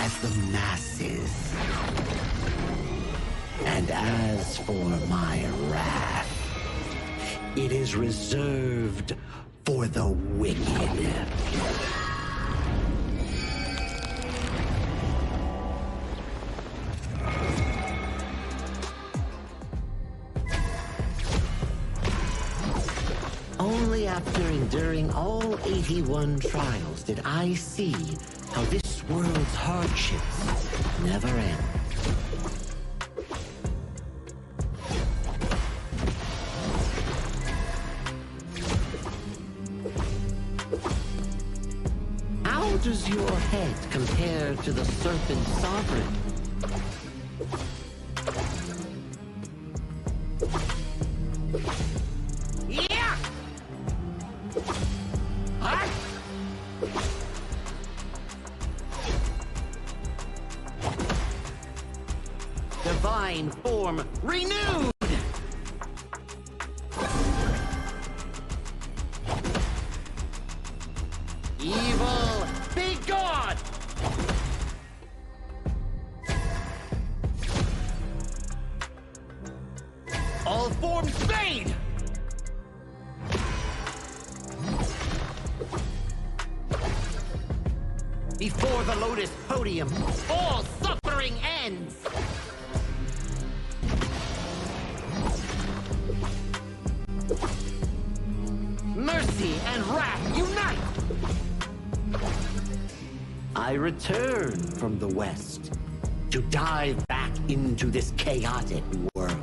as the masses. And as for my wrath, it is reserved for the wicked. Only after enduring all 81 trials did I see how this world's hardships never end. How does your head compare to the serpent sovereign? Divine form renewed! Evil, be gone! All forms fade! Before the Lotus Podium, all suffering ends! Mercy and wrath unite! I return from the West to dive back into this chaotic world.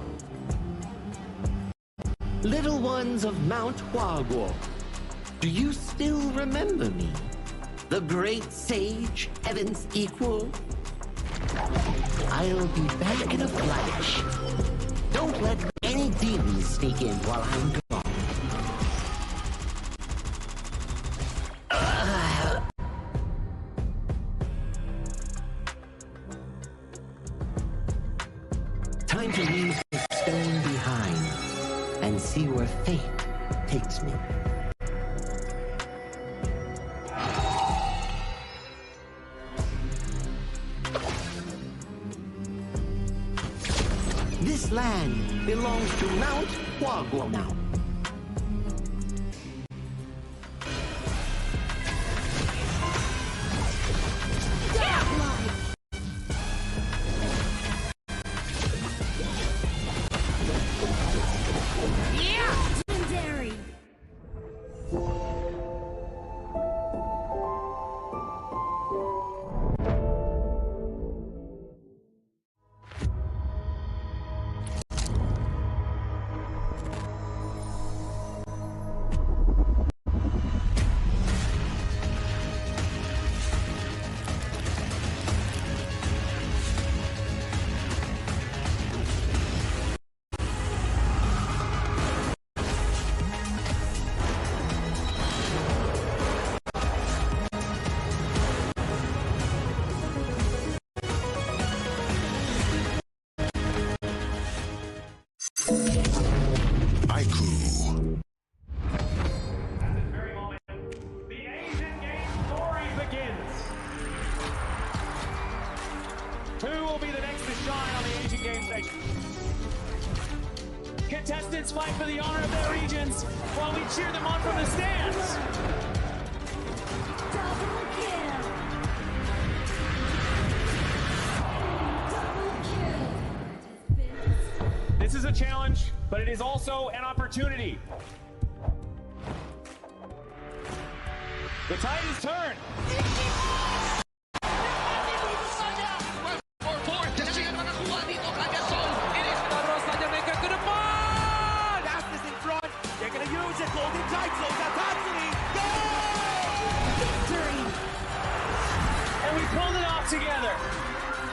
Little ones of Mount Huaguo, do you still remember me? The great sage, heaven's equal? I'll be back in a flash. Don't let any demons sneak in while I'm gone. Time to leave the stone behind and see where fate takes me. This land belongs to Mount Huaguo now. Contestants fight for the honor of their regions while we cheer them on from the stands. Double kill. This is a challenge, but it is also an opportunity. The tide is turned. Together.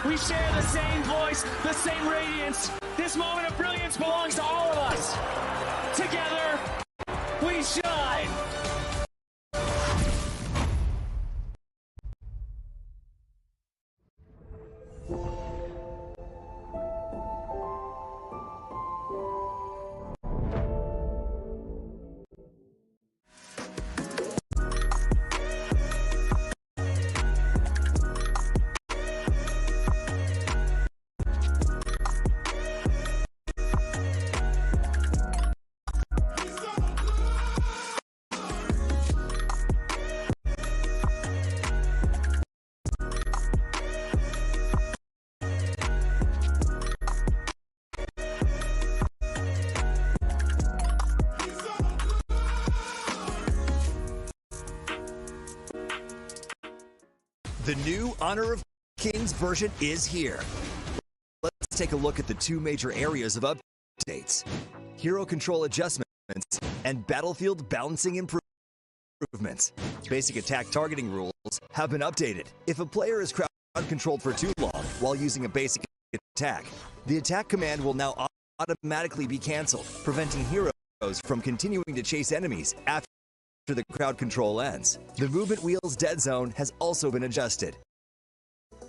We share the same voice, the same radiance. This moment of brilliance belongs to all of us. Together, we shine. The new Honor of Kings version is here. Let's take a look at the two major areas of updates: hero control adjustments and battlefield balancing improvements. Basic attack targeting rules have been updated. If a player is crowd controlled for too long while using a basic attack, the attack command will now automatically be cancelled, preventing heroes from continuing to chase enemies after the crowd control ends. The movement wheel's dead zone has also been adjusted.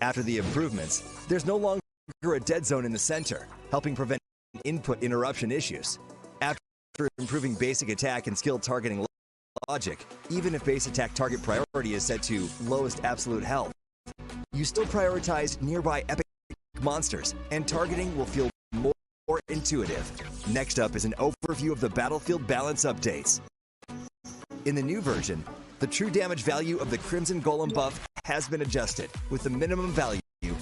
After the improvements, there's no longer a dead zone in the center, helping prevent input interruption issues. After improving basic attack and skill targeting logic, even if base attack target priority is set to lowest absolute health, you still prioritize nearby epic monsters, and targeting will feel more intuitive. Next up is an overview of the battlefield balance updates. In the new version, the true damage value of the Crimson Golem buff has been adjusted, with the minimum value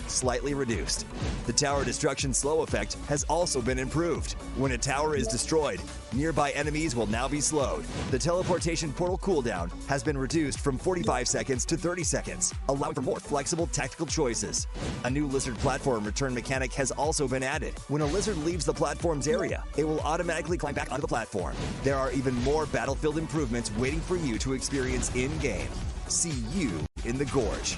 slightly reduced. The tower destruction slow effect has also been improved. When a tower is destroyed, nearby enemies will now be slowed. The teleportation portal cooldown has been reduced from 45 seconds to 30 seconds, allowing for more flexible tactical choices. A new lizard platform return mechanic has also been added. When a lizard leaves the platform's area, it will automatically climb back onto the platform. There are even more battlefield improvements waiting for you to experience in-game. See you in the Gorge.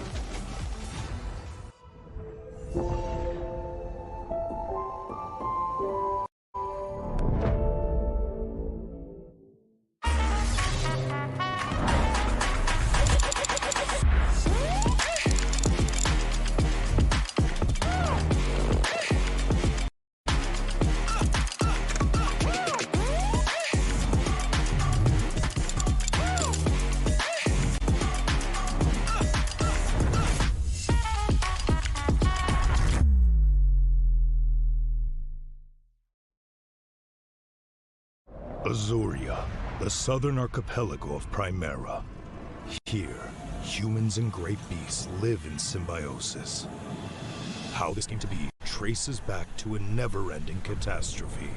Azuria, the southern archipelago of Primera. Here, humans and great beasts live in symbiosis. How this came to be traces back to a never-ending catastrophe.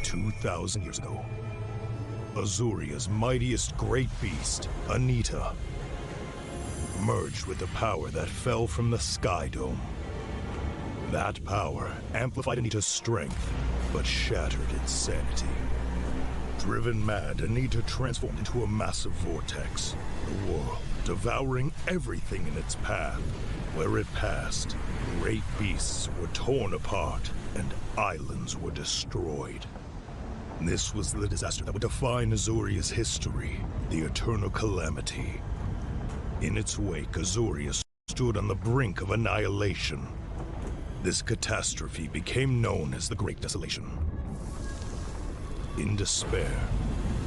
2,000 years ago, Azuria's mightiest great beast, Anita, merged with the power that fell from the Sky Dome. That power amplified Anita's strength, but shattered its sanity. Driven mad, Anita transformed into a massive vortex, the world devouring everything in its path. Where it passed, great beasts were torn apart and islands were destroyed. This was the disaster that would define Azuria's history, the Eternal Calamity. In its wake, Azuria stood on the brink of annihilation. This catastrophe became known as the Great Desolation. In despair,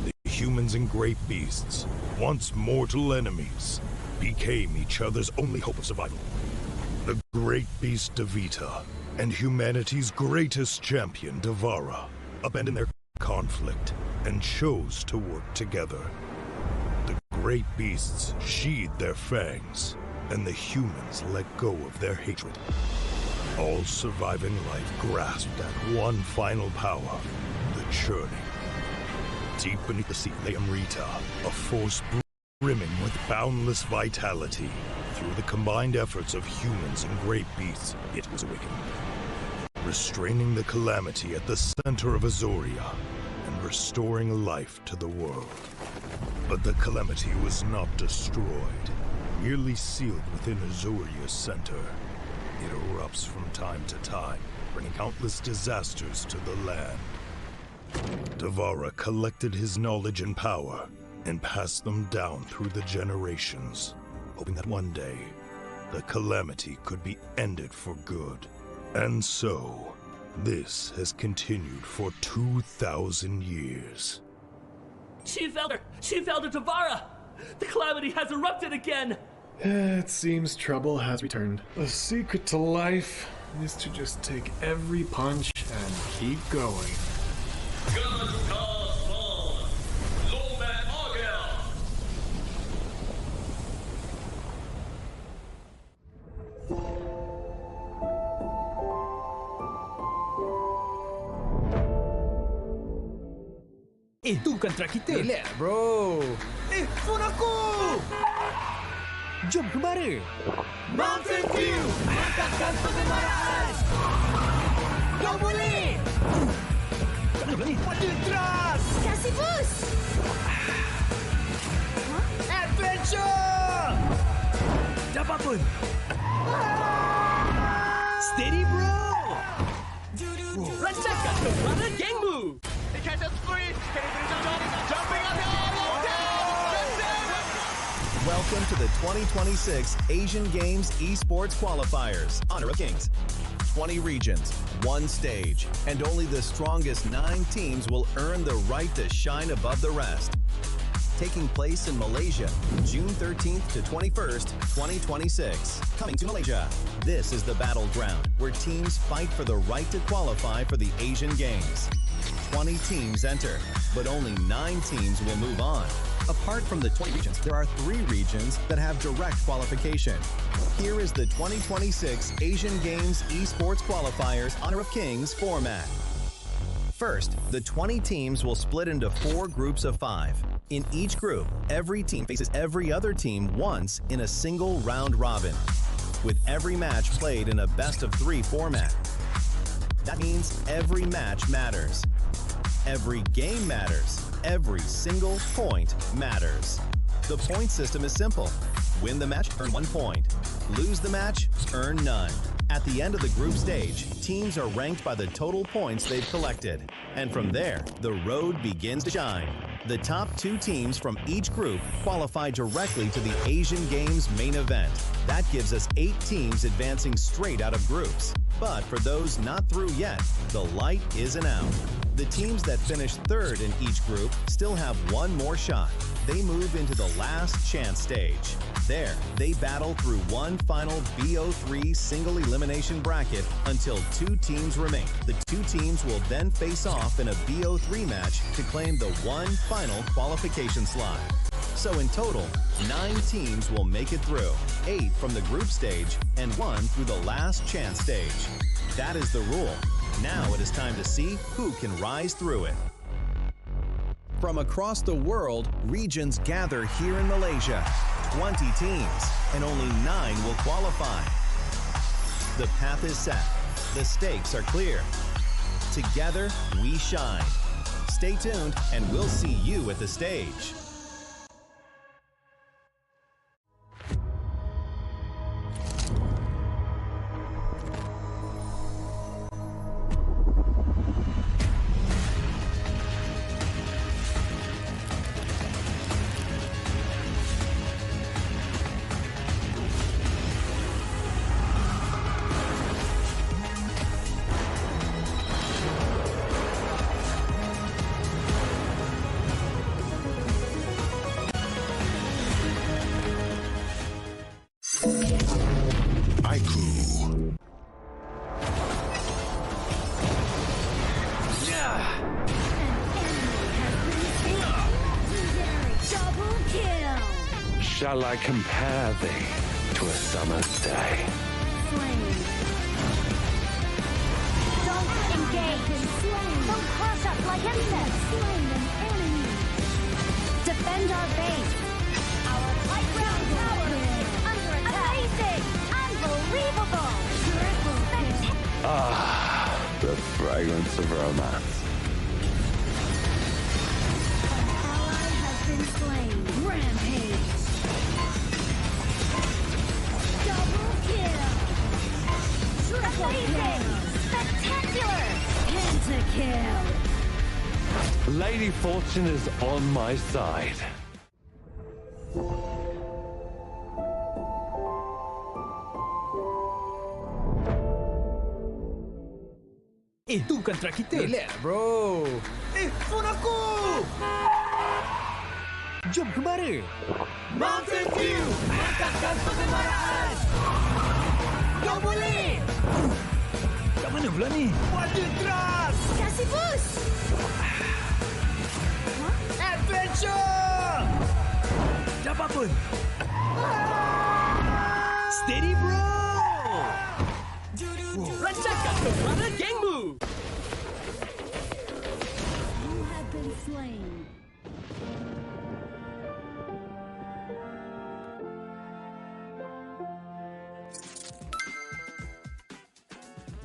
the humans and great beasts, once mortal enemies, became each other's only hope of survival. The great beast Devita and humanity's greatest champion, Devara, abandoned their conflict and chose to work together. The great beasts sheathed their fangs, and the humans let go of their hatred. All surviving life grasped at one final power, the churning. Deep beneath the sea lay Amrita, a force brimming with boundless vitality. Through the combined efforts of humans and great beasts, it was awakened, restraining the calamity at the center of Azuria and restoring life to the world. But the calamity was not destroyed, merely sealed within Azuria's center. It erupts from time to time, bringing countless disasters to the land. Devara collected his knowledge and power and passed them down through the generations, hoping that one day the calamity could be ended for good. And so, this has continued for 2,000 years. Chief Elder Devara! The calamity has erupted again! It seems trouble has returned. The secret to life is to just take every punch and keep going. Itu bukan track kita. Relax, bro. Phone aku! Jom kembali. Mountain View, angkatkan pengembaraan. Kau boleh. Tak mana ni? Maju terus. Kasih boost. Adventure. Dapat pun. Steady bro. Rancangkan kekuatan gengmu. He catches three. Can he finish the job? Jumping up here. Welcome to the 2026 Asian Games Esports Qualifiers. Honor of Kings. 20 regions, one stage, and only the strongest 9 teams will earn the right to shine above the rest. Taking place in Malaysia, June 13th to 21st, 2026. Coming to Malaysia. This is the battleground where teams fight for the right to qualify for the Asian Games. 20 teams enter, but only 9 teams will move on. Apart from the 20 regions, there are 3 regions that have direct qualification. Here is the 2026 Asian Games Esports Qualifiers Honor of Kings format. First, the 20 teams will split into 4 groups of 5. In each group, every team faces every other team once in a single round robin, with every match played in a best-of-3 format. That means every match matters. Every game matters. Every single point matters. The point system is simple. Win the match, earn 1 point. Lose the match, earn none. At the end of the group stage, teams are ranked by the total points they've collected. And from there, the road begins to shine. The top 2 teams from each group qualify directly to the Asian Games main event. That gives us 8 teams advancing straight out of groups. But for those not through yet, the light isn't out. The teams that finish 3rd in each group still have 1 more shot. They move into the last chance stage. There, they battle through one final BO3 single elimination bracket until 2 teams remain. The 2 teams will then face off in a BO3 match to claim the one final qualification slot. So in total, 9 teams will make it through, 8 from the group stage and 1 through the last chance stage. That is the rule. Now it is time to see who can rise through it. From across the world, regions gather here in Malaysia. 20 teams, and only 9 will qualify. The path is set. The stakes are clear. Together, we shine. Stay tuned, and we'll see you at the stage. Shall I compare thee to a summer's day? Don't engage. Don't crush us like insects. Defend our base. Our high ground tower is under attack. Amazing! Unbelievable! Ah, the fragrance of romance. An ally has been slain. Rampage. Double kill. Triple kill. Spectacular. Pentakill. Lady Fortune is on my side. Itu bukan track kita. Relax, bro. Phone aku! Jom kembali. Mountain View, angkatkan pengembaraan. Kau boleh. Kat mana pula ni? Maju terus. Kasih boost. Adventure. Dapat pun. Steady bro. Rancangkan kekuatan gengmu. You have been slain.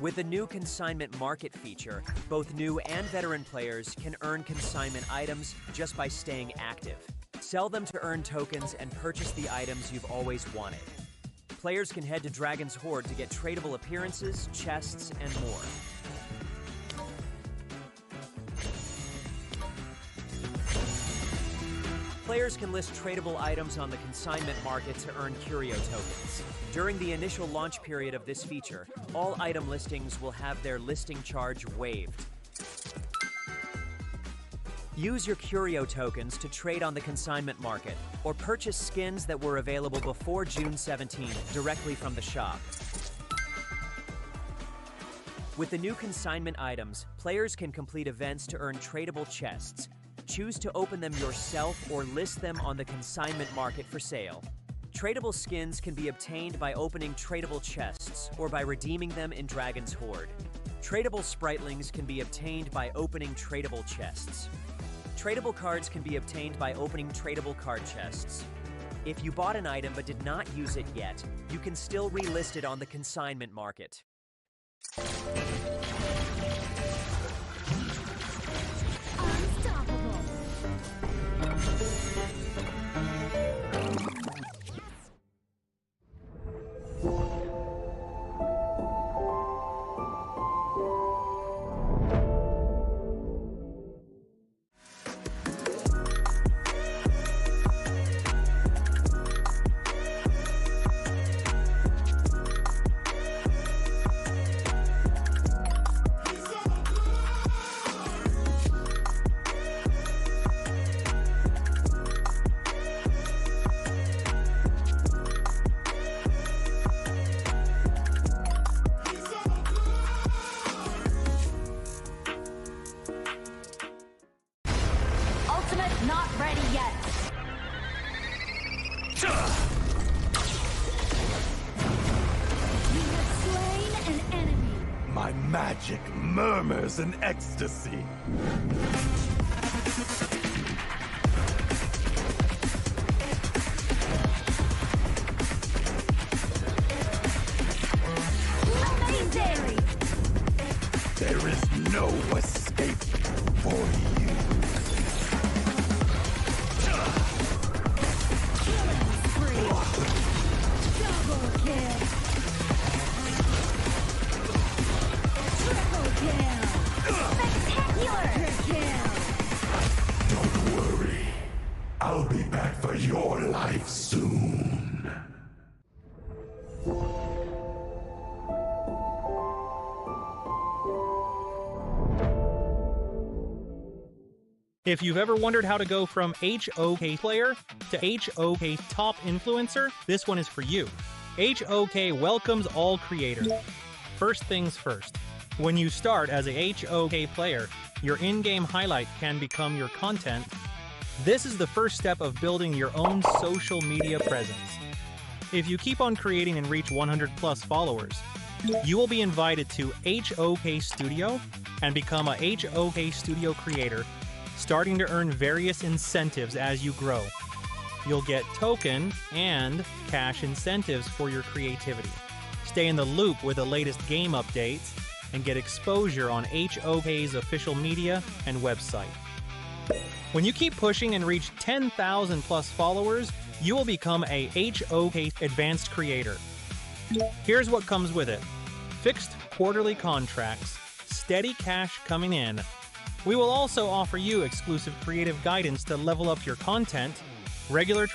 With the new consignment market feature, both new and veteran players can earn consignment items just by staying active. Sell them to earn tokens and purchase the items you've always wanted. Players can head to Dragon's Hoard to get tradable appearances, chests, and more. Players can list tradable items on the consignment market to earn curio tokens. During the initial launch period of this feature, all item listings will have their listing charge waived. Use your curio tokens to trade on the consignment market, or purchase skins that were available before June 17 directly from the shop. With the new consignment items, players can complete events to earn tradable chests. Choose to open them yourself or list them on the consignment market for sale. Tradable skins can be obtained by opening tradable chests or by redeeming them in Dragon's Hoard. Tradable spritlings can be obtained by opening tradable chests. Tradable cards can be obtained by opening tradable card chests. If you bought an item but did not use it yet, you can still relist it on the consignment market. Not ready yet. You have slain an enemy. My magic murmurs in ecstasy. Amazing! There is no escape for you. Don't worry. I'll be back for your life soon. If you've ever wondered how to go from HOK player to HOK top influencer, this one is for you. HOK welcomes all creators. First things first. When you start as a HOK player, your in-game highlight can become your content. This is the first step of building your own social media presence. If you keep on creating and reach 100 plus followers, you will be invited to HOK Studio and become a HOK Studio creator, starting to earn various incentives as you grow. You'll get token and cash incentives for your creativity. Stay in the loop with the latest game updates and get exposure on HOK's official media and website. When you keep pushing and reach 10,000 plus followers, you will become a HOK Advanced Creator. Here's what comes with it: fixed quarterly contracts, steady cash coming in. We will also offer you exclusive creative guidance to level up your content, regular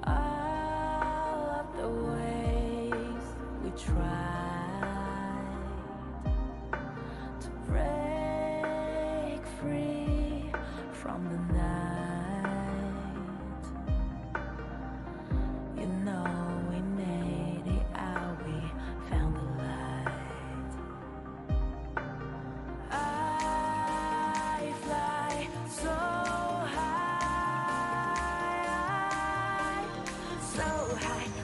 All of the way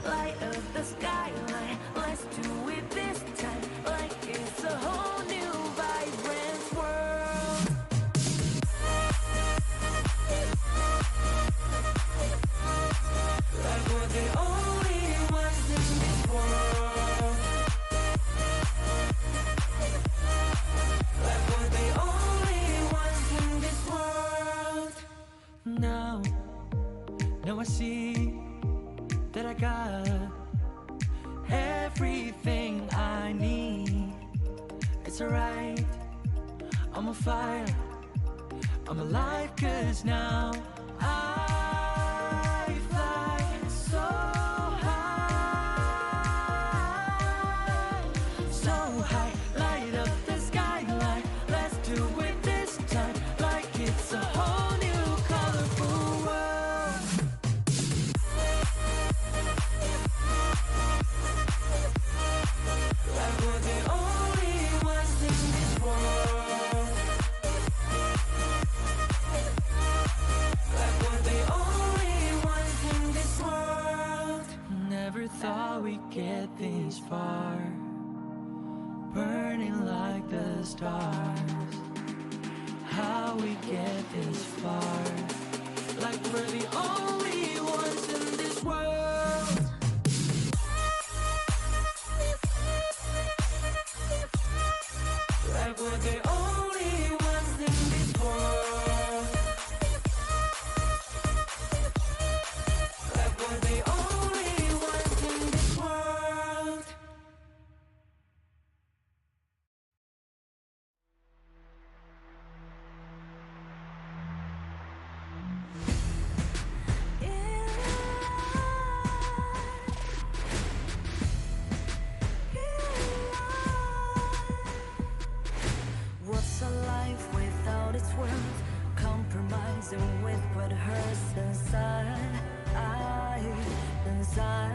light up the skyline. Let's do it this time, like it's a whole new vibrant world. Like we're the only ones in this world. Like we're the only ones in this world. Now I see that I got everything I need. It's alright, I'm on fire, I'm alive, 'cause now I fly so high, so high, light up the skyline. Let's do it this time, like it's a whole new colorful world. Like we're the only ones in this world. Like we're the only ones in this world. Never thought we'd get this far, burning like the stars. How we get this far, like we're the only ones in this world. Like we're the only ones in this world. Like we're the only ones in this world. What's a life without its worth? Compromising with what hurts inside, inside.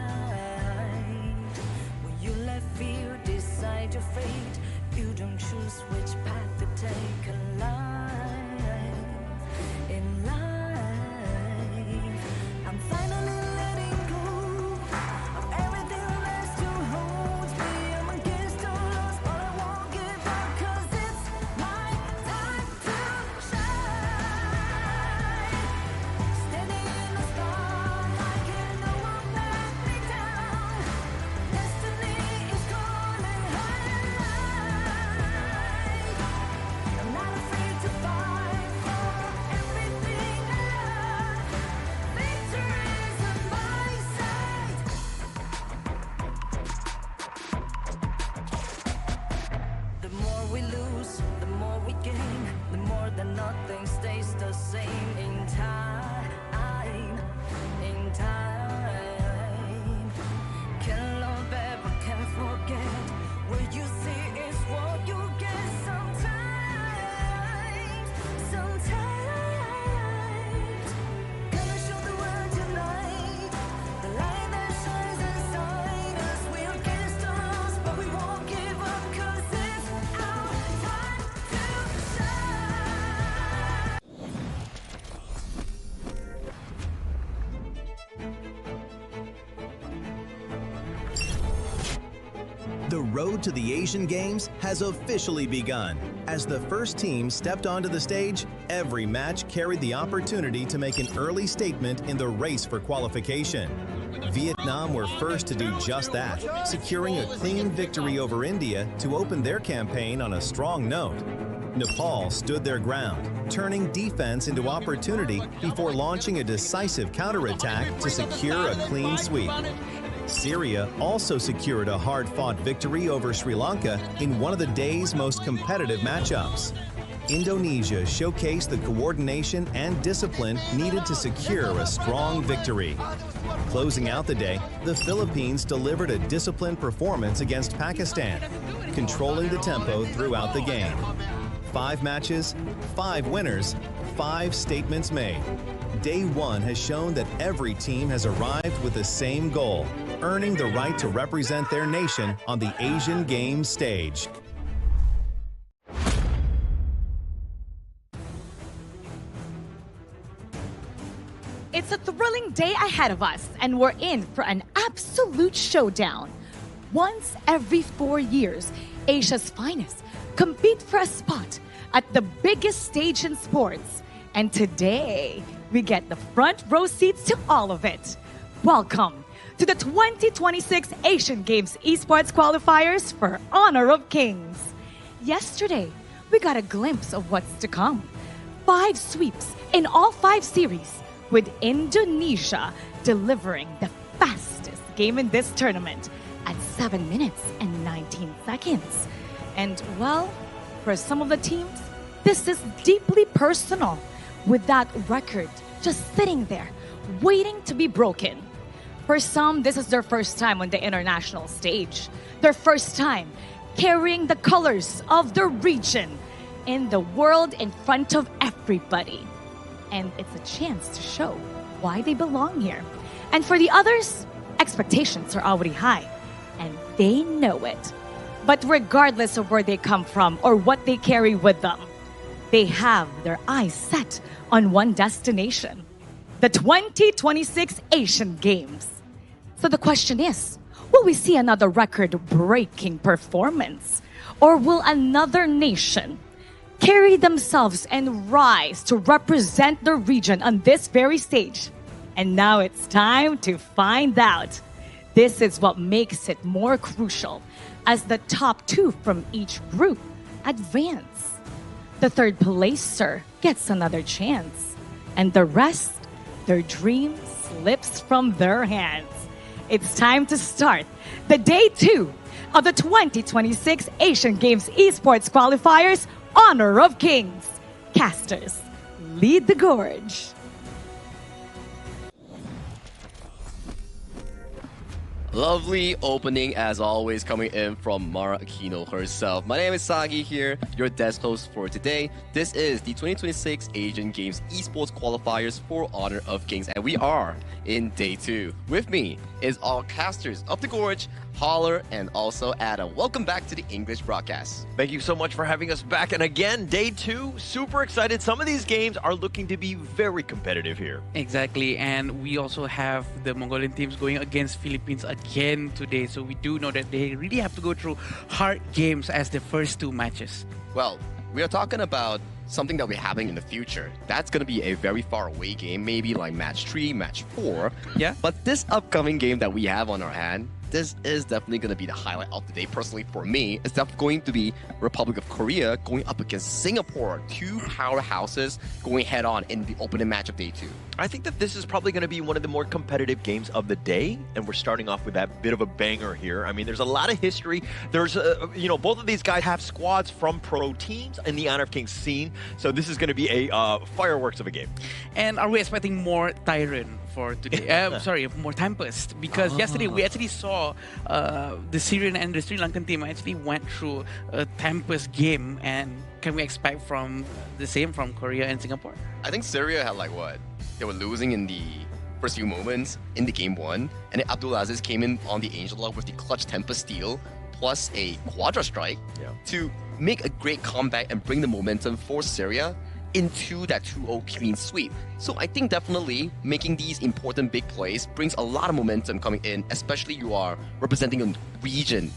When you let fear decide your fate, you don't choose which path to take in life. In life, I'm finally letting go of everything that still holds me. I'm against all odds, but I won't give up, 'cause it's my time to shine. Standing in the spotlight, and no one let me down. Destiny is calling high. I'm not afraid to fight for everything I love. Victory's on my side. The more we lose, the more we gain. The more that nothing stays the same in time. In time. Can't love ever, can't forget. What you see is what you get sometimes. Sometimes. Gonna show the world tonight the light that shines inside us. We're against all odds, but we won't give up, 'cause it's our time to shine. The road to the Asian Games has officially begun. As the first team stepped onto the stage, every match carried the opportunity to make an early statement in the race for qualification. Vietnam were first to do just that, securing a clean victory over India to open their campaign on a strong note. Nepal stood their ground, turning defense into opportunity before launching a decisive counterattack to secure a clean sweep. Syria also secured a hard-fought victory over Sri Lanka in one of the day's most competitive matchups. Indonesia showcased the coordination and discipline needed to secure a strong victory. Closing out the day, the Philippines delivered a disciplined performance against Pakistan, controlling the tempo throughout the game. 5 matches, 5 winners, 5 statements made. Day 1 has shown that every team has arrived with the same goal, earning the right to represent their nation on the Asian Games stage. It's a thrilling day ahead of us, and we're in for an absolute showdown. Once every 4 years, Asia's finest compete for a spot at the biggest stage in sports. And today, we get the front row seats to all of it. Welcome to the 2026 Asian Games Esports Qualifiers for Honor of Kings. Yesterday, we got a glimpse of what's to come. 5 sweeps in all 5 series, with Indonesia delivering the fastest game in this tournament at 7 minutes and 19 seconds. And well, for some of the teams, this is deeply personal, with that record just sitting there, waiting to be broken. For some, this is their first time on the international stage, their first time carrying the colors of the region in the world in front of everybody. And it's a chance to show why they belong here. And for the others, expectations are already high, and they know it. But regardless of where they come from or what they carry with them, they have their eyes set on one destination: the 2026 Asian Games. So the question is, will we see another record-breaking performance? Or will another nation carry themselves and rise to represent the region on this very stage? And now it's time to find out. This is what makes it more crucial, as the top 2 from each group advance. The third placer gets another chance, and the rest, their dream slips from their hands. It's time to start the day 2 of the 2026 Asian Games Esports Qualifiers Honor of Kings. Casters, lead the gorge. Lovely opening as always, coming in from Mara Aquino herself. My name is Sagi here, your desk host for today. This is the 2026 Asian Games Esports Qualifiers for Honor of Kings, and we are in day 2. With me is all casters of the gorge, Holler, and also Adam. Welcome back to the English broadcast. Thank you so much for having us back. And again, day 2, super excited. Some of these games are looking to be very competitive here. Exactly, and we also have the Mongolian teams going against Philippines again today. So we do know that they really have to go through hard games as the first 2 matches. Well, we are talking about something that we're having in the future. That's going to be a very far away game, maybe like match 3, match 4. Yeah. But this upcoming game that we have on our hand, this is definitely going to be the highlight of the day. Personally, for me, it's definitely going to be Republic of Korea going up against Singapore. 2 powerhouses going head-on in the opening match of day 2. I think that this is probably going to be one of the more competitive games of the day, and we're starting off with that bit of a banger here. I mean, there's a lot of history. There's, both of these guys have squads from pro teams in the Honor of Kings scene, so this is going to be a fireworks of a game. And are we expecting more Tyrant for today? More Tempest, because yesterday we actually saw the Syrian and the Sri Lankan team actually went through a Tempest game, and can we expect from the same from Korea and Singapore? I think Syria had like what? They were losing in the first few moments in the game 1, and then Abdulaziz came in on the Angel Lock with the clutch Tempest Steal plus a Quadra Strike to make a great comeback and bring the momentum for Syria into that 2-0 clean sweep. So I think definitely making these important big plays brings a lot of momentum coming in, especially you are representing a region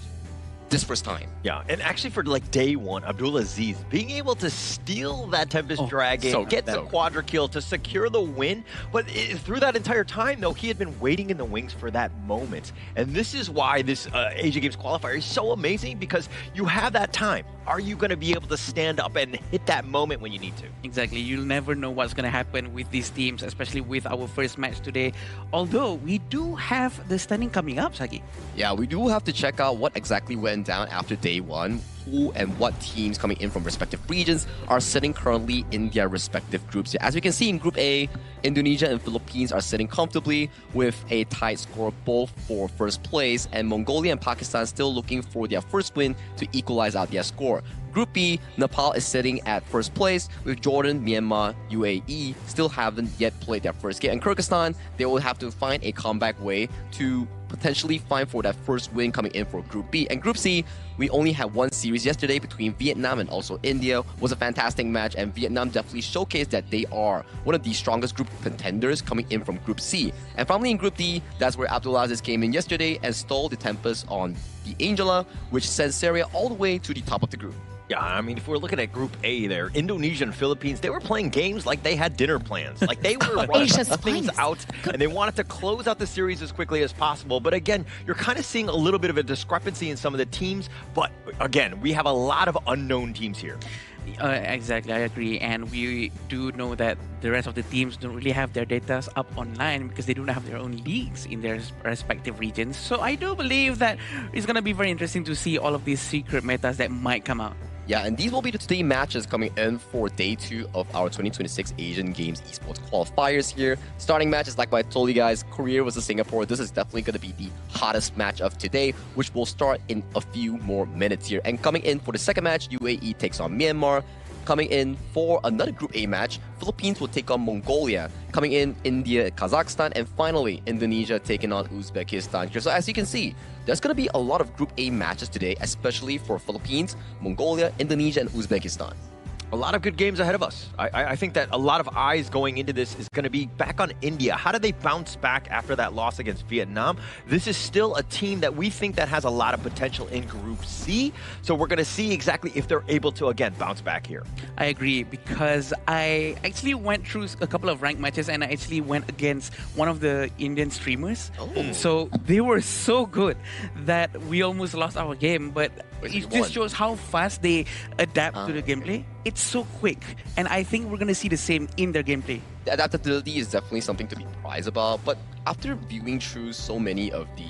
this first time. Yeah, and actually for like day 1, Abdulaziz being able to steal that Tempest Dragon, get the quadra kill to secure the win, but through that entire time though, he had been waiting in the wings for that moment. And this is why this Asian Games qualifier is so amazing, because you have that time. Are you going to be able to stand up and hit that moment when you need to? Exactly. You'll never know what's going to happen with these teams, especially with our first match today. Although we do have the standing coming up, Sagi. Yeah, we do have to check out what exactly went down after day 1. Who and what teams coming in from respective regions are sitting currently in their respective groups. As we can see in Group A, Indonesia and Philippines are sitting comfortably with a tight score both for first place, and Mongolia and Pakistan still looking for their first win to equalize out their score. Group B, Nepal is sitting at first place with Jordan, Myanmar, UAE still haven't yet played their first game. And Kyrgyzstan, they will have to find a comeback way to potentially find for that first win coming in for Group B. And Group C, we only had one series yesterday between Vietnam and also India. It was a fantastic match, and Vietnam definitely showcased that they are one of the strongest group contenders coming in from Group C. And finally in Group D, that's where Abdulaziz came in yesterday and stole the Tempest on the Angela, which sent Seria all the way to the top of the group. Yeah, I mean, if we're looking at Group A there, Indonesia and Philippines, they were playing games like they had dinner plans. Like they were running things out, and they wanted to close out the series as quickly as possible. But again, you're kind of seeing a little bit of a discrepancy in some of the teams. But again, we have a lot of unknown teams here. Exactly, I agree. And we do know that the rest of the teams don't really have their data up online because they don't have their own leagues in their respective regions. So I do believe that it's going to be very interesting to see all of these secret metas that might come out. Yeah, and these will be the 3 matches coming in for Day 2 of our 2026 Asian Games Esports qualifiers here. Starting matches, like I told you guys, Korea versus Singapore. This is definitely going to be the hottest match of today, which will start in a few more minutes here. And coming in for the second match, UAE takes on Myanmar. Coming in for another Group A match, Philippines will take on Mongolia. Coming in, India, Kazakhstan, and finally, Indonesia taking on Uzbekistan here. So as you can see, there's going to be a lot of Group A matches today, especially for Philippines, Mongolia, Indonesia, and Uzbekistan. A lot of good games ahead of us. I think that a lot of eyes going into this is going to be back on India. How do they bounce back after that loss against Vietnam? This is still a team that we think that has a lot of potential in Group C. So we're going to see exactly if they're able to, again, bounce back here. I agree, because I actually went through a couple of ranked matches and I actually went against one of the Indian streamers. Oh. So they were so good that we almost lost our game, but it just shows how fast they adapt to the gameplay. It's so quick, and I think we're going to see the same in their gameplay. The adaptability is definitely something to be prized about, but after viewing through so many of the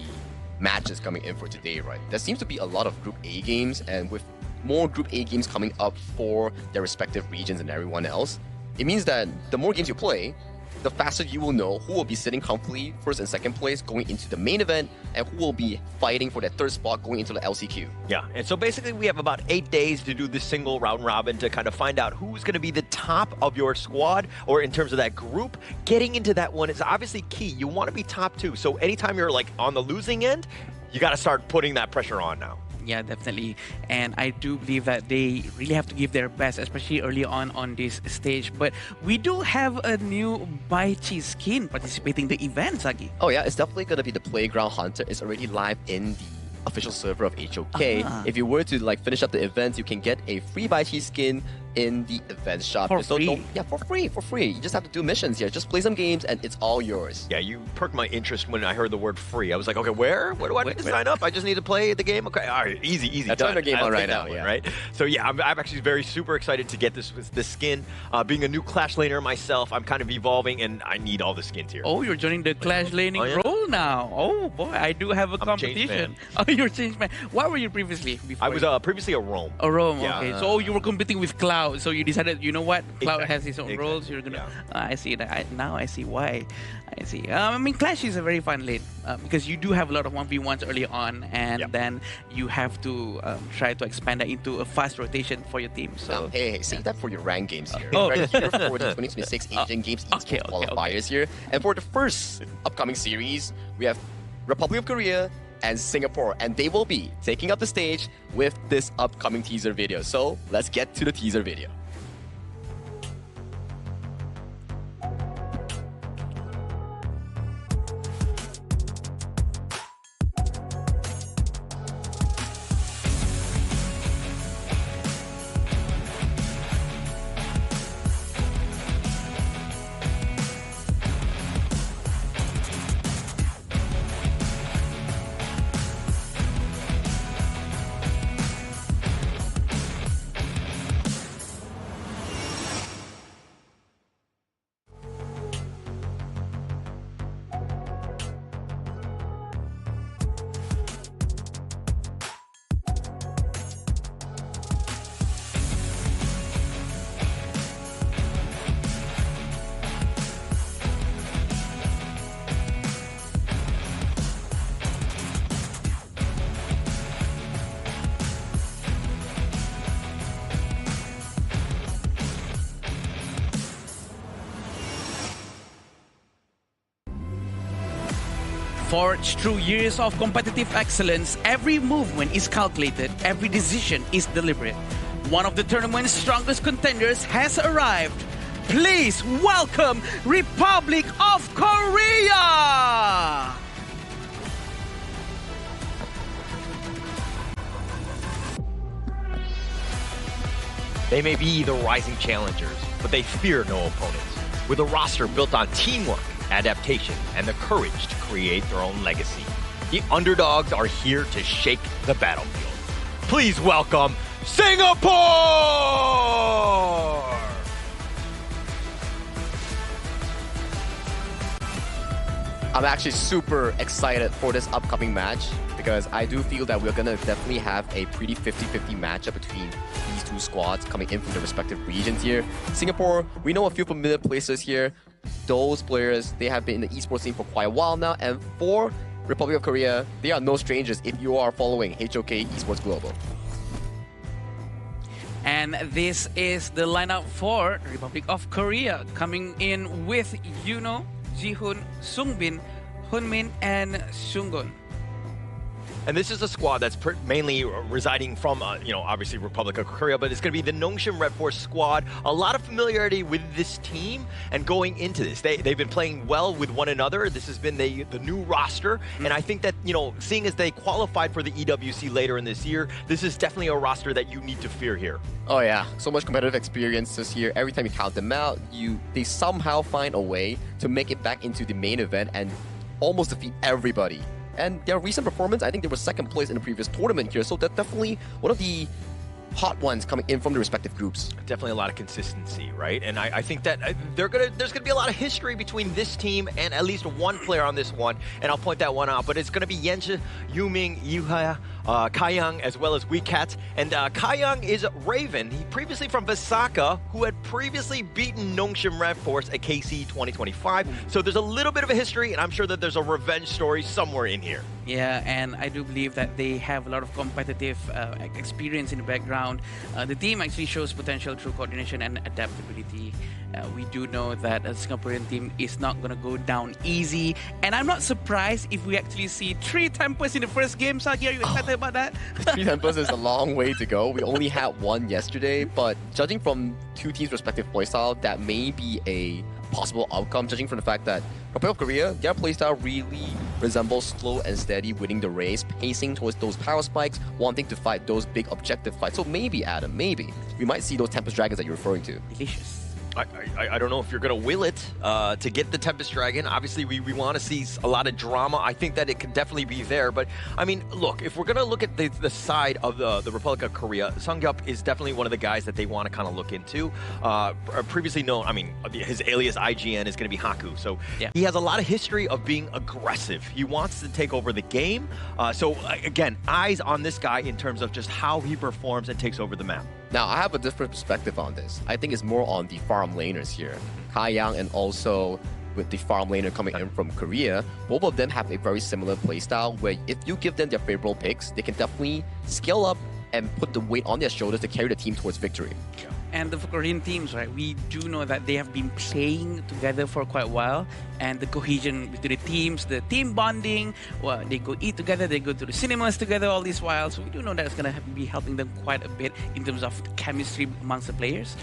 matches coming in for today, right, there seems to be a lot of Group A games, and with more Group A games coming up for their respective regions and everyone else, it means that the more games you play, the faster you will know who will be sitting comfortably first and second place going into the main event, and who will be fighting for that third spot going into the LCQ. Yeah, and so basically we have about 8 days to do this single round robin to kind of find out who's going to be the top of your squad, or in terms of that group. Getting into that one is obviously key. You want to be top 2. So anytime you're like on the losing end, you got to start putting that pressure on now. Yeah, definitely. And I do believe that they really have to give their best, especially early on this stage. But we do have a new Baichi skin participating in the event, Sagi. Oh yeah, it's definitely going to be the Playground Hunter. It's already live in the official server of HOK. If you were to like finish up the events, you can get a free Baichi skin in the event shop. For free? Yeah, for free. You just have to do missions here. Just play some games and it's all yours. Yeah, you perked my interest when I heard the word free. I was like, okay, where do I need to sign up? I just need to play the game? Okay, all right, easy. That's the game on right now, yeah. Right? So yeah, I'm actually super excited to get this skin. Being a new Clash laner myself, I'm kind of evolving and I need all the skins here. Oh, you're joining the Clash laning role now. Oh boy, I do have a competition. Oh, you're changed man. What were you previously? I was previously a roam. A roam, yeah. Okay. So you were competing with Cloud, so you decided, you know what? Cloud has his own roles. You're gonna. I see that. Now I see why. I see. I mean, Clash is a very fun lane because you do have a lot of 1v1s early on, and then you have to try to expand that into a fast rotation for your team. So hey, save that for your rank games here. Right here for the 2026 Asian Games Esports qualifiers here, and for the first upcoming series, we have Republic of Korea and Singapore, and they will be taking up the stage with this upcoming teaser video. So let's get to the teaser video. Forged through years of competitive excellence, every movement is calculated, every decision is deliberate. One of the tournament's strongest contenders has arrived. Please welcome Republic of Korea! They may be the rising challengers, but they fear no opponents. With a roster built on teamwork, adaptation, and the courage to create their own legacy, the underdogs are here to shake the battlefield. Please welcome Singapore! I'm actually super excited for this upcoming match because I do feel that we're going to definitely have a pretty 50-50 matchup between these two squads coming in from their respective regions here. Singapore, we know a few familiar places here. Those players, they have been in the esports scene for quite a while now. And for Republic of Korea, they are no strangers if you are following HOK Esports Global. And this is the lineup for Republic of Korea, coming in with Yuno, Jihoon, Sungbin, Hunmin, and Sungun. And this is a squad that's mainly residing from, obviously Republic of Korea, but it's going to be the Nongshim Red Force squad. A lot of familiarity with this team, and going into this, they've been playing well with one another. This has been the new roster, and I think that, seeing as they qualified for the EWC later in this year, this is definitely a roster that you need to fear here. Oh yeah, so much competitive experience this year. Every time you count them out, they somehow find a way to make it back into the main event and almost defeat everybody. And their recent performance, I think they were second place in the previous tournament here, so they're definitely one of the hot ones coming in from the respective groups. Definitely a lot of consistency, right? And I think that there's gonna be a lot of history between this team and at least one player on this one, and I'll point that one out. But it's gonna be Yenche, Yuming, Yuha, Kayang, as well as Wikat. And Kayang is Raven. He previously from Visaka, who had previously beaten Nongshim Red Force at KC 2025. So there's a little bit of a history, and I'm sure that there's a revenge story somewhere in here. Yeah, and I do believe that they have a lot of competitive experience in the background. The team actually shows potential through coordination and adaptability. We do know that a Singaporean team is not going to go down easy, and I'm not surprised if we actually see 3 tempers in the first game. Sagi, are you excited about that? 3 tempers is a long way to go. We only had one yesterday, but judging from two teams' respective playstyle, that may be a possible outcome, judging from the fact that Republic of Korea, their playstyle really resembles slow and steady winning the race, pacing towards those power spikes, wanting to fight those big objective fights. So maybe, Adam, maybe we might see those Tempest Dragons that you're referring to. Delicious. I don't know if you're going to will it to get the Tempest Dragon. Obviously, we want to see a lot of drama. I think that it could definitely be there. But, I mean, look, if we're going to look at the side of the Republic of Korea, Sungyup is definitely one of the guys that they want to kind of look into. Previously known, I mean, his alias IGN is going to be Haku. So yeah, he has a lot of history of being aggressive. He wants to take over the game. So, again, eyes on this guy in terms of just how he performs and takes over the map. Now, I have a different perspective on this. I think it's more on the farm laners here. Kayang and also with the farm laner coming in from Korea, both of them have a very similar playstyle where if you give them their favorable picks, they can definitely scale up and put the weight on their shoulders to carry the team towards victory. Yeah. And the Korean teams, right, we do know that they have been playing together for quite a while, and the cohesion between the teams, the team bonding, well, they go eat together, they go to the cinemas together all this while, so we do know that it's going to be helping them quite a bit in terms of chemistry amongst the players.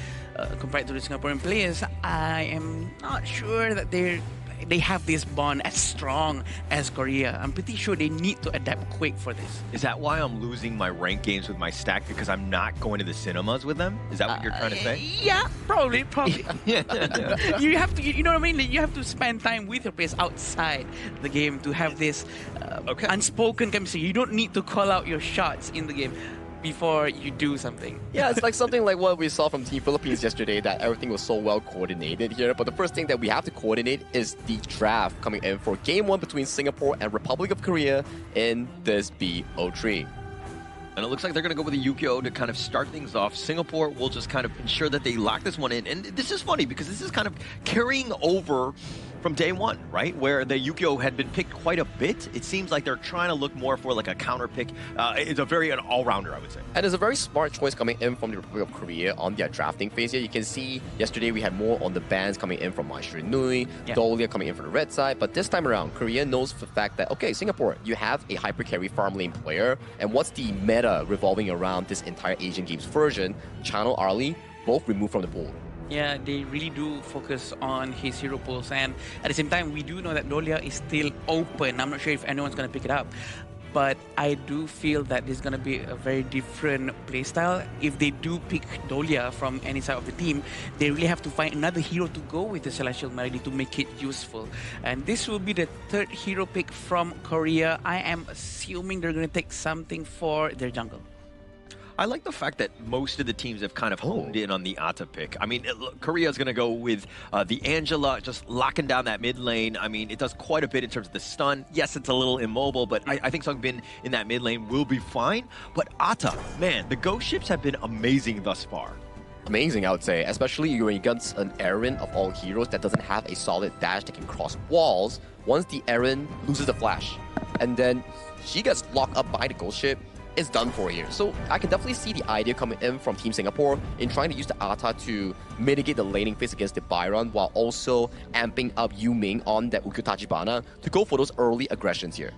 Compared to the Singaporean players, I am not sure that they have this bond as strong as Korea. I'm pretty sure they need to adapt quick for this. Is that why I'm losing my ranked games with my stack? Because I'm not going to the cinemas with them? Is that what you're trying to say? Yeah, probably. You have to, you know what I mean? You have to spend time with your players outside the game to have this unspoken chemistry. You don't need to call out your shots in the game before you do something. Yeah, it's like something like what we saw from Team Philippines yesterday, that everything was so well coordinated here. But the first thing that we have to coordinate is the draft coming in for Game 1 between Singapore and Republic of Korea in this BO3. And it looks like they're going to go with a Yukio to kind of start things off. Singapore will just kind of ensure that they lock this one in. And this is funny because this is kind of carrying over from day one, right? Where the Yukio had been picked quite a bit. It seems like they're trying to look more for like a counter pick. It's a very an all-rounder, I would say. And it's a very smart choice coming in from the Republic of Korea on their drafting phase here. You can see yesterday we had more on the bans coming in from Malaysia Nui, Dolia coming in from the red side. But this time around, Korea knows for the fact that, okay, Singapore, you have a hyper carry farm lane player. And what's the meta revolving around this entire Asian Games version? Channel, Arlie, both removed from the pool. Yeah, they really do focus on his hero pools, and at the same time, we do know that Dolia is still open. I'm not sure if anyone's going to pick it up, but I do feel that there's going to be a very different playstyle. If they do pick Dolia from any side of the team, they really have to find another hero to go with the Celestial Melody to make it useful. And this will be the third hero pick from Korea. I am assuming they're going to take something for their jungle. I like the fact that most of the teams have kind of honed in on the Ata pick. I mean, Korea is going to go with the Angela, just locking down that mid lane. I mean, it does quite a bit in terms of the stun. Yes, it's a little immobile, but I think Sungbin in that mid lane will be fine. But Ata, man, the ghost ships have been amazing thus far. Amazing, I would say, especially when against an Aaron of all heroes that doesn't have a solid dash that can cross walls. Once the Aaron loses the flash, and then she gets locked up by the ghost ship, it's done for here. So I can definitely see the idea coming in from Team Singapore in trying to use the Ata to mitigate the laning phase against the Byron while also amping up Yu Ming on that Ukyo Tachibana to go for those early aggressions here.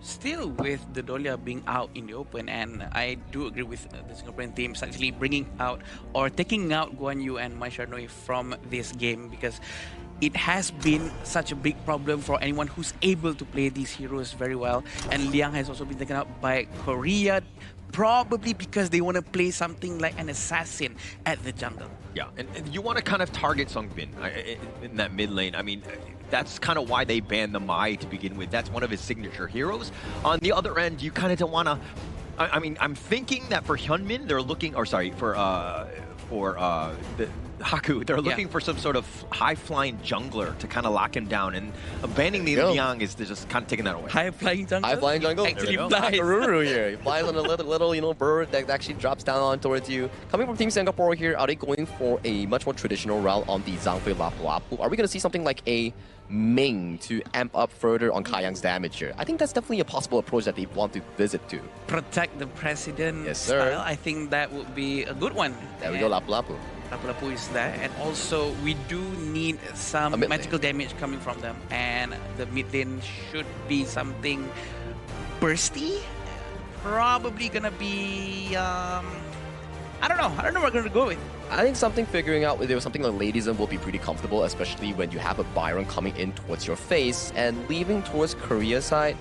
Still with the Dolia being out in the open, and I do agree with the Singaporean teams actually bringing out or taking out Guan Yu and Mai Sharnoi from this game, because it has been such a big problem for anyone who's able to play these heroes very well. And Liang has also been taken out by Korea, probably because they want to play something like an assassin at the jungle. Yeah, and you want to kind of target Sungbin in that mid lane. I mean, that's kind of why they banned the Mai to begin with. That's one of his signature heroes. On the other end, you kind of don't want to... I mean, I'm thinking that for Hyunmin, they're looking... Or sorry, for the Haku, they're looking for some sort of high-flying jungler to kind of lock him down, and banning the Liang is just kind of taking that away. High-flying jungler? High-flying jungle? Actually flies. Karuru here. He flies on a little bird that actually drops down on towards you. Coming from Team Singapore here, are they going for a much more traditional route on the Zhangfei Lapu Lapu? Are we going to see something like a Ming to amp up further on Kayang's damage here? I think that's definitely a possible approach that they want to visit to. Protect the president yes, sir. style. I think that would be a good one. There we go, Lapu Lapu. Lapu Lapu is there, and also we do need some magical damage coming from them, and the mid lane should be something bursty. Probably gonna be I don't know what we're gonna go with. I think figuring out there was something like Ladyism will be pretty comfortable, especially when you have a Byron coming in towards your face and leaving towards Korea's side.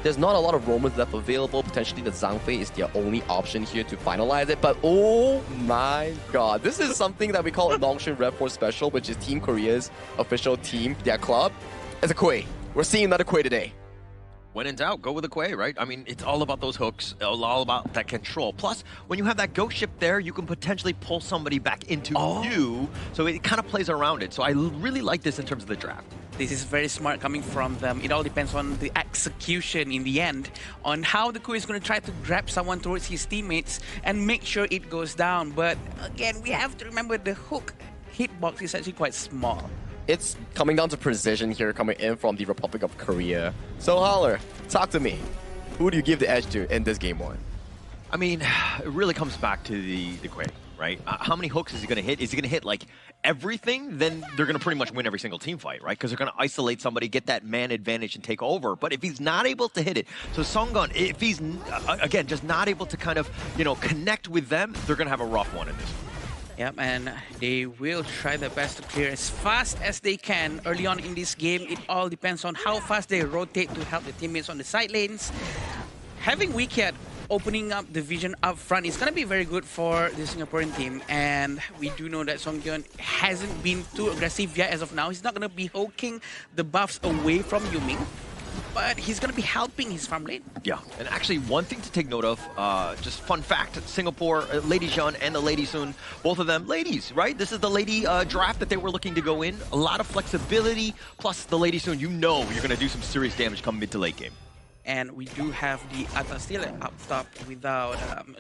There's not a lot of Romans left available. Potentially the Zhangfei is their only option here to finalize it. But oh my god, this is something that we call a Longshin Red Force Special, which is Team Korea's official team, their club. It's a Quay. We're seeing another Quay today. When in doubt, go with the Quay, right? I mean, it's all about those hooks, all about that control. Plus, when you have that ghost ship there, you can potentially pull somebody back into you. So it kind of plays around it. So I really like this in terms of the draft. This is very smart coming from them. It all depends on the execution in the end, on how the Quay is going to try to grab someone towards his teammates and make sure it goes down. But again, we have to remember the hook hitbox is actually quite small. It's coming down to precision here, coming in from the Republic of Korea. So, Holler, talk to me. Who do you give the edge to in this game one? I mean, it really comes back to the Quay, right? How many hooks is he going to hit? Is he going to hit, like, everything? Then they're going to pretty much win every single team fight, right? Because they're going to isolate somebody, get that man advantage, and take over. But if he's not able to hit it, so Songgon, if he's, again, just not able to kind of, you know, connect with them, they're going to have a rough one in this one. Yep, and they will try their best to clear as fast as they can early on in this game. It all depends on how fast they rotate to help the teammates on the side lanes. Having Wikiat opening up the vision up front is going to be very good for the Singaporean team, and we do know that Songyeon hasn't been too aggressive yet as of now. He's not going to be hoking the buffs away from Yuming, but he's going to be helping his farm lane. Yeah, and actually one thing to take note of, just fun fact, Singapore, Lady Jean and the Lady Sun, both of them ladies, right? This is the lady draft that they were looking to go in. A lot of flexibility, plus the Lady Sun, you know you're going to do some serious damage come mid to late game. and we do have the Atta still up top without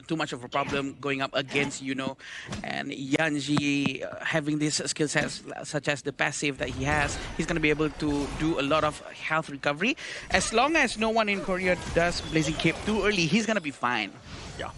too much of a problem going up against Yuno, and Yanji having these skill sets such as the passive that he has, he's going to be able to do a lot of health recovery. As long as no one in Korea does Blazing Cape too early, he's going to be fine. Yeah.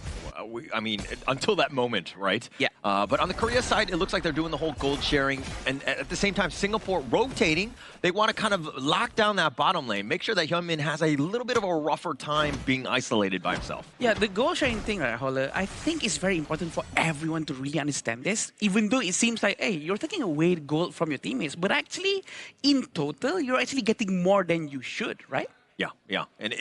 I mean, until that moment, right? Yeah. But on the Korea side, it looks like they're doing the whole gold sharing, and at the same time, Singapore rotating. They want to kind of lock down that bottom lane, make sure that Hyunmin has a little bit of a rougher time being isolated by himself. Yeah, the gold sharing thing, right, Holler, I think it's very important for everyone to really understand this, even though it seems like, hey, you're taking away gold from your teammates, but actually, in total, you're actually getting more than you should, right? Yeah, and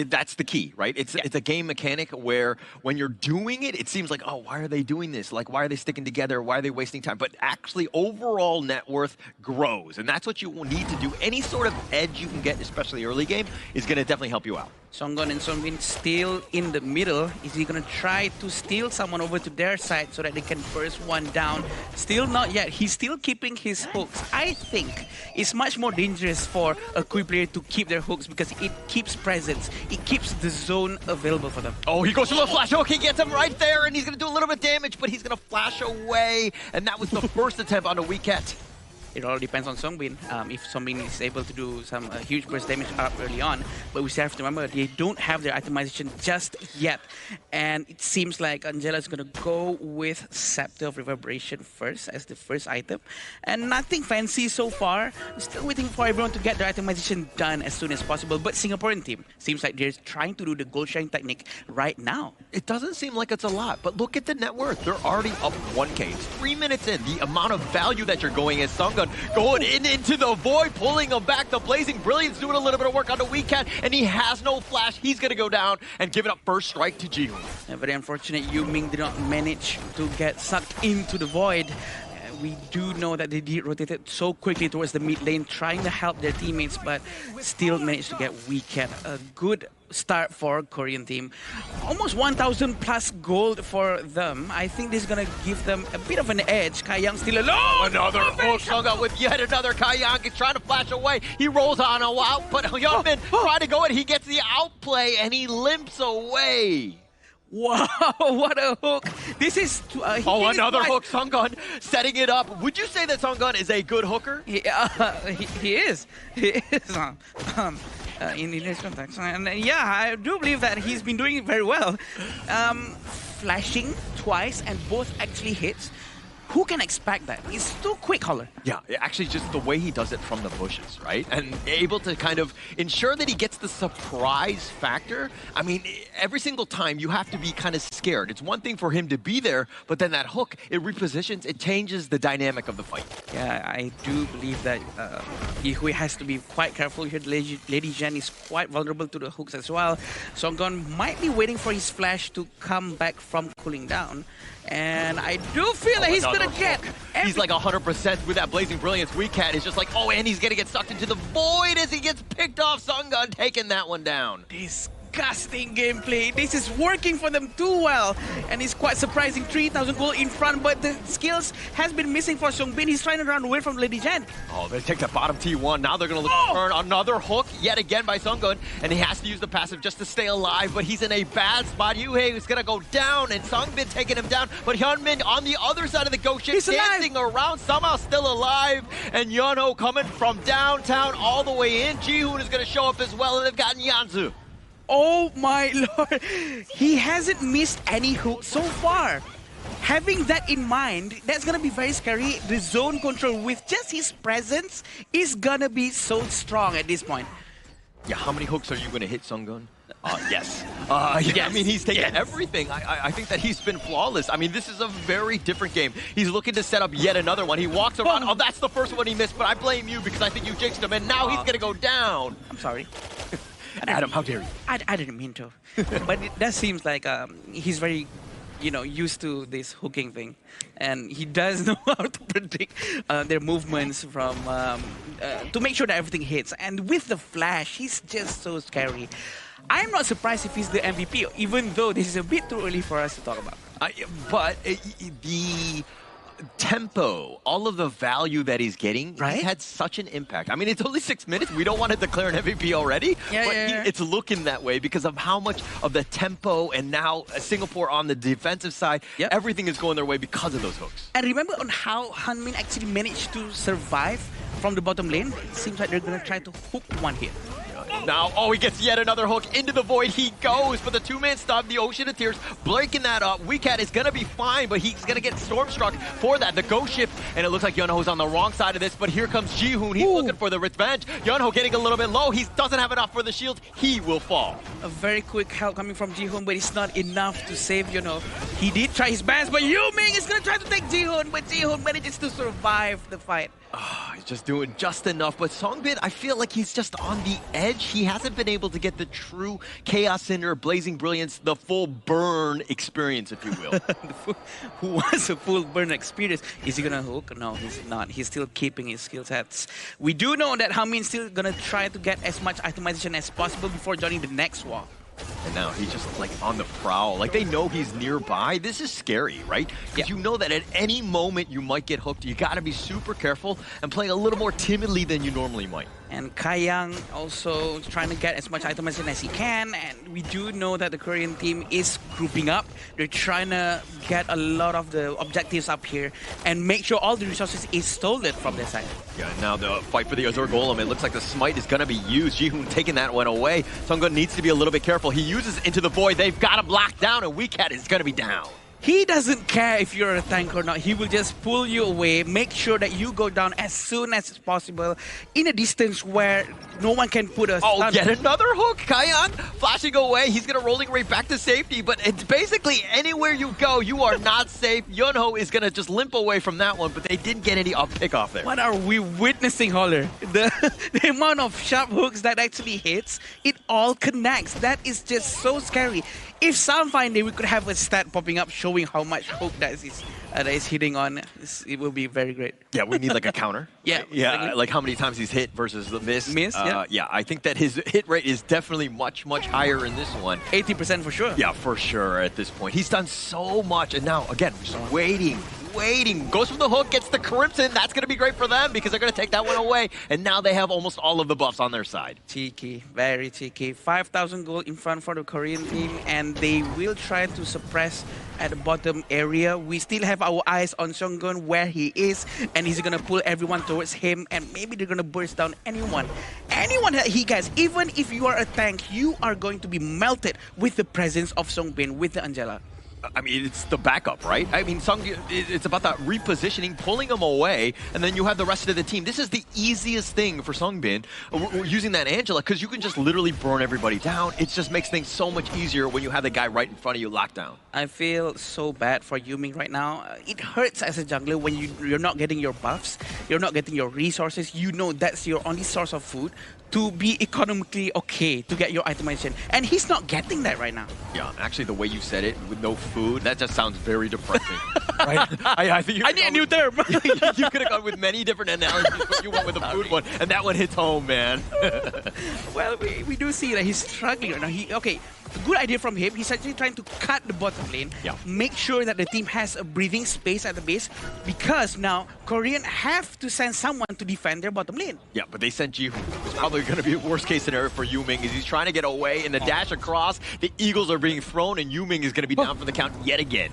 that's the key, right? It's a game mechanic where when you're doing it, it seems like, oh, why are they doing this? Like, why are they sticking together? Why are they wasting time? But actually, overall net worth grows, and that's what you need to do. Any sort of edge you can get, especially early game, is going to definitely help you out. Songgon and Songbin still in the middle. Is he going to try to steal someone over to their side so that they can burst one down? Still not yet. He's still keeping his hooks. I think it's much more dangerous for a Kui player to keep their hooks because it keeps presence. It keeps the zone available for them. Oh, he goes for the flash hook. He gets him right there, and he's going to do a little bit of damage, but he's going to flash away. And that was the first attempt on the Wicket. It all depends on Songbin. If Songbin is able to do some huge burst damage up early on, but we still have to remember they don't have their itemization just yet. And it seems like Angela is going to go with Scepter of Reverberation first as the first item. And nothing fancy so far. Still waiting for everyone to get their itemization done as soon as possible. But Singaporean team seems like they're trying to do the gold sharing technique right now. It doesn't seem like it's a lot, but look at the net worth. They're already up 1K. It's 3 minutes in. The amount of value that you're going as Songgun going into the void, pulling him back. The Blazing Brilliance doing a little bit of work on the Wicket, and he has no flash. He's going to go down and give it up first strike to Jihoon. Very unfortunate. Yu Ming did not manage to get sucked into the void. We do know that they did rotate it so quickly towards the mid lane, trying to help their teammates, but still managed to get Wicket. A good start for Korean team. Almost 1,000 plus gold for them. I think this is going to give them a bit of an edge. Kai Yang still alone. Oh, another hook hung up with yet another Kai Yang. He's trying to flash away. He rolls on a out, but Hyunmin trying to go in. He gets the outplay and he limps away. Wow, what a hook. This is... another hook. Songgun setting it up. Would you say that Songgun is a good hooker? He is. He is. In this context. And yeah, I do believe that he's been doing it very well. Flashing twice and both actually hits. Who can expect that? He's too quick, Holler. Yeah, actually just the way he does it from the bushes, right? And able to kind of ensure that he gets the surprise factor. I mean, every single time you have to be kind of scared. It's one thing for him to be there, but then that hook, it repositions, it changes the dynamic of the fight. Yeah, I do believe that he has to be quite careful here. Lady Jen is quite vulnerable to the hooks as well. Songgon might be waiting for his flash to come back from cooling down. And I do feel that he's gonna get... He's like 100% with that Blazing Brilliance. Wicket is just like, oh, and he's gonna get sucked into the void as he gets picked off. Songgun taking that one down. Disgusting gameplay. This is working for them too well. And it's quite surprising. 3,000 gold in front, but the skills has been missing for Songbin. He's trying to run away from Lady Jen. Oh, they take the bottom T1. Now they're going to look to turn another hook yet again by Songgun. And he has to use the passive just to stay alive, but he's in a bad spot. Yuhei is going to go down, and Songbin taking him down. But Hyunmin on the other side of the ghost ship, dancing around, somehow still alive. And Yunho coming from downtown all the way in. Jihoon is going to show up as well, and they've got Nyanzu. Oh my lord, he hasn't missed any hooks so far. Having that in mind, that's gonna be very scary. The zone control with just his presence is gonna be so strong at this point. Yeah, how many hooks are you gonna hit, Songgun? Yes. Yeah, I mean, he's taken everything. I think that he's been flawless. I mean, this is a very different game. He's looking to set up yet another one. He walks around. Oh, that's the first one he missed, but I blame you because I think you jinxed him, and now he's gonna go down. I'm sorry. Adam, how dare you? I didn't mean to. But that seems like he's very, used to this hooking thing. And he does know how to predict their movements from to make sure that everything hits. And with the flash, he's just so scary. I'm not surprised if he's the MVP, even though this is a bit too early for us to talk about. But the tempo, all of the value that he's getting, right? He's had such an impact. I mean, it's only 6 minutes. We don't want to declare an MVP already, it's looking that way because of how much of the tempo, and now Singapore on the defensive side, everything is going their way because of those hooks. And remember on how Hanmin actually managed to survive from the bottom lane? It seems like they're going to try to hook one here. Now, he gets yet another hook into the void. He goes for the two-man stop, the Ocean of Tears, breaking that up. Weecat is going to be fine, but he's going to get storm-struck for that. The ghost shift, and it looks like Yunho's on the wrong side of this, but here comes Jihoon. He's looking for the revenge. Yunho getting a little bit low. He doesn't have enough for the shield. He will fall. A very quick help coming from Jihoon, but it's not enough to save Yunho. He did try his best, but Yuming is going to try to take Jihoon, but Jihoon manages to survive the fight. He's just doing just enough, but Songbin, I feel like he's just on the edge. He hasn't been able to get the true Chaos Cinder, Blazing Brilliance, the full burn experience, if you will. Who wants a full burn experience? Is he gonna hook? No, he's not. He's still keeping his skill sets. We do know that Hamin's still gonna try to get as much itemization as possible before joining the next wall. And now he's just like on the prowl. Like they know he's nearby. This is scary, right? Because you know that at any moment you might get hooked. You got to be super careful and playing a little more timidly than you normally might. And Kayang also trying to get as much itemization as he can. And we do know that the Korean team is grouping up. They're trying to get a lot of the objectives up here and make sure all the resources is stolen from their side. Yeah, now the fight for the Azure Golem. It looks like the smite is going to be used. Jihoon taking that one away. Sunggun needs to be a little bit careful. He uses Into the Void. They've got to block down, and Weecat is going to be down. He doesn't care if you're a tank or not. He will just pull you away, make sure that you go down as soon as possible in a distance where no one can put a stun. Yet another hook. Kayang flashing away. He's going to rolling right back to safety, but it's basically anywhere you go, you are not safe. Yunho is going to just limp away from that one, but they didn't get any pick off there. What are we witnessing, Holler? The amount of sharp hooks that actually hits, it all connects. That is just so scary. If some fine day we could have a stat popping up showing how much hook that is hitting on, it will be very great. Yeah, we need like a counter. Yeah, like how many times he's hit versus the miss. Yeah, I think that his hit rate is definitely much higher in this one. 80% for sure. Yeah, for sure at this point. He's done so much, and now again, just waiting. Goes for the hook, gets the Crimson. That's going to be great for them because they're going to take that one away. And now they have almost all of the buffs on their side. Cheeky, very cheeky. 5,000 gold in front for the Korean team, and they will try to suppress at the bottom area. We still have our eyes on Seonggun where he is, and he's going to pull everyone towards him, and maybe they're going to burst down anyone. Anyone he gets, even if you are a tank, you are going to be melted with the presence of Songbin, with the Angela. I mean, it's the backup, right? I mean, it's about that repositioning, pulling him away, and then you have the rest of the team. This is the easiest thing for Songbin, using that Angela, because you can just literally burn everybody down. It just makes things so much easier when you have the guy right in front of you locked down. I feel so bad for Yuming right now. It hurts as a jungler when you're not getting your buffs, you're not getting your resources. You know that's your only source of food to be economically okay to get your itemization. And he's not getting that right now. Yeah, actually, the way you said it, with no food, that just sounds very depressing. Right? I think I need a new term. You could have gone with many different analogies, but you went with the food one, and that one hits home, man. Well, we do see that he's struggling right now. Okay, good idea from him. He's actually trying to cut the bottom lane, make sure that the team has a breathing space at the base, because now Korean have to send someone to defend their bottom lane. Yeah, but they sent Jihoon. It's probably going to be a worst case scenario for Yuming, as he's trying to get away, and the dash across, the Eagles are being thrown, and Yuming is going to be down for the count yet again.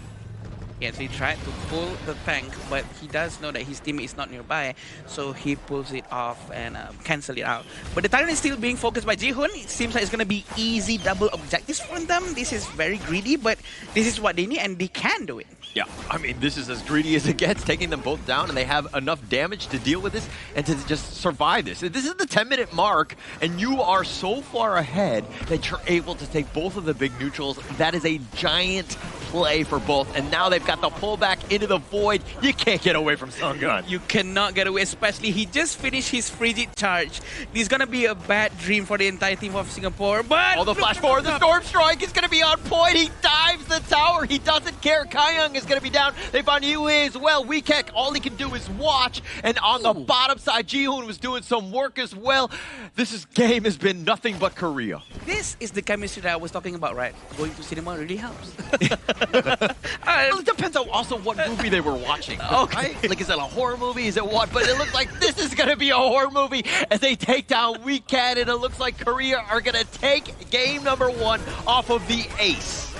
Yes, he tried to pull the tank, but he does know that his teammate is not nearby, so he pulls it off and cancel it out. But the Tyrant is still being focused by Jihoon. It seems like it's going to be easy double objectives for them. This is very greedy, but this is what they need, and they can do it. Yeah, I mean, this is as greedy as it gets, taking them both down, and they have enough damage to deal with this and to just survive this. This is the 10-minute mark, and you are so far ahead that you're able to take both of the big neutrals. That is a giant play for both, and now they've got the pullback into the void. You can't get away from Songun. You cannot get away, especially he just finished his frigid charge. This is going to be a bad dream for the entire team of Singapore, but... Oh, the flash forward, the Storm Strike is going to be on point. He dives the tower. He doesn't care. Kayang is going to be down. They found Yue as well. Weekek, all he can do is watch, and on the bottom side, Jihoon was doing some work as well. This game has been nothing but Korea. This is the chemistry that I was talking about, right? Going to cinema really helps. Well, it depends on also what movie they were watching. Okay. Right? Like, is it a horror movie? Is it what? But it looks like this is going to be a horror movie as they take down Weekend, and it looks like Korea are going to take game number 1 off of the ace.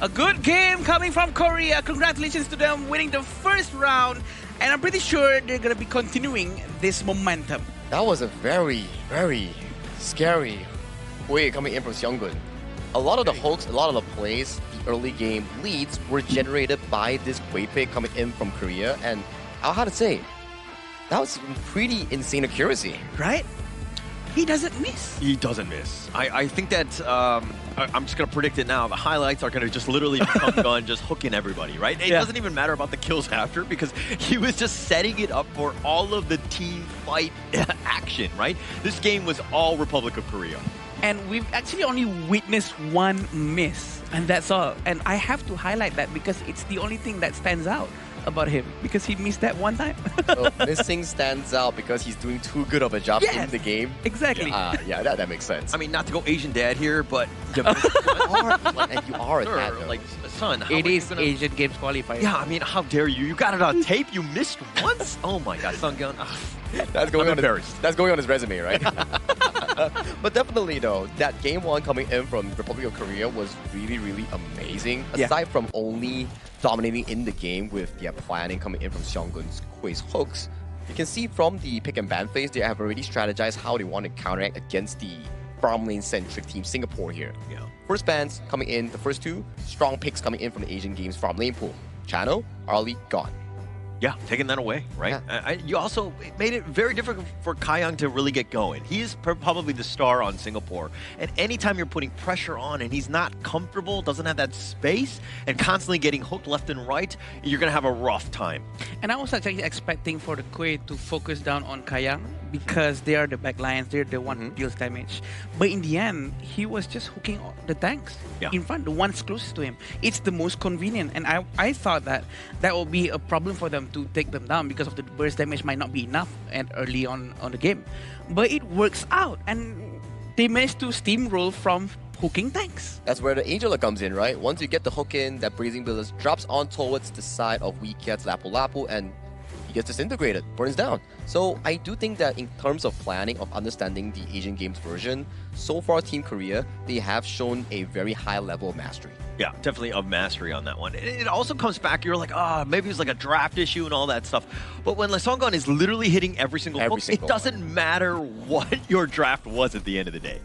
A good game coming from Korea. Congratulations to them winning the first round. And I'm pretty sure they're going to be continuing this momentum. That was a very, very scary way coming in from Seonggun. A lot of the hooks, a lot of the plays, the early game leads were generated by this Quay pick coming in from Korea. And I had to say, that was pretty insane accuracy. Right? He doesn't miss. He doesn't miss. I think that, I'm just going to predict it now. The highlights are going to just literally become gun, just hooking everybody, right? It doesn't even matter about the kills after because he was just setting it up for all of the team fight action, right? This game was all Republic of Korea. And we've actually only witnessed one miss, and that's all. And I have to highlight that because it's the only thing that stands out about him, because he missed that one time. So missing stands out because he's doing too good of a job in the game. Exactly. Yeah, that makes sense. I mean, not to go Asian dad here, but you are a dad, though. Like, son, how it are you is gonna... Asian Games qualifier. Yeah, I mean, how dare you? You got it on tape. You missed once. Oh my God, Sungun. That's going on his resume, right? But definitely, though, that game 1 coming in from Republic of Korea was really, really amazing. Aside from only dominating in the game with their planning coming in from Seonggun's Quay's hooks, you can see from the pick and ban phase, they have already strategized how they want to counteract against the farm lane-centric team Singapore here. Yeah. First bans coming in, the first 2, strong picks coming in from the Asian Games farm lane pool. Channel, Arlie, gone. Yeah, taking that away, right? Yeah. You also made it very difficult for Kayang to really get going. He is probably the star on Singapore. And anytime you're putting pressure on and he's not comfortable, doesn't have that space, and constantly getting hooked left and right, you're going to have a rough time. And I was actually expecting for the Quay to focus down on Kayang because they are the backlions, they're the one who deals damage. But in the end, he was just hooking the tanks in front, the ones closest to him. It's the most convenient, and I thought that will be a problem for them to take them down because of the burst damage might not be enough and early on the game. But it works out, and they managed to steamroll from hooking tanks. That's where the Angela comes in, right? Once you get the hook in, that Blazing Billows drops on towards the side of Weeket's Lapu Lapu, and he gets disintegrated, burns down. So I do think that in terms of planning, of understanding the Asian Games version, so far Team Korea, they have shown a very high level of mastery. Yeah, definitely of mastery on that one. It also comes back, you're like, maybe it's like a draft issue and all that stuff. But when Songun is literally hitting every single hook, it doesn't matter what your draft was at the end of the day.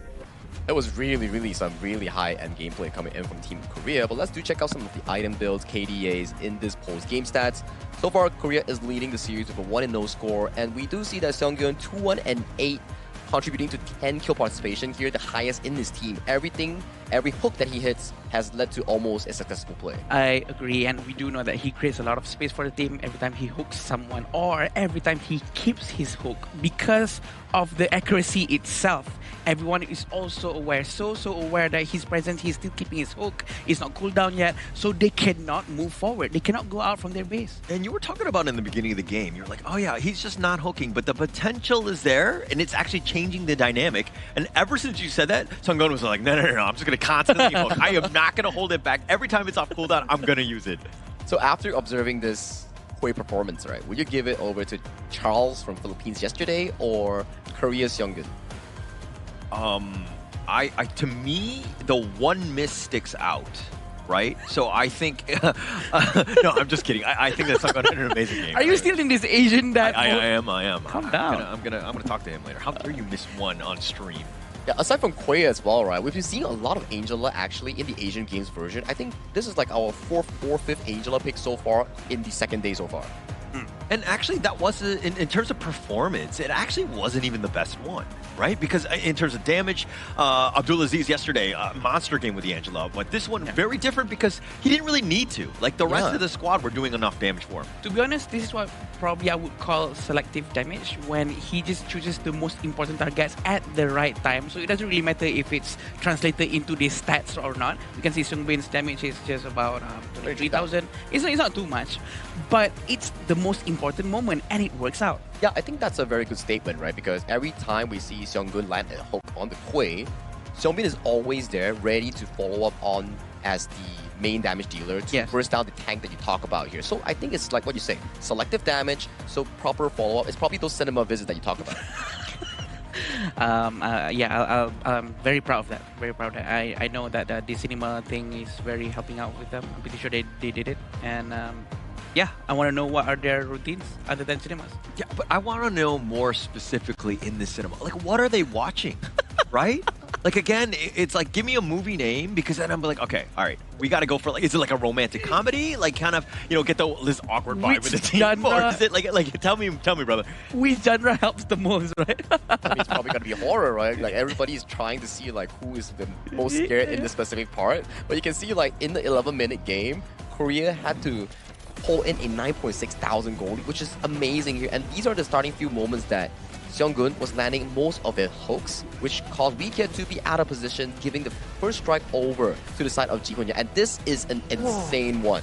It was really some really high-end gameplay coming in from Team Korea, but let's check out some of the item builds, KDAs in this post-game stats. So far, Korea is leading the series with a 1-0 score, and we do see that Seonggun 2-1-8, contributing to 10 kill participation here, the highest in this team. Every hook that he hits has led to almost a successful play. I agree, and we do know that he creates a lot of space for the team every time he hooks someone or every time he keeps his hook because of the accuracy itself. Everyone is also aware, so aware that he's present, he's still keeping his hook, it's not cooled down yet, so they cannot move forward. They cannot go out from their base. And you were talking about in the beginning of the game, you're like, oh yeah, he's just not hooking, but the potential is there, and it's actually changing the dynamic. And ever since you said that, Seonggun was like, no, I'm just going to constantly hook. I am not going to hold it back. Every time it's off cooldown, I'm going to use it. So after observing this Quay performance, right, would you give it over to Charles from Philippines yesterday or Korea's Seonggun? To me, the one miss sticks out, right? So I think, no, I'm just kidding. I think that's not an amazing game. Are you still in this Asian dad? I am. Calm down. I'm gonna talk to him later. How dare you miss one on stream? Yeah, aside from Quay as well, right? We've been seeing a lot of Angela actually in the Asian Games version. I think this is like our fourth or fifth Angela pick so far in the second day so far. And actually, that was, in terms of performance, it actually wasn't even the best one, right? Because in terms of damage, Abdulaziz yesterday, monster game with the Angela, but this one, very different because he didn't really need to. Like, the rest of the squad were doing enough damage for him. To be honest, this is what probably I would call selective damage, when he just chooses the most important targets at the right time. So it doesn't really matter if it's translated into the stats or not. You can see Sungbin's damage is just about 3,000. It's not too much, but it's the most important moment, and it works out. Yeah, I think that's a very good statement, right? Because every time we see Seonggun land a hook on the Quay, Seongbin is always there, ready to follow up on as the main damage dealer to burst down the tank that you talk about here. So I think it's like what you say, selective damage, so proper follow-up. It's probably those cinema visits that you talk about. I'm very proud of that. Very proud of that. I know that the cinema thing is very helping out with them. I'm pretty sure they did it. And I want to know what are their routines other than cinemas. Yeah, but I want to know more specifically in the cinema. Like, what are they watching, right? Like, again, it's like, give me a movie name, because then I'm like, okay, all right, we got to go for, like, is it like a romantic comedy? Like, kind of, get this awkward vibe with the team? Or is it like, tell me, brother. Which genre helps the most, right? I mean, it's probably going to be horror, right? Like, everybody's trying to see, like, who is the most scared in this specific part. But you can see, like, in the 11-minute game, Korea had to pull in a 9.6 thousand goalie, which is amazing here. And these are the starting few moments that Seonggun was landing most of their hooks, which caused Wikia to be out of position, giving the first strike over to the side of Ji Hoon-ya. And this is an insane one.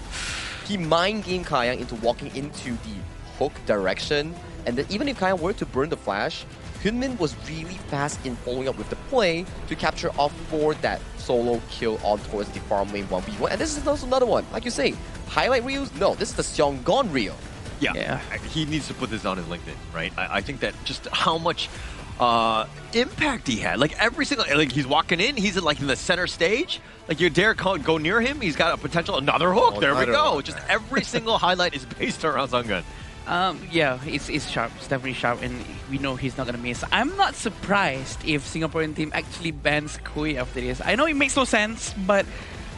He mind-gamed Kayang into walking into the hook direction, and then even if Kayang were to burn the flash, Hyunmin was really fast in following up with the play to capture off for that solo kill on towards the farm lane 1v1. And this is also another one, like you say, highlight reels? No, this is the Seonggun reel. Yeah, he needs to put this on his LinkedIn, right? I think that just how much impact he had. Like, every single, like, he's walking in, he's in the center stage. Like, you dare go near him, he's got a potential another hook. There we go. Just every single highlight is based around Seonggun. It's sharp. It's definitely sharp, and we know he's not gonna miss. I'm not surprised if Singaporean team actually bans Kui after this. I know it makes no sense, but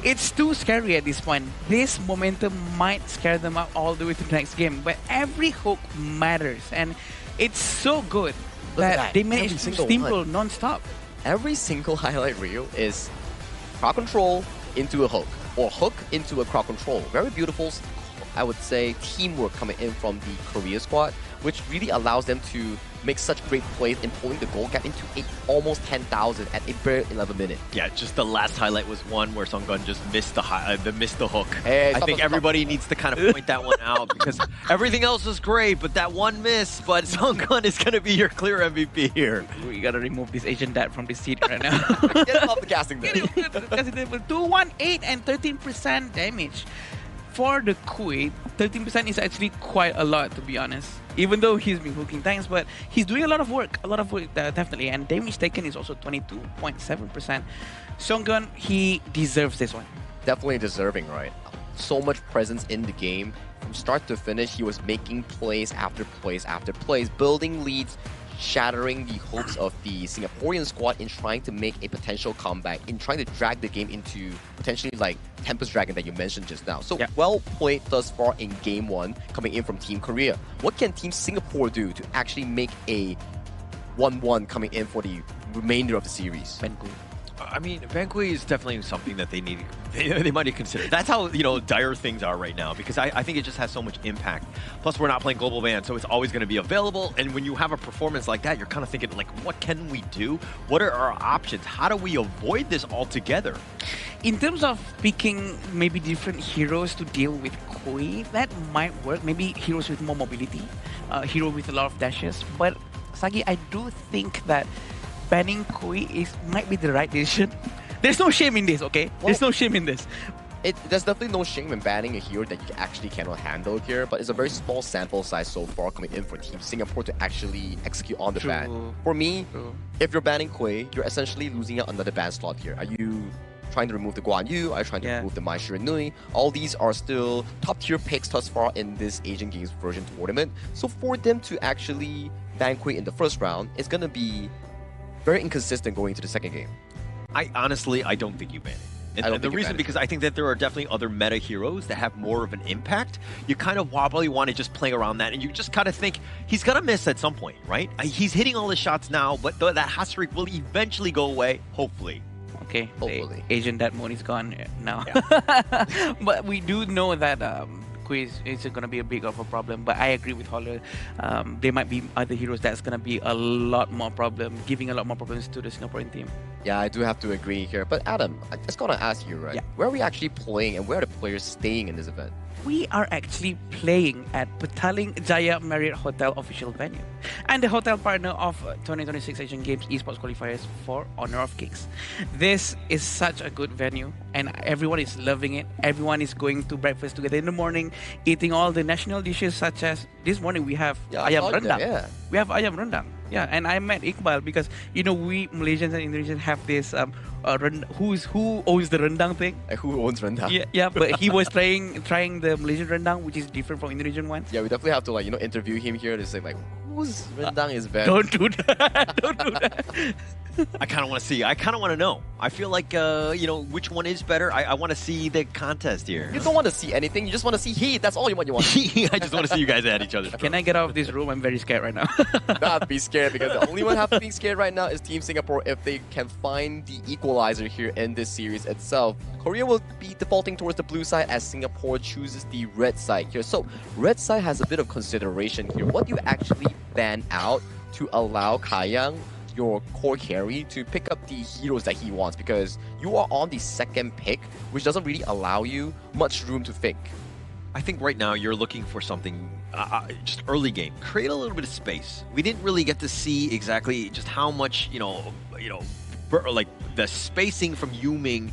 it's too scary at this point. This momentum might scare them out all the way to the next game, but every hook matters, and it's so good that they managed to steamroll non-stop. Every single highlight reel is crowd control into a hook, or hook into a crowd control. Very beautiful, I would say, teamwork coming in from the Korea squad, which really allows them to make such great plays in pulling the goal gap into almost 10,000 at a bare 11 minutes. Yeah, just the last highlight was one where Seonggun just missed the hook. Hey, I think everybody needs to kind of point that one out, because everything else was great, but that one miss. But Seonggun is going to be your clear MVP here. We got to remove this Asian dad from this seat right now. Get him off the casting table. 218 and 13% damage. For the Kui, 13% is actually quite a lot, to be honest. Even though he's been hooking tanks, but he's doing a lot of work, definitely. And damage taken is also 22.7%. Seonggun, he deserves this one. Definitely deserving, right? So much presence in the game. From start to finish, he was making plays after plays after plays, building leads, shattering the hopes of the Singaporean squad in trying to make a potential comeback, in trying to drag the game into potentially like Tempest Dragon that you mentioned just now. So well played thus far in Game 1 coming in from Team Korea. What can Team Singapore do to actually make a 1-1 coming in for the remainder of the series? I mean, Van Kui is definitely something that they need. They might need to consider. That's how dire things are right now, because I think it just has so much impact. Plus, we're not playing global ban, so it's always going to be available. And when you have a performance like that, you're kind of thinking, like, what can we do? What are our options? How do we avoid this altogether? In terms of picking maybe different heroes to deal with Kui, that might work. Maybe heroes with more mobility, hero with a lot of dashes. But Sagi, I do think that banning Kui might be the right decision. There's no shame in this, okay? There's no shame in this. There's definitely no shame in banning a hero that you actually cannot handle here, but it's a very small sample size so far coming in for Team Singapore to actually execute on the ban. For me, if you're banning Kui, you're essentially losing out another ban slot here. Are you trying to remove the Guan Yu? Are you trying to remove the Mai Shiranui? All these are still top tier picks thus far in this Asian Games version tournament. So for them to actually ban Kui in the first round, it's going to be very inconsistent going into the second game. I don't think you ban it. And the reason, because I think that there are definitely other meta heroes that have more of an impact. You kind of probably want to just play around that, and you just kind of think he's going to miss at some point, right? He's hitting all his shots now, but that hot streak will eventually go away, hopefully. Okay, hopefully. The Asian dad mode is gone now. But we do know that Kui is going to be a big of a problem, but I agree with Holler. There might be other heroes that's going to be a lot more problem, giving a lot more problems to the Singaporean team. Yeah, I do have to agree here. But Adam, I just got to ask you, right? Where are we actually playing, and where are the players staying in this event? we are actually playing at Petaling Jaya Marriott Hotel official venue and the hotel partner of 2026 Asian Games Esports Qualifiers for Honor of Kings. This is such a good venue and everyone is loving it. Everyone is going to breakfast together in the morning, eating all the national dishes such as this morning we have ayam rendang. We have ayam rendang. Yeah, and I met Iqbal because we Malaysians and Indonesians have this who owns the rendang thing. Who owns rendang? Yeah, but he was trying the Malaysian rendang, which is different from Indonesian ones. Yeah, we definitely have to interview him here to say whose rendang is better. Don't do that. Don't do that. I kind of want to see. I kind of want to know. I feel like, which one is better. I want to see the contest here. You don't want to see anything. You just want to see heat. That's all you want. I just want to see you guys at each other. Can I get out of this room? I'm very scared right now. Not be scared, because the only one have to be scared right now is Team Singapore if they can find the equalizer here in this series itself. Korea will be defaulting towards the blue side as Singapore chooses the red side here. So red side has a bit of consideration here. What do you actually ban out to allow Kayang, your core carry, to pick up the heroes that he wants, because you are on the second pick, which doesn't really allow you much room to think. I think right now you're looking for something just early game. Create a little bit of space. We didn't really get to see exactly just how much, like the spacing from Yuming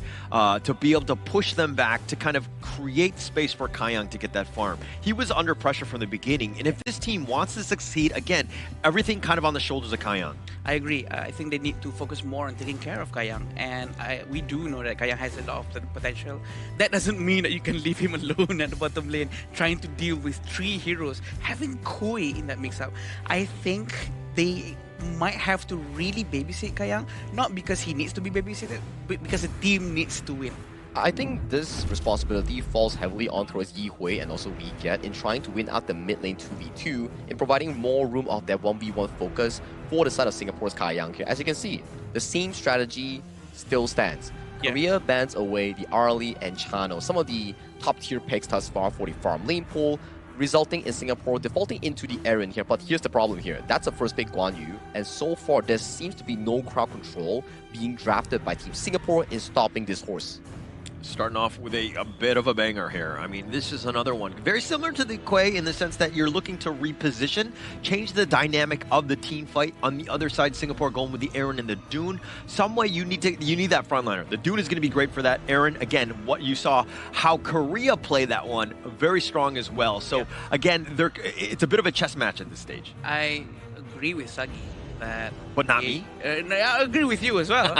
to be able to push them back to kind of create space for Kayang to get that farm. He was under pressure from the beginning, and if this team wants to succeed, again, everything kind of on the shoulders of Kayang. I agree. I think they need to focus more on taking care of Kayang, and we do know that Kayang has a lot of potential. That doesn't mean that you can leave him alone at the bottom lane trying to deal with 3 heroes. Having Koi in that mix-up, I think they might have to really babysit Kayang, not because he needs to be babysitted, but because the team needs to win. I think this responsibility falls heavily on towards Yi Hui and also Lihat in trying to win out the mid lane 2v2, in providing more room of that 1v1 focus for the side of Singapore's Kayang here. As you can see, the same strategy still stands. Korea bans away the Arlie and Chano, some of the top tier picks thus far for the farm lane pool, resulting in Singapore defaulting into the Eren here. But here's the problem here. That's a first pick Guan Yu, and so far there seems to be no crowd control being drafted by Team Singapore in stopping this horse. Starting off with a bit of a banger here. I mean, this is another one. Very similar to the Quay in the sense that you're looking to reposition, change the dynamic of the team fight. On the other side, Singapore going with the Eren and the Dune. Some way you need that frontliner. The Dune is going to be great for that. Eren, again, what you saw, how Korea play that one, very strong as well. So again, it's a bit of a chess match at this stage. I agree with Sagi. But not me? I agree with you as well.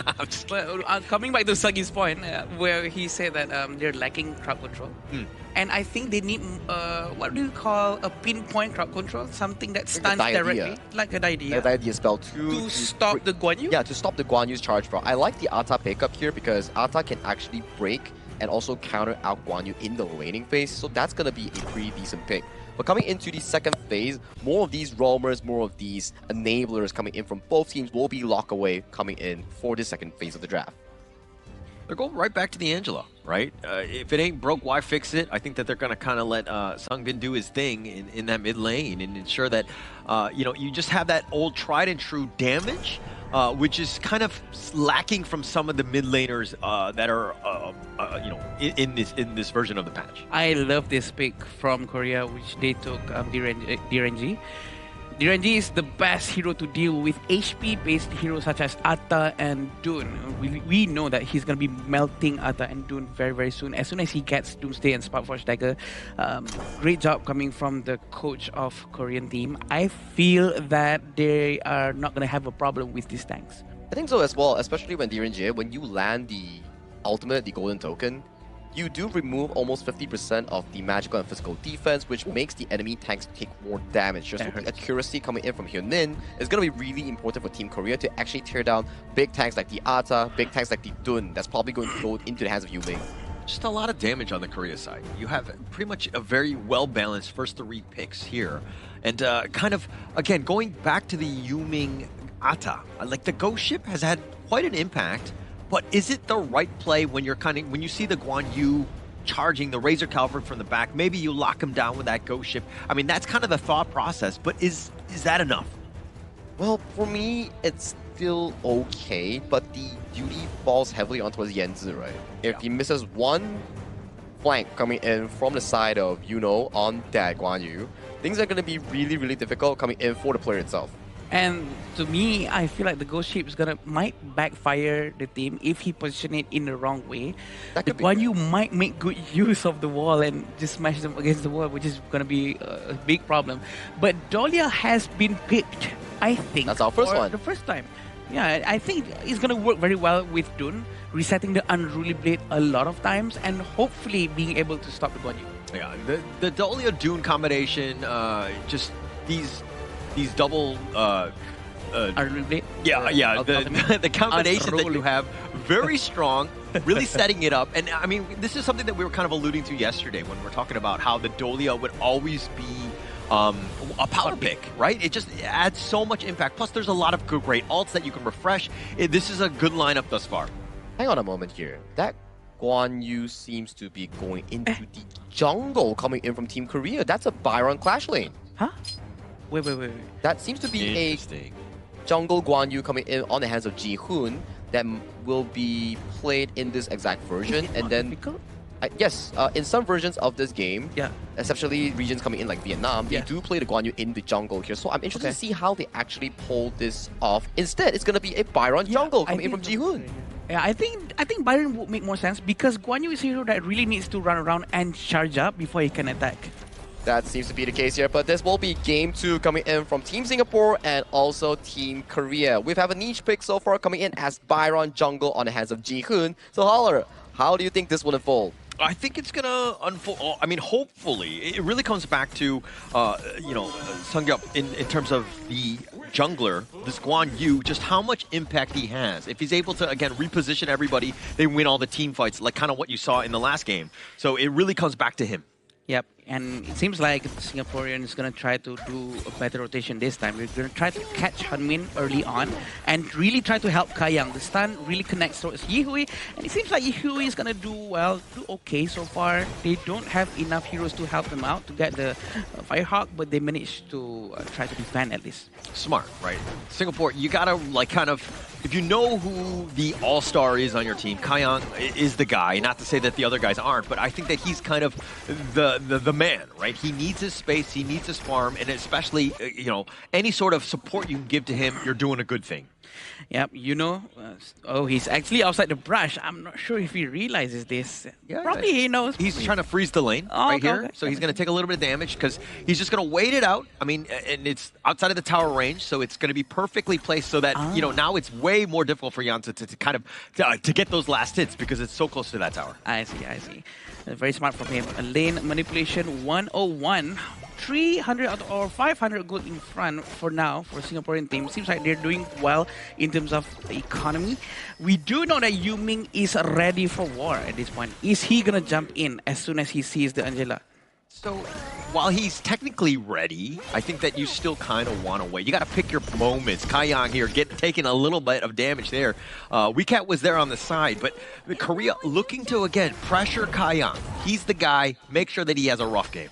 But, coming back to Sagi's point, where he said that they're lacking crowd control. And I think they need, what do you call a pinpoint crowd control? Something that stuns directly, like an idea. An idea spell to stop the Guan Yu? Yeah, to stop the Guan Yu's charge draw. I like the Ata pickup here because Ata can actually break and also counter out Guan Yu in the laning phase. So that's going to be a pretty decent pick. But coming into the second phase, more of these roamers, more of these enablers coming in from both teams will be lock away coming in for the second phase of the draft. They're going right back to the Angela, right? If it ain't broke, why fix it? I think that they're going to kind of let Sungbin do his thing in that mid lane and ensure that, you just have that old tried and true damage, which is kind of lacking from some of the mid laners that are, in this version of the patch. I love this pick from Korea, which they took DRNG. DRNG is the best hero to deal with HP-based heroes such as Atta and Dune. We know that he's going to be melting Atta and Dune very, very soon. As soon as he gets Doomsday and Sparkforge Dagger. Great job coming from the coach of Korean team. I feel that they are not going to have a problem with these tanks. I think so as well, especially when DRNG, when you land the ultimate, the golden token, you do remove almost 50% of the magical and physical defense, which makes the enemy tanks take more damage. So the accuracy coming in from Hyunin is going to be really important for Team Korea to actually tear down big tanks like the Ata, big tanks like the Dun. That's probably going to go into the hands of Yuming. Just a lot of damage on the Korea side. You have pretty much a very well-balanced first 3 picks here. And kind of, again, going back to the Yuming Ata, like the Ghost Ship has had quite an impact. But is it the right play when when you see the Guan Yu charging the Razor Cavalry from the back? Maybe you lock him down with that Ghost Ship. I mean, that's kind of the thought process. But is that enough? Well, for me, it's still okay. But the duty falls heavily onto his Yanzi, right? If he misses one flank coming in from the side of on that Guan Yu, things are going to be really, really difficult coming in for the player itself. And to me, I feel like the Ghost Ship is might backfire the team if he position it in the wrong way. The Guan Yu might make good use of the wall and just smash them against the wall, which is gonna be a big problem. But Dahlia has been picked, I think. That's our first one. The first time. Yeah, I think it's gonna work very well with Dun, resetting the Unruly Blade a lot of times and hopefully being able to stop the Guan Yu. Yeah, the Dahlia Dune combination, just these double yeah, the combination that you have, very strong, really setting it up. And I mean, this is something that we were kind of alluding to yesterday when we were talking about how the Dahlia would always be a power pick, right? It just adds so much impact. Plus, there's a lot of great ults that you can refresh. This is a good lineup thus far. Hang on a moment here. That Guan Yu seems to be going into the jungle coming in from Team Korea. That's a Byron Clash lane. Huh? Wait. That seems to be a jungle Guan Yu coming in on the hands of Ji-hoon that will be played in this exact version. And then, yes, in some versions of this game, especially regions coming in like Vietnam, they do play the Guan Yu in the jungle here. So I'm interested to see how they actually pull this off. Instead, it's going to be a Byron jungle coming in from Ji-hoon. Yeah, I think Byron would make more sense because Guan Yu is a hero that really needs to run around and charge up before he can attack. That seems to be the case here, but this will be game 2 coming in from Team Singapore and also Team Korea. We have a niche pick so far coming in as Byron jungle on the hands of Ji-hoon. So Holler, how do you think this will unfold? I think it's gonna unfold. I mean, hopefully, it really comes back to Sungyup in terms of the jungler, this Guan Yu, just how much impact he has. If he's able to again reposition everybody, they win all the team fights, like kind of what you saw in the last game. So it really comes back to him. Yep, and it seems like the Singaporean is going to try to do a better rotation this time. We're going to try to catch Hanmin early on and really try to help Kayang. The stun really connects towards Yihui, and it seems like Yihui is going to do okay so far. They don't have enough heroes to help them out to get the Firehawk, but they managed to try to defend at least. Smart, right? Singapore, you got to if you know who the all-star is on your team, Kayang is the guy. Not to say that the other guys aren't, but I think that he's kind of the man, right? He needs his space, he needs his farm, and especially, any sort of support you can give to him, you're doing a good thing. Yep, he's actually outside the brush. I'm not sure if he realizes this. Yeah, probably he knows. He's trying to freeze the lane here. Okay. So he's going to take a little bit of damage because he's just going to wait it out. I mean, and it's outside of the tower range, so it's going to be perfectly placed so that, now it's way more difficult for Yan to kind of to get those last hits because it's so close to that tower. I see. Very smart from him. A lane manipulation 101. 300 or 500 gold in front for now for Singaporean team. Seems like they're doing well in terms of the economy. We do know that Yu Ming is ready for war at this point. Is he gonna jump in as soon as he sees the Angela? So while he's technically ready, I think that you still kind of want to wait. You got to pick your moments. Kayang here taking a little bit of damage there. Weecat was there on the side, but Korea looking to again pressure Kayang. He's the guy. Make sure that he has a rough game.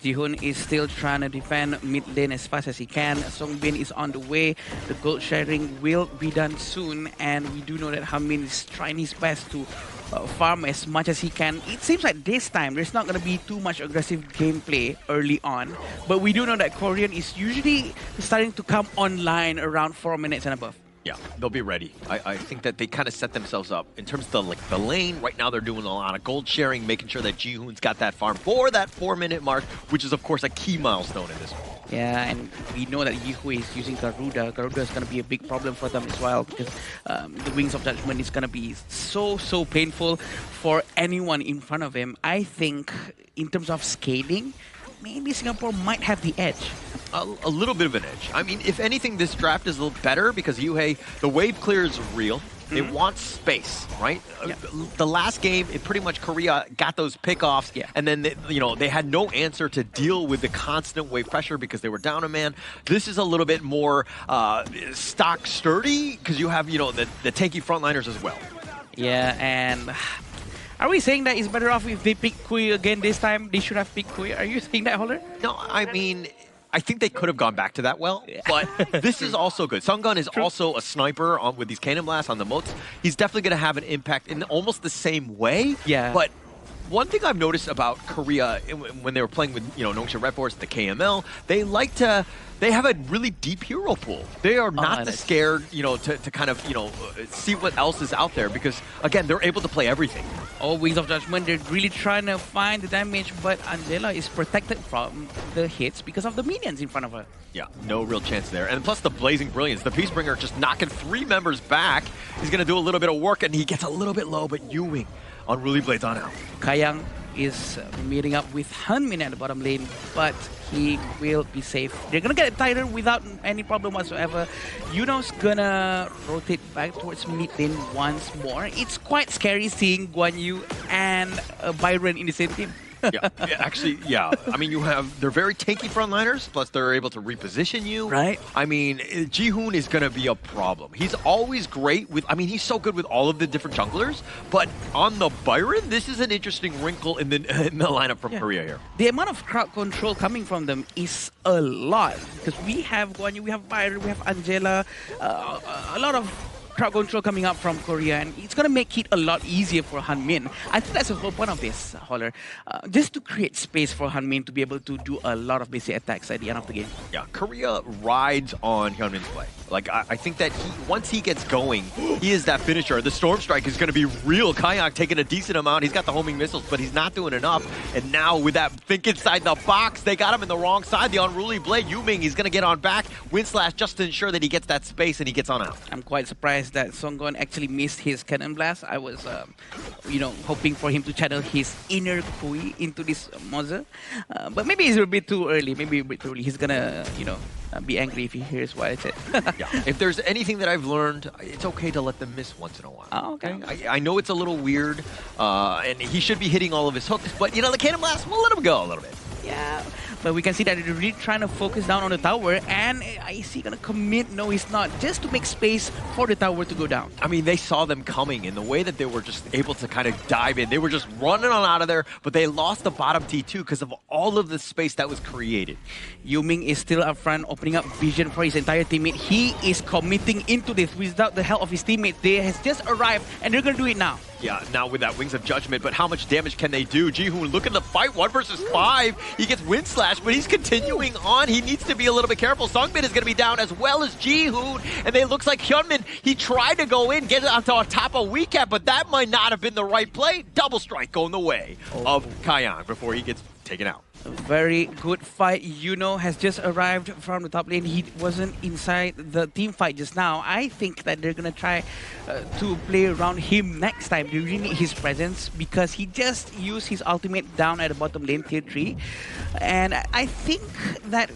Ji-hoon is still trying to defend mid lane as fast as he can. Songbin is on the way. The gold sharing will be done soon. And we do know that Hanmin is trying his best to farm as much as he can. It seems like this time there's not going to be too much aggressive gameplay early on. But we do know that Korean is usually starting to come online around 4 minutes and above. Yeah, they'll be ready. I think that they kind of set themselves up. In terms of the lane, right now they're doing a lot of gold sharing, making sure that Ji-hoon's got that farm for that 4-minute mark, which is, of course, a key milestone in this one. Yeah, and we know that Yihui is using Garuda. Garuda is going to be a big problem for them as well because the Wings of Judgment is going to be so painful for anyone in front of him. I think in terms of scaling, maybe Singapore might have the edge. A little bit of an edge. I mean, if anything, this draft is a little better because Yuhei, the wave clear is real. It wants space, right? Yeah. The last game, pretty much Korea got those pickoffs, and then they had no answer to deal with the constant wave pressure because they were down a man. This is a little bit more stock sturdy because you have the tanky frontliners as well. Yeah, and are we saying that it's better off if they pick Kui again this time? They should have picked Kui. Are you saying that, Holder? No, I mean, I think they could have gone back to that but this is also good. Sungun is also a sniper with these cannon blasts on the moats. He's definitely going to have an impact in almost the same way. Yeah. But one thing I've noticed about Korea when they were playing with, Nongshim Red Force, the KML, they have a really deep hero pool. They are not scared, to kind of, see what else is out there because, again, they're able to play everything. Oh, Wings of Judgment, they're really trying to find the damage, but Angela is protected from the hits because of the minions in front of her. Yeah, no real chance there. And plus the Blazing Brilliance, the Peacebringer just knocking 3 members back. He's going to do a little bit of work, and he gets a little bit low, but Ewing Unruly Blades on out. Kayang is meeting up with Hanmin at the bottom lane, but he will be safe. They're gonna get it tighter without any problem whatsoever. Yuno's gonna rotate back towards mid lane once more. It's quite scary seeing Guan Yu and Byron in the same team. Actually, I mean, they're very tanky frontliners, plus they're able to reposition you. Right. I mean, Jihoon is going to be a problem. He's always great with, he's so good with all of the different junglers, but on the Byron, this is an interesting wrinkle in the lineup from Korea here. The amount of crowd control coming from them is a lot, because we have Guan Yu, we have Byron, we have Angela, a lot of crowd control coming up from Korea, and it's going to make it a lot easier for Hanmin. I think that's the whole point of this, Holler. Just to create space for Hanmin to be able to do a lot of basic attacks at the end of the game. Yeah, Korea rides on Hyunmin's play. Like, I think that once he gets going, he is that finisher. The Storm Strike is going to be real. Kayak taking a decent amount. He's got the homing missiles, but he's not doing enough. And now with that think inside the box, they got him in the wrong side. The Unruly Blade, Yuming, he's going to get on back. Wind Slash just to ensure that he gets that space and he gets on out. I'm quite surprised that Songgon actually missed his Cannon Blast. I was, hoping for him to channel his inner Kui into this Moza. But maybe it's a bit too early. He's going to, be angry if he hears what I said. If there's anything that I've learned, it's okay to let them miss once in a while. Oh, okay. I know it's a little weird, and he should be hitting all of his hooks, but, the Cannon Blast, we'll let him go a little bit. Yeah, but we can see that they're really trying to focus down on the tower, and is he going to commit? No, he's not, just to make space for the tower to go down. I mean, they saw them coming in the way that they were just able to kind of dive in. They were just running on out of there, but they lost the bottom T2 because of all of the space that was created. Yuming is still up front, opening up vision for his entire teammate. He is committing into this without the help of his teammate. They has just arrived, and they're going to do it now. Yeah, now with that Wings of Judgment, but how much damage can they do? Jihoon looking to fight 1 versus 5. He gets Wind Slash, but he's continuing on. He needs to be a little bit careful. Songbin is going to be down as well as Jihoon, and it looks like Hyunmin, he tried to go in, get it onto top of Weecat, but that might not have been the right play. Double strike going the way of Kayang before he gets taken out. A very good fight. Yuno has just arrived from the top lane. He wasn't inside the team fight just now. I think that they're going to try to play around him next time. They really need his presence because he just used his ultimate down at the bottom lane, tier 3. And I think that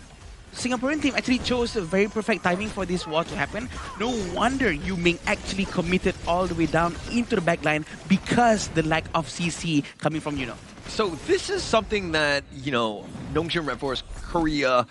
Singaporean team actually chose a very perfect timing for this war to happen. No wonder Yuming actually committed all the way down into the backline because the lack of CC coming from Yuno. So this is something that, Nongshim Red Force Korea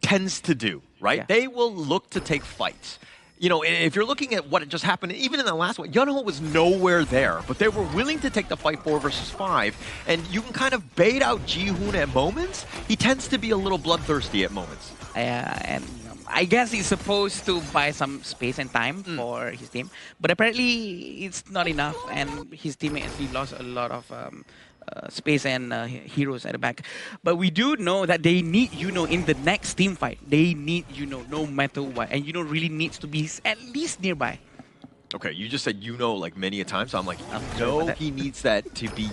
tends to do, right? Yeah. They will look to take fights. If you're looking at what had just happened, even in the last one, Yeonho was nowhere there, but they were willing to take the fight 4 versus 5, and you can kind of bait out Jihoon at moments. He tends to be a little bloodthirsty at moments. And I guess he's supposed to buy some space and time for his team, but apparently it's not enough, and his team actually lost a lot of space and heroes at the back. But we do know that they need Yuno in the next team fight. They need Yuno no matter what, and Yuno really needs to be at least nearby. Okay, you just said like many a time, so I'm like, no, he needs that to be,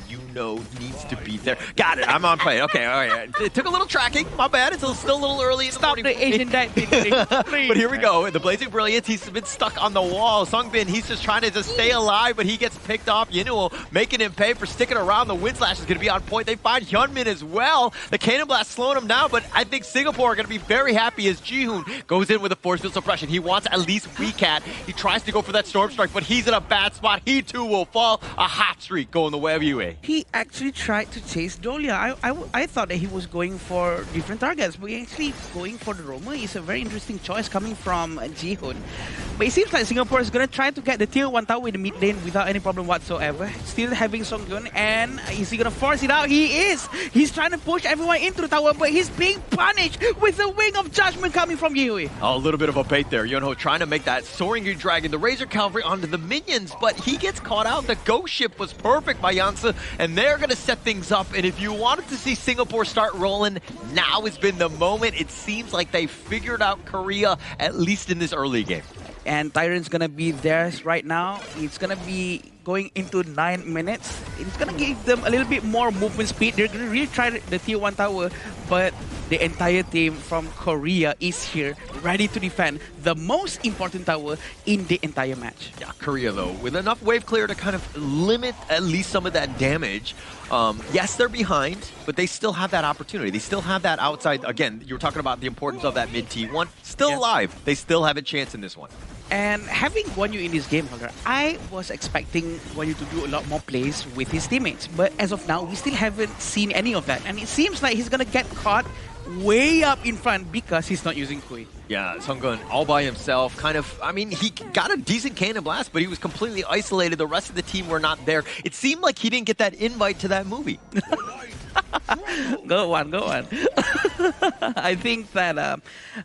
needs to be there. Got it, I'm on play. Okay, all right. It took a little tracking, my bad. It's still a little early in the morning. Stop the Asian diet thing, please. But here we go, the Blazing Brilliance, he's been stuck on the wall. Songbin, he's just trying to stay alive, but he gets picked off. Yinuo making him pay for sticking around. The Wind Slash is going to be on point. They find Hyunmin as well. The Cannon Blast slowing him down, but I think Singapore are going to be very happy as Jihoon goes in with a force field suppression. He wants at least Weecat. He tries to go for that Storm Strike, but he's in a bad spot. He too will fall. A hot streak going the way of UA. He actually tried to chase Dolia. I thought that he was going for different targets, but he actually going for the Roma is a very interesting choice coming from Jihoon. But it seems like Singapore is going to try to get the tier 1 tower in the mid lane without any problem whatsoever. Still having Songgun, and is he going to force it out? He is! He's trying to push everyone into the tower, but he's being punished with the Wing of Judgment coming from Yehui. Oh, a little bit of a bait there. Yunho trying to make that Soaring Green Dragon, the Razor Cavalry onto the minions, but he gets caught out. The Ghost Ship was perfect by Yansa, and they're going to set things up. And if you wanted to see Singapore start rolling, now has been the moment. It seems like they figured out Korea, at least in this early game. And Tyrant's gonna be theirs right now. It's gonna be going into 9 minutes. It's gonna give them a little bit more movement speed. They're gonna really try the tier 1 tower, but the entire team from Korea is here, ready to defend the most important tower in the entire match. Yeah, Korea though, with enough wave clear to kind of limit at least some of that damage. Yes, they're behind, but they still have that opportunity. They still have that outside. Again, you were talking about the importance of that mid T1. Still alive. They still have a chance in this one. And having Guan Yu in this game, Holger, I was expecting Guan Yu to do a lot more plays with his teammates. But as of now, we still haven't seen any of that. And it seems like he's going to get caught way up in front because he's not using Kui. Yeah, Songgun all by himself, kind of, I mean, he got a decent cannon blast, but he was completely isolated. The rest of the team were not there. It seemed like he didn't get that invite to that movie. Go on. I think that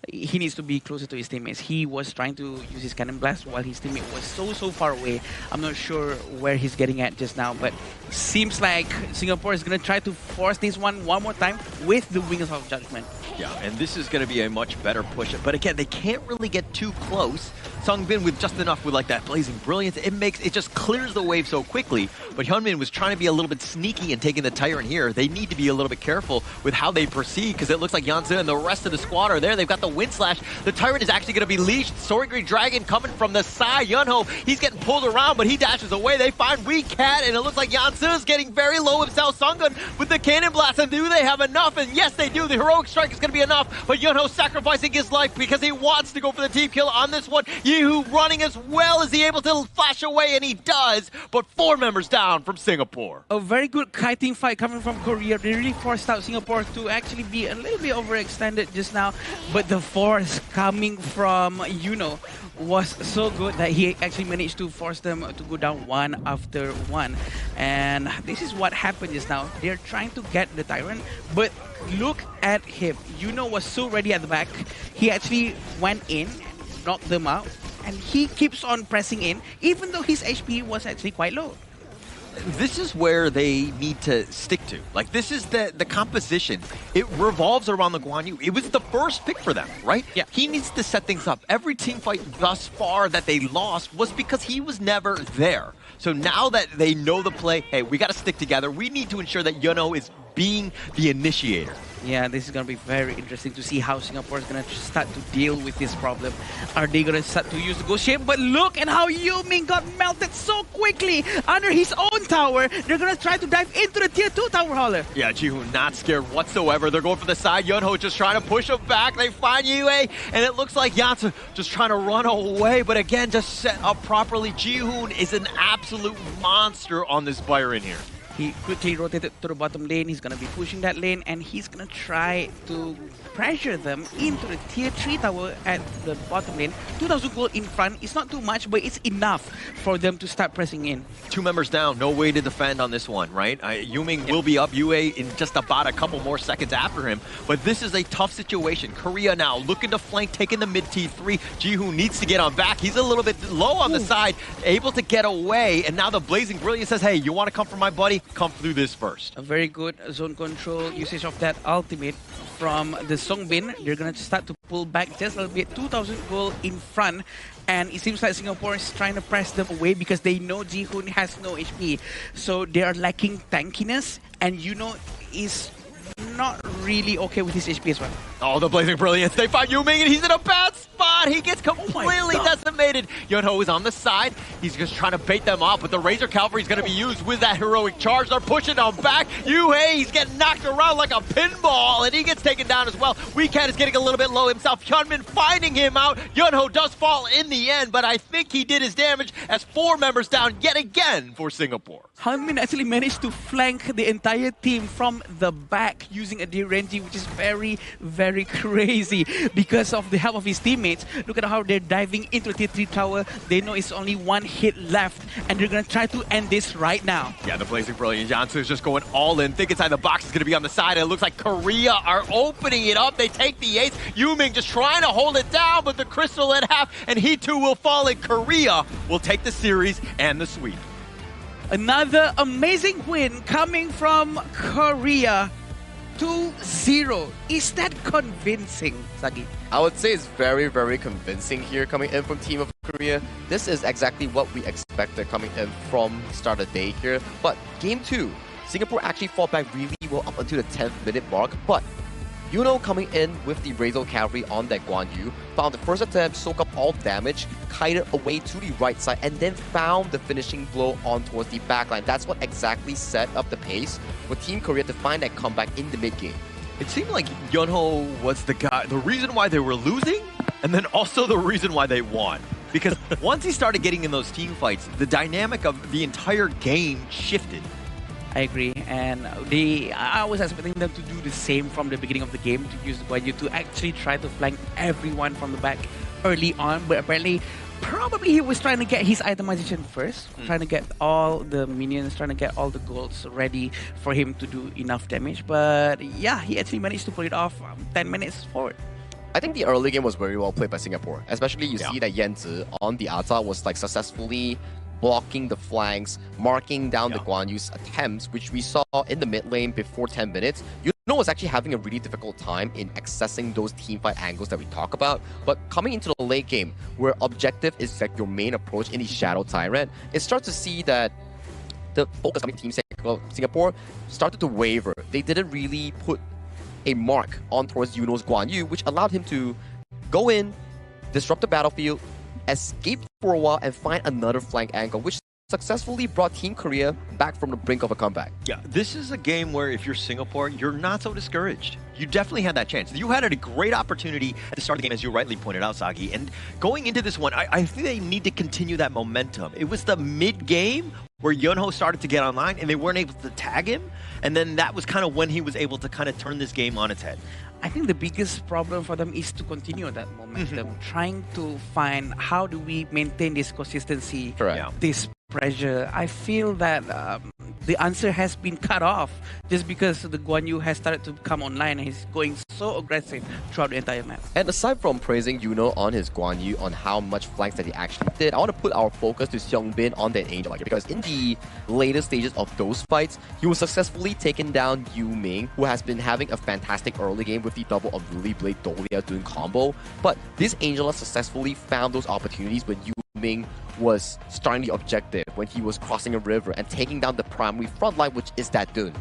he needs to be closer to his teammates. He was trying to use his cannon blast while his teammate was so far away. I'm not sure where he's getting at just now, but seems like Singapore is going to try to force this one more time with the Wings of Judgment. Yeah, and this is going to be a much better push. But again, they can't really get too close. Songbin with just enough with like that Blazing Brilliance, it just clears the wave so quickly. But Hyunmin was trying to be a little bit sneaky and taking the Tyrant here. They need to be a little bit careful with how they proceed, because it looks like Yanzi and the rest of the squad are there. They've got the Wind Slash. The Tyrant is actually going to be leashed. Soaring Green Dragon coming from the side. Yunho, he's getting pulled around, but he dashes away. They find Weak Cat, and it looks like Yanzi is getting very low himself. Sungun with the Cannon Blast, and do they have enough? And yes, they do. The Heroic Strike is going to be enough, but Yunho sacrificing his life because he wants to go for the team kill on this one. Yehu running as well as he able to flash away, and he does, but 4 members down from Singapore. A very good kiting fight coming from Korea. They really forced out Singapore to actually be a little bit overextended just now, but the force coming from Yuno was so good that he actually managed to force them to go down one after one. And this is what happened just now. They're trying to get the Tyrant, but look at him. Yuno was so ready at the back. He actually went in, knocked them out, and he keeps on pressing in, even though his HP was actually quite low. This is where they need to stick to. Like, this is the composition. It revolves around the Guan Yu. It was the first pick for them, right? Yeah. He needs to set things up. Every team fight thus far that they lost was because he was never there. So now that they know the play, hey, we got to stick together. We need to ensure that Yuno is being the initiator. Yeah, this is going to be very interesting to see how Singapore is going to start to deal with this problem. Are they going to start to use the Ghost Ship? But look at how Yuming got melted so quickly under his own tower. They're going to try to dive into the tier 2 tower, Holler. Yeah, Jihoon not scared whatsoever. They're going for the side. Yunho just trying to push him back. They find Yue, and it looks like Yansu just trying to run away. But again, just set up properly. Jihoon is an absolute monster on this Byron here. He quickly rotated to the bottom lane. He's going to be pushing that lane, and he's going to try to pressure them into the tier 3 tower at the bottom lane. 2,000 gold in front. It's not too much, but it's enough for them to start pressing in. 2 members down. No way to defend on this one, right? Yuming will be up. Yue in just about a couple more seconds after him. But this is a tough situation. Korea now looking to flank, taking the mid T3. Jihoon needs to get on back. He's a little bit low on the side, able to get away. And now the Blazing Brilliance says, hey, you want to come for my buddy? Come through this first. A very good zone control usage of that ultimate from the Songbin. They're going to start to pull back just a little bit. 2,000 gold in front. And it seems like Singapore is trying to press them away because they know Jihoon has no HP. So they are lacking tankiness. And Yuno is not really okay with his HP as well. Oh, the Blazing Brilliance. They find Yuming, and he's in a bad spot. He gets completely decimated. Yunho is on the side. He's just trying to bait them off, but the Razor Cavalry is going to be used with that heroic charge. They're pushing him back. Yue, he's getting knocked around like a pinball, and he gets taken down as well. Weekat is getting a little bit low himself. Hyunmin finding him out. Yunho does fall in the end, but I think he did his damage as 4 members down yet again for Singapore. Hyunmin actually managed to flank the entire team from the back using a DRNG, which is very, very crazy because of the help of his teammates. teammates. Look at how they're diving into the tier 3 tower. They know it's only one hit left, and they're going to try to end this right now. Yeah, the Blazing Brilliant. Jansu is just going all in. Think inside the box is going to be on the side. And it looks like Korea are opening it up. They take the ace. Yuming just trying to hold it down, but the crystal in half, and he too will fall, and Korea will take the series and the sweep. Another amazing win coming from Korea. 2-0. Is that convincing, Sagi? I would say it's very, very convincing here coming in from Team of Korea. This is exactly what we expected coming in from start of the day here. But Game 2, Singapore actually fought back really well up until the 10th minute mark. But Yuno coming in with the Razor Cavalry on that Guan Yu, found the first attempt, soak up all damage, kited away to the right side, and then found the finishing blow on towards the backline. That's what exactly set up the pace for Team Korea to find that comeback in the mid-game. It seemed like Yunho was the guy, the reason why they were losing, and then also the reason why they won. Because once he started getting in those team fights, the dynamic of the entire game shifted. I agree, and I was expecting them to do the same from the beginning of the game, to use Guan Yu to actually try to flank everyone from the back early on, but apparently, probably he was trying to get his itemization first, trying to get all the minions, trying to get all the golds ready for him to do enough damage, but yeah, he actually managed to pull it off 10 minutes forward. I think the early game was very well played by Singapore, especially you see that Yanzi on the Ata was like successfully blocking the flanks, marking down the Guan Yu's attempts, which we saw in the mid lane before 10 minutes. Yuno was actually having a really difficult time in accessing those teamfight angles that we talk about. But coming into the late game, where objective is like your main approach in the Shadow Tyrant, it starts to see that the focus coming Team Singapore started to waver. They didn't really put a mark on towards Yuno's Guan Yu, which allowed him to go in, disrupt the battlefield, escape for a while, and find another flank angle, which successfully brought Team Korea back from the brink of a comeback. Yeah, this is a game where if you're Singapore, you're not so discouraged. You definitely had that chance. You had a great opportunity at the start of the game, as you rightly pointed out, Sagi. And going into this one, I think they need to continue that momentum. It was the mid-game where Yunho started to get online and they weren't able to tag him. And then that was kind of when he was able to kind of turn this game on its head. I think the biggest problem for them is to continue that momentum, trying to find how do we maintain this consistency, this pressure. I feel that the answer has been cut off just because the Guan Yu has started to come online and he's going so aggressive throughout the entire map. And aside from praising Yuno on his Guan Yu, on how much flanks that he actually did, I want to put our focus to Seongbin on that Angel, because in the later stages of those fights, he was successfully taken down Yu Ming, who has been having a fantastic early game with the double of Luli Blade Dolia doing combo. But this Angela successfully found those opportunities when Yu Ming was starting the objective, when he was crossing a river and taking down the primary front line, which is that Dun.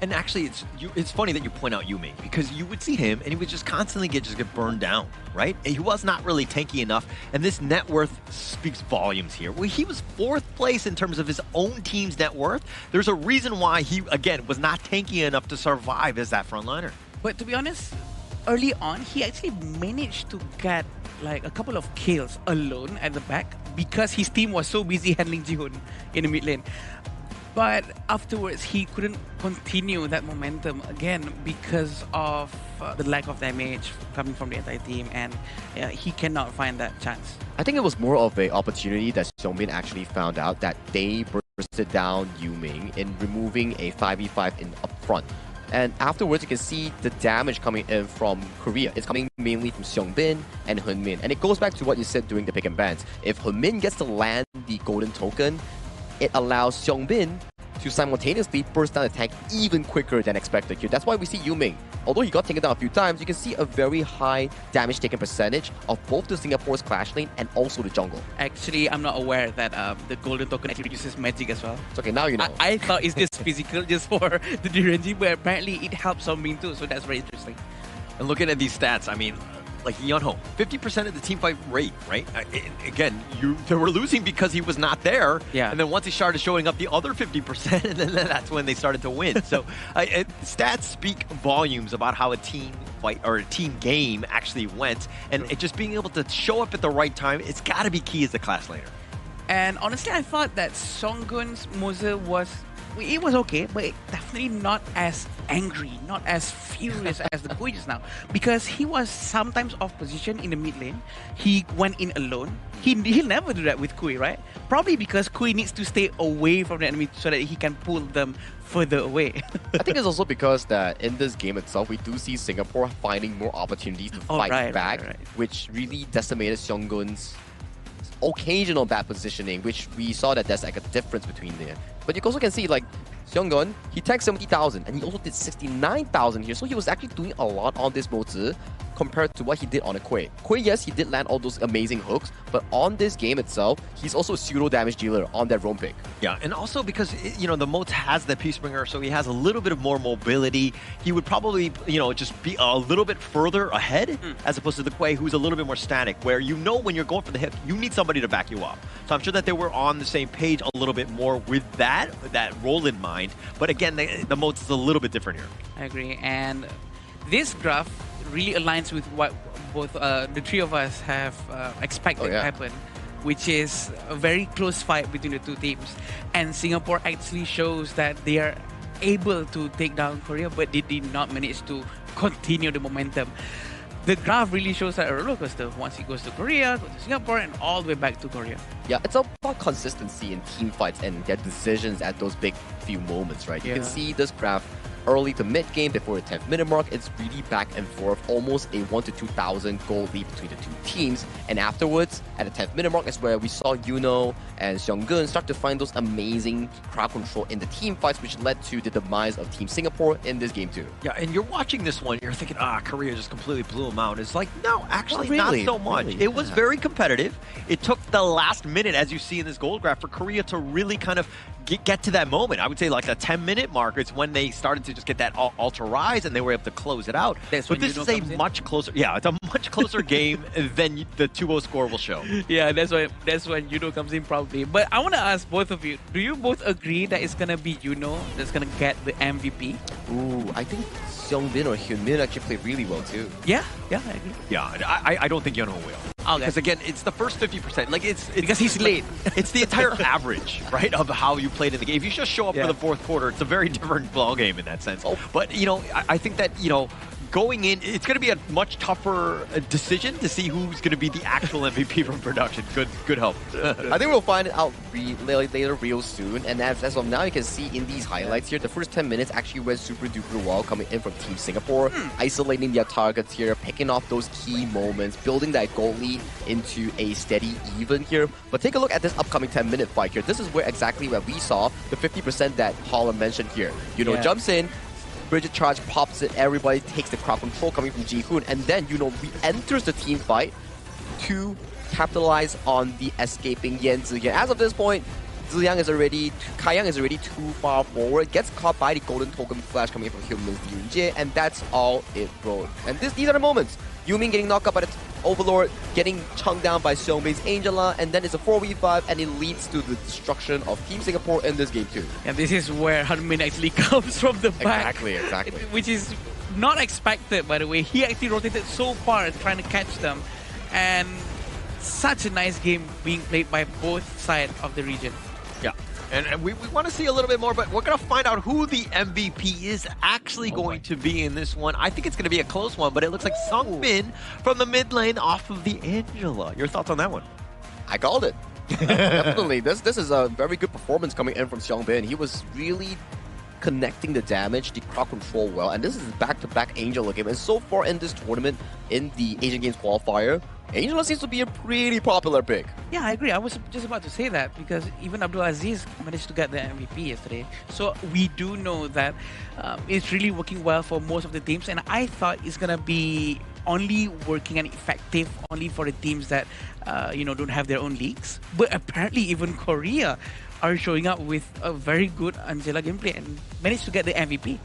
And actually, it's funny that you point out Yuming, because you would see him and he would just constantly get burned down, right? And he was not really tanky enough, and this net worth speaks volumes here. Well, he was 4th place in terms of his own team's net worth. There's a reason why he, again, was not tanky enough to survive as that frontliner. But to be honest, early on, he actually managed to get like a couple of kills alone at the back because his team was so busy handling Jihoon in the mid lane. But afterwards, he couldn't continue that momentum again because of the lack of damage coming from the entire team, and he cannot find that chance. I think it was more of an opportunity that Seongbin actually found out, that they bursted down Yuming in removing a 5v5 in up front. And afterwards, you can see the damage coming in from Korea. It's coming mainly from Seongbin and Hunmin. And it goes back to what you said during the pick and bans. If Hunmin gets to land the golden token, it allows Seongbin to simultaneously burst down the tank even quicker than expected here. That's why we see Yuming. Although he got taken down a few times, you can see a very high damage taken percentage of both the Singapore's clash lane and also the jungle. Actually, I'm not aware that the golden token actually uses magic as well. It's okay, now you know. I thought it's just physical, just for the DRNG, but apparently it helps Seongbin too, so that's very interesting. And looking at these stats, I mean, like Yunho, 50% of the team fight rate, right? Again, they were losing because he was not there. Yeah. And then once he started showing up the other 50%, and then that's when they started to win. So stats speak volumes about how a team fight or a team game actually went. And it just being able to show up at the right time, it's got to be key as the class laner. And honestly, I thought that Songgun's Mose was it was okay, but definitely not as angry, not as furious as the Kui just now. Because he was sometimes off position in the mid lane. He went in alone. He'll never do that with Kui, right? Probably because Kui needs to stay away from the enemy so that he can pull them further away. I think it's also because that in this game itself, we do see Singapore finding more opportunities to fight back, which really decimated Seonggun's occasional bad positioning, which we saw that there's like a difference between there. But you also can see like Seonggun, he tanked 70,000 and he also did 69,000 here. So he was actually doing a lot on this Mozi compared to what he did on a Kui. Kui, yes, he did land all those amazing hooks, but on this game itself, he's also a pseudo damage dealer on that roam pick. Yeah, and also because, you know, the Mozi has the Peacebringer, so he has a little bit of more mobility. He would probably, you know, just be a little bit further ahead as opposed to the Kui, who's a little bit more static, where you know when you're going for the hip, you need somebody to back you up. So I'm sure that they were on the same page a little bit more with that role in mind. But again, the Mozi is a little bit different here. I agree, and this graph really aligns with what both the three of us have expected to happen, which is a very close fight between the two teams. And Singapore actually shows that they are able to take down Korea, but they did not manage to continue the momentum. The graph really shows that a roller coaster. Once it goes to Korea, goes to Singapore, and all the way back to Korea. Yeah, it's about consistency in team fights and their decisions at those big few moments, right? You can see this graph early to mid game before the 10th minute mark. It's really back and forth, almost a 1,000 to 2,000 goal lead between the two teams. And afterwards, at the 10th minute mark, is where we saw Yuno and Seonggun start to find those amazing crowd control in the team fights, which led to the demise of Team Singapore in this game too. Yeah, and you're watching this one, you're thinking, Korea just completely blew them out. It's like, no, actually not so much. It was very competitive. It took the last minute, as you see in this goal graph, for Korea to really kind of get to that moment. I would say like the 10-minute mark is when they started to just get that ultra rise and they were able to close it out. But this is a much closer, it's a much closer game than the 2-0 score will show. Yeah, that's when Yuno comes in probably. But I want to ask both of you, do you both agree that it's gonna be Yuno that's gonna get the MVP? Ooh, I think Seongbin or Hyunmin actually played really well too. Yeah, I agree. Yeah, I don't think Yuno will. Okay. Because again, it's the first 50%. Like it's because he's late. It's the entire average, right, of how you played in the game. If you just show up for the fourth quarter, it's a very different ball game in that sense. But you know, I think that going in, it's going to be a much tougher decision to see who's going to be the actual MVP from production. Good help. I think we'll find out later real soon. And as of now, you can see in these highlights here, the first 10 minutes actually went super duper well coming in from Team Singapore, isolating their targets here, picking off those key moments, building that goal lead into a steady even here. But take a look at this upcoming 10-minute fight here. This is exactly where we saw the 50% that Harlem mentioned here. Jumps in, Bridget charge, pops it, everybody takes the crowd control coming from Ji-hoon, and then re-enters the team fight to capitalize on the escaping Yan Ziyang. As of this point, Kaiyang is already too far forward, gets caught by the golden token flash coming from Hyunmin's Yoonjae, and that's all it wrote. And these are the moments. Yumin getting knocked up by the Overlord, getting chunked down by Seongbin's Angela, and then it's a 4v5, and it leads to the destruction of Team Singapore in this game too. And this is where Hyunmin actually comes from the back. Exactly. Which is not expected, by the way. He actually rotated so far trying to catch them. And such a nice game being played by both sides of the region. Yeah. And we want to see a little bit more, but we're going to find out who the MVP is actually going to be in this one. I think it's going to be a close one, but it looks like Seongbin from the mid lane off of the Angela. Your thoughts on that one? I called it. Definitely. This is a very good performance coming in from Seongbin. He was really connecting the damage, the crowd control well, and this is back-to-back Angela game. And so far in this tournament, in the Asian Games qualifier, Angela seems to be a pretty popular pick. Yeah, I agree. I was just about to say that because even Abdulaziz managed to get the MVP yesterday. So we do know that it's really working well for most of the teams. And I thought it's going to be only working and effective only for the teams that, don't have their own leagues. But apparently even Korea are showing up with a very good Angela gameplay and managed to get the MVP.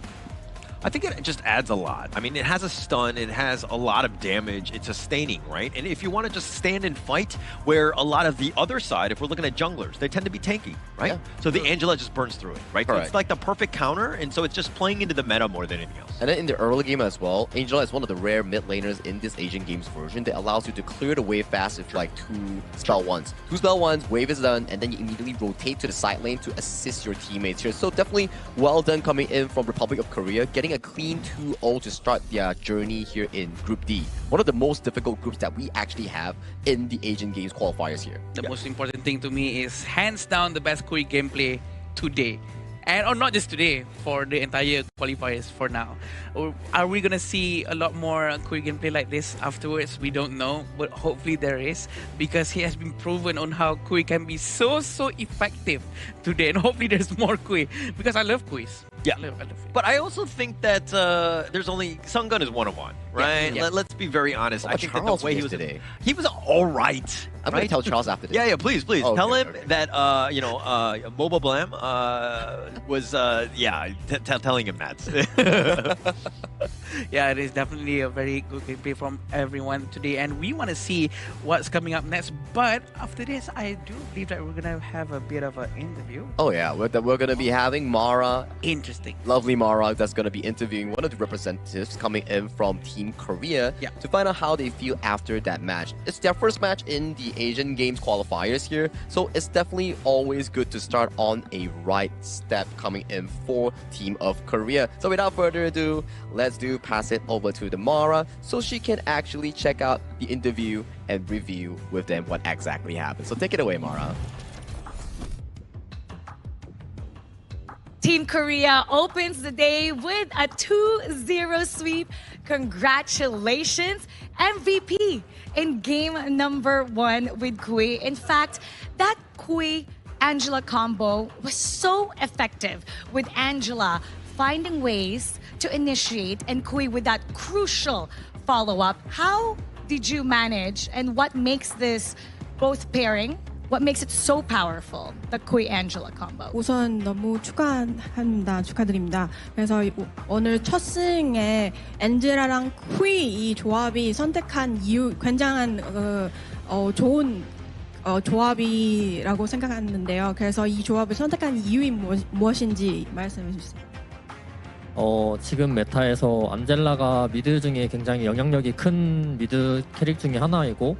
I think it just adds a lot. I mean, it has a stun, it has a lot of damage, it's sustaining, right? And if you want to just stand and fight, where a lot of the other side, if we're looking at junglers, they tend to be tanky, right? Yeah. So the Angela just burns through it, right? So it's like the perfect counter, and so it's just playing into the meta more than anything else. And then in the early game as well, Angela is one of the rare mid laners in this Asian Games version that allows you to clear the wave fast with like 2 spell ones. 2 spell ones, wave is done, and then you immediately rotate to the side lane to assist your teammates here. So definitely well done coming in from Republic of Korea, getting a clean 2-0 to start their journey here in Group D. One of the most difficult groups that we actually have in the Asian Games qualifiers here. The most important thing to me is hands down the best Kui gameplay today. And or not just today, for the entire qualifiers for now. Or are we gonna see a lot more Kui gameplay like this afterwards? We don't know, but hopefully there is, because he has been proven on how Kui can be so effective today. And hopefully there's more Kui, because I love Kuis. Yeah, I love it. But I also think that there's only Sungun is 1-1, right? Yeah. Let's be very honest. I think that the way he was today, he was all right. I'm gonna tell Charles after this. Yeah, please. Oh, tell okay, him that Boba Blam was telling him that. Yeah, it is definitely a very good gameplay from everyone today, and we want to see what's coming up next. But after this, I do believe that we're gonna have a bit of an interview. Oh yeah, we're gonna be having Mara. Interesting. Lovely Mara that's gonna be interviewing one of the representatives coming in from Team Korea to find out how they feel after that match. It's their first match in the Asian Games qualifiers here, so it's definitely always good to start on a right step coming in for Team of Korea. So without further ado, let's pass it over to the Mara so she can actually check out the interview and review with them what exactly happened. So take it away, Mara. Team Korea opens the day with a 2-0 sweep. Congratulations, MVP in game number 1 with Kui. In fact, that Kui Angela combo was so effective, with Angela finding ways to initiate and Kui with that crucial follow-up. How did you manage, and what makes this both pairing, what makes it so powerful, the Kui-Angela combo? 우선 너무 축하드립니다. 그래서 오늘 첫 승에 엔젤라랑 쿠이 이 조합이 선택한 이유, 굉장한 좋은 조합이라고 생각하는데요. 그래서 이 조합을 선택한 이유이 무엇인지 말씀해 주세요. 지금 메타에서 안젤라가 미드 중에 굉장히 영향력이 큰 미드 캐릭 중에 하나이고,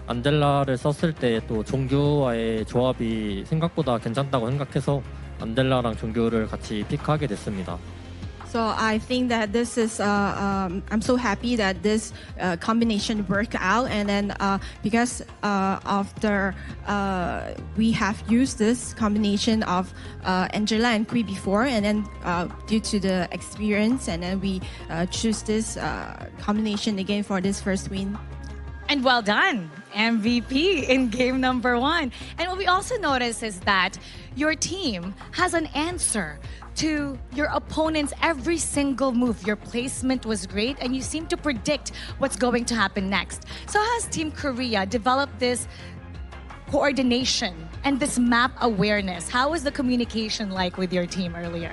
안젤라를 썼을 때 또 종규와의 조합이 생각보다 괜찮다고 생각해서 안젤라랑 종규를 같이 픽하게 됐습니다. So I think that this is, I'm so happy that this combination worked out, and then because after we have used this combination of Angela and Kui before, and then due to the experience, and then we choose this combination again for this first win. And well done, MVP in game number 1. And what we also notice is that your team has an answer to your opponent's every single move. Your placement was great, and you seem to predict what's going to happen next. So how has Team Korea developed this coordination and this map awareness? How was the communication like with your team earlier?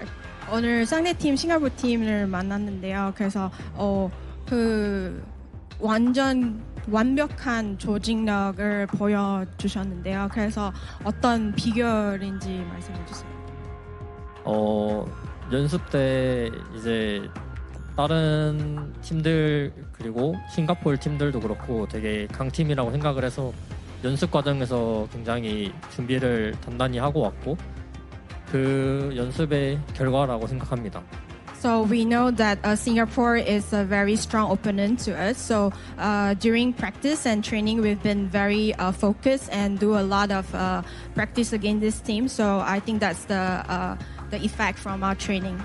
오늘 상대팀 싱가포르 팀을 만났는데요. 그래서 완전 완벽한 조직력을 보여주셨는데요. 그래서 어떤 비결인지 말씀해 주세요. 연습 때 이제 다른 팀들 그리고 싱가포르 팀들도 그렇고 되게 강팀이라고 생각을 해서 연습 과정에서 굉장히 준비를 단단히 하고 왔고, 그 연습의 결과라고 생각합니다. So we know that Singapore is a very strong opponent to us. So during practice and training, we've been very focused and do a lot of practice against this team. So I think that's the effect from our training.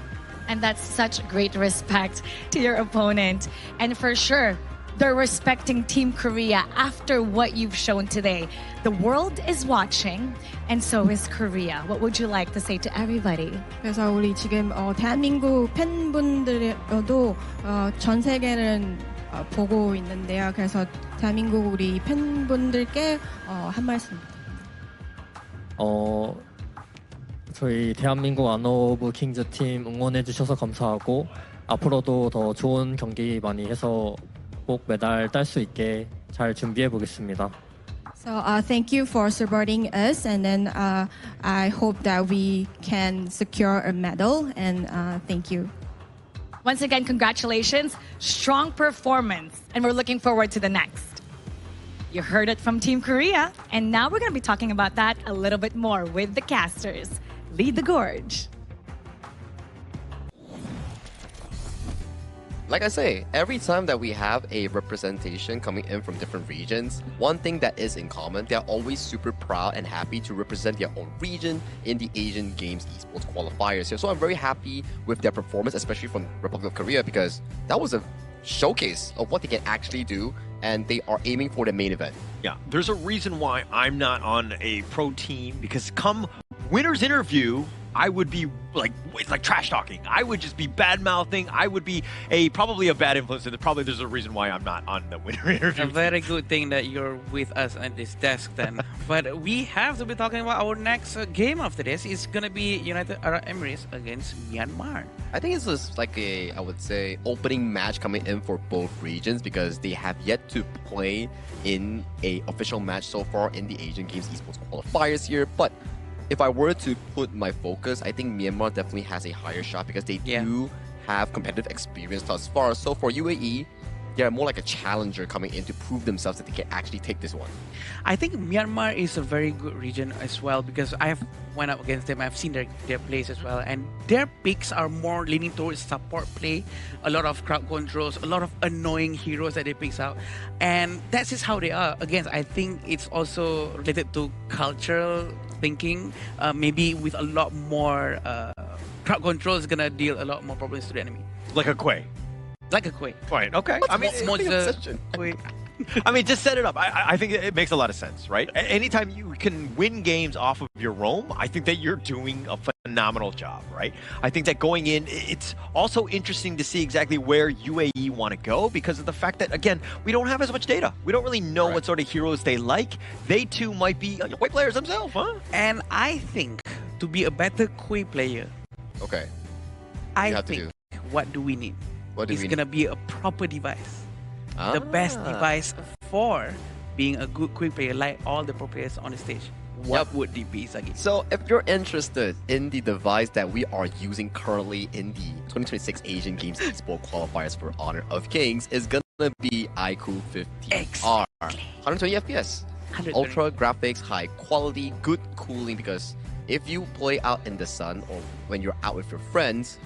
And that's such great respect to your opponent. And for sure, they're respecting Team Korea after what you've shown today. The world is watching, and so is Korea. What would you like to say to everybody? 그래서 우리 지금 대한민국 팬분들도 전 세계는 보고 있는데요. 그래서 대한민국 우리 팬분들께 한 말씀. 저희 대한민국 아너 오브 킹즈 팀 응원해 주셔서 감사하고 앞으로도 더 좋은 경기 많이 해서 꼭 메달 딸 수 있게 잘 준비해 보겠습니다. So thank you for supporting us, and then I hope that we can secure a medal, and thank you. Once again, congratulations. Strong performance, and we're looking forward to the next. You heard it from Team Korea, and now we're going to be talking about that a little bit more with the casters. Lead the gorge. Like I say, every time that we have a representation coming in from different regions, one thing that is in common, they're always super proud and happy to represent their own region in the Asian Games esports qualifiers here. So I'm very happy with their performance, especially from Republic of Korea, because that was a showcase of what they can actually do, and they are aiming for the main event. Yeah, there's a reason why I'm not on a pro team, because come winner's interview, I would be like trash talking. I would just be bad mouthing. I would be probably a bad influence, and probably there's a reason why I'm not on the winner interview. A very good thing that you're with us at this desk then. But we have to be talking about our next game after this. It's gonna be United Arab Emirates against Myanmar. I think it's just like a, I would say, opening match coming in for both regions, because they have yet to play in a official match so far in the Asian Games esports qualifiers here. But if I were to put my focus, I think Myanmar definitely has a higher shot, because they do have competitive experience thus far. So for UAE, they're more like a challenger coming in to prove themselves that they can actually take this one. I think Myanmar is a very good region as well, because I have went up against them. I've seen their plays as well, and their picks are more leaning towards support play, a lot of crowd controls, a lot of annoying heroes that they pick out, and that's just how they are. Again, I think it's also related to cultural thinking, maybe with a lot more crowd control is gonna deal a lot more problems to the enemy. Like a Quay. Like a Quay. Fine, okay. I mean, I mean, just set it up. I think it makes a lot of sense, right? Anytime you can win games off of your roam, I think that you're doing a phenomenal job, right? I think that going in, it's also interesting to see exactly where UAE want to go, because of the fact that, again, we don't have as much data. We don't really know what sort of heroes they like. They too might be white players themselves, huh? And I think to be a better Quay player, I think what do we need? It's going to be a proper device. The best device for being a good Quay player, like all the pro players on the stage. What would it be, Sagi? So if you're interested in the device that we are using currently in the 2026 Asian Games esports qualifiers for Honor of Kings, is going to be iQOO 15R. 120 FPS. Ultra graphics, high quality, good cooling, because if you play out in the sun or when you're out with your friends,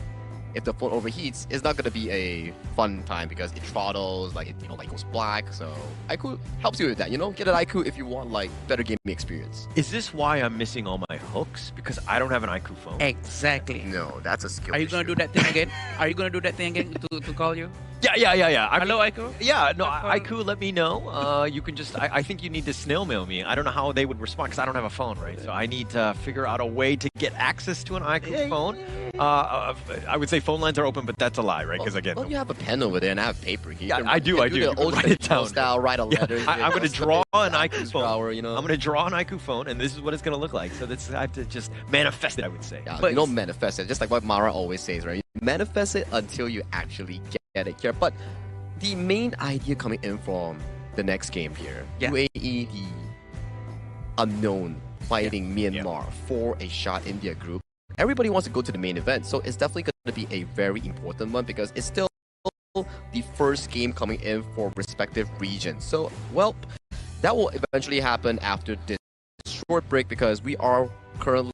if the phone overheats, it's not going to be a fun time, because it throttles, like it, like goes black. So iQOO helps you with that. Get an iQOO if you want like better gaming experience. Is this why I'm missing all my hooks? Because I don't have an iQOO phone. Exactly. No, that's a skill. Are you going to do that thing again? Are you going to do that thing again to call you? Yeah. Hello, iQOO? Yeah, no, iQOO, let me know. You can just, I think you need to snail mail me. I don't know how they would respond, because I don't have a phone, right? So I need to figure out a way to get access to an iQOO phone. I would say phone lines are open, but that's a lie, right? Because again, you have a pen over there and I have paper here. Yeah, I do. The old write it down. Style, write a letter. I'm going to draw an iQOO phone. I'm going to draw an iQOO phone, and this is what it's going to look like. So I have to just manifest it, I would say. Yeah, but you don't manifest it, just like what Mara always says, right? You manifest it until you actually get it here. But the main idea coming in from the next game here, UAE, the unknown, fighting Myanmar for a shot in their group. Everybody wants to go to the main event, so it's definitely going to be a very important one, because it's still the first game coming in for respective regions. So, well, that will eventually happen after this short break, because we are currently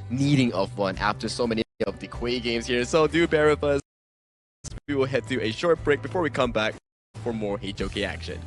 needing of one after so many of the Quay games here. So do bear with us. We will head to a short break before we come back for more HOK action.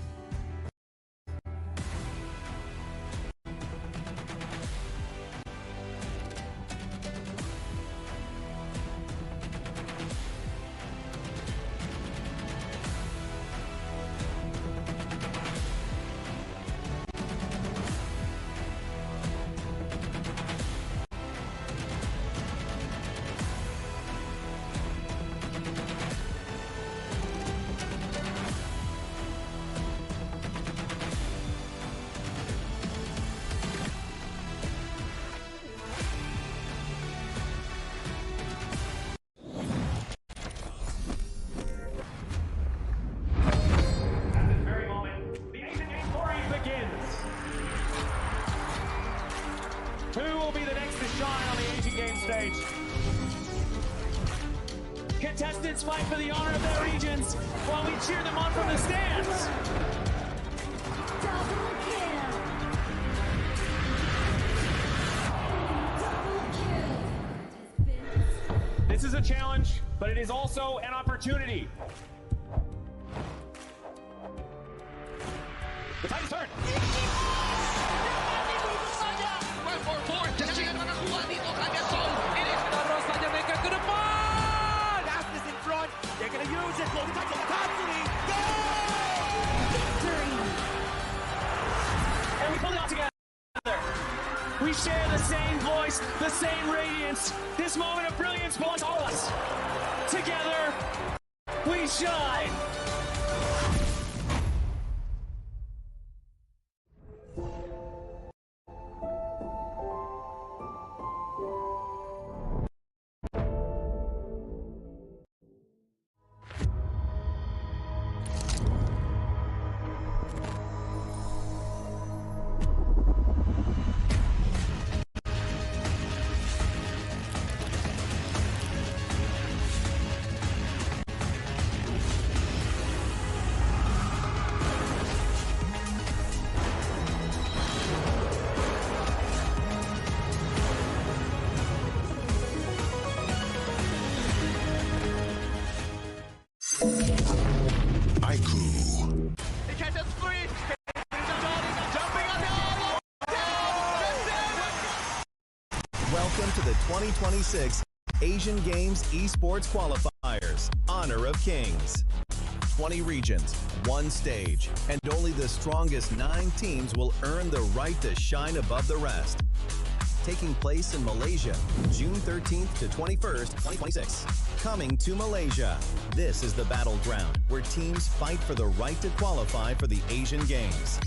contestants fight for the honor of their regions while we cheer them on from the stands. This is a challenge, but it is also an opportunity. The tide is turned. Aspas in front. They're going to use it. Golden touch opportunity. And we pull it all together. We share the same voice, the same radiance. This moment of brilliance belongs to all of us. Together, we shine. Welcome to the 2026 Asian Games Esports Qualifiers, Honor of Kings. 20 regions, one stage, and only the strongest 9 teams will earn the right to shine above the rest. Taking place in Malaysia, June 13th to 21st, 2026. Coming to Malaysia, this is the battleground where teams fight for the right to qualify for the Asian Games.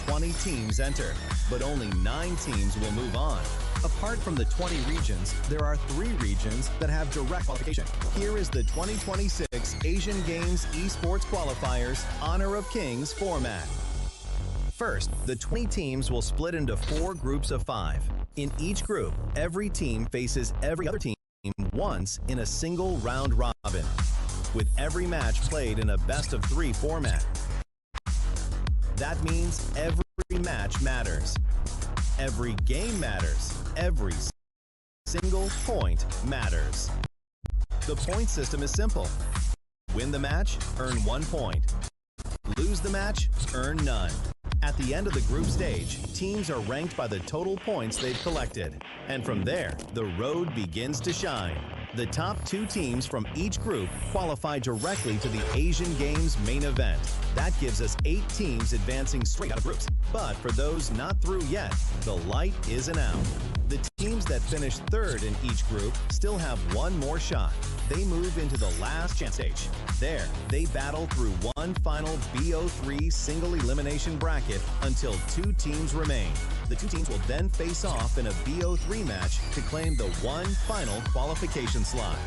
20 teams enter, but only 9 teams will move on. Apart from the 20 regions, there are 3 regions that have direct qualification. Here is the 2026 Asian Games Esports Qualifiers Honor of Kings format. First, the 20 teams will split into 4 groups of 5. In each group, every team faces every other team once in a single round robin, with every match played in a best-of-3 format. That means every match matters. Every game matters. Every single point matters. The point system is simple. Win the match, earn 1 point. Lose the match, earn none. At the end of the group stage, teams are ranked by the total points they've collected. And from there, the road begins to shine. The top 2 teams from each group qualify directly to the Asian Games main event. That gives us 8 teams advancing straight out of groups. But for those not through yet, the light isn't out. The teams that finish 3rd in each group still have 1 more shot. They move into the last chance stage. There, they battle through one final BO3 single elimination bracket until 2 teams remain. The 2 teams will then face off in a BO3 match to claim the one final qualification slot.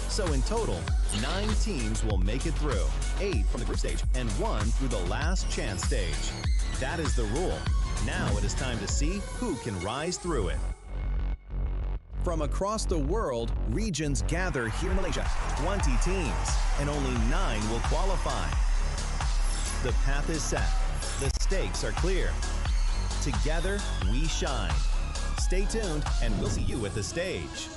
So in total, 9 teams will make it through, 8 from the group stage and 1 through the last chance stage. That is the rule. Now it is time to see who can rise through it. From across the world, regions gather here in Malaysia. 20 teams, and only 9 will qualify. The path is set. The stakes are clear. Together, we shine. Stay tuned, and we'll see you at the stage.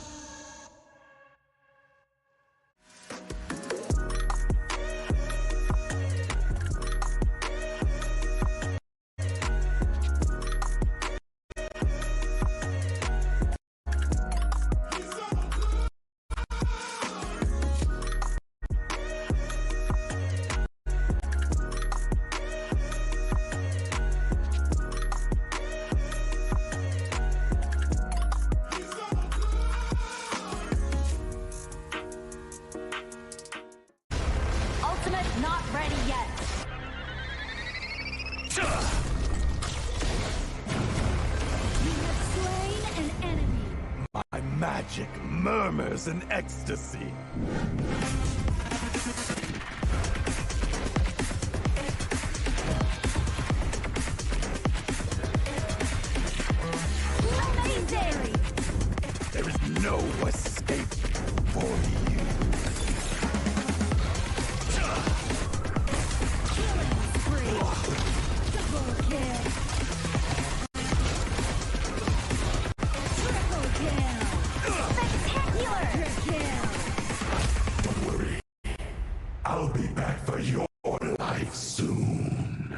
Not ready yet. We have slain an enemy. My magic murmurs in ecstasy. Amazing! There is no escape for you. I'll be back for your life soon.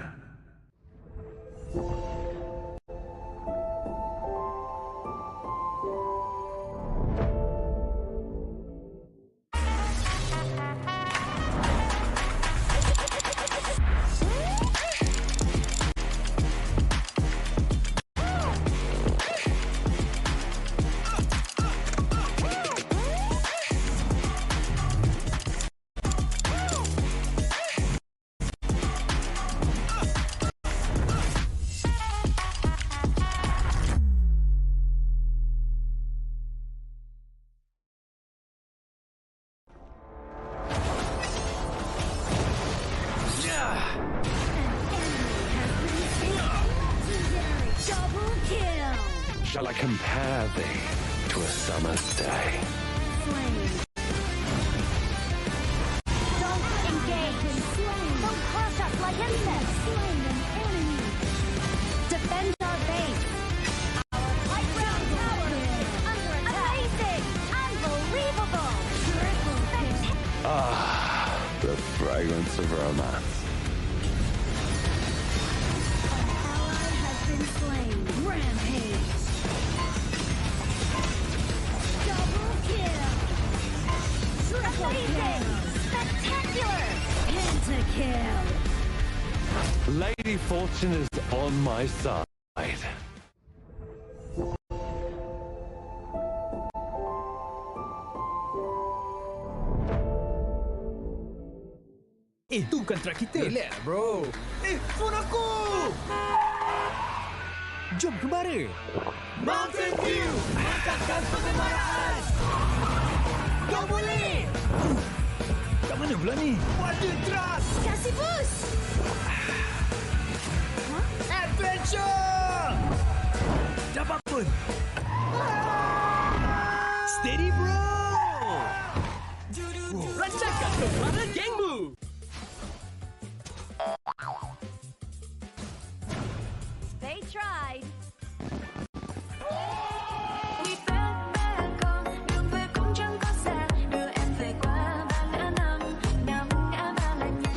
Shall I compare thee to a summer's day? Don't engage. Don't crush us like insects. Defend our base. Our high ground tower is under attack. Amazing! Unbelievable! Ah, the fragrance of romance. Ally has been slain. Rampage. Double kill. Triple kill. Spectacular. Pentakill. Lady Fortune is on my side. Itu kan track kita. Relax, bro. Phone aku! Jom kembali. Mountain View! Angkatkan pengembaraan! Kau boleh! Kat mana pula ni? Water Trust! Kasih boost! Adventure! Dapat pun! Steady, bro! Rancangkan kepala gengmu! They tried.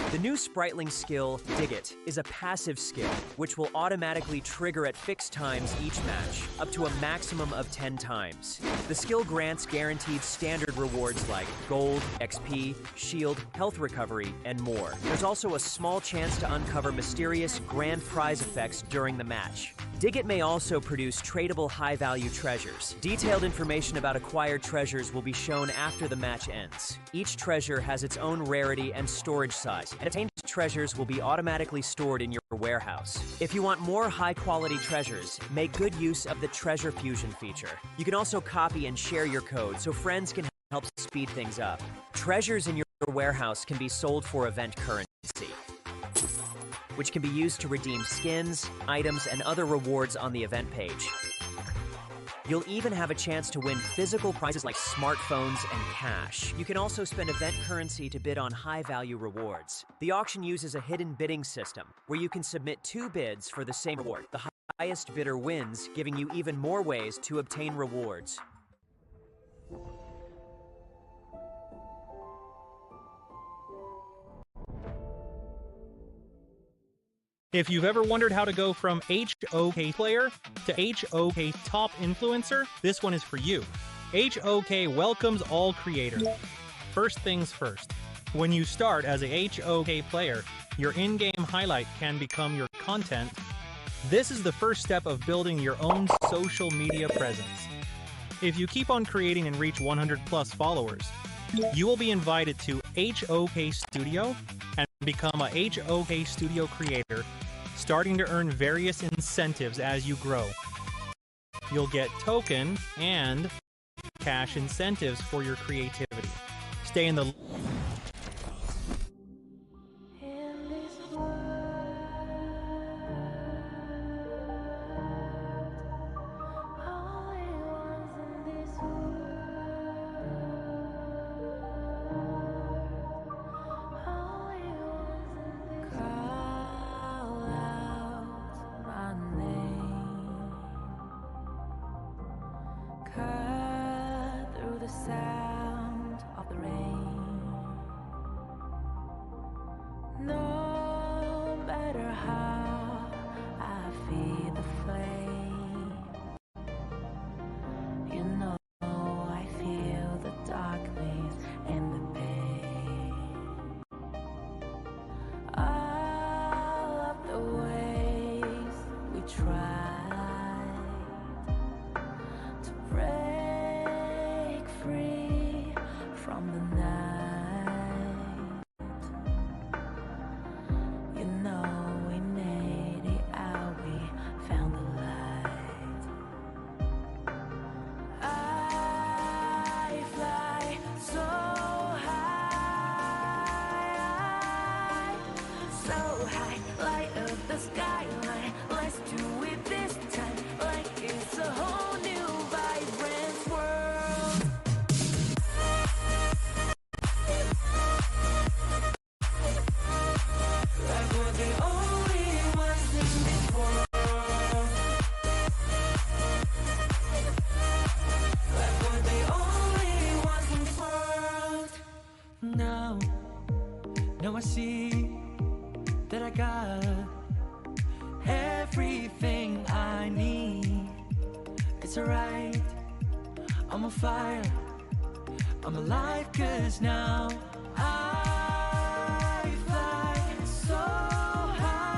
The new Spriteling skill, Dig It, is a passive skill, which will automatically trigger at fixed times each match, up to a maximum of 10 times. The skill grants guaranteed standard rewards like gold, XP, shield, health recovery, and more. There's also a small chance to uncover mysterious grand prize effects during the match. Dig It may also produce tradable high-value treasures. Detailed information about acquired treasures will be shown after the match ends. Each treasure has its own rarity and storage size, and obtained treasures will be automatically stored in your warehouse. If you want more high-quality treasures, make good use of the Treasure Fusion feature. You can also copy and share your code so friends can help speed things up. Treasures in your warehouse can be sold for event currency, which can be used to redeem skins, items, and other rewards on the event page. You'll even have a chance to win physical prizes like smartphones and cash. You can also spend event currency to bid on high-value rewards. The auction uses a hidden bidding system, where you can submit 2 bids for the same reward. The highest bidder wins, giving you even more ways to obtain rewards. If you've ever wondered how to go from HOK player to HOK top influencer, this one is for you. HOK welcomes all creators. First things first. When you start as a HOK player, your in-game highlight can become your content. This is the first step of building your own social media presence. If you keep on creating and reach 100 plus followers, you will be invited to HOK Studio and become a HOK Studio creator, starting to earn various incentives as you grow. You'll get token and cash incentives for your creativity. Stay in the Now I see that I got everything I need. It's alright, I'm on fire, I'm alive, 'cause now I fly so high,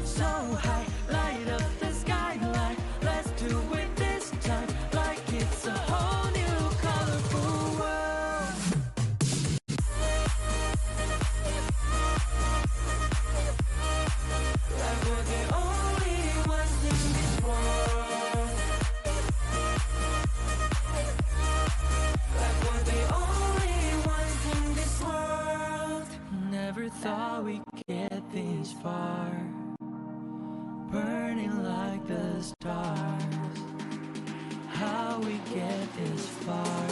so high, light up the skyline. Let's do it this time, like it's a whole new colorful world. Like we're the only ones in this world. Like we're the only ones in this world. Never thought we'd get this far, burning like the stars. How we get this far,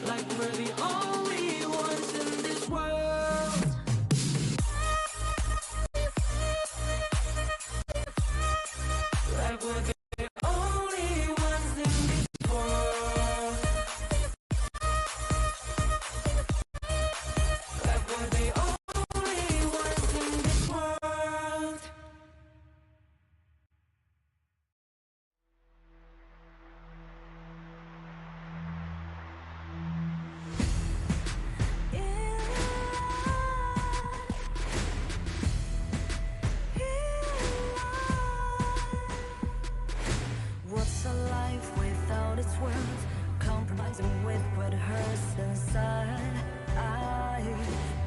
like we're the only ones in this world. Like we're the only ones in this world. Like we're the only ones in this world. What's a life without its worth? Compromising with what hurts inside,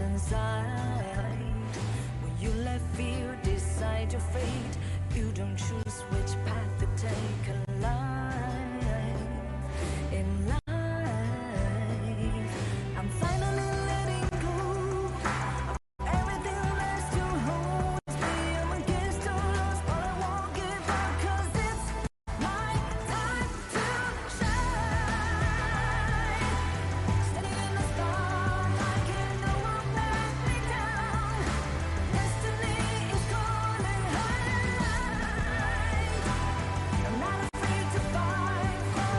inside. When you let fear decide your fate, you don't choose which path to take in life. In life, I'm finally letting go of everything that still holds me. I'm against all odds, but I won't give up, 'cause it's my time to shine. Standing in the starlight, can no one let me down. Destiny is calling high. I'm not afraid to fight for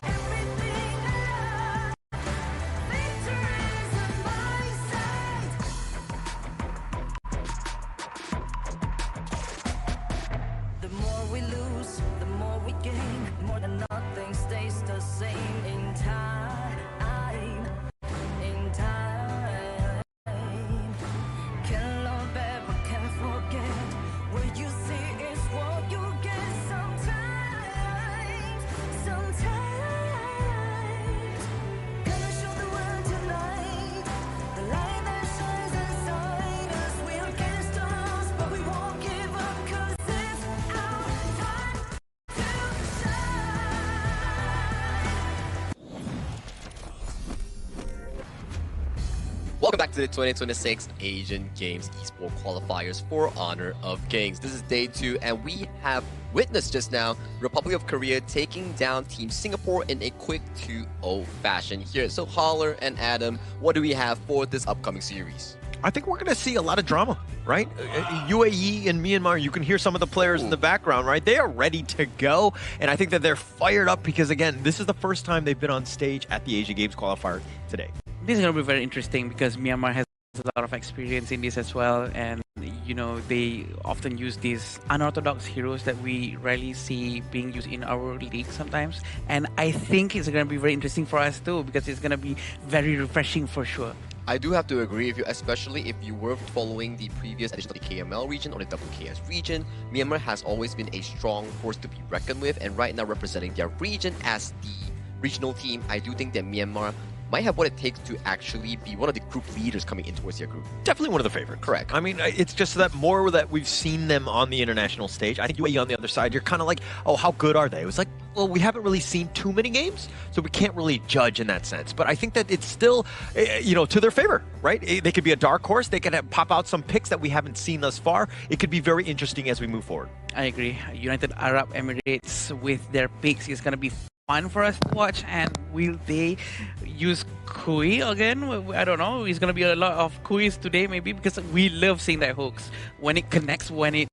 everything I love. Victory's in my sight. The more we lose, the more we gain. More than nothing stays the same in time. In time. Can't love back, but can't forget. What you see is what you get sometimes. Sometimes. Gonna show the world tonight. The light that shines inside us. We're against the odds, but we won't give up, 'cause it's our time to Welcome back to the 2026 Asian Games Esport Qualifiers for Honor of Kings. This is day 2, and we have witnessed just now Republic of Korea taking down Team Singapore in a quick 2-0 fashion here. So Holler and Adam, what do we have for this upcoming series? I think we're going to see a lot of drama, right? UAE and Myanmar, you can hear some of the players in the background, right? They are ready to go, and I think that they're fired up because, again, this is the first time they've been on stage at the Asian Games qualifier today. This is going to be very interesting because Myanmar has a lot of experience in this as well, and you know, they often use these unorthodox heroes that we rarely see being used in our league sometimes. And I think it's going to be very interesting for us too, because it's going to be very refreshing for sure. I do have to agree with you, especially if you were following the previous edition of the KML region or the WKS region. Myanmar has always been a strong force to be reckoned with, and right now representing their region as the regional team, I do think that Myanmar might have what it takes to actually be one of the group leaders coming in towards their group. Definitely one of the favorites. Correct. I mean, it's just that more that we've seen them on the international stage. I think UAE on the other side, you're kind of like, oh, how good are they? It was like, well, we haven't really seen too many games, so we can't really judge in that sense. But I think that it's still, you know, to their favor, right? They could be a dark horse. They could pop out some picks that we haven't seen thus far. It could be very interesting as we move forward. I agree. United Arab Emirates with their picks is going to be fun for us to watch. And will they use Kui again? I don't know. It's going to be a lot of Kuis today maybe, because we love seeing that hooks when it connects, when it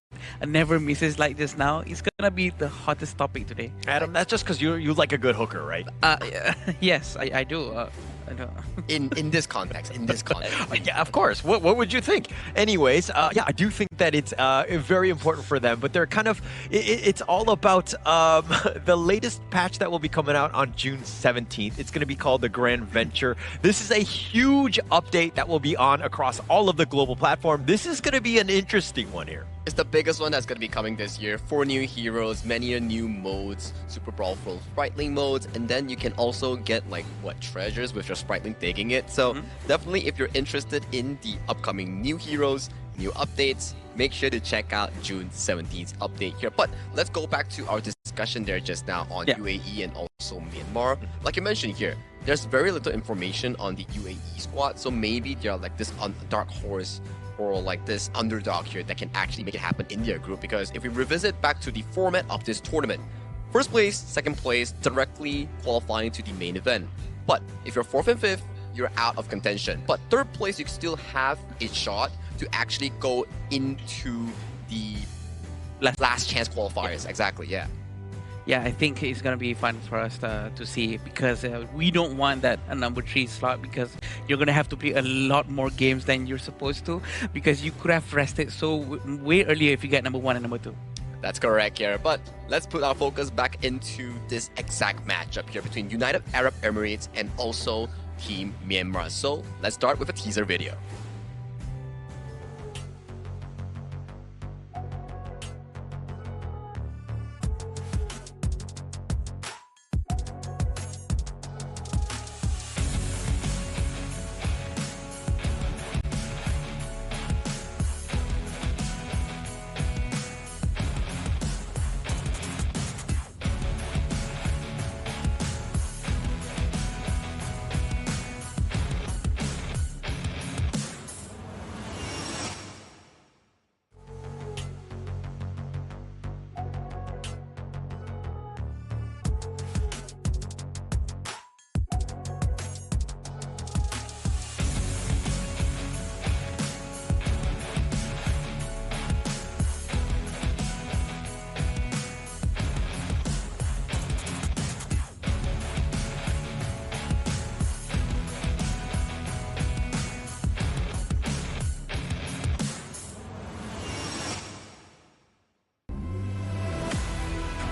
never misses like this now, it's gonna be the hottest topic today. Adam, that's just because you like a good hooker, right? Yes, I do. In this context, yeah, of course. What would you think? Anyways, yeah, I do think that it's very important for them, but they're kind of it's all about the latest patch that will be coming out on June 17th. It's going to be called the Grand Venture. This is a huge update that will be on across all of the global platform. This is going to be an interesting one here. It's the biggest one that's going to be coming this year. 4 new heroes, many new modes, Super Brawl full Spriteling modes, and then you can also get like treasures with your Spriteling digging it. So definitely, if you're interested in the upcoming new heroes, new updates, make sure to check out June 17th update here. But let's go back to our discussion there just now on UAE and also Myanmar. Like you mentioned here, there's very little information on the UAE squad, so maybe they're like this dark horse or like this underdog here that can actually make it happen in their group. Because if we revisit back to the format of this tournament, first place, second place, directly qualifying to the main event. But if you're 4th and 5th, you're out of contention. But 3rd place, you still have a shot to actually go into the last chance qualifiers. Exactly, yeah. Yeah, I think it's going to be fun for us to see, because we don't want that number 3 slot, because you're going to have to play a lot more games than you're supposed to, because you could have rested so way earlier if you get number 1 and number 2. That's correct here, but let's put our focus back into this exact matchup here between United Arab Emirates and also Team Myanmar. So let's start with a teaser video.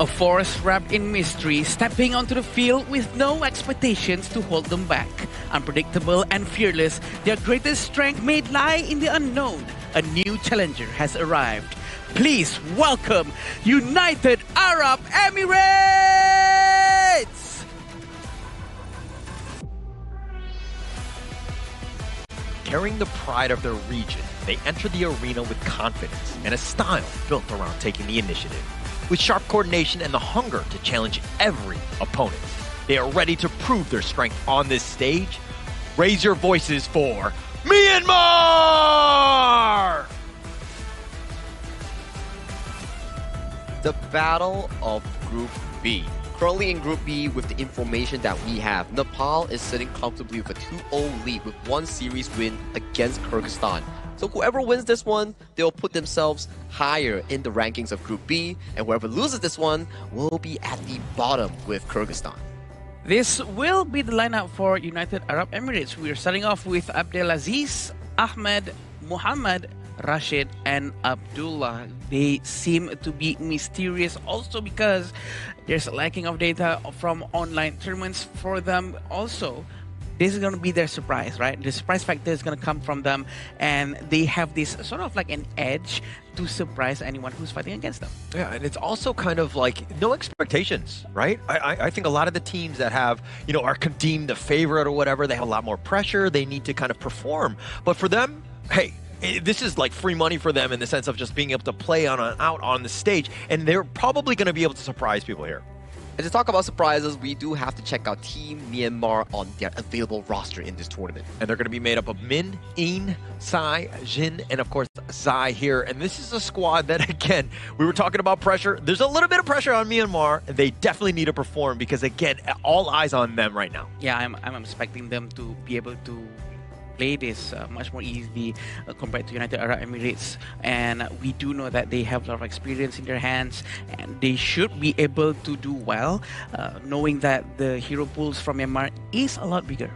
A force wrapped in mystery, stepping onto the field with no expectations to hold them back. Unpredictable and fearless, their greatest strength may lie in the unknown. A new challenger has arrived. Please welcome United Arab Emirates! Carrying the pride of their region, they enter the arena with confidence and a style built around taking the initiative. With sharp coordination and the hunger to challenge every opponent, they are ready to prove their strength on this stage. Raise your voices for Myanmar! The Battle of Group B. Currently in Group B, with the information that we have, Nepal is sitting comfortably with a 2-0 lead with 1 series win against Kyrgyzstan. So whoever wins this one, they'll put themselves higher in the rankings of Group B, and whoever loses this one will be at the bottom with Kyrgyzstan. This will be the lineup for United Arab Emirates. We're starting off with Abdelaziz, Ahmed, Muhammad, Rashid, and Abdullah. They seem to be mysterious also because there's a lacking of data from online tournaments for them also. This is going to be their surprise, right? The surprise factor is going to come from them, and they have this sort of like an edge to surprise anyone who's fighting against them. Yeah, and it's also kind of like no expectations, right? I think a lot of the teams that have, are deemed the favorite or whatever, they have a lot more pressure. They need to kind of perform. But for them, hey, this is like free money for them in the sense of just being able to play out on the stage, and they're probably going to be able to surprise people here. And to talk about surprises, we do have to check out Team Myanmar on their available roster in this tournament. And they're going to be made up of Min, Een, Sai, Jin, and of course Zai here. And this is a squad that, again, we were talking about pressure. There's a little bit of pressure on Myanmar, and they definitely need to perform because, again, all eyes on them right now. Yeah, I'm expecting them to be able to play this much more easily compared to United Arab Emirates. And we do know that they have a lot of experience in their hands, and they should be able to do well, knowing that the hero pools from Myanmar is a lot bigger.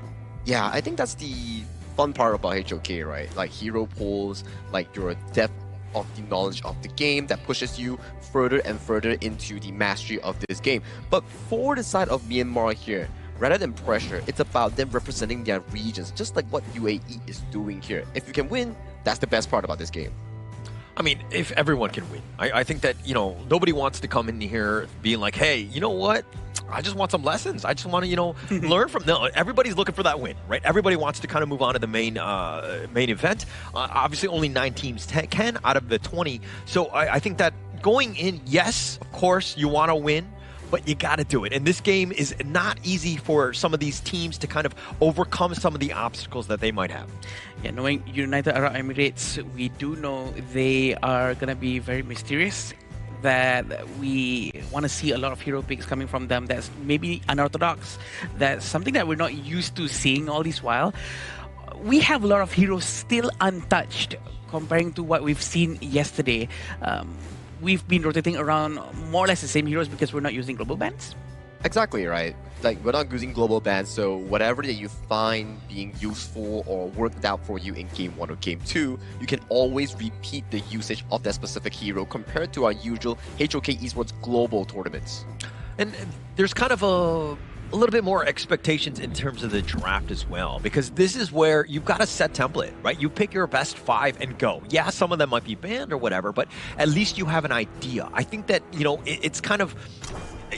Yeah, I think that's the fun part about HOK, right? Like hero pools, like your depth of the knowledge of the game that pushes you further and further into the mastery of this game. But for the side of Myanmar here, rather than pressure, it's about them representing their regions, just like what UAE is doing here. If you can win, that's the best part about this game. I mean, if everyone can win. I think that, you know, nobody wants to come in here being like, hey, you know what? I just want some lessons. I just want to, you know, learn from them. Everybody's looking for that win, right? Everybody wants to kind of move on to the main event. Obviously, only 9 teams can out of the 20. So I think that going in, yes, of course, you want to win, but you got to do it. And this game is not easy for some of these teams to kind of overcome some of the obstacles that they might have. Yeah, knowing United Arab Emirates, we do know they are going to be very mysterious, that we want to see a lot of hero picks coming from them that's maybe unorthodox. That's something that we're not used to seeing all this while. We have a lot of heroes still untouched comparing to what we've seen yesterday. We've been rotating around more or less the same heroes because we're not using global bans. Exactly, right? Like, we're not using global bans, so whatever that you find being useful or worked out for you in Game 1 or Game 2, you can always repeat the usage of that specific hero compared to our usual HOK Esports global tournaments. And there's kind of a little bit more expectations in terms of the draft as well, because this is where you've got a set template, right? You pick your best 5 and go. Yeah, some of them might be banned or whatever, but at least you have an idea. I think that, you know, it's kind of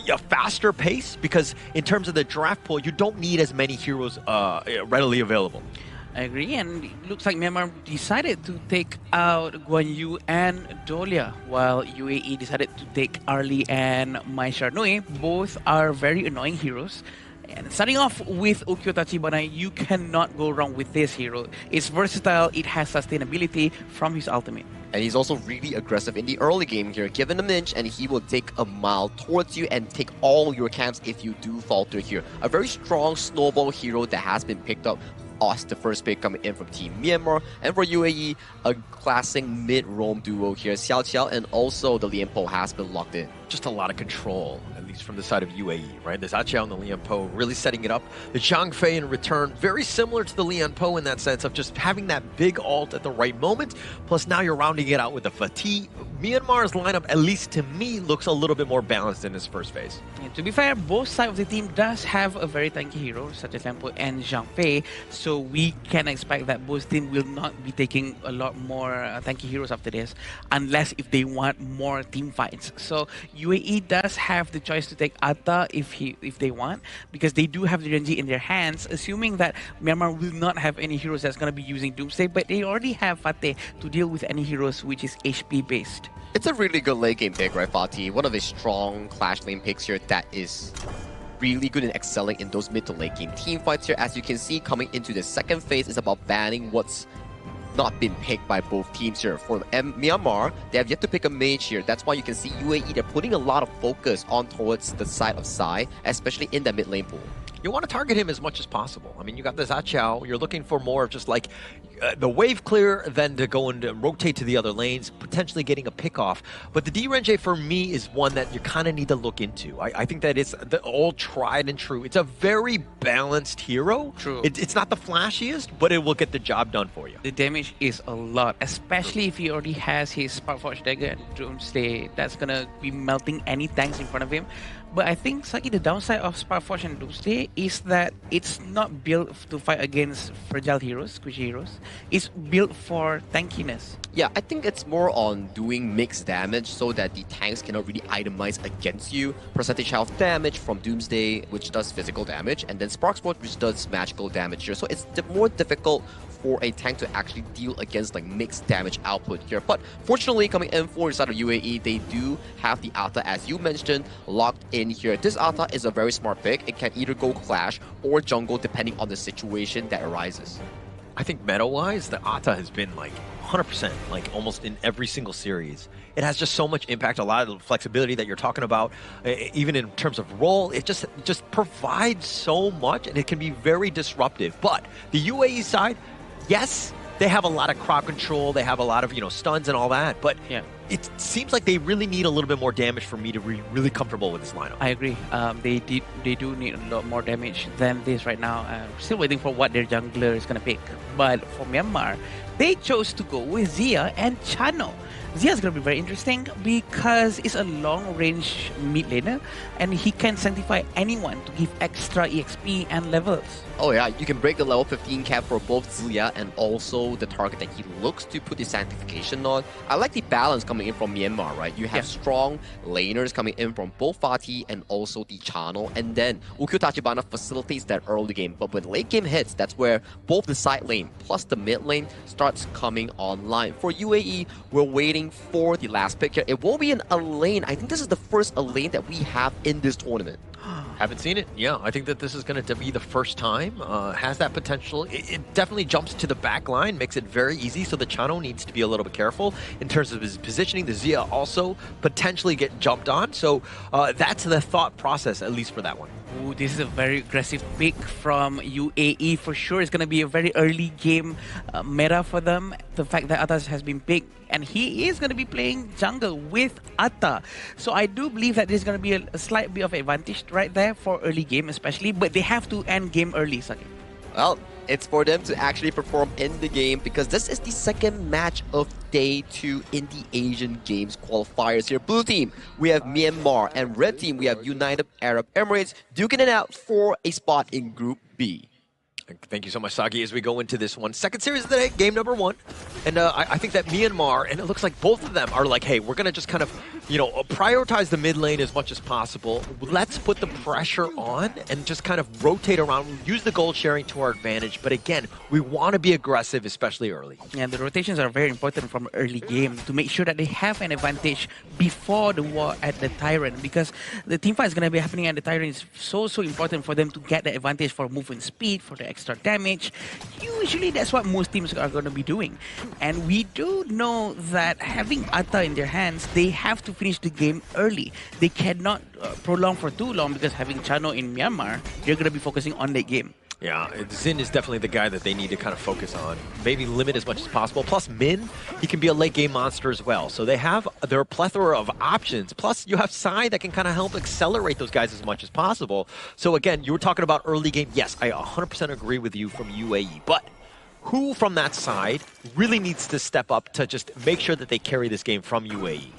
a faster pace because in terms of the draft pool, you don't need as many heroes readily available. I agree, and it looks like Myanmar decided to take out Guan Yu and Dolia, while UAE decided to take Arlie and Mai Sharnui. Both are very annoying heroes. And starting off with Ukyo Tachibana, you cannot go wrong with this hero. It's versatile, it has sustainability from his ultimate. And he's also really aggressive in the early game here. Given a minch, and he will take a mile towards you and take all your camps if you do falter here. A very strong snowball hero that has been picked up. Us, the first pick coming in from Team Myanmar. And for UAE, a classic mid-roam duo here. Xiao Qiao and also the Lian Po has been locked in. Just a lot of control, at least from the side of UAE, right? The Xiao Qiao and the Lian Po really setting it up. The Zhang Fei in return, very similar to the Lian Po in that sense of just having that big ult at the right moment. Plus now you're rounding it out with the Fatih. Myanmar's lineup, at least to me, looks a little bit more balanced in his first phase. And to be fair, both sides of the team does have a very tanky hero, such as Lian Po and Zhang Fei. So we can expect that both teams will not be taking a lot more tanky heroes after this, unless if they want more team fights. So UAE does have the choice to take Atta if they want, because they do have the Renji in their hands, assuming that Myanmar will not have any heroes that's going to be using Doomsday, but they already have Fateh to deal with any heroes which is HP based. It's a really good late game pick, right, Fatih? One of the strong Clash lane picks here that is really good in excelling in those mid to late game team fights here. As you can see, coming into the second phase is about banning what's not been picked by both teams here. For Myanmar, they have yet to pick a mage here. That's why you can see UAE, they're putting a lot of focus on towards the side of Sai, especially in the mid lane pool. You want to target him as much as possible. I mean, you got the Zachao. You're looking for more of just like the wave clear, then to go and rotate to the other lanes, potentially getting a pick off. But the D-Renje for me is one that you kind of need to look into. I think that it's all tried and true. It's a very balanced hero. True. It's not the flashiest, but it will get the job done for you. The damage is a lot, especially if he already has his Sparkforge dagger and Doomsday. That's gonna be melting any tanks in front of him. But I think slightly the downside of Sparkforge and Doomsday is that it's not built to fight against fragile heroes, squishy heroes. It's built for tankiness. Yeah, I think it's more on doing mixed damage so that the tanks cannot really itemize against you. Percentage health damage from Doomsday, which does physical damage, and then Sparkforge, which does magical damage here. So it's more difficult for a tank to actually deal against like mixed damage output here. But fortunately, coming in for the side of UAE, they do have the Atta, as you mentioned, locked in here. This Atta is a very smart pick. It can either go Clash or jungle depending on the situation that arises. I think meta-wise, the Atta has been like 100%, like almost in every single series. It has just so much impact, a lot of the flexibility that you're talking about, even in terms of role. It just provides so much, and it can be very disruptive. But the UAE side, yes, they have a lot of crowd control, they have a lot of, stuns and all that, but it seems like they really need a little bit more damage for me to be really comfortable with this lineup. I agree. They do need a lot more damage than this right now. Still waiting for what their jungler is going to pick. But for Myanmar, they chose to go with Zia and Chano. Zia is going to be very interesting because it's a long-range mid laner and he can sanctify anyone to give extra EXP and levels. Oh yeah, you can break the level 15 cap for both Zia and also the target that he looks to put his sanctification on. I like the balance coming in from Myanmar, right? You have strong laners coming in from both Fatih and also the Channel, and then Ukyo Tachibana facilitates that early game. But when late game hits, that's where both the side lane plus the mid lane starts coming online. For UAE, we're waiting for the last pick here. It won't be a lane. I think this is the first lane that we have in this tournament. Haven't seen it. Yeah, I think that this is going to be the first time. Has that potential. It definitely jumps to the back line, makes it very easy. So the Chano needs to be a little bit careful in terms of his positioning. The Zia also potentially get jumped on. So that's the thought process, at least for that one. Ooh, this is a very aggressive pick from UAE for sure. It's going to be a very early game meta for them. The fact that Atta has been picked and he is going to be playing jungle with Atta. So I do believe that there's going to be a slight bit of advantage right there for early game especially, but they have to end game early, Saki. Well, it's for them to actually perform in the game because this is the second match of day 2 in the Asian Games qualifiers here. Blue team, we have Myanmar, and red team, we have United Arab Emirates duking it out for a spot in Group B. Thank you so much, Sagi, as we go into this one. Second series of the day, game number 1. And I think that Myanmar, and it looks like both of them are like, hey, we're going to just kind of, prioritize the mid lane as much as possible. Let's put the pressure on and just kind of rotate around, use the gold sharing to our advantage. But again, we want to be aggressive, especially early. Yeah, the rotations are very important from early game to make sure that they have an advantage before the war at the Tyrant, because the teamfight is going to be happening at the Tyrant. It's so important for them to get the advantage for movement speed, for the extra damage. Usually that's what most teams are going to be doing. And we do know that having Atta in their hands, they have to finish the game early. They cannot prolong for too long because having Chano in Myanmar, they're going to be focusing on that game. Yeah, Xin is definitely the guy that they need to kind of focus on. Maybe limit as much as possible. Plus, Min, he can be a late game monster as well. So they have their plethora of options. Plus, you have Sai that can kind of help accelerate those guys as much as possible. So again, you were talking about early game. Yes, I 100% agree with you from UAE. But who from that side really needs to step up to just make sure that they carry this game from UAE?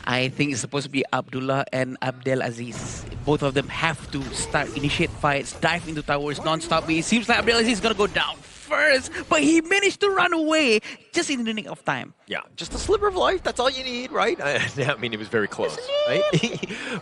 I think it's supposed to be Abdullah and Abdelaziz. Both of them have to initiate fights, dive into towers non-stop. It seems like Abdelaziz is going to go down first, but he managed to run away just in the nick of time. Yeah, just a sliver of life. That's all you need, right? I mean, it was very close, right?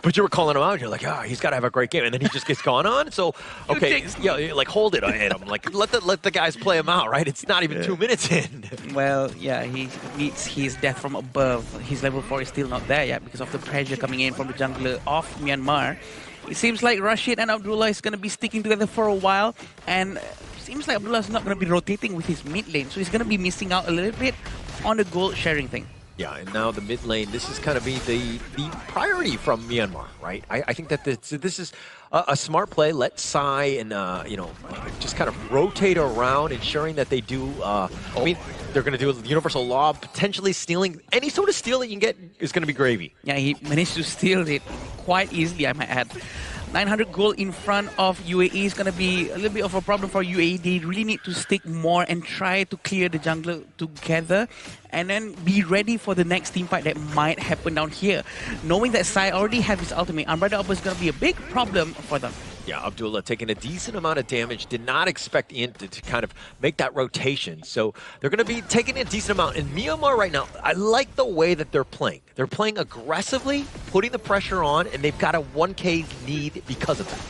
But you were calling him out. You're like, he's got to have a great game, and then he just gets gone on. So, okay, yeah, like hold it on him. Like let the guys play him out, right? It's not even 2 minutes in. Well, yeah, he meets his death from above. His level 4 is still not there yet because of the pressure coming in from the jungler of Myanmar. It seems like Rashid and Abdullah is going to be sticking together for a while, and seems like Abdullah is not going to be rotating with his mid lane, so he's going to be missing out a little bit on the gold sharing thing. Yeah, and now the mid lane, this is kind of be the priority from Myanmar, right? I think that this is a smart play. Let Sai and, just kind of rotate around, ensuring that they do, I mean, they're going to do a universal law, potentially stealing. Any sort of steal that you can get is going to be gravy. Yeah, he managed to steal it quite easily, I might add. 900 gold in front of UAE is going to be a little bit of a problem for UAE. They really need to stick more and try to clear the jungler together and then be ready for the next team fight that might happen down here. Knowing that Sai already has his ultimate, Umbrella Upper is going to be a big problem for them. Yeah, Abdullah taking a decent amount of damage. Did not expect Ian to kind of make that rotation. So they're going to be taking a decent amount. In Myanmar right now, I like the way that they're playing. They're playing aggressively, putting the pressure on, and they've got a 1K lead because of that.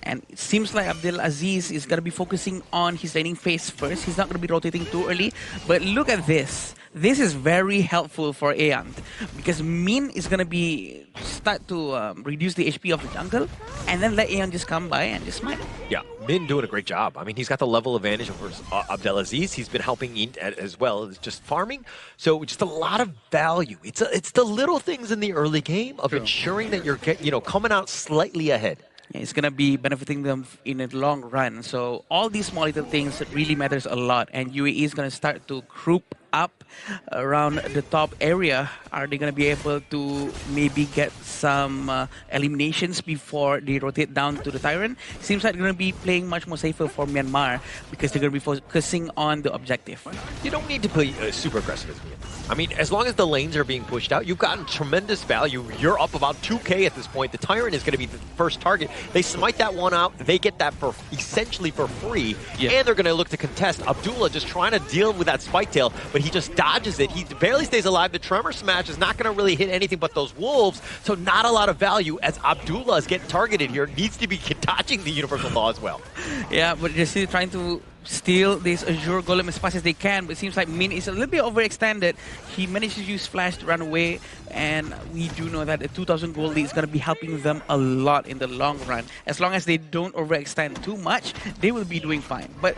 And it seems like Abdelaziz is going to be focusing on his laning phase first. He's not going to be rotating too early. But look at this. This is very helpful for Aeon because Min is going to start to reduce the HP of the jungle and then let Aeon just come by and just smite. Yeah, Min doing a great job. I mean, he's got the level advantage over Abdelaziz. He's been helping Ian as well as just farming. So just a lot of value. It's the little things in the early game of ensuring that you're coming out slightly ahead. it's going to be benefiting them in the long run. So all these small little things really matters a lot. And UAE is going to start to group up around the top area. Are they going to be able to maybe get some eliminations before they rotate down to the Tyrant? Seems like they're going to be playing much more safer for Myanmar because they're going to be focusing on the objective. You don't need to play super aggressive as Myanmar. I mean, as long as the lanes are being pushed out, you've gotten tremendous value. You're up about 2k at this point. The Tyrant is going to be the first target. They smite that one out. They get that for essentially for free. Yeah. And they're going to look to contest. Abdullah just trying to deal with that spike tail, but he just dodges it. He barely stays alive. The Tremor Smash is not going to really hit anything but those wolves, so not a lot of value as Abdullah is getting targeted here. Needs to be dodging the Universal Law as well. Yeah, but they're still trying to steal this Azure Golem as fast as they can, but it seems like Min is a little bit overextended. He managed to use Flash to run away, and we do know that the 2,000 gold lead is going to be helping them a lot in the long run. As long as they don't overextend too much, they will be doing fine. But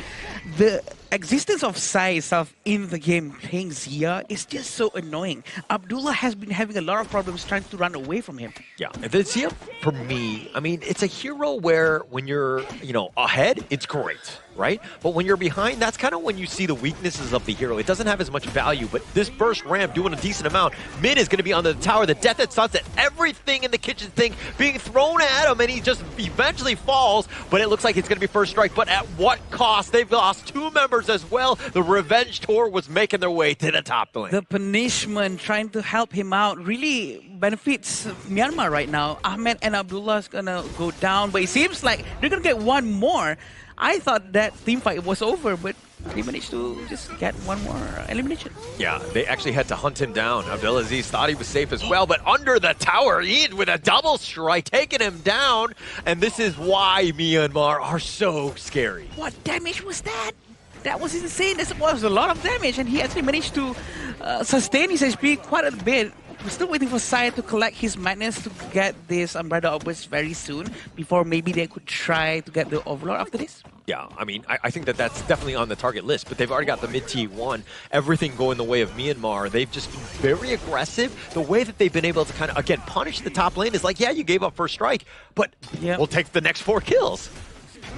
the existence of Sai itself in the game playing Zia is just so annoying. Abdullah has been having a lot of problems trying to run away from him. Yeah, the Zia, for me, I mean, it's a hero where when you're, ahead, it's great, right? But when you're behind, that's kind of when you see the weaknesses of the hero. It doesn't have as much value, but this burst ramp doing a decent amount. Min is going to be on the tower, the Death at Sunset, everything in the kitchen thing being thrown at him, and he just eventually falls, but it looks like it's going to be first strike. But at what cost? They've lost 2 members as well. The Revenge Tour was making their way to the top lane. The punishment trying to help him out really benefits Myanmar right now. Ahmed and Abdullah is going to go down, but it seems like they're going to get one more. I thought that team fight was over, but they managed to just get one more elimination. Yeah, they actually had to hunt him down. Abdelaziz thought he was safe as well, but under the tower, Ian with a double strike, taking him down. And this is why Myanmar are so scary. What damage was that? That was insane. That was a lot of damage, and he actually managed to sustain his HP quite a bit. We're still waiting for Sai to collect his madness to get this Umbrella Outburst very soon before maybe they could try to get the Overlord after this. Yeah, I mean, I think that's definitely on the target list, but they've already got the mid-T1, everything going the way of Myanmar. They've just been very aggressive. The way that they've been able to kind of, again, punish the top lane is like, yeah, you gave up first strike, but we'll take the next 4 kills.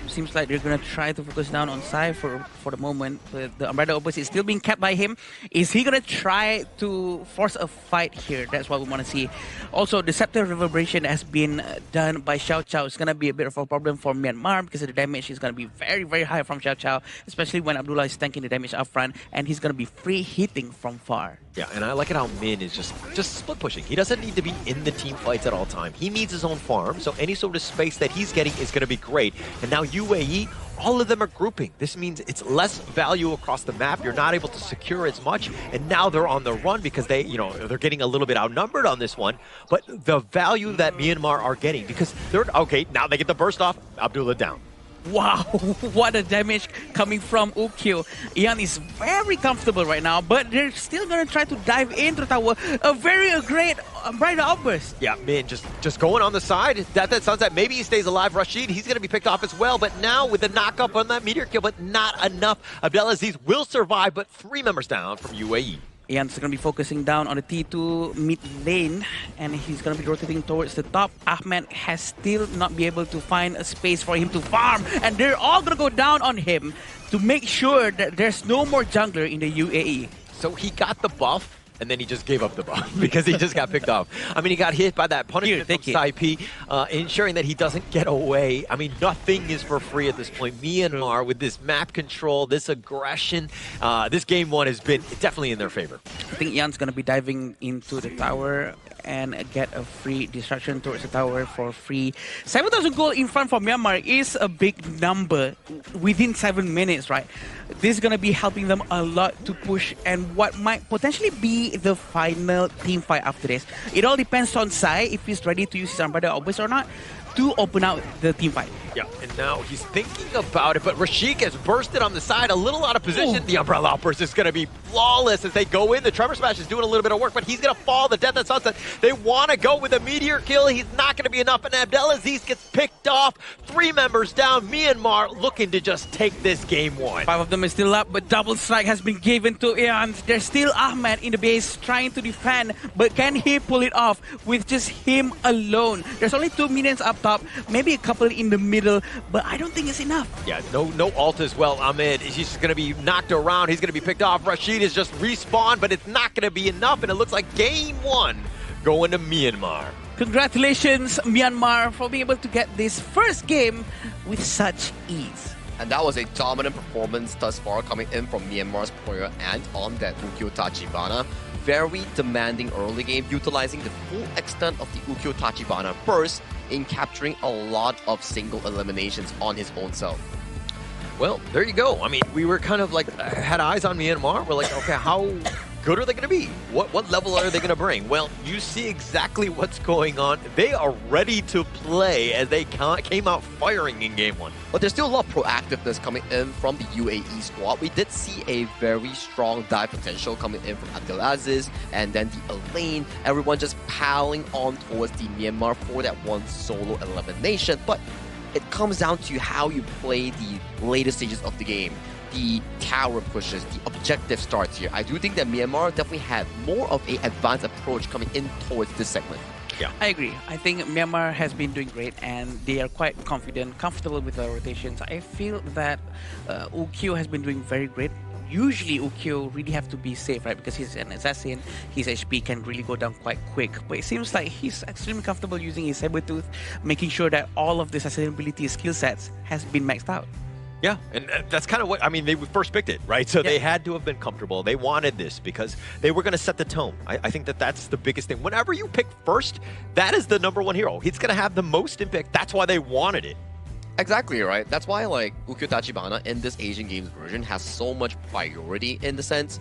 Seems like they're going to try to focus down on Sai for the moment. But the Umbrella Opus is still being kept by him. Is he going to try to force a fight here? That's what we want to see. Also, the Scepter Reverberation has been done by Xiao Chao. It's going to be a bit of a problem for Myanmar because the damage is going to be very, very high from Xiao Chao, especially when Abdullah is tanking the damage up front, and he's going to be free hitting from far. Yeah, and I like it how Min is just split pushing. He doesn't need to be in the team fights at all time. He needs his own farm, so any sort of space that he's getting is going to be great. And now UAE, all of them are grouping. This means it's less value across the map. You're not able to secure as much, and now they're on the run because they're getting a little bit outnumbered on this one. But the value that Myanmar are getting, because they're okay, now they get the burst off, Abdullah down. Wow, what a damage coming from Ukyo. Ian is very comfortable right now, but they're still going to try to dive into the tower. A very great bright outburst. Yeah, Min just going on the side. That Sunset, maybe he stays alive. Rashid, he's going to be picked off as well, but now with the knock-up on that meteor kill, but not enough. Abdelaziz will survive, but 3 members down from UAE. Ian's going to be focusing down on the T2 mid lane, and he's going to be rotating towards the top. Ahmed has still not been able to find a space for him to farm, and they're all going to go down on him to make sure that there's no more jungler in the UAE. So he got the buff, and then he just gave up the buff because he just got picked off. I mean, he got hit by that punishment from Sai-P, ensuring that he doesn't get away. I mean, nothing is for free at this point. Myanmar, with this map control, this aggression, this game 1 has been definitely in their favor. I think Ian's going to be diving into the tower and get a free distraction towards the tower for free. 7,000 gold in front for Myanmar is a big number within 7 minutes, right? This is going to be helping them a lot to push and what might potentially be the final team fight after this. It all depends on Sai if he's ready to use his Umbrella Obus or not to open out the team fight. Yeah, and now he's thinking about it, but Rashik has bursted on the side, a little out of position. Ooh. The Umbrella Outburst is going to be flawless as they go in. The Tremor Smash is doing a little bit of work, but he's going to fall. The Death at Sunset, they want to go with a meteor kill. He's not going to be enough, and Abdelaziz gets picked off. 3 members down. Myanmar looking to just take this game 1. 5 of them is still up, but double strike has been given to Ian. There's still Ahmed in the base trying to defend, but can he pull it off with just him alone? There's only 2 minions up top, maybe a couple in the middle, but I don't think it's enough. Yeah, no ult as well. Ahmed, he's just going to be knocked around. He's going to be picked off. Rashid is just respawned, but it's not going to be enough, and it looks like game one going to Myanmar. Congratulations, Myanmar, for being able to get this first game with such ease. And that was a dominant performance thus far coming in from Myanmar's player and on that Ukyo Tachibana. Very demanding early game, utilizing the full extent of the Ukyo Tachibana burst in capturing a lot of single eliminations on his own self. Well, there you go. I mean, we were kind of like, had eyes on Myanmar. We're like, okay, how good are they going to be? What level are they going to bring? Well, you see exactly what's going on. They are ready to play as they came out firing in game one. But there's still a lot of proactiveness coming in from the UAE squad. We did see a very strong dive potential coming in from Abdelaziz and then the Elaine. Everyone just piling on towards the Myanmar for that one solo elimination. But it comes down to how you play the later stages of the game. The tower pushes, the objective starts here. I do think that Myanmar definitely had more of an advanced approach coming in towards this segment. Yeah, I agree. I think Myanmar has been doing great and they are quite confident, comfortable with the rotations. I feel that Ukyo has been doing very great. Usually Ukyo really have to be safe, right? Because he's an assassin, his HP can really go down quite quick. But it seems like he's extremely comfortable using his Sabertooth, making sure that all of the sustainability skill sets has been maxed out. Yeah, and that's kind of what, I mean, they first picked it, right? So they had to have been comfortable. They wanted this because they were going to set the tone. I think that that's the biggest thing. Whenever you pick first, that is the #1 hero. He's going to have the most impact. That's why they wanted it. Exactly, right? That's why, like, Ukyo Tachibana in this Asian Games version has so much priority in the sense.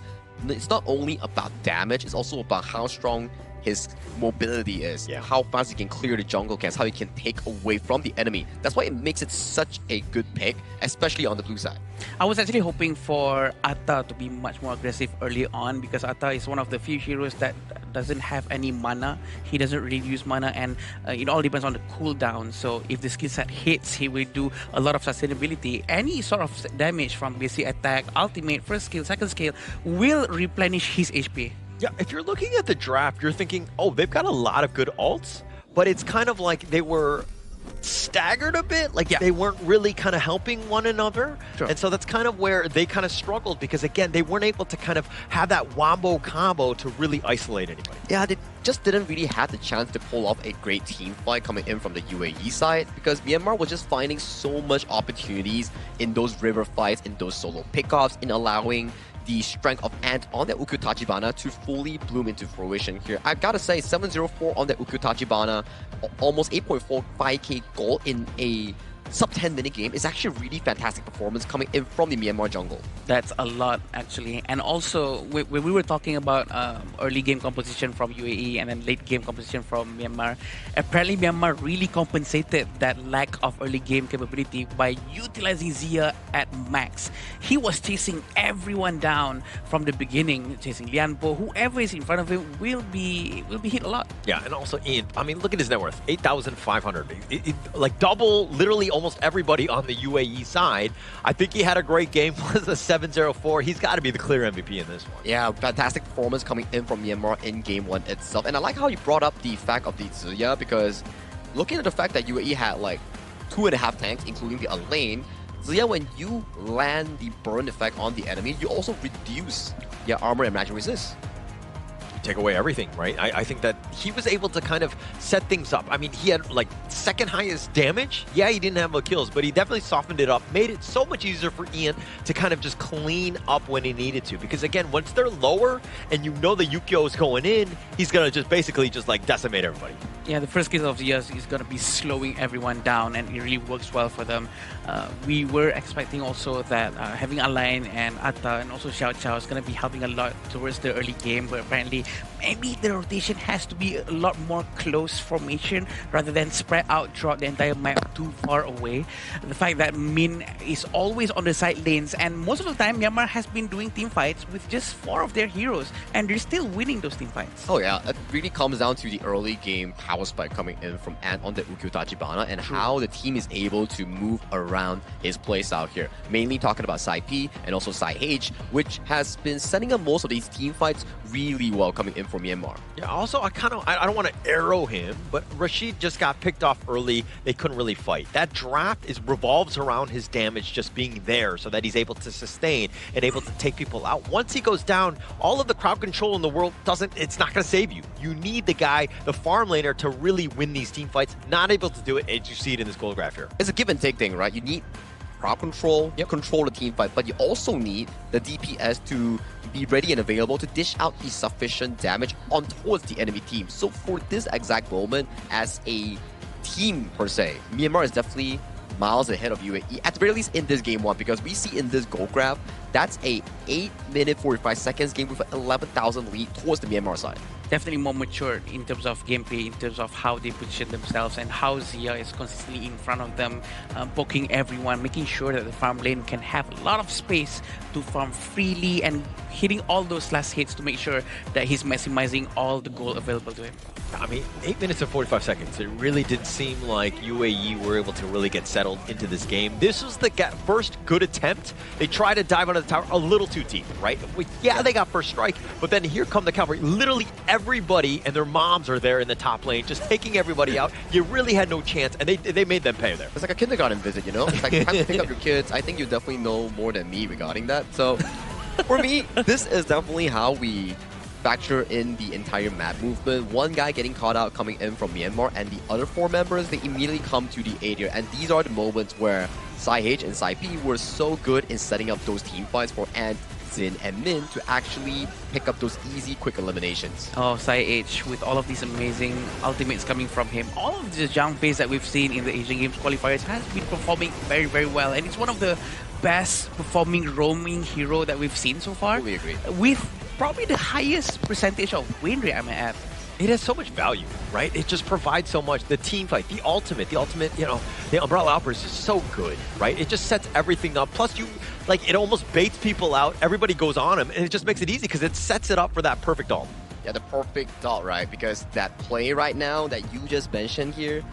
It's not only about damage, it's also about how strong his mobility is, how fast he can clear the jungle camps, how he can take away from the enemy. That's why it makes it such a good pick, especially on the blue side. I was actually hoping for Atta to be much more aggressive early on because Atta is one of the few heroes that doesn't have any mana. He doesn't really use mana and it all depends on the cooldown. So if the skill set hits, he will do a lot of sustainability. Any sort of damage from basic attack, ultimate, first skill, second skill will replenish his HP. Yeah, if you're looking at the draft, you're thinking, oh, they've got a lot of good ults, but it's kind of like they were staggered a bit, like they weren't really kind of helping one another. Sure. And so that's kind of where they kind of struggled because, again, they weren't able to kind of have that wombo combo to really isolate anybody. Yeah, they just didn't really have the chance to pull off a great team fight coming in from the UAE side because Myanmar was just finding so much opportunities in those river fights, in those solo pickoffs, in allowing the strength of Ant on that Ukyo Tachibana to fully bloom into fruition here. I gotta say, 704 on that Ukyo Tachibana, almost 8.45k gold in a sub-10 minute game is actually a really fantastic performance coming in from the Myanmar jungle. That's a lot, actually. And also, when we were talking about early game composition from UAE and then late game composition from Myanmar, apparently Myanmar really compensated that lack of early game capability by utilizing Zia at max. He was chasing everyone down from the beginning, chasing Lianpo. Whoever is in front of him will be hit a lot. Yeah, and also Ian, I mean, look at his net worth, 8,500. Like double, literally almost everybody on the UAE side. I think he had a great game. Was a 704. He's got to be the clear MVP in this one. Yeah, fantastic performance coming in from Myanmar in game one itself. And I like how you brought up the fact of the Zia because looking at the fact that UAE had like 2.5 tanks, including the Elaine, Zia, when you land the burn effect on the enemy, you also reduce their armor and magic resist. Take away everything, right? I think that he was able to kind of set things up. I mean, he had like second highest damage. Yeah, he didn't have kills, but he definitely softened it up, made it so much easier for Ian to kind of just clean up when he needed to. Because again, once they're lower and you know the Ukyo is going in, he's gonna just basically just like decimate everybody. Yeah, the first skill of Zia is gonna be slowing everyone down, and it really works well for them. We were expecting also that having Alain and Atta and also Xiao Chao is gonna be helping a lot towards the early game, but apparently maybe the rotation has to be a lot more close formation rather than spread out throughout the entire map too far away. The fact that Min is always on the side lanes, and most of the time Myanmar has been doing team fights with just 4 of their heroes, and they're still winning those team fights. Oh yeah, it really comes down to the early game power spike coming in from Ant on the Ukyo Tachibana and how the team is able to move around his place out here. Mainly talking about Sai P and also Sai H, which has been setting up most of these team fights really well coming in from Myanmar. Yeah, also I don't want to arrow him, but Rashid just got picked off early, they couldn't really fight. That draft revolves around his damage just being there so that he's able to sustain and able to take people out. Once he goes down, all of the crowd control in the world it's not going to save you. You need the guy, the farm laner, to really win these team fights. Not able to do it, as you see it in this gold graph here. It's a give and take thing, right? You need crowd control, control the team fight, but you also need the DPS to be ready and available to dish out the sufficient damage on towards the enemy team. So for this exact moment, as a team per se, Myanmar is definitely miles ahead of UAE, at the very least in this game 1, because we see in this goal graph, that's a 8-minute 45 seconds game with an 11,000 lead towards the Myanmar side. Definitely more mature in terms of gameplay, in terms of how they position themselves and how Zia is consistently in front of them, poking everyone, making sure that the farm lane can have a lot of space to farm freely and hitting all those last hits to make sure that he's maximizing all the gold available to him. I mean, 8 minutes and 45 seconds. It really didn't seem like UAE were able to really get settled into this game. This was the first good attempt. They tried to dive under the tower a little too deep, right? Yeah, they got first strike, but then here come the cavalry. Literally everybody and their moms are there in the top lane, just taking everybody out. You really had no chance, and they made them pay there. It's like a kindergarten visit, you know? It's like time to pick up your kids. I think you definitely know more than me regarding that. So for me, this is definitely how we factor in the entire map movement. One guy getting caught out coming in from Myanmar, and the other 4 members, they immediately come to the aid here. And these are the moments where Sai-H and Sai-P were so good in setting up those team fights for Ant, Xin, and Min to actually pick up those easy, quick eliminations. Oh, Sai-H, with all of these amazing ultimates coming from him, all of the jump phase that we've seen in the Asian Games qualifiers has been performing very, very well. And it's one of the best performing roaming hero that we've seen so far. Totally agree. With probably the highest percentage of win rate, I might add. It has so much value, right? It just provides so much. The team fight, the ultimate, you know, the Umbrella Outburst is so good, right? It just sets everything up. Plus, it almost baits people out. Everybody goes on him, and it just makes it easy because it sets it up for that perfect ult. Yeah, the perfect ult, right? Because that play right now that you just mentioned here,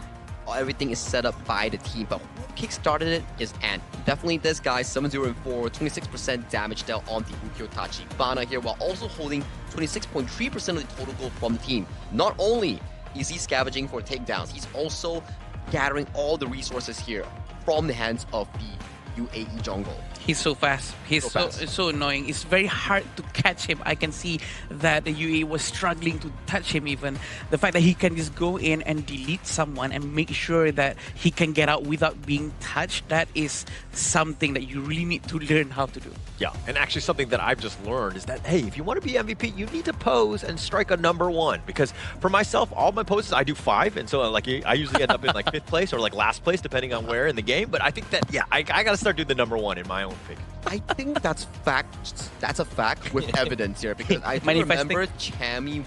everything is set up by the team, but who kickstarted it is Ant. Definitely this guy, 7-0-4, 26% damage dealt on the Ukyo Tachibana here, while also holding 26.3% of the total goal from the team. Not only is he scavenging for takedowns, he's also gathering all the resources here from the hands of the UAE jungle. He's so fast. He's so annoying. It's very hard to catch him. I can see that the UAE was struggling to touch him even. The fact that he can just go in and delete someone and make sure that he can get out without being touched, that is something that you really need to learn how to do. Yeah, and actually something that I've just learned is that, hey, if you want to be MVP, you need to pose and strike a #1. Because for myself, all my poses, I do 5, and so I usually end up in 5th place or last place, depending on where in the game. But I think that, yeah, I got to start doing the #1 in my own pick. I think that's fact. That's a fact with evidence here, because I do remember Chami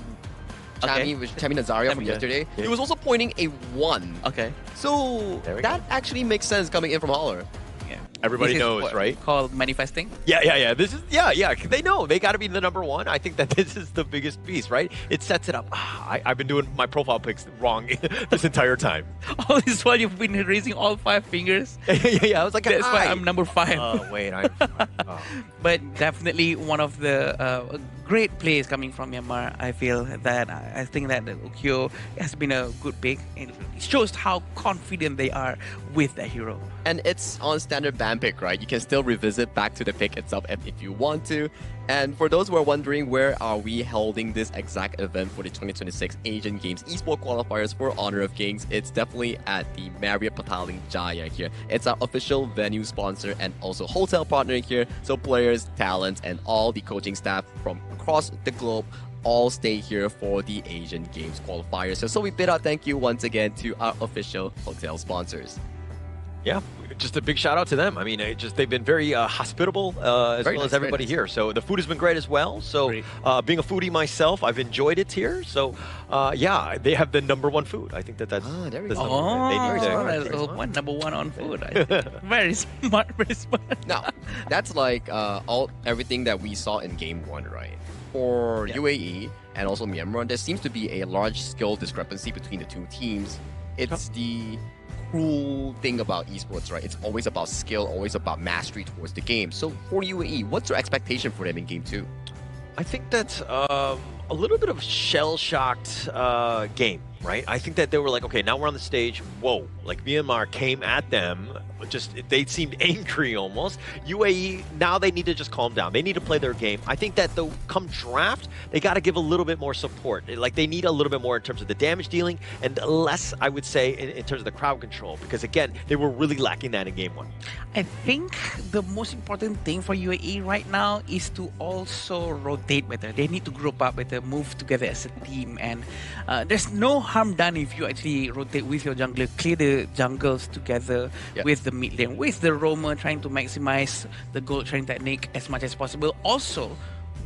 Nazaria from yesterday. He was also pointing a 1. Okay. So that actually makes sense coming in from Holler. Yeah. Everybody knows, right? Called manifesting? Yeah. This is they know they got to be the #1. I think that this is the biggest piece, right? It sets it up. I've been doing my profile picks wrong this entire time. All this while you've been raising all 5 fingers. Yeah, I was like, that's why I'm #5. Oh wait, I'm. Oh. But definitely one of the great plays coming from Myanmar. I feel that I think that Ukyo has been a good pick. It shows how confident they are with the hero. And it's on standard ban pick, right? You can still revisit back to the pick itself if you want to. And for those who are wondering, where are we holding this exact event for the 2026 Asian Games Esports Qualifiers for Honor of Kings? It's definitely at the Marriott Petaling Jaya here. It's our official venue sponsor and also hotel partner here. So players, talents, and all the coaching staff from across the globe all stay here for the Asian Games Qualifiers. So we bid our thank you once again to our official hotel sponsors. Yeah, just a big shout out to them. I mean, they've been very hospitable as well as everybody here. So the food has been great as well. So being a foodie myself, I've enjoyed it here. So yeah, they have the #1 food. I think that's there we go. #1 on food. Very smart, very smart. Now, that's like everything that we saw in Game 1, right? For UAE and also Myanmar, there seems to be a large skill discrepancy between the two teams. It's the cool thing about esports, right? It's always about skill, always about mastery towards the game. So for UAE, what's your expectation for them in Game 2? I think that's a little bit of shell-shocked game. right? I think that they were like, okay, now we're on the stage. Whoa, like Myanmar came at them. They seemed angry almost. UAE, now they need to just calm down. They need to play their game. I think that though, come draft, they got to give a little bit more support. Like they need a little bit more in terms of the damage dealing and less, I would say, in terms of the crowd control. Because again, they were really lacking that in game 1. I think the most important thing for UAE right now is to also rotate better. They need to group up better, move together as a team. And there's no harm done if you actually rotate with your jungler, clear the jungles together with the mid lane, with the roamer, trying to maximize the gold trading technique as much as possible. Also,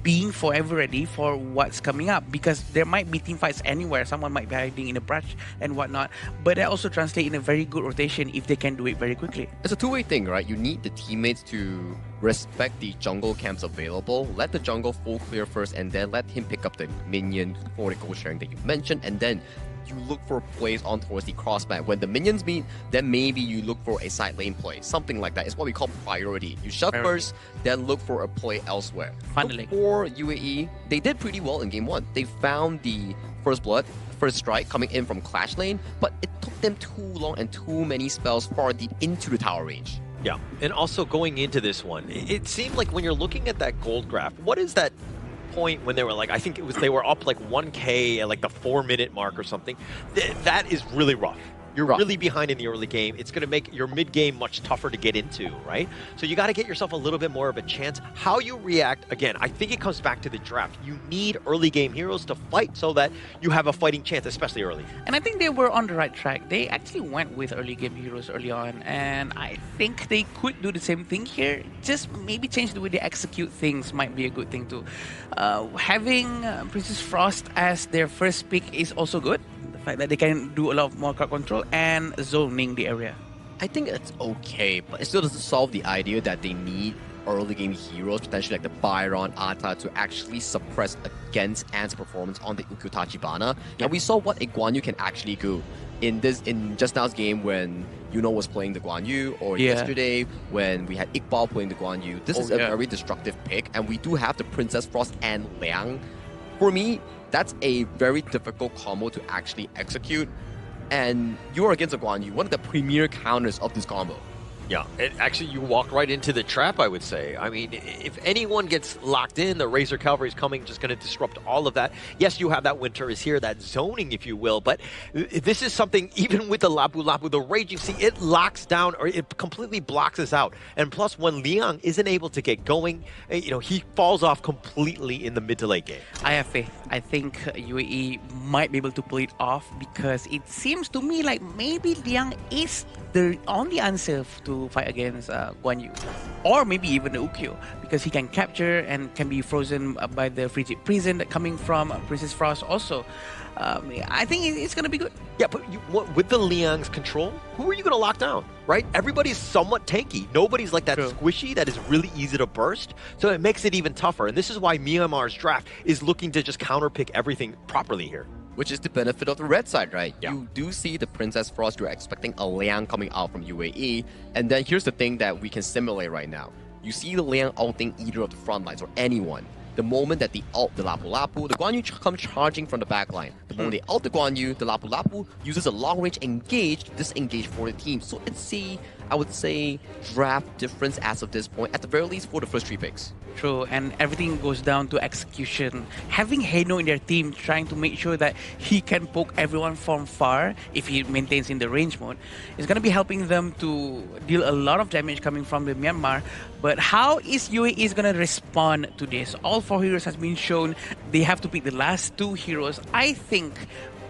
being forever ready for what's coming up, because there might be team fights anywhere. Someone might be hiding in a brush and whatnot, but that also translates in a very good rotation if they can do it very quickly. It's a two-way thing, right? You need the teammates to respect the jungle camps available, let the jungle full clear first, and then let him pick up the minion for the gold sharing that you mentioned, and then you look for plays on towards the crossback. When the minions meet, then maybe you look for a side lane play. Something like that. It's what we call priority. You shove first, then look for a play elsewhere. Finally. For UAE, they did pretty well in game 1. They found the first blood, first strike coming in from Clash lane, but it took them too long and too many spells far deep into the tower range. Yeah, and also going into this one, it seemed like when you're looking at that gold graph, what is that point when they were like, I think it was they were up like 1K at like the 4-minute mark or something. That is really rough. You're really behind in the early game. It's going to make your mid-game much tougher to get into, right? So you got to get yourself a little bit more of a chance. How you react, again, I think it comes back to the draft. You need early game heroes to fight so that you have a fighting chance, especially early. And I think they were on the right track. They actually went with early game heroes early on, and I think they could do the same thing here. Just maybe change the way they execute things might be a good thing too. Having Princess Frost as their first pick is also good. That they can do a lot more crowd control and zoning the area. I think it's okay, but it still doesn't solve the idea that they need early game heroes, potentially like the Byron, Ata, to actually suppress against Ant's performance on the Uku Tachibana. And we saw what a Guan Yu can actually do in just now's game when Yuno was playing the Guan Yu, or yesterday when we had Iqbal playing the Guan Yu. This is a very destructive pick, and we do have the Princess Frost and Liang. For me, that's a very difficult combo to actually execute, and you're against a Guan Yu, one of the premier counters of this combo. Yeah, actually, you walked right into the trap, I would say. I mean, if anyone gets locked in, the Razor Cavalry is coming, just going to disrupt all of that. Yes, you have that Winter is here, that zoning, if you will, but this is something, even with the Lapu Lapu, the Raging Sea, it locks down, or it completely blocks us out. And plus, when Liang isn't able to get going, he falls off completely in the mid to late game. I have faith. I think UAE might be able to pull it off, because it seems to me like maybe Liang is the only answer to fight against Guan Yu, or maybe even the Ukyo, because he can capture and can be frozen by the frigid prison coming from Princess Frost also. I think it's going to be good. Yeah, but with the Liang's control, who are you going to lock down, right? Everybody's somewhat tanky. Nobody's like that squishy that is really easy to burst, so it makes it even tougher. And this is why Myanmar's draft is looking to just counterpick everything properly here. Which is the benefit of the red side, right? Yeah. You do see the Princess Frost, you're expecting a Liang coming out from UAE, and then here's the thing that we can simulate right now. You see the Liang ulting either of the front lines or anyone. The moment that the ult the Lapu Lapu, the Guan Yu comes charging from the back line. The moment they ult the Guan Yu, the Lapu Lapu uses a long range engage to disengage for the team. So it's I would say, draft difference as of this point, at the very least for the first 3 picks. True, and everything goes down to execution. Having Heino in their team, trying to make sure that he can poke everyone from far, if he maintains in the range mode, is going to be helping them to deal a lot of damage coming from the Myanmar. But how is UAE going to respond to this? All 4 heroes has been shown. They have to pick the last 2 heroes. I think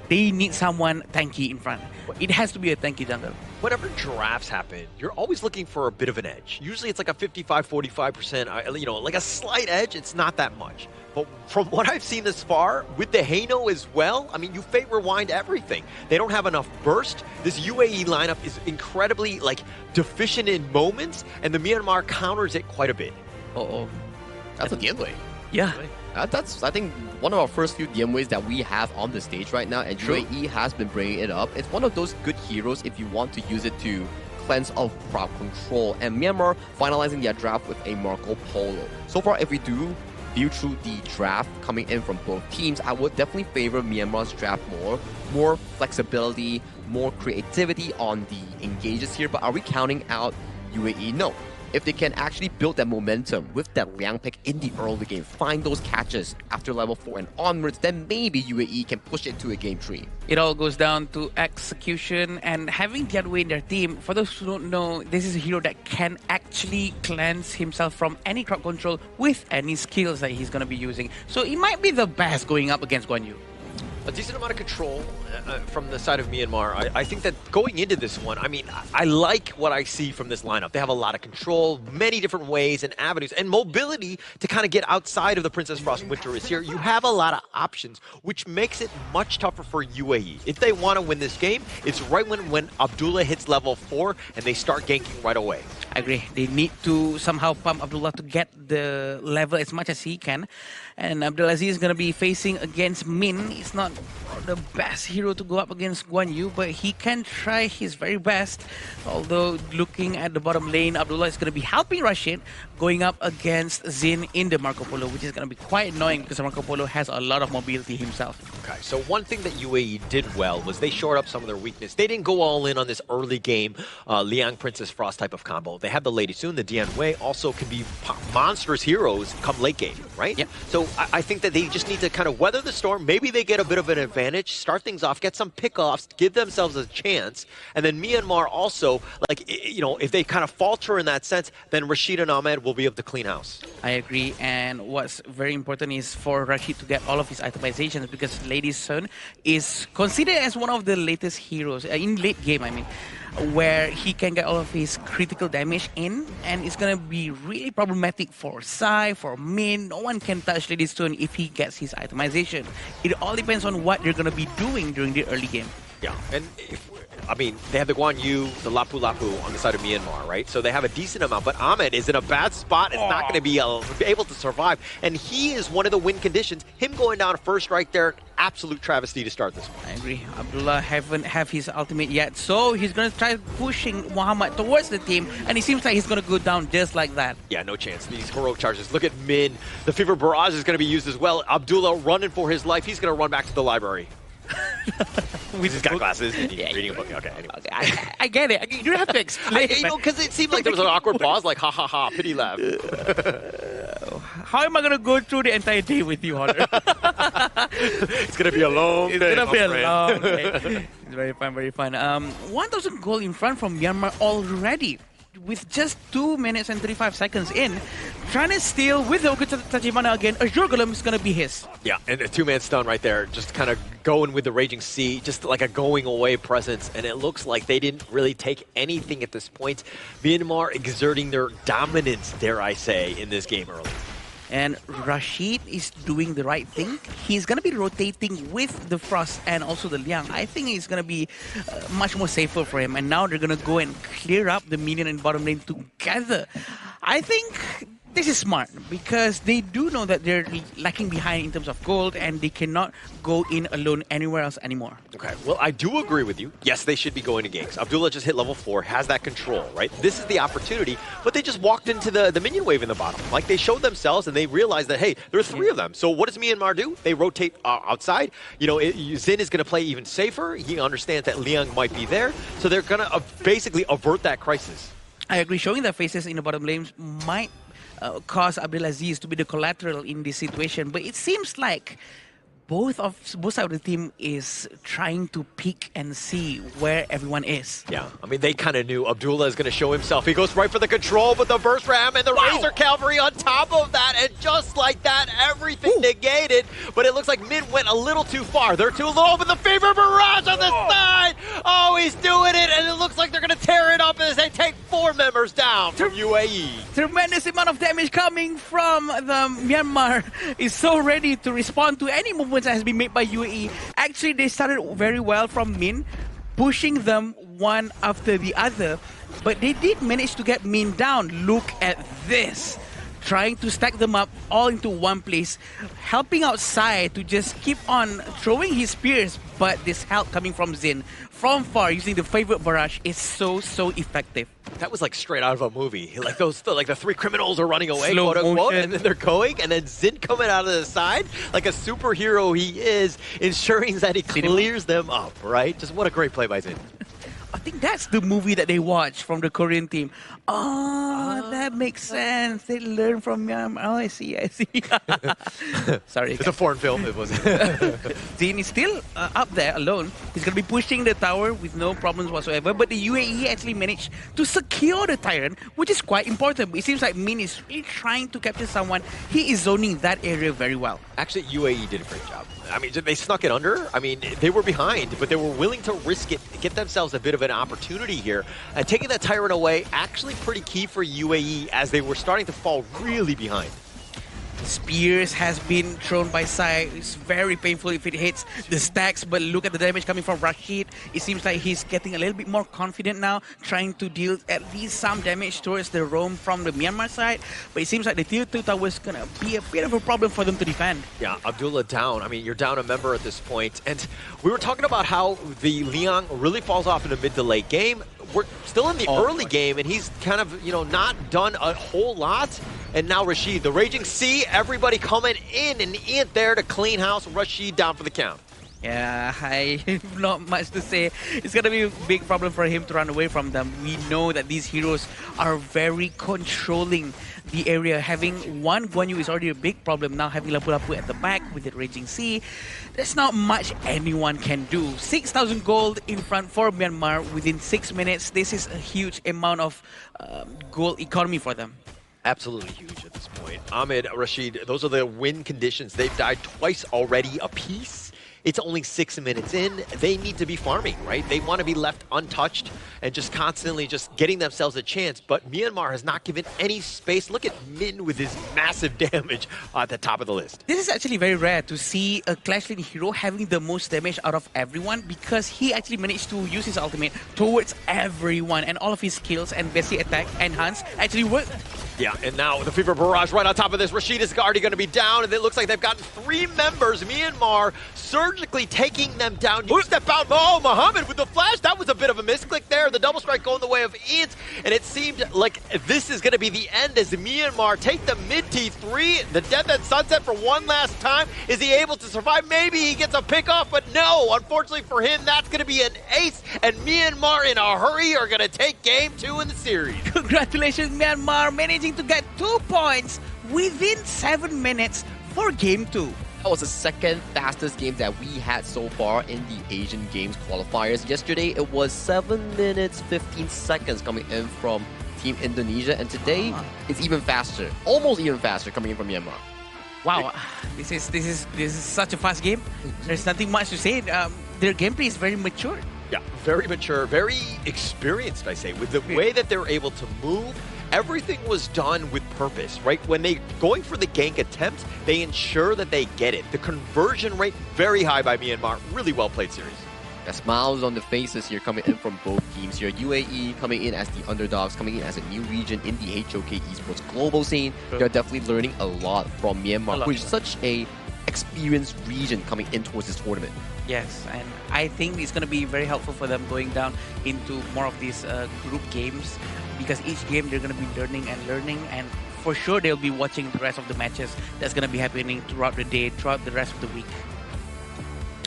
they need someone tanky in front. It has to be a tanky jungle. Whenever drafts happen, you're always looking for a bit of an edge. Usually it's like a 55-45%, like a slight edge. It's not that much. But from what I've seen this far, with the Heino as well, I mean, you fate rewind everything. They don't have enough burst. This UAE lineup is incredibly, deficient in moments, and the Myanmar counters it quite a bit. That's a DMway. Yeah. That's, I think, one of our first few DMways that we have on the stage right now, and UAE has been bringing it up. It's one of those good heroes if you want to use it to cleanse of crowd control, and Myanmar finalizing their draft with a Marco Polo. So far, if we do view through the draft coming in from both teams, I would definitely favor Myanmar's draft more. More flexibility, more creativity on the engages here. But are we counting out UAE? No. If they can actually build that momentum with that Liang pick in the early game, find those catches after level 4 and onwards, then maybe UAE can push it to a game 3. It all goes down to execution and having Jadual in their team. For those who don't know, this is a hero that can actually cleanse himself from any crowd control with any skills that he's going to be using. So it might be the best going up against Guan Yu. A decent amount of control from the side of Myanmar. I think that going into this one, I mean, I like what I see from this lineup. They have a lot of control, many different ways and avenues, and mobility to kind of get outside of the Princess Frost Winter is here. You have a lot of options, which makes it much tougher for UAE. If they want to win this game, it's right when Abdullah hits level 4 and they start ganking right away. I agree. They need to somehow pump Abdullah to get the level as much as he can. And Abdulaziz is going to be facing against Min. He's not the best hero to go up against Guan Yu, but he can try his very best. Although looking at the bottom lane, Abdullah is going to be helping Rashid going up against Zin in the Marco Polo, which is going to be quite annoying because Marco Polo has a lot of mobility himself. Okay, so one thing that UAE did well was they shored up some of their weakness. They didn't go all in on this early game Liang Princess Frost type of combo. They have the Lady Soon, the Dian Wei also can be monstrous heroes come late game, right? Yep. So I think that they just need to kind of weather the storm. Maybe they get a bit of an advantage, start things off, get some pickoffs, give themselves a chance. And then Myanmar also, like, you know, if they kind of falter in that sense, then Rashid and Ahmed will be able to clean house. I agree. And what's very important is for Rashid to get all of his itemizations because Lady Sun is considered as one of the latest heroes in late game, I mean, where he can get all of his critical damage in, and it's going to be really problematic for Sai, for Min. No one can touch Lady Stone if he gets his itemization. It all depends on what they're going to be doing during the early game. Yeah, and I mean, they have the Guan Yu, the Lapu Lapu on the side of Myanmar, right? So they have a decent amount, but Ahmed is in a bad spot. It's not going to be able to survive, and he is one of the win conditions. Him going down first right there, absolute travesty to start this one. I agree. Abdullah haven't have his ultimate yet, so he's going to try pushing Muhammad towards the team, and it seems like he's going to go down just like that. Yeah, no chance. These heroic charges. Look at Min. The Fever Barrage is going to be used as well. Abdullah running for his life. He's going to run back to the library. We just got glasses. He's reading a book. Okay, anyway. Okay, I get it. You don't have to explain. You know, because it seemed like there was an awkward pause, like ha ha ha, pity laugh. How am I gonna go through the entire day with you, Hunter? It's gonna be a long day. It's gonna be a long day. It's very fun, very fun. 1,000 goal in front from Myanmar already. With just 2 minutes and 35 seconds in, trying to steal with the Tachibana again, Azure Golem is going to be his. Yeah, and a two-man stun right there, just kind of going with the Raging Sea, just like a going-away presence, and it looks like they didn't really take anything at this point. Myanmar exerting their dominance, dare I say, in this game early. And Rashid is doing the right thing. He's going to be rotating with the Frost and also the Liang. I think it's going to be much more safer for him. And now they're going to go and clear up the minion and bottom lane together. I think this is smart because they do know that they're lacking behind in terms of gold and they cannot go in alone anywhere else anymore. Okay, well, I do agree with you. Yes, they should be going to ganks. Abdullah just hit level 4, has that control, right? This is the opportunity, but they just walked into the minion wave in the bottom. Like, they showed themselves and they realized that, hey, there's 3 of them. So what does Myanmar do? They rotate outside. You know, Zin is going to play even safer. He understands that Liang might be there. So they're going to basically avert that crisis. I agree. Showing their faces in the bottom lanes might cause Abdulaziz to be the collateral in this situation, but it seems like both sides of the team is trying to peek and see where everyone is. Yeah, I mean, they kind of knew Abdullah is going to show himself. He goes right for the control, but the Burst Ram and the Razor Cavalry on top of that, and just like that, everything negated. But it looks like Min went a little too far. They're too low, but the Fever Barrage on the side! Oh, he's doing it, and it looks like they're going to tear it up as they take 4 members down from UAE. Tremendous amount of damage coming from the Myanmar. Is so ready to respond to any movement that has been made by UAE. Actually, they started very well from Min, pushing them one after the other, but they did manage to get Min down. Look at this. trying to stack them up all into one place, helping out Sai to just keep on throwing his spears, but this help coming from Zin from far using the favorite barrage is so effective. That was like straight out of a movie. Like the three criminals are running away, Slow quote unquote, motion. and then they're going, and then Zin coming out of the side like a superhero he is, ensuring that he clears them up, right? Just what a great play by Zin. I think that's the movie that they watched from the Korean team. Oh, that makes sense. They learn from Myanmar. Oh, I see. Sorry. It's a foreign film. It was. Zin is still up there alone. He's going to be pushing the tower with no problems whatsoever. But the UAE actually managed to secure the Tyrant, which is quite important. It seems like Min is really trying to capture someone. He is zoning that area very well. Actually, UAE did a great job. I mean, they snuck it under. I mean, they were behind, but they were willing to risk it, get themselves a bit of an opportunity here. And taking that Tyrant away, actually pretty key for UAE as they were starting to fall really behind. Spears has been thrown by Sai. It's very painful if it hits the stacks, but look at the damage coming from Rashid. It seems like he's getting a little bit more confident now, trying to deal at least some damage towards the roam from the Myanmar side. But it seems like the tier 2 tower is going to be a bit of a problem for them to defend. Yeah, Abdullah down. I mean, you're down a member at this point. And we were talking about how the Liang really falls off in the mid to late game. We're still in the early game, and he's kind of, not done a whole lot. And now Rashid, the Raging Sea, everybody coming in, and he ain't there to clean house. Rashid down for the count. Yeah, I have not much to say. It's going to be a big problem for him to run away from them. We know that these heroes are very controlling the area. Having one Guan Yu is already a big problem. Now having Lapu-Lapu at the back with the Raging Sea, there's not much anyone can do. 6,000 gold in front for Myanmar within 6 minutes. This is a huge amount of gold economy for them. Absolutely huge at this point. Ahmed, Rashid, those are the win conditions. They've died twice already apiece. It's only 6 minutes in. They need to be farming, right? They want to be left untouched and just constantly just getting themselves a chance. But Myanmar has not given any space. Look at Min with his massive damage at the top of the list. This is actually very rare to see a Clash Lane hero having the most damage out of everyone, because he actually managed to use his ultimate towards everyone, and all of his skills and basic attack enhance actually worked. Yeah, and now the Fever Barrage right on top of this. Rashid is already going to be down, and it looks like they've gotten 3 members. Myanmar surgically taking them down. You step out. Oh, Muhammad with the flash. That was a bit of a misclick there. The double strike going the way of Int, and it seemed like this is going to be the end as Myanmar take the mid T3. The Death and Sunset for one last time. Is he able to survive? Maybe he gets a pick off, but no. Unfortunately for him, that's going to be an ace, and Myanmar in a hurry are going to take game 2 in the series. Congratulations, Myanmar, managing to get 2 points within 7 minutes for game 2. That was the second fastest game that we had so far in the Asian Games qualifiers. Yesterday, it was 7 minutes, 15 seconds coming in from Team Indonesia, and today, it's even faster, almost even faster coming in from Myanmar. Wow, this is such a fast game. There's nothing much to say. Their gameplay is very mature. Yeah, very mature, very experienced, I say, with the way that they're able to move. Everything was done with purpose, right? When they going for the gank attempt, they ensure that they get it. The conversion rate, very high by Myanmar. Really well played series. The smiles on the faces here coming in from both teams here. UAE coming in as the underdogs, coming in as a new region in the HOK esports global scene. They're definitely learning a lot from Myanmar, which is such a experienced region coming in towards this tournament. Yes, and I think it's going to be very helpful for them going down into more of these group games, because each game they're going to be learning, and for sure they'll be watching the rest of the matches that's going to be happening throughout the day, throughout the rest of the week.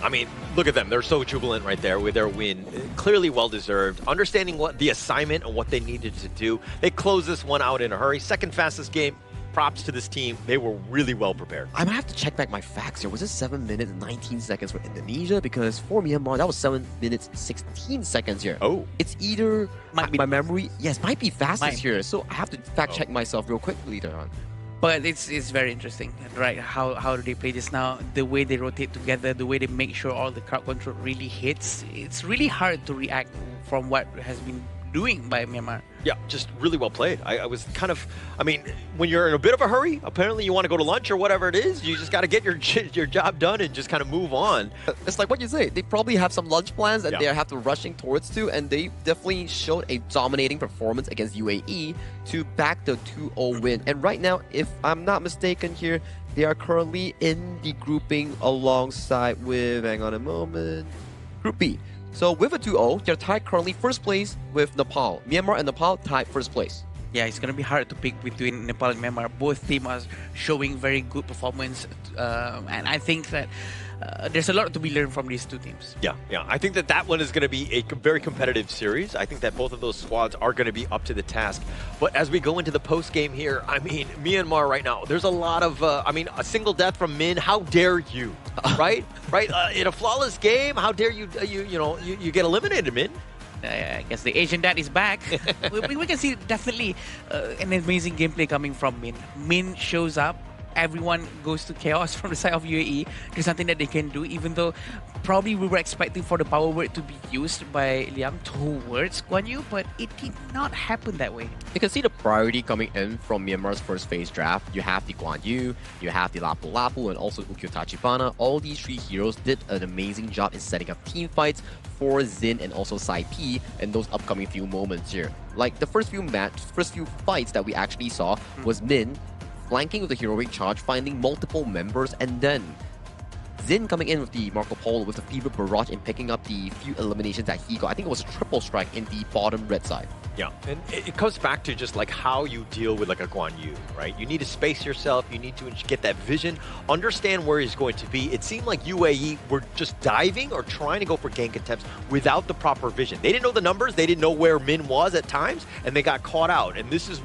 I mean, look at them. They're so jubilant right there with their win. Clearly well-deserved. Understanding what the assignment and what they needed to do. They closed this one out in a hurry. Second fastest game. Props to this team. They were really well prepared. I'm gonna have to check back my facts here. Was it 7 minutes and 19 seconds for Indonesia? Because for Myanmar, that was 7 minutes 16 seconds here. Oh. It's either my memory. Yes, might be fastest here. So I have to fact check myself real quickly later on. But it's very interesting, right? How do they play this now? The way they rotate together, the way they make sure all the crowd control really hits. It's really hard to react from what has been doing by Myanmar. Yeah, just really well played. I was kind of, I mean, when you're in a bit of a hurry, apparently you want to go to lunch or whatever it is, you just got to get your job done and just kind of move on. It's like what you say, they probably have some lunch plans that they have to rushing towards to, and they definitely showed a dominating performance against UAE to back the 2-0 win. And right now, if I'm not mistaken here, they are currently in the grouping alongside with, hang on a moment, Group B. So with a 2-0, they're tied currently first place with Nepal. Myanmar and Nepal tied first place. Yeah, it's going to be hard to pick between Nepal and Myanmar. Both teams are showing very good performance. And I think that there's a lot to be learned from these two teams. Yeah. I think that one is going to be a very competitive series. I think that both of those squads are going to be up to the task. But as we go into the post game here, I mean, Myanmar right now, there's a lot of, I mean, a single death from Min. How dare you, right? In a flawless game, how dare you, you get eliminated, Min? I guess the Asian dad is back. we can see definitely an amazing gameplay coming from Min. Min shows up. Everyone goes to chaos from the side of UAE. There's nothing that they can do, even though probably we were expecting for the power word to be used by Liang towards Guan Yu, but it did not happen that way. You can see the priority coming in from Myanmar's first phase draft. You have the Guan Yu, you have the Lapu Lapu, and also Ukyo Tachibana. All these three heroes did an amazing job in setting up team fights for Xin and also Sai P in those upcoming few moments here. Like the first few fights that we actually saw was Min flanking with the heroic charge, finding multiple members, and then Xin coming in with the Marco Polo with the Fever Barrage and picking up the few eliminations that he got. I think it was a triple strike in the bottom red side. Yeah, and it comes back to just like how you deal with like a Guan Yu, right? You need to space yourself, you need to get that vision, understand where he's going to be. It seemed like UAE were just diving or trying to go for gank attempts without the proper vision. They didn't know the numbers, they didn't know where Min was at times, and they got caught out. And this is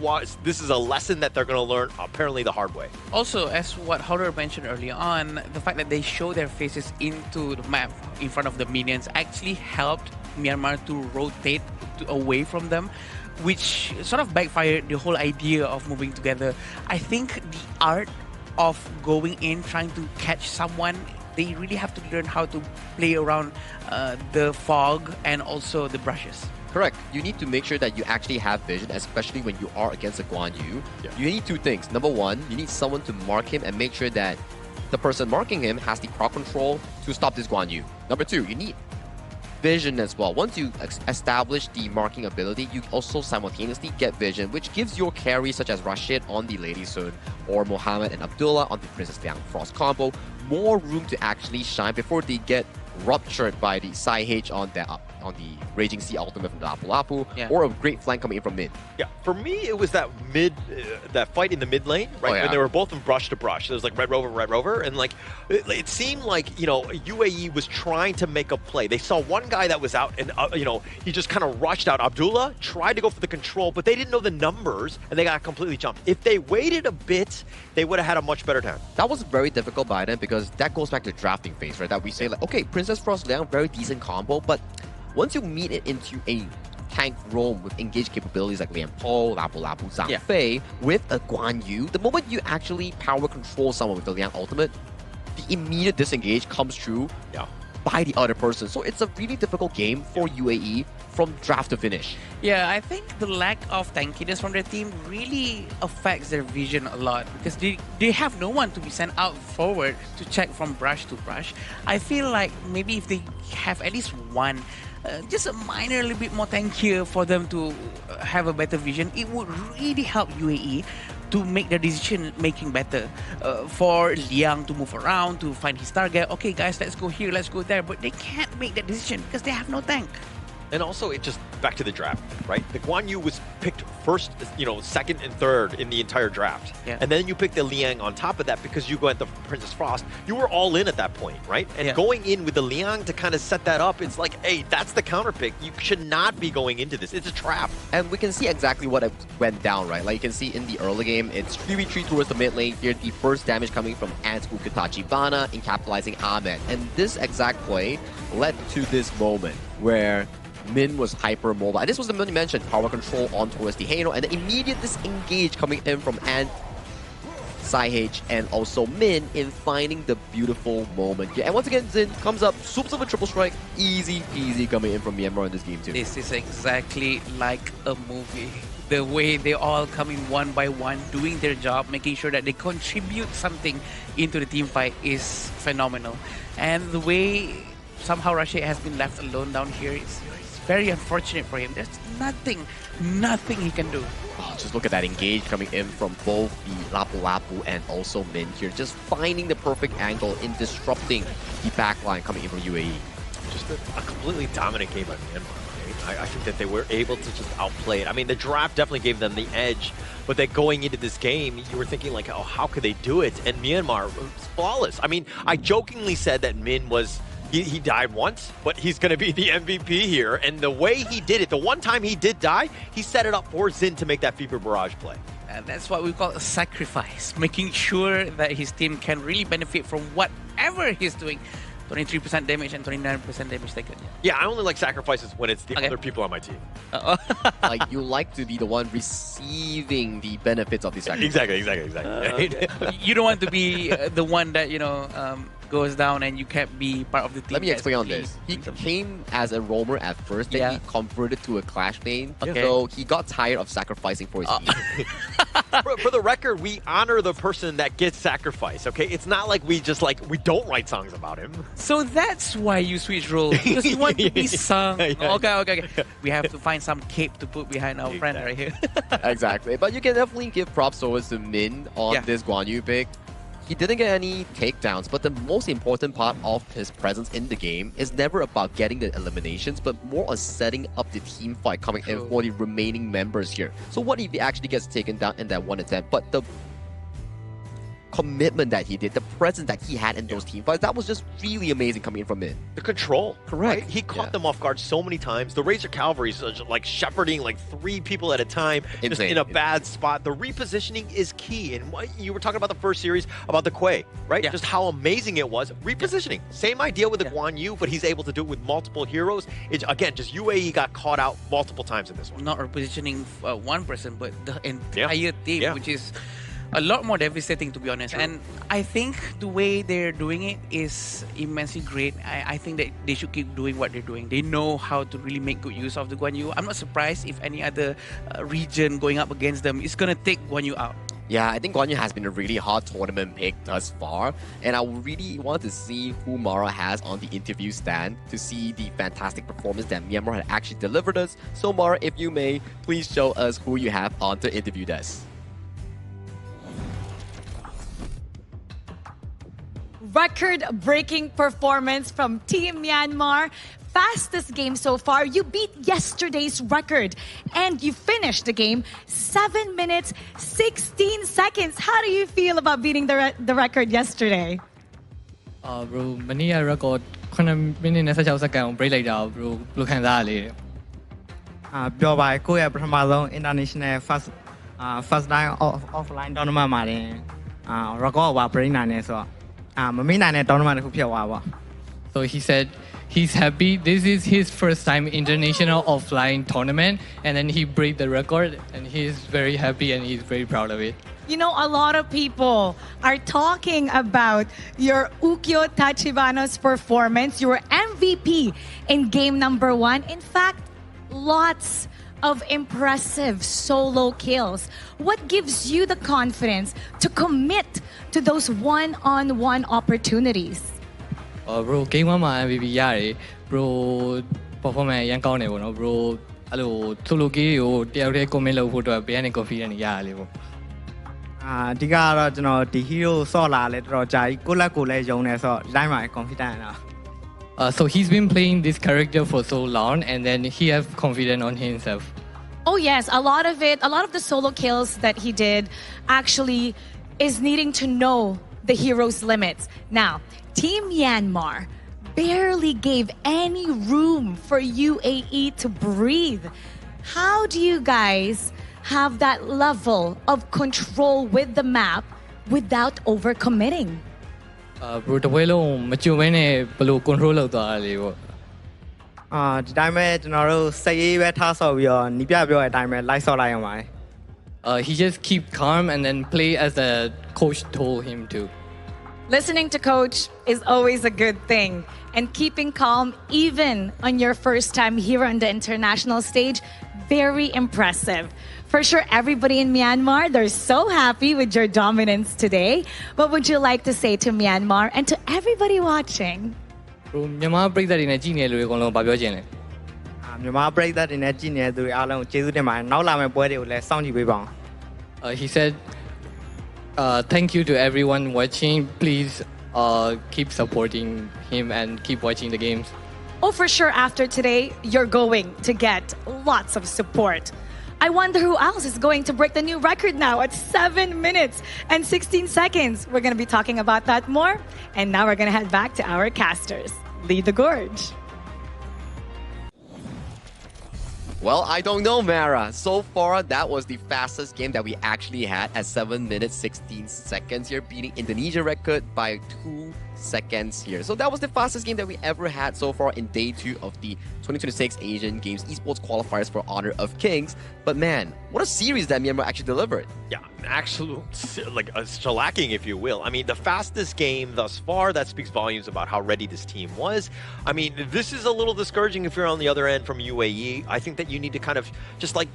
a lesson that they're going to learn apparently the hard way. Also, as what Hodder mentioned earlier on, the fact that they show their faces into the map in front of the minions actually helped Myanmar to rotate away from them, which sort of backfired the whole idea of moving together. I think the art of going in, trying to catch someone, they really have to learn how to play around the fog and also the brushes. Correct. You need to make sure that you actually have vision, especially when you are against a Guan Yu. Yeah. You need two things. Number one, you need someone to mark him and make sure that the person marking him has the crowd control to stop this Guan Yu. Number two, you need vision as well. Once you establish the marking ability, you also simultaneously get vision, which gives your carries such as Rashid on the Lady Sun or Mohammed and Abdullah on the Princess Liang Frost combo more room to actually shine before they get ruptured by the Sai H on the Raging Sea ultimate from the Lapu Lapu, or a great flank coming in from mid. Yeah, for me, it was that that fight in the mid lane, right? When they were both from brush to brush. It was like Red Rover, and like it seemed like UAE was trying to make a play. They saw one guy that was out, and he just kind of rushed out. Abdullah tried to go for the control, but they didn't know the numbers, and they got completely jumped. If they waited a bit, they would have had a much better time. That was very difficult by them because that goes back to the drafting phase, right? That we say like, okay, Princess Frost Liang, very decent combo, but once you meet it into a tank roam with engaged capabilities like Liang Po, Lapu Lapu, Zhang Fei, with a Guan Yu, the moment you actually power control someone with the Liang ultimate, the immediate disengage comes through by the other person. So it's a really difficult game for UAE from draft to finish. Yeah, I think the lack of tankiness from their team really affects their vision a lot because they have no one to be sent out forward to check from brush to brush. I feel like maybe if they have at least one just a minor little bit more tankier for them to have a better vision, it would really help UAE to make their decision making better. For Liang to move around, to find his target, okay guys, let's go here, let's go there, but they can't make that decision because they have no tank. And also, it just back to the draft, right? The Guan Yu was picked first, second and third in the entire draft. Yeah. And then you pick the Liang on top of that because you go at the Princess Frost. You were all in at that point, right? And going in with the Liang to kind of set that up, it's like, hey, that's the counter pick. You should not be going into this. It's a trap. And we can see exactly what went down, right? Like you can see in the early game, it's 3v3 towards the mid lane. Here, the first damage coming from Ant Ukitachibana in capitalizing Ahmed. And this exact play led to this moment where Min was hyper mobile. And this was the moment you mentioned, power control on towards the Hano, and the immediate disengage coming in from Ant SciH, and also Min in finding the beautiful moment here. And once again, Zin comes up, swoops of a triple strike, easy peasy coming in from Myanmar in this game too. This is exactly like a movie. The way they all come in one by one, doing their job, making sure that they contribute something into the team fight is phenomenal. And the way somehow Russia has been left alone down here is very unfortunate for him. There's nothing he can do. Oh, just look at that engage coming in from both the Lapu Lapu and also Min here. Just finding the perfect angle in disrupting the backline coming in from UAE. Just a completely dominant game by Myanmar. I think that they were able to just outplay it. I mean, the draft definitely gave them the edge, but then going into this game, you were thinking like, oh, how could they do it? And Myanmar was flawless. I mean, I jokingly said that Min was, he died once, but he's going to be the MVP here. And the way he did it, the one time he did die, he set it up for Zin to make that Fever Barrage play. And that's what we call a sacrifice, making sure that his team can really benefit from whatever he's doing. 23% damage and 29% damage taken. Yeah, I only like sacrifices when it's the other people on my team. Like, you like to be the one receiving the benefits of the sacrifice. Exactly. You don't want to be the one that, goes down and you can't be part of the team. Let me explain on this. He came as a roamer at first, then he converted to a Clash lane. Okay. So he got tired of sacrificing for his team. For the record, we honor the person that gets sacrificed, okay? It's not like we just we don't write songs about him. So that's why you switch roles, because you want to be sung. Okay. We have to find some cape to put behind our friend right here. Exactly. But you can definitely give props towards to Min on this Guan Yu pick. He didn't get any takedowns, but the most important part of his presence in the game is never about getting the eliminations, but more on setting up the team fight coming in for the remaining members here. So what if he actually gets taken down in that one attempt? But the commitment that he did, the presence that he had in those team fights, that was just really amazing coming in from Min. The control. Correct. Right? He caught them off guard so many times. The Razor Cavalry is shepherding 3 people at a time, just in a bad spot. The repositioning is key. And what you were talking about the first series about the Quay, right? Yeah. Just how amazing it was. Repositioning. Same idea with the Guan Yu, but he's able to do it with multiple heroes. It's, again, just UAE got caught out multiple times in this one. Not repositioning one person, but the entire team, which is a lot more devastating, to be honest. True. And I think the way they're doing it is immensely great. I think that they should keep doing what they're doing. They know how to really make good use of the Guan Yu. I'm not surprised if any other region going up against them is going to take Guan Yu out. Yeah, I think Guan Yu has been a really hard tournament pick thus far, and I really want to see who Mara has on the interview stand to see the fantastic performance that Myanmar had actually delivered us. So Mara, if you may, please show us who you have on the interview desk. Record-breaking performance from Team Myanmar. Fastest game so far. You beat yesterday's record and you finished the game 7 minutes 16 seconds. How do you feel about beating the record yesterday? Bro, many record 9 minutes 16 seconds break လိုက်တာ bro ဘယ်လိုခံစားရလဲ ပြောပါကိုယ့်ရဲ့ပထမဆုံး international first time offline tournament မှာတင်record ပါ break နိုင်နေဆိုတော့မမေ့နိုင်တဲ့ tournament တစ်ခုဖြစ်သွားပါ So he said he's happy. This is his first time international offline tournament, and then he break the record, and he's very happy and he's very proud of it. You know, a lot of people are talking about your Ukyo Tachibana's performance. You were MVP in game number 1. In fact, lots of impressive solo kills. What gives you the confidence to commit to those one-on-one opportunities? Bro, game 1 မှာ MVP ရတယ် bro performance ရန်ကောင်းတယ်ပေါ့နော် bro အဲ့လို solo kill ကိုတယောက်တည်း commit လုပ်ဖို့အတွက်ဘေးကနေ confidence ရတယ်လေပေါ့အဓိကကတော့ကျွန်တော်ဒီ hero ဆော့လာလဲတော်တော်ကြာကြီးကိုယ့်လက်ကိုလည်းယုံနေဆိုတော့ line မှာ confidence တာ So he's been playing this character for so long, and then he has confidence on himself. Oh yes, a lot of the solo kills that he did actually is needing to know the hero's limits. Now, Team Myanmar barely gave any room for UAE to breathe. How do you guys have that level of control with the map without overcommitting? Bro, တပွဲလုံးမကြုံဘဲနဲ့ဘယ်လို control လုပ်သွားတာလေပေါ့ဒီတိုင်းပဲကျွန်တော်တို့စိတ်ရေးပဲထားဆော့ပြီးတော့နီးပြပြောတဲ့အတိုင်းပဲ live ဆော့လိုက်ရအောင်ပါတယ် he just keep calm and then play as the coach told him to. Listening to coach is always a good thing. And keeping calm even on your first time here on the international stage, very impressive. For sure, everybody in Myanmar, they're so happy with your dominance today. What would you like to say to Myanmar and to everybody watching? မြန်မာပြည်သက်တွေနဲ့ကြည့်နေလူတွေအကုန်လုံးဗာပြောချင်တယ် မြန်မာပြည်သက်တွေနဲ့ကြည့်နေတဲ့သူတွေအားလုံးကိုကျေးဇူးတင်ပါတယ်နောက်လာမယ့်ပွဲတွေကိုလည်းစောင့်ကြည့်ပေးပါအောင် He said thank you to everyone watching. Please keep supporting him and keep watching the games. Oh, for sure, after today, you're going to get lots of support. I wonder who else is going to break the new record now at 7 minutes and 16 seconds. We're going to be talking about that more. And now we're going to head back to our casters. Lead the gorge. Well, I don't know, Mara. So far, that was the fastest game that we actually had at 7 minutes, 16 seconds here, beating Indonesia record by 2 seconds here. So that was the fastest game that we ever had so far in day 2 of the 2026 Asian Games Esports Qualifiers for Honor of Kings. But man, what a series that Myanmar actually delivered. Yeah, absolute, like a shellacking, if you will. I mean, the fastest game thus far, that speaks volumes about how ready this team was. I mean, this is a little discouraging if you're on the other end from UAE. I think that you need to kind of just like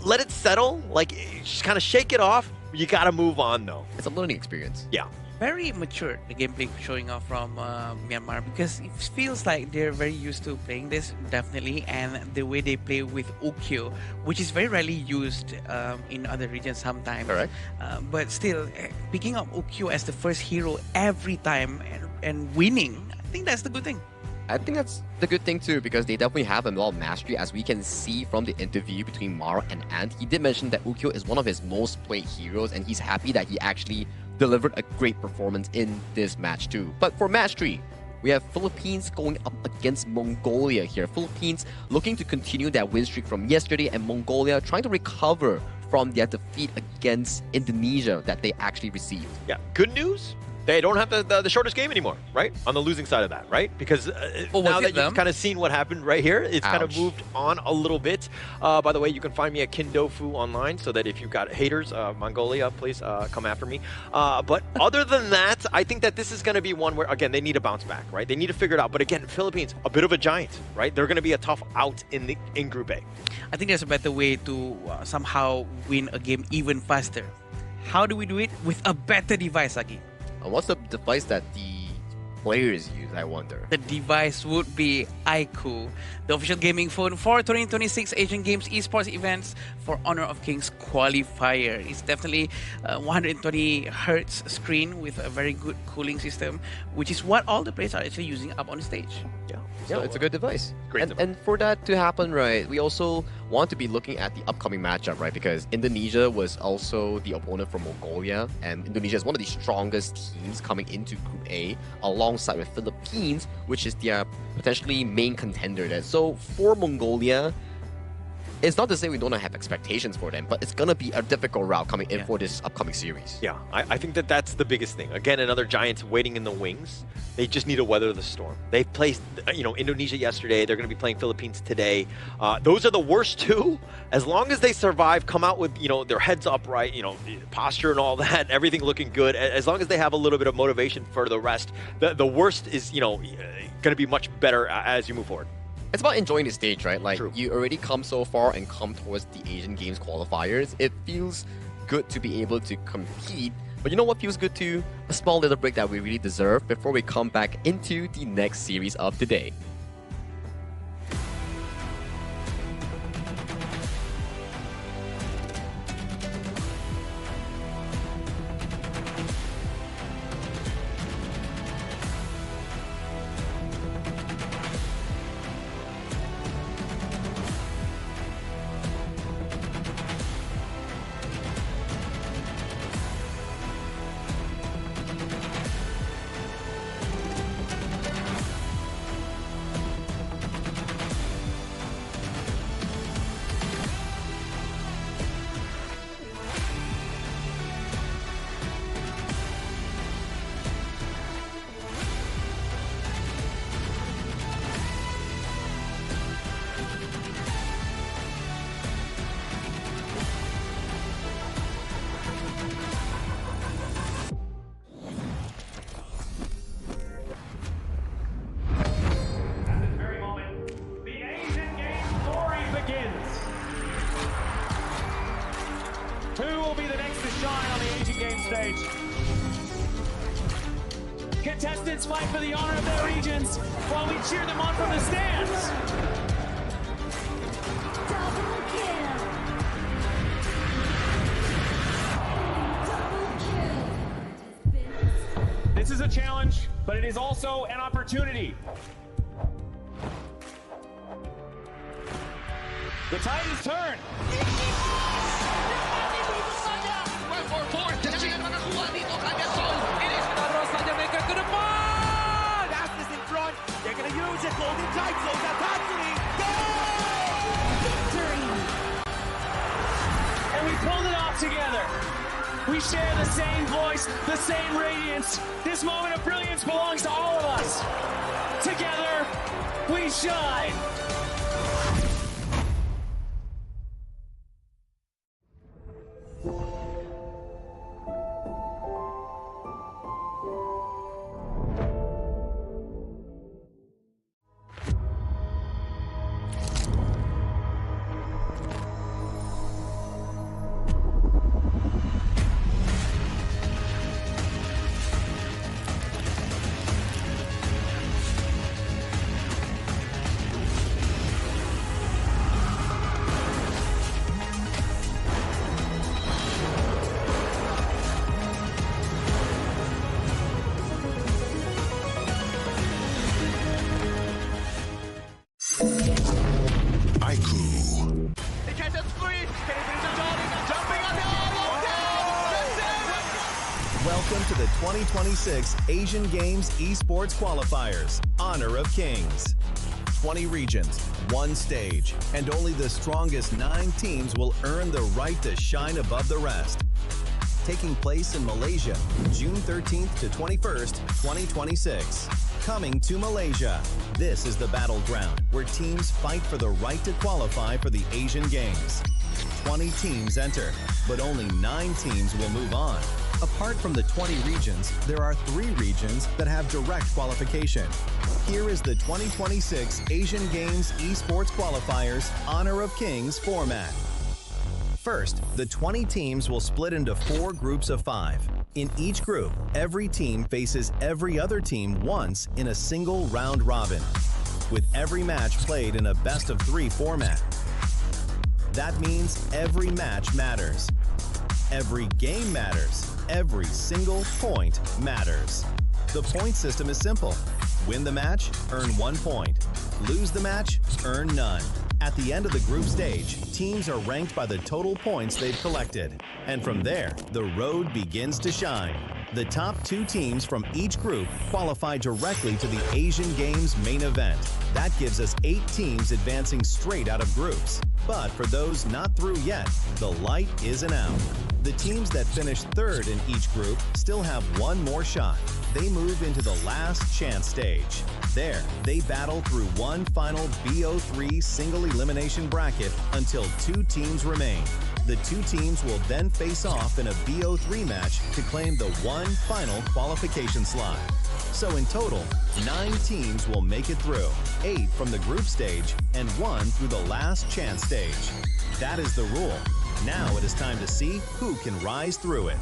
let it settle, like just kind of shake it off. You got to move on though. It's a learning experience. Yeah. Very mature, the gameplay showing off from Myanmar, because it feels like they're very used to playing this, definitely, and the way they play with Ukyo, which is very rarely used in other regions sometimes. Correct. But still, picking up Ukyo as the first hero every time and winning, I think that's the good thing. I think that's the good thing too, because they definitely have a lot of mastery, as we can see from the interview between Mara and Ant. He did mention that Ukyo is one of his most played heroes, and he's happy that he actually delivered a great performance in this match too. But for match 3, we have Philippines going up against Mongolia here. Philippines looking to continue that win streak from yesterday, and Mongolia trying to recover from their defeat against Indonesia that they actually received. Yeah, good news. They don't have the shortest game anymore, right? On the losing side of that, right? Because now that you've kind of seen what happened right here, it's kind of moved on a little bit. By the way, you can find me at Kindofu online, so that if you've got haters, Mongolia, please come after me. But other than that, I think that this is going to be one where, again, they need to bounce back, right? They need to figure it out. But again, Philippines, a bit of a giant, right? They're going to be a tough out in Group A. I think there's a better way to somehow win a game even faster. How do we do it? With a better device, Aki. What's the device that the players use, I wonder? The device would be iQOO, the official gaming phone for 2026 Asian Games Esports events for Honor of Kings qualifier. It's definitely a 120 Hz screen with a very good cooling system, which is what all the players are actually using up on the stage. Yeah, it's a good device. Great and for that to happen, right, we also want to be looking at the upcoming matchup, right? Because Indonesia was also the opponent for Mongolia, and Indonesia is one of the strongest teams coming into Group A, alongside with Philippines, which is their potentially main contender there. So for Mongolia, it's not to say we don't have expectations for them, but it's going to be a difficult route coming in for this upcoming series. Yeah, I think that that's the biggest thing. Again, another giant waiting in the wings. They just need to weather the storm. They played, Indonesia yesterday. They're going to be playing Philippines today. Those are the worst two. As long as they survive, come out with, their heads upright, posture and all that, everything looking good. As long as they have a little bit of motivation for the rest, the worst is, going to be much better as you move forward. It's about enjoying the stage, right? Like, you already come so far and come towards the Asian Games qualifiers. It feels good to be able to compete. But you know what feels good too? A small little break that we really deserve before we come back into the next series of the day. stage. Contestants fight for the honor of their regions while we cheer them on from the stands. Double kill. This is a challenge, but it is also an opportunity. The tide is turned. Ashes in front. They're going to use it. Golden Tide slows that passing. Victory. And we pulled it off together. We share the same voice, the same radiance. This moment of brilliance belongs to all of us. Together, we shine. Welcome to the 2026 Asian Games Esports Qualifiers, Honor of Kings. 20 regions, one stage, and only the strongest 9 teams will earn the right to shine above the rest. Taking place in Malaysia, June 13th to 21st, 2026. Coming to Malaysia, this is the battleground where teams fight for the right to qualify for the Asian Games. 20 teams enter, but only 9 teams will move on. Apart from the 20 regions, there are 3 regions that have direct qualification. Here is the 2026 Asian Games Esports Qualifiers Honor of Kings format. First, the 20 teams will split into 4 groups of 5. In each group, every team faces every other team once in a single round robin, with every match played in a best-of-3 format. That means every match matters. Every game matters. Every single point matters. The point system is simple. Win the match, earn 1 point. Lose the match, earn none. At the end of the group stage, teams are ranked by the total points they've collected. And from there, the road begins to shine. The top 2 teams from each group qualify directly to the Asian Games main event. That gives us 8 teams advancing straight out of groups. But for those not through yet, the light isn't out. The teams that finish 3rd in each group still have 1 more shot. They move into the last chance stage. There, they battle through one final BO3 single elimination bracket until 2 teams remain. The 2 teams will then face off in a BO3 match to claim the one final qualification slot. So in total, 9 teams will make it through, 8 from the group stage and 1 through the last chance stage. That is the rule. Now it is time to see who can rise through it.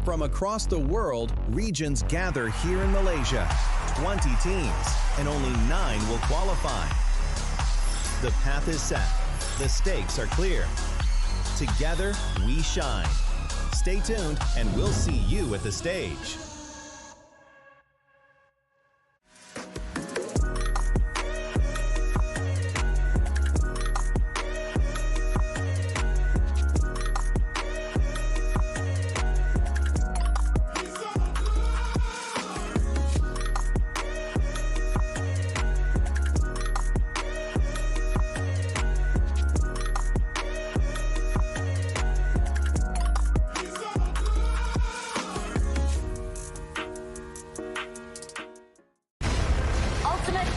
From across the world, regions gather here in Malaysia. 20 teams, and only 9 will qualify. The path is set. The stakes are clear. Together, we shine. Stay tuned, and we'll see you at the stage.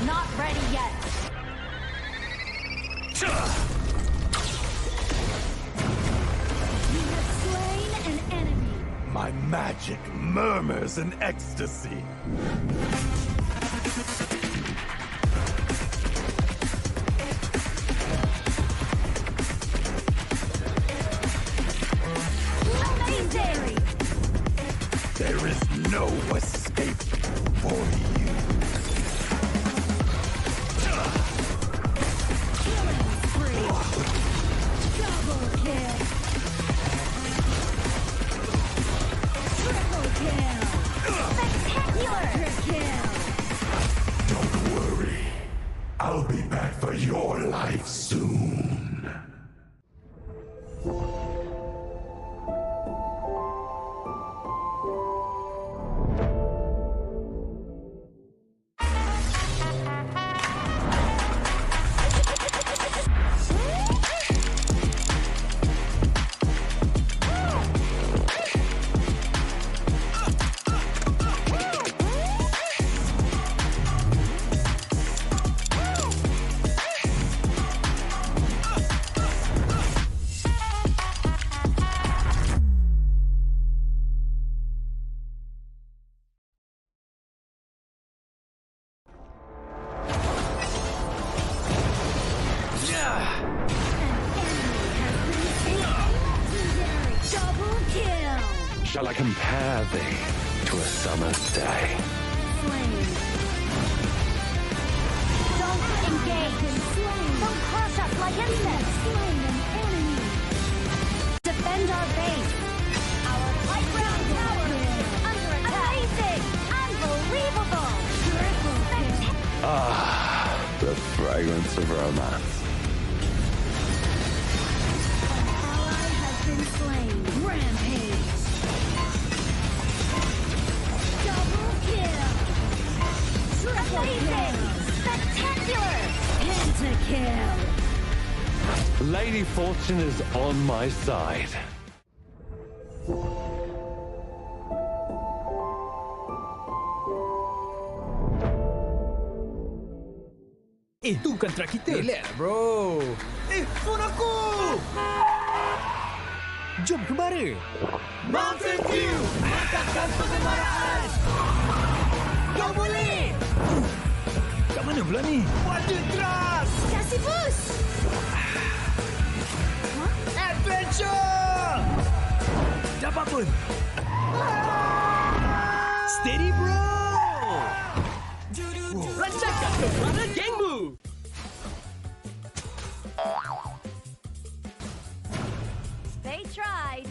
Not ready yet. You have slain an enemy. My magic murmurs in ecstasy. Legendary. There is no escape for you. Double kill. Triple kill. Spectacular kill. Don't worry. I'll be back for your life soon. Double kill. Shall I compare thee to a summer's day? Slain. Don't engage. Don't crush us like insects. Slain an enemy. Defend our base. Our high ground tower is under attack. Amazing. Unbelievable. Triple kill. Ah, the fragrance of romance. Ally has been slain. Rampage. Double kill. Triple kill. Spectacular. Pentakill. Lady Fortune is on my side. Itu bukan track kita. Relax, bro. Phone aku! Jom kembali. Mountain Dew! Angkatkan pengembaraan! Kau boleh! Kat mana pula ni? Water Trust! Kasih boost. Adventure! Dapat pun. Steady, bro! Lancarkan kepala gengmu. They tried.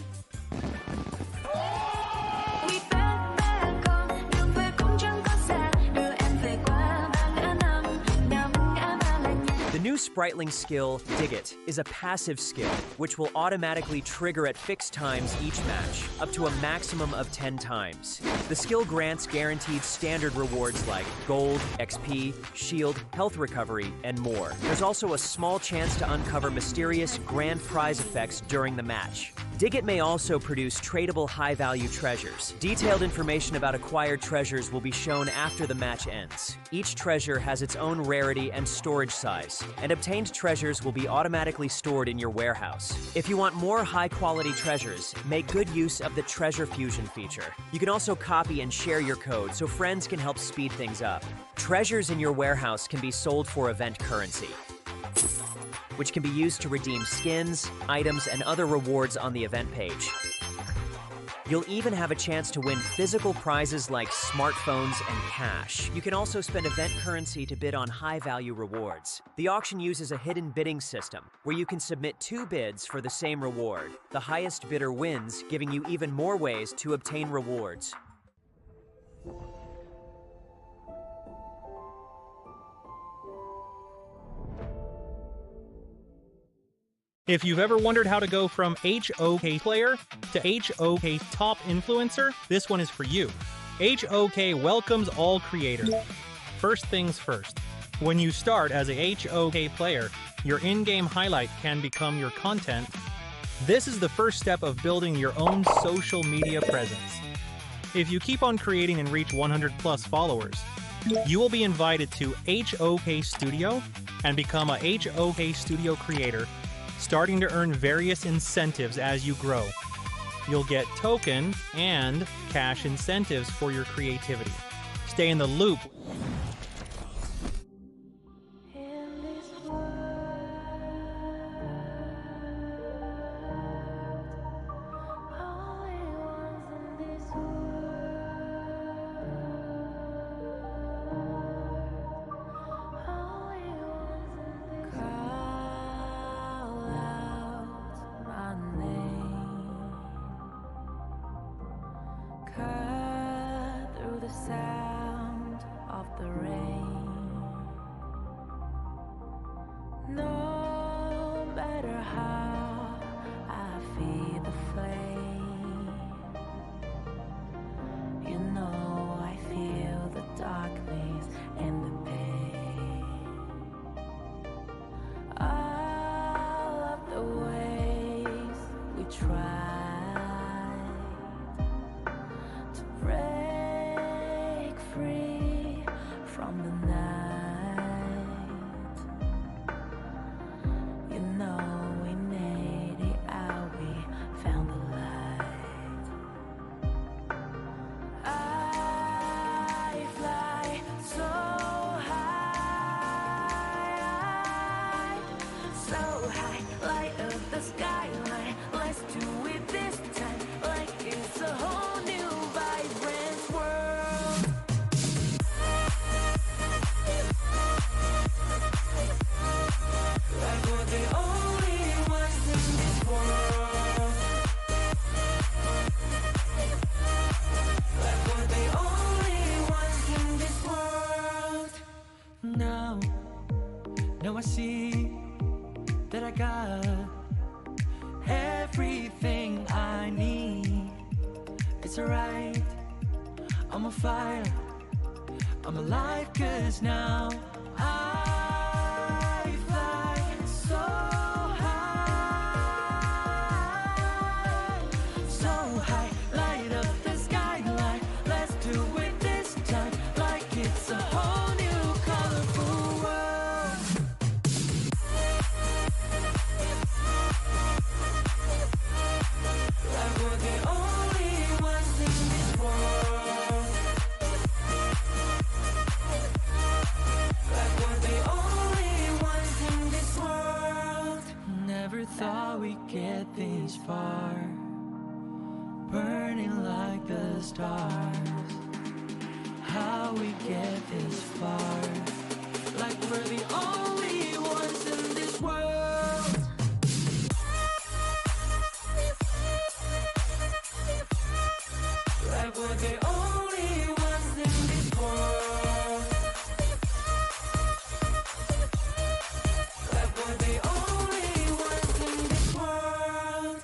The new Spritling skill, Dig It, is a passive skill, which will automatically trigger at fixed times each match, up to a maximum of 10 times. The skill grants guaranteed standard rewards like gold, XP, shield, health recovery, and more. There's also a small chance to uncover mysterious grand prize effects during the match. Dig It may also produce tradable high-value treasures. Detailed information about acquired treasures will be shown after the match ends. Each treasure has its own rarity and storage size, and obtained treasures will be automatically stored in your warehouse. If you want more high-quality treasures, make good use of the Treasure Fusion feature. You can also copy and share your code so friends can help speed things up. Treasures in your warehouse can be sold for event currency, which can be used to redeem skins, items, and other rewards on the event page. You'll even have a chance to win physical prizes like smartphones and cash. You can also spend event currency to bid on high-value rewards. The auction uses a hidden bidding system, where you can submit 2 bids for the same reward. The highest bidder wins, giving you even more ways to obtain rewards. If you've ever wondered how to go from HOK player to HOK top influencer, this one is for you. HOK welcomes all creators. First things first. When you start as a HOK player, your in-game highlight can become your content. This is the first step of building your own social media presence. If you keep on creating and reach 100 plus followers, you will be invited to HOK Studio and become a HOK Studio creator, starting to earn various incentives as you grow. You'll get token and cash incentives for your creativity. Stay in the loop. the sound of the rain. No matter how I feel the flame, you know I feel the darkness and the pain. All of the ways we tried to break free from the night, you know we made it out, we found the light. I fly so high, light up the skyline. Let's do it this time, like it's a whole new vibrant world. Like we're the only ones in this world. Like we're the only ones in this world. Now I see that I got everything I need. It's alright, I'm on fire, I'm alive, 'cause now I fly so high, light up the skyline. Let's do it this time, like it's a whole new colorful world. Like we're the only ones in this world. Like we're the only ones in this world. Never thought we'd get this far, burning like the stars. How we get this far, like we're the only ones in this world. Like we're the only ones in this world. Like we're the only ones in this world.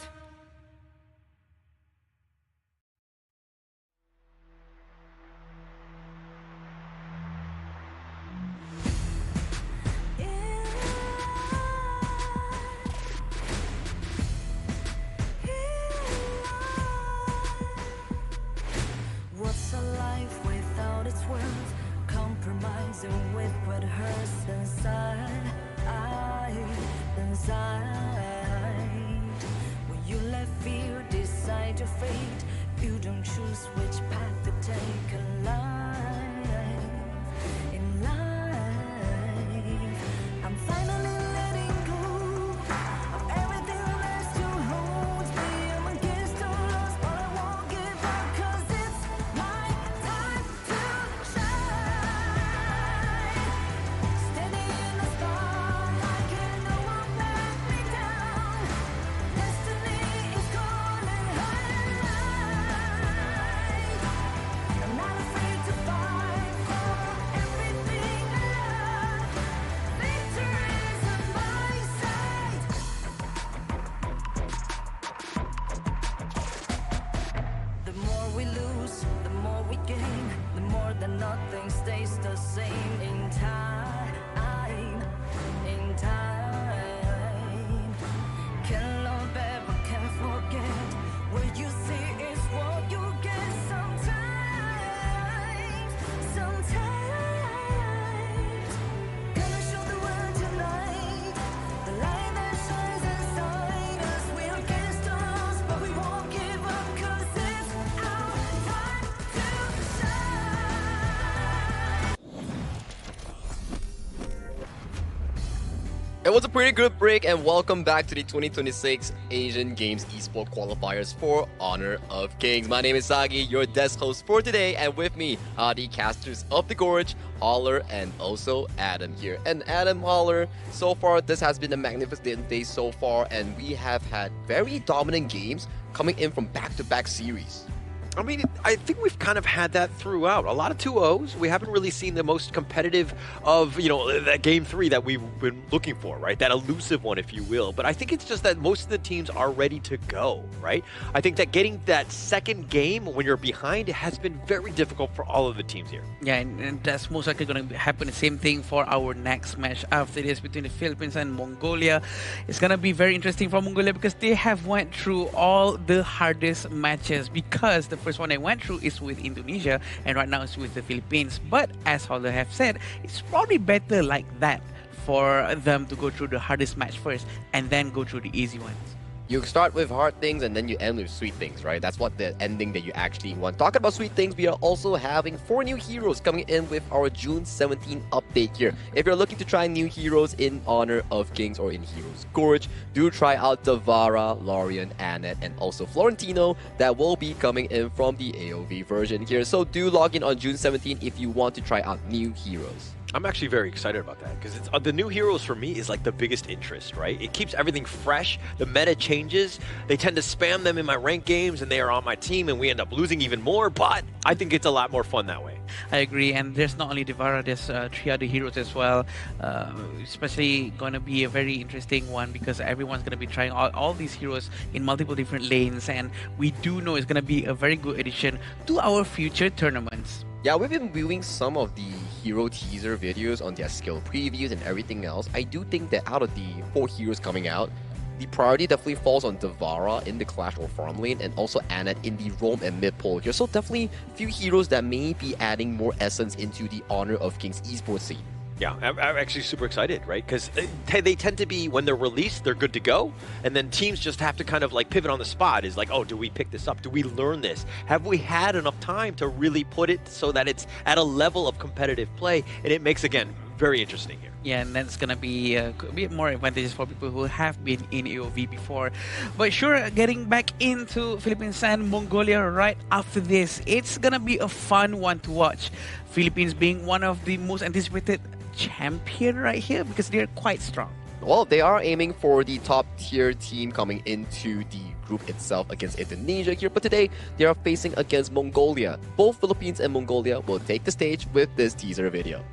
What's a life without its words? Compromising with what hurts inside. When you let fear decide your fate, you don't choose which path to take in life. I'm finally letting go of everything that still holds me. I'm against all odds, but I won't give up, 'cause it's my time to shine. Standing in the spotlight, can no one let me down. Destiny is calling high. I'm not afraid to fight for everything I love. Victory is on my side. The more we lose, the more we gain. The more that nothing stays the same in time. Can't love ever, can't forget. What you see is what you get sometimes. Gonna show the world tonight the light that shines inside us. We're against all odds, but we won't give up, 'cause it's our time to shine. It was a pretty good break, and welcome back to the 2026 Asian Games Esport Qualifiers for Honor of Kings. My name is Sagi, your desk host for today, and with me are the casters of the Gorge, Holler, and also Adam here. And Adam, Holler, so far this has been a magnificent day so far, and we have had very dominant games coming in from back-to-back series. I mean, I think we've kind of had that throughout. A lot of 2-0s. We haven't really seen the most competitive of, that game 3 that we've been looking for, right? That elusive one, if you will. But I think it's just that most of the teams are ready to go, right? I think that getting that second game when you're behind has been very difficult for all of the teams here. Yeah, and that's most likely going to happen. The same thing for our next match after this between the Philippines and Mongolia. It's going to be very interesting for Mongolia because they have went through all the hardest matches, because the first one they went through is with Indonesia and right now it's with the Philippines. But as Holder have said, it's probably better like that for them to go through the hardest match first and then go through the easy ones. You start with hard things and then you end with sweet things, right? That's what the ending that you actually want. Talking about sweet things, we are also having 4 new heroes coming in with our June 17 update here. If you're looking to try new heroes in Honor of Kings or in Heroes Gorge, do try out Davara, Lorian, Annette, and also Florentino that will be coming in from the AOV version here. So do log in on June 17 if you want to try out new heroes. I'm actually very excited about that because it's the new heroes for me is like the biggest interest, right? It keeps everything fresh. The meta changes. They tend to spam them in my ranked games and they are on my team and we end up losing even more, but I think it's a lot more fun that way. I agree, and there's not only Devara, there's 3 other heroes as well. Especially going to be a very interesting one because everyone's going to be trying all these heroes in multiple different lanes, and we do know it's going to be a very good addition to our future tournaments. Yeah, we've been viewing some of the hero teaser videos on their skill previews and everything else. I do think that out of the 4 heroes coming out, the priority definitely falls on Devara in the Clash or Farm lane and also Annette in the roam and mid pole here. So definitely a few heroes that may be adding more essence into the Honor of Kings esports scene. Yeah, I'm actually super excited, right? Because they tend to be, when they're released, they're good to go. And then teams just have to kind of like pivot on the spot. Is like, oh, do we pick this up? Do we learn this? Have we had enough time to really put it so that it's at a level of competitive play? And it makes, again, very interesting here. Yeah, and that's going to be a bit more advantageous for people who have been in AOV before. But sure, getting back into Philippines and Mongolia right after this, it's going to be a fun one to watch. Philippines being one of the most anticipated champion right here because they're quite strong. Well, they are aiming for the top tier team coming into the group itself against Indonesia here, but today they are facing against Mongolia. Both Philippines and Mongolia will take the stage with this teaser video.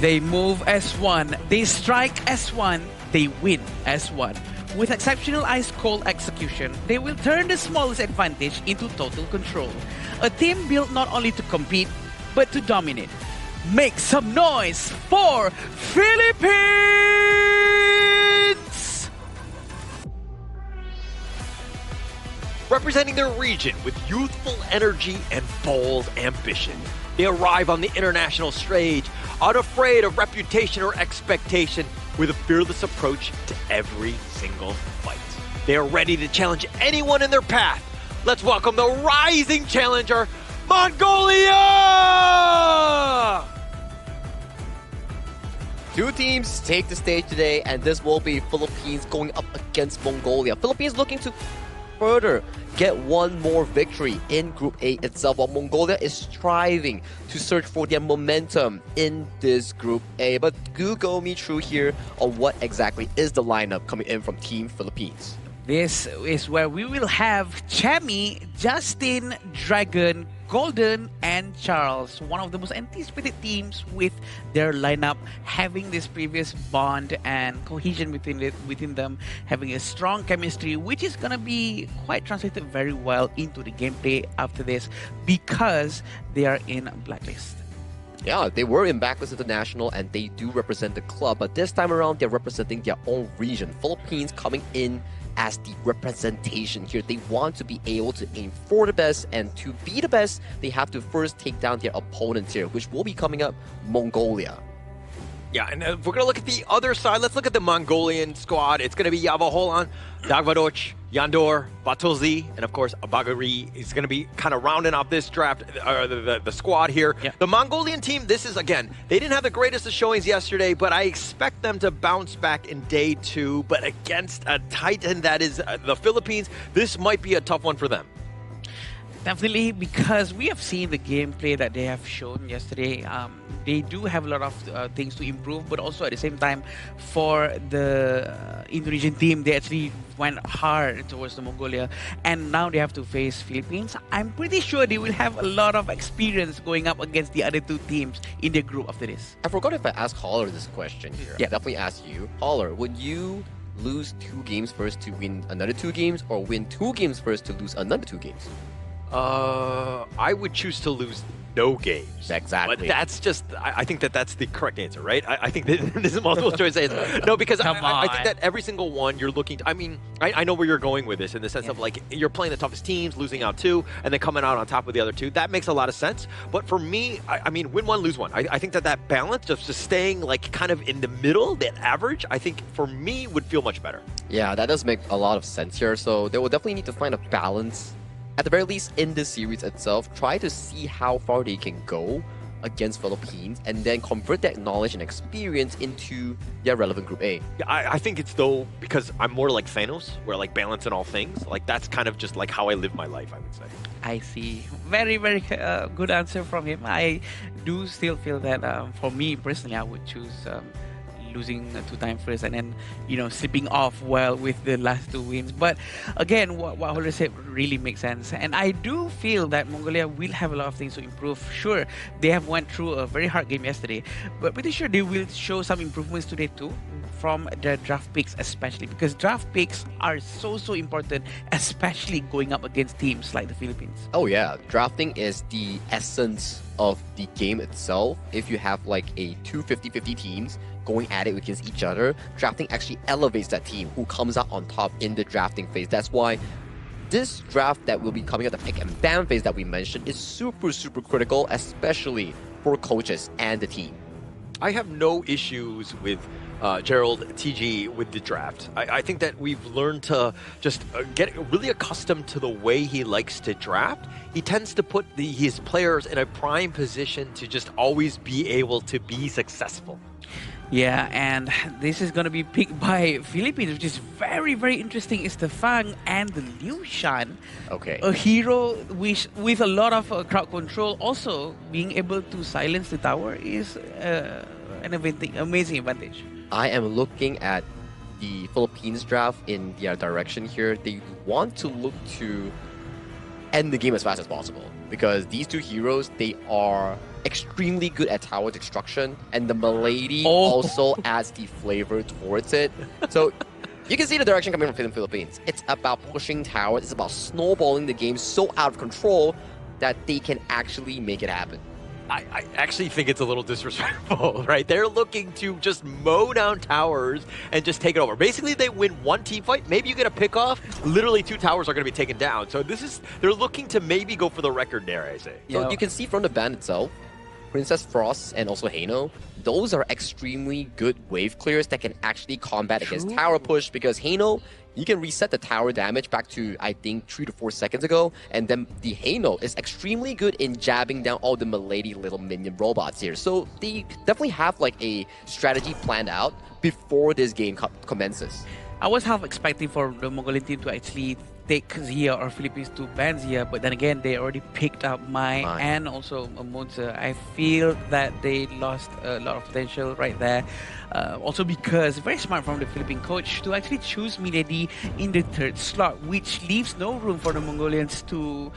They move as one, they strike as one, they win as one. With exceptional ice-cold execution, they will turn the smallest advantage into total control. A team built not only to compete, but to dominate. Make some noise for Philippines! Representing their region with youthful energy and bold ambition, they arrive on the international stage, unafraid of reputation or expectation, with a fearless approach to every single fight. They are ready to challenge anyone in their path. Let's welcome the rising challenger, Mongolia! 2 teams take the stage today, and this will be Philippines going up against Mongolia. Philippines looking to further get one more victory in Group A itself, while Mongolia is striving to search for their momentum in this Group A. But do go me through here on what exactly is the lineup coming in from Team Philippines. This is where we will have Chami, Justin, Dragon, Golden and Charles, one of the most anticipated teams with their lineup having this previous bond and cohesion within them, having a strong chemistry, which is going to be quite translated very well into the gameplay after this because they are in Blacklist. Yeah, they were in Blacklist International and they do represent the club, but this time around they're representing their own region. Philippines coming in as the representation here. They want to be able to aim for the best, and to be the best, they have to first take down their opponents here, which will be coming up, Mongolia. Yeah, and if we're going to look at the other side, let's look at the Mongolian squad. It's going to be Yavaholan, Dagvadoch, Yandor, Batolzi, and of course, Abagari is going to be kind of rounding off this draft, the squad here. Yeah. The Mongolian team, this is, again, they didn't have the greatest of showings yesterday, but I expect them to bounce back in day 2. But against a titan that is the Philippines, this might be a tough one for them. Definitely, because we have seen the gameplay that they have shown yesterday. They do have a lot of things to improve, but also at the same time, for the Indonesian team, they actually went hard towards the Mongolia, and now they have to face Philippines. I'm pretty sure they will have a lot of experience going up against the other two teams in their group after this. I forgot if I asked Holler this question here. Yeah. I'll definitely ask you. Holler, would you lose 2 games first to win another 2 games, or win 2 games first to lose another 2 games? I would choose to lose no games. Exactly. But that's just, I think that's the correct answer, right? I think that this is multiple choice answer. No, because I think that every single one you're looking to, I know where you're going with this in the sense of like, you're playing the toughest teams, losing out 2, and then coming out on top of the other 2. That makes a lot of sense. But for me, win 1, lose 1. I think that balance of just staying like kind of in the middle, that average, I think for me would feel much better. Yeah, that does make a lot of sense here. So they will definitely need to find a balance. At the very least, in this series itself, try to see how far they can go against Philippines and then convert that knowledge and experience into their relevant Group A. Yeah, I think it's though, because I'm more like Thanos, where like balance in all things. Like that's kind of just like how I live my life, I would say. I see. Very, very good answer from him. I do still feel that for me personally, I would choose losing 2 times first and then, slipping off well with the last 2 wins. But again, what Holler said really makes sense. And I do feel that Mongolia will have a lot of things to improve. Sure, they have went through a very hard game yesterday, but pretty sure they will show some improvements today too, from their draft picks especially, because draft picks are so important, especially going up against teams like the Philippines. Oh yeah, drafting is the essence of the game itself. If you have like a 2 50-50 teams going at it against each other, drafting actually elevates that team who comes out on top in the drafting phase. That's why this draft that will be coming at the pick and ban phase that we mentioned is super critical, especially for coaches and the team. I have no issues with Gerald TG with the draft. I think that we've learned to just get really accustomed to the way he likes to draft. He tends to put his players in a prime position to just always be able to be successful. Yeah, and this is going to be picked by Philippines, which is very interesting. It's the Fang and the Liu Shan. Okay. A hero with a lot of crowd control. Also, being able to silence the tower is an amazing advantage. I am looking at the Philippines draft in their direction here. They want to look to end the game as fast as possible, because these 2 heroes, they are extremely good at tower destruction, and the Milady also adds the flavor towards it. So you can see the direction coming from the Philippines. It's about pushing towers, it's about snowballing the game so out of control that they can actually make it happen. I actually think it's a little disrespectful, right? They're looking to just mow down towers and just take it over. Basically, they win 1 team fight. Maybe you get a pick off. Literally, 2 towers are going to be taken down. So they're looking to maybe go for the record there, I say. So you can see from the ban itself, Princess Frost and also Haino, those are extremely good wave clears that can actually combat against tower push, because Haino, you can reset the tower damage back to, I think, 3 to 4 seconds ago, and then the Haino is extremely good in jabbing down all the Milady little minion robots here. So they definitely have like a strategy planned out before this game commences. I was half expecting for the Mongolian team to actually take Zia or Philippines to ban Zia, but then again, they already picked up Mai and also Monza. I feel that they lost a lot of potential right there. Also because very smart from the Philippine coach to actually choose Milady in the 3rd slot, which leaves no room for the Mongolians to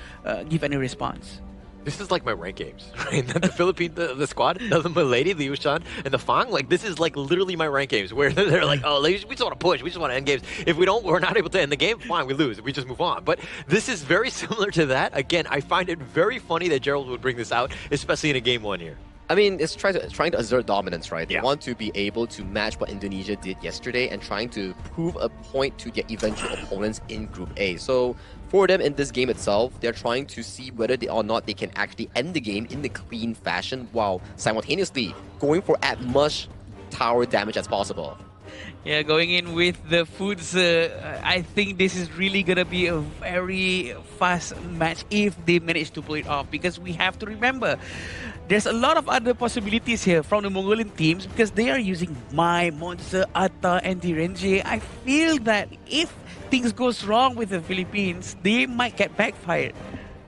give any response. This is like my rank games, right? The Philippine, the squad, the Milady, the Yushan, and the Fang. Like, this is like literally my rank games where they're like, oh, we just want to push. We just want to end games. If we're not able to end the game, fine, we lose. We just move on. But this is very similar to that. Again, I find it very funny that Gerald would bring this out, especially in a game 1 here. I mean, it's trying to assert dominance, right? They want to be able to match what Indonesia did yesterday and trying to prove a point to their eventual opponents in Group A. So for them in this game itself, they're trying to see whether or not they can actually end the game in the clean fashion while simultaneously going for as much tower damage as possible. Yeah, going in with the foods, I think this is really going to be a very fast match if they manage to pull it off. Because we have to remember, there's a lot of other possibilities here from the Mongolian teams because they are using Mai, Monster, Atta, and Direnje. I feel that if things goes wrong with the Philippines, they might get backfired.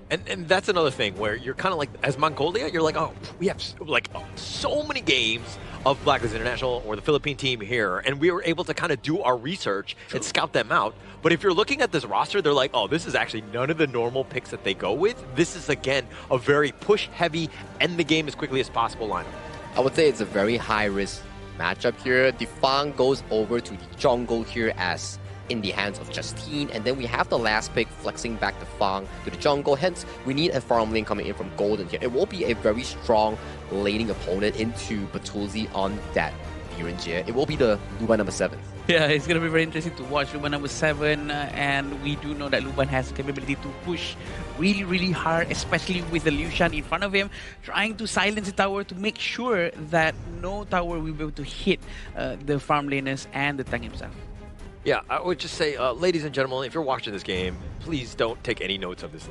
And that's another thing where you're kind of like, as Mongolia, you're like, oh, we have like so many games of Blacklist International or the Philippine team here, and we were able to kind of do our research and scout them out. But if you're looking at this roster, they're like, oh, this is actually none of the normal picks that they go with. This is, again, a very push-heavy, end the game as quickly as possible lineup. I would say it's a very high-risk matchup here. The Fang goes over to the jungle here as in the hands of Justine, and then we have the last pick flexing back the Fang to the jungle. Hence, we need a farm lane coming in from Golden here. It will be a very strong laning opponent into Batulzi on that Direnje. It will be the Luban number 7. Yeah, it's going to be very interesting to watch Luban number 7, and we do know that Luban has the capability to push really, really hard, especially with the Liu Shan in front of him, trying to silence the tower to make sure that no tower will be able to hit the farm laners and the tank himself. Yeah, I would just say, ladies and gentlemen, if you're watching this game, please don't take any notes of this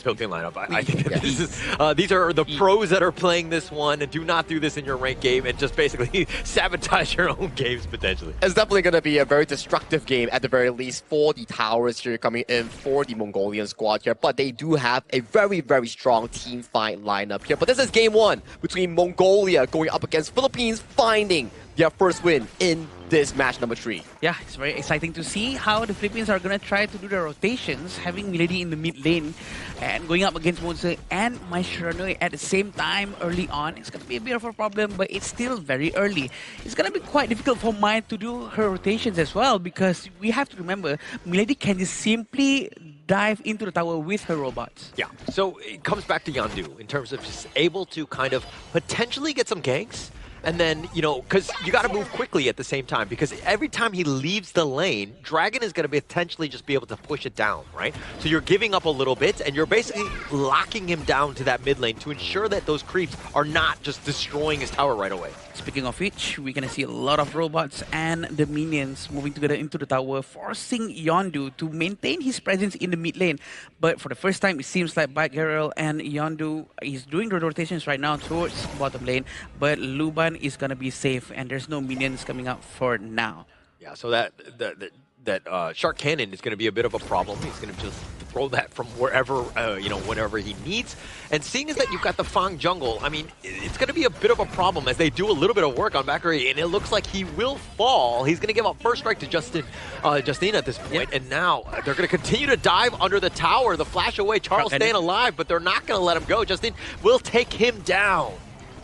Philippine lineup. I think that this is, these are the pros that are playing this one, and do not do this in your ranked game and just basically sabotage your own games potentially. It's definitely going to be a very destructive game at the very least for the towers here coming in for the Mongolian squad here, but they do have a very, very strong team fight lineup here. But this is game 1 between Mongolia going up against Philippines, finding their first win in this match number 3. Yeah, it's very exciting to see how the Philippines are going to try to do their rotations, having Milady in the mid lane and going up against Monse and Maishirano at the same time early on. It's going to be a bit of a problem, but it's still very early. It's going to be quite difficult for Mai to do her rotations as well, because we have to remember, Milady can just simply dive into the tower with her robots. Yeah, so it comes back to Yandu in terms of just able to kind of potentially get some ganks. And then, you know, because you got to move quickly at the same time, because every time he leaves the lane, Dragon is going to potentially just be able to push it down, right? So you're giving up a little bit, and you're basically locking him down to that mid lane to ensure that those creeps are not just destroying his tower right away. Speaking of which, we're going to see a lot of robots and the minions moving together into the tower, forcing Yondu to maintain his presence in the mid lane. But for the first time, it seems like Batgirl and Yondu is doing the rotations right now towards bottom lane, but Luban is going to be safe, and there's no minions coming out for now. Yeah, so that Shark Cannon is going to be a bit of a problem. He's going to just throw that from wherever, you know, whenever he needs. And seeing as that you've got the Fang jungle, I mean, it's going to be a bit of a problem as they do a little bit of work on Bakary, and it looks like he will fall. He's going to give up first strike to Justine at this point, and now they're going to continue to dive under the tower. The flash away, Charles staying alive, but they're not going to let him go. Justine will take him down.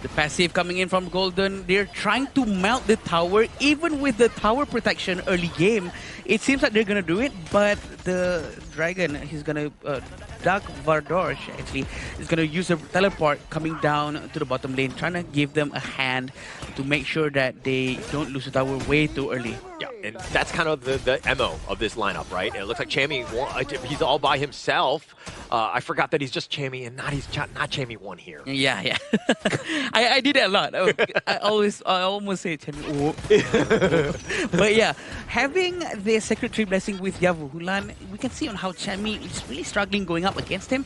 The passive coming in from Golden, they're trying to melt the tower, even with the tower protection early game. It seems like they're going to do it, but the Dragon, he's going to, Dark Vardorsh actually, is going to use a teleport coming down to the bottom lane, trying to give them a hand to make sure that they don't lose the tower way too early. Yeah, and that's kind of the MO of this lineup, right? And it looks like Chammy, he's all by himself. I forgot that he's just Chammy and not Chammy 1 here. Yeah. I did that a lot. I almost say Chammy. But yeah, having the Secretary Blessing with Yavu Hulan, we can see on how Chammy is really struggling going up against him.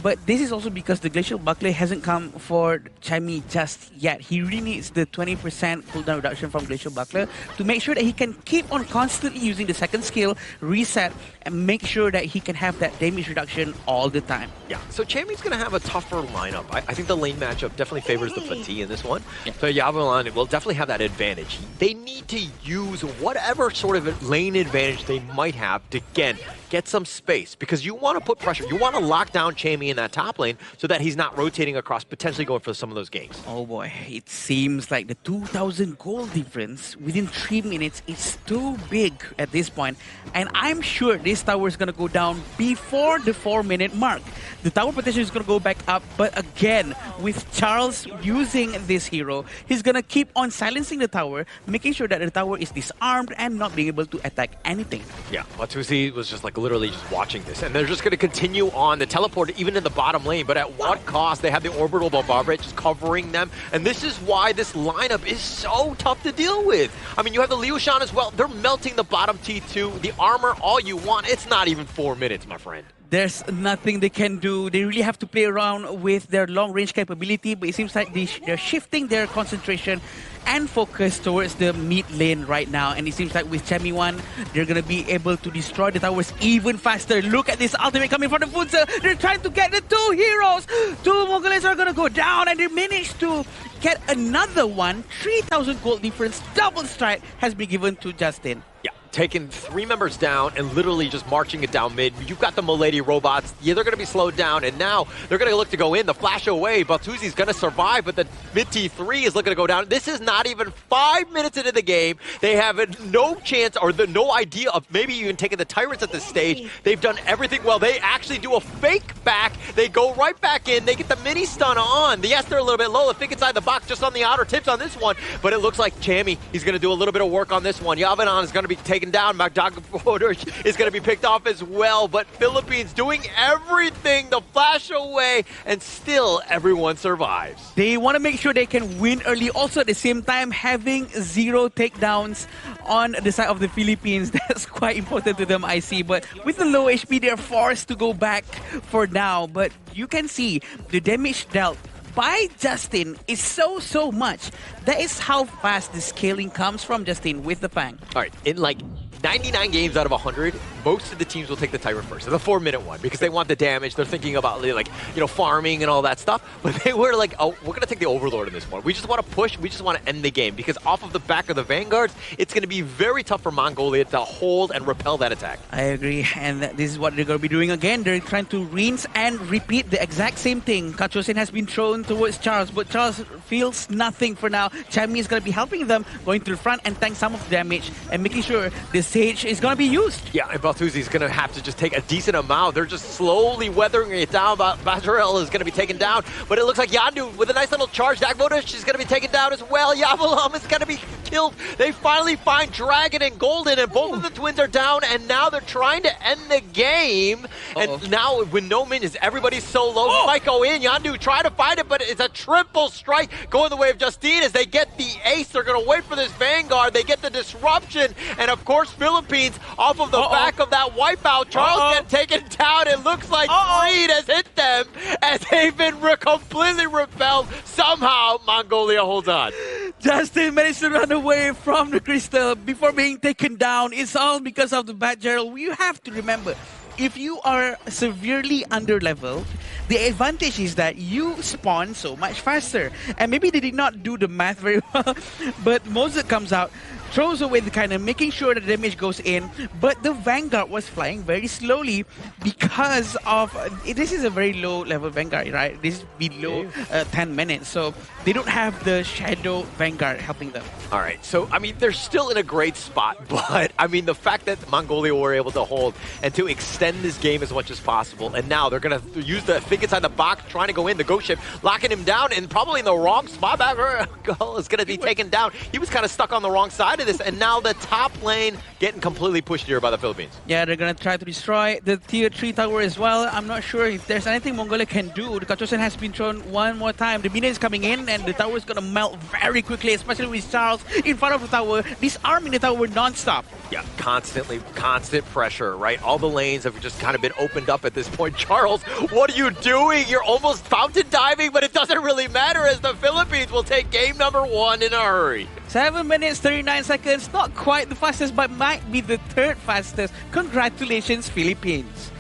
But this is also because the Glacial Buckler hasn't come for Chammy just yet. He really needs the 20% cooldown reduction from Glacial Buckler to make sure that he can keep on constantly using the second skill, reset, and make sure that he can have that damage reduction all the time. Yeah, so Chammy's going to have a tougher lineup. I think the lane matchup definitely favors the Fati in this one. Yeah. So Yavulan will definitely have that advantage. They need to use whatever sort of lane advantage they might have to, again, get some space, because you want to put pressure. You want to lock down Chamie in that top lane so that he's not rotating across, potentially going for some of those games. Oh boy, it seems like the 2,000 gold difference within 3 minutes is too big at this point. And I'm sure this tower is going to go down before the 4-minute mark. The tower potential is going to go back up, but again, with Charles using this hero, he's going to keep on silencing the tower, making sure that the tower is disarmed and not being able to attack anything. Yeah, Watusi was just like literally just watching this, and they're just going to continue on the teleport even in the bottom lane, but at what cost? They have the orbital bombardment just covering them, and this is why this lineup is so tough to deal with. I mean, you have the Liu Shan as well. They're melting the bottom T2, the armor, all you want. It's not even 4 minutes, my friend. There's nothing they can do. They really have to play around with their long-range capability, but it seems like they're shifting their concentration and focus towards the mid lane right now. And it seems like with Chamie 1, they're going to be able to destroy the towers even faster. Look at this ultimate coming from the Funza. They're trying to get the 2 heroes. 2 Mongols are going to go down, and they managed to get another one. 3,000 gold difference. Double strike has been given to Justin. Yeah, taking 3 members down and literally just marching it down mid. You've got the Milady robots. Yeah, they're going to be slowed down, and now they're going to look to go in. The flash away. Batuzi's going to survive, but the mid T3 is looking to go down. This is not even 5 minutes into the game. They have no chance or no idea of maybe even taking the Tyrants at this stage. They've done everything well. They actually do a fake back. They go right back in. They get the mini stun on. Yes, they're a little bit low. The think inside the box just on the outer tips on this one, but it looks like Chamie, he's going to do a little bit of work on this one. Yavanon is going to be taken down. Magdagapoders is going to be picked off as well, but Philippines doing everything, the flash away, and still everyone survives. They want to make sure they can win early. Also, at the same time, having 0 takedowns on the side of the Philippines, that's quite important to them, I see. But with the low HP, they're forced to go back for now. But you can see the damage dealt by Justin is so much. That is how fast the scaling comes from Justin with the Fang. All right, in like 99 games out of 100, most of the teams will take the Tyrant first, the 4-minute one, because they want the damage. They're thinking about, like, you know, farming and all that stuff. But they were like, oh, we're going to take the Overlord in this one. We just want to push. We just want to end the game, because off of the back of the Vanguards, it's going to be very tough for Mongolia to hold and repel that attack. I agree, and this is what they're going to be doing again. They're trying to rinse and repeat the exact same thing. Kachosin has been thrown towards Charles, but Charles feels nothing for now. Chamie is going to be helping them, going to the front and tank some of the damage and making sure the Sage is going to be used. Yeah, and Baltuzi's going to have to just take a decent amount. They're just slowly weathering it down. Bajrel is going to be taken down, but it looks like Yandu with a nice little charge. Dagvodish is going to be taken down as well. Yavalam is going to be killed. They finally find Dragon and Golden, and both of the twins are down, and now they're trying to end the game. And now with no minions, everybody's so low. He might go in. Yandu try to find it, but it's a triple strike going the way of Justine as they get the ace. They're going to wait for this Vanguard. They get the disruption, and of course Philippines off of the back of that wipeout. Charles gets taken down. It looks like Greed has hit them as they've been completely repelled. Somehow Mongolia holds on. Justin managed to run away from the crystal before being taken down. It's all because of the bad Gerald. You have to remember, if you are severely under-leveled, the advantage is that you spawn so much faster. And maybe they did not do the math very well, but Moses comes out, throws away the cannon, making sure the damage goes in, but the Vanguard was flying very slowly because of... This is a very low-level Vanguard, right? This is below 10 minutes, so they don't have the Shadow Vanguard helping them. All right, so, I mean, they're still in a great spot, but, I mean, the fact that Mongolia were able to hold and to extend this game as much as possible, and now they're going to use the think inside the box, trying to go in, the ghost ship, locking him down, and probably in the wrong spot. Bagel is going to be taken down. He was kind of stuck on the wrong side of this, and now the top lane getting completely pushed here by the Philippines. Yeah, they're going to try to destroy the tier 3 tower as well. I'm not sure if there's anything Mongolia can do. The Kachosen has been thrown one more time. The minion is coming in, and the tower is going to melt very quickly, especially with Charles in front of the tower, disarming the tower non-stop. Yeah, constant pressure, right? All the lanes have just kind of been opened up at this point. Charles, what are you doing? You're almost fountain diving, but it doesn't really matter as the Philippines will take game number 1 in a hurry. 7 minutes, 39 seconds. Not quite the fastest, but might be the 3rd fastest. Congratulations, Philippines.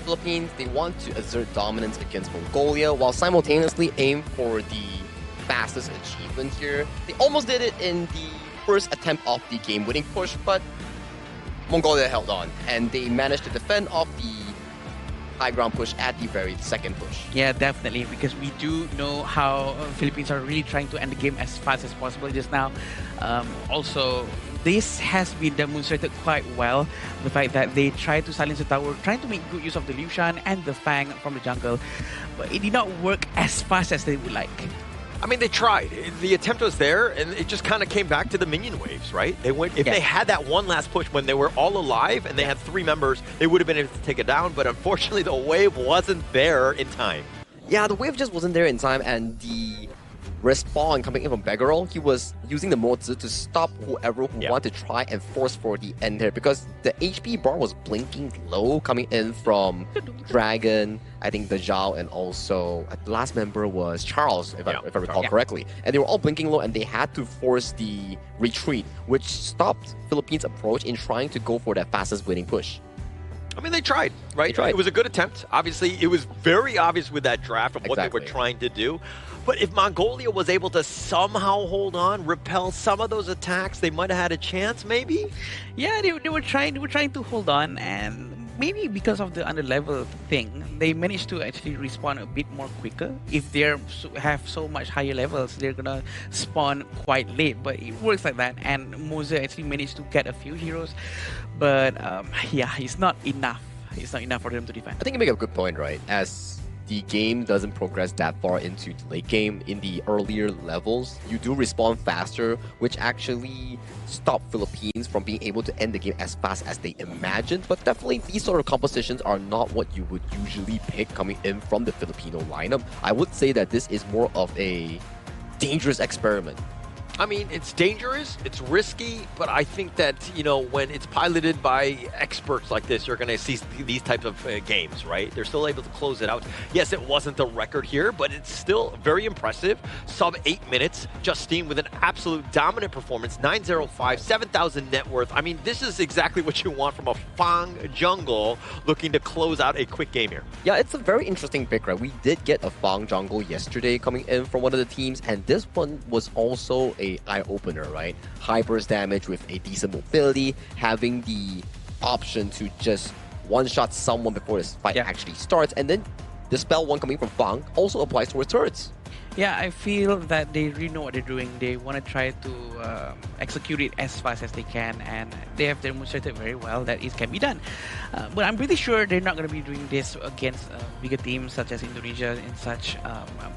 Philippines, they want to assert dominance against Mongolia while simultaneously aim for the fastest achievement here. They almost did it in the first attempt of the game-winning push, but Mongolia held on, and they managed to defend off the high ground push at the very second push. Yeah, definitely, because we do know how Philippines are really trying to end the game as fast as possible just now. Also, this has been demonstrated quite well. The fact that they tried to silence the tower, trying to make good use of the Liu Shan and the Fang from the jungle, but it did not work as fast as they would like. I mean, they tried. The attempt was there, and it just kind of came back to the minion waves, right? They went. If they had that one last push when they were all alive and they had 3 members, they would have been able to take it down. But unfortunately, the wave wasn't there in time. Yeah, the wave just wasn't there in time, and the respawn coming in from Beggarol, he was using the Mozi to stop whoever who wanted to try and force for the end here, because the HP bar was blinking low coming in from Dragon, I think the Zhao, and also the last member was Charles, if I recall correctly. And they were all blinking low, and they had to force the retreat, which stopped Philippines' approach in trying to go for that fastest winning push. I mean, they tried, right? It was a good attempt. Obviously, it was very obvious with that draft of what they were trying to do. But if Mongolia was able to somehow hold on, repel some of those attacks, they might have had a chance, maybe? Yeah, they were trying to hold on, and maybe because of the underlevel thing, they managed to actually respawn a bit more quicker. If they have so much higher levels, they're gonna spawn quite late, but it works like that. And Mozi actually managed to get a few heroes, but yeah, it's not enough. It's not enough for them to defend. I think you make a good point, right? As the game doesn't progress that far into the late game, in the earlier levels, you do respawn faster, which actually stopped Philippines from being able to end the game as fast as they imagined. But definitely, these sort of compositions are not what you would usually pick coming in from the Filipino lineup. I would say that this is more of a dangerous experiment. I mean, it's dangerous, it's risky, but I think that, you know, when it's piloted by experts like this, you're going to see these types of games, right? They're still able to close it out. Yes, it wasn't the record here, but it's still very impressive. Sub 8 minutes, Justine with an absolute dominant performance, 905, 7,000 net worth. I mean, this is exactly what you want from a Fang jungle looking to close out a quick game here. Yeah, it's a very interesting pick, right? We did get a Fang jungle yesterday coming in from one of the teams, and this one was also a eye-opener, right? High burst damage with a decent mobility, having the option to just one-shot someone before this fight actually starts, and then the spell one coming from Fang also applies towards turrets. Yeah, I feel that they really know what they're doing. They want to try to execute it as fast as they can, and they have demonstrated very well that it can be done. But I'm pretty sure they're not going to be doing this against bigger teams such as Indonesia and such,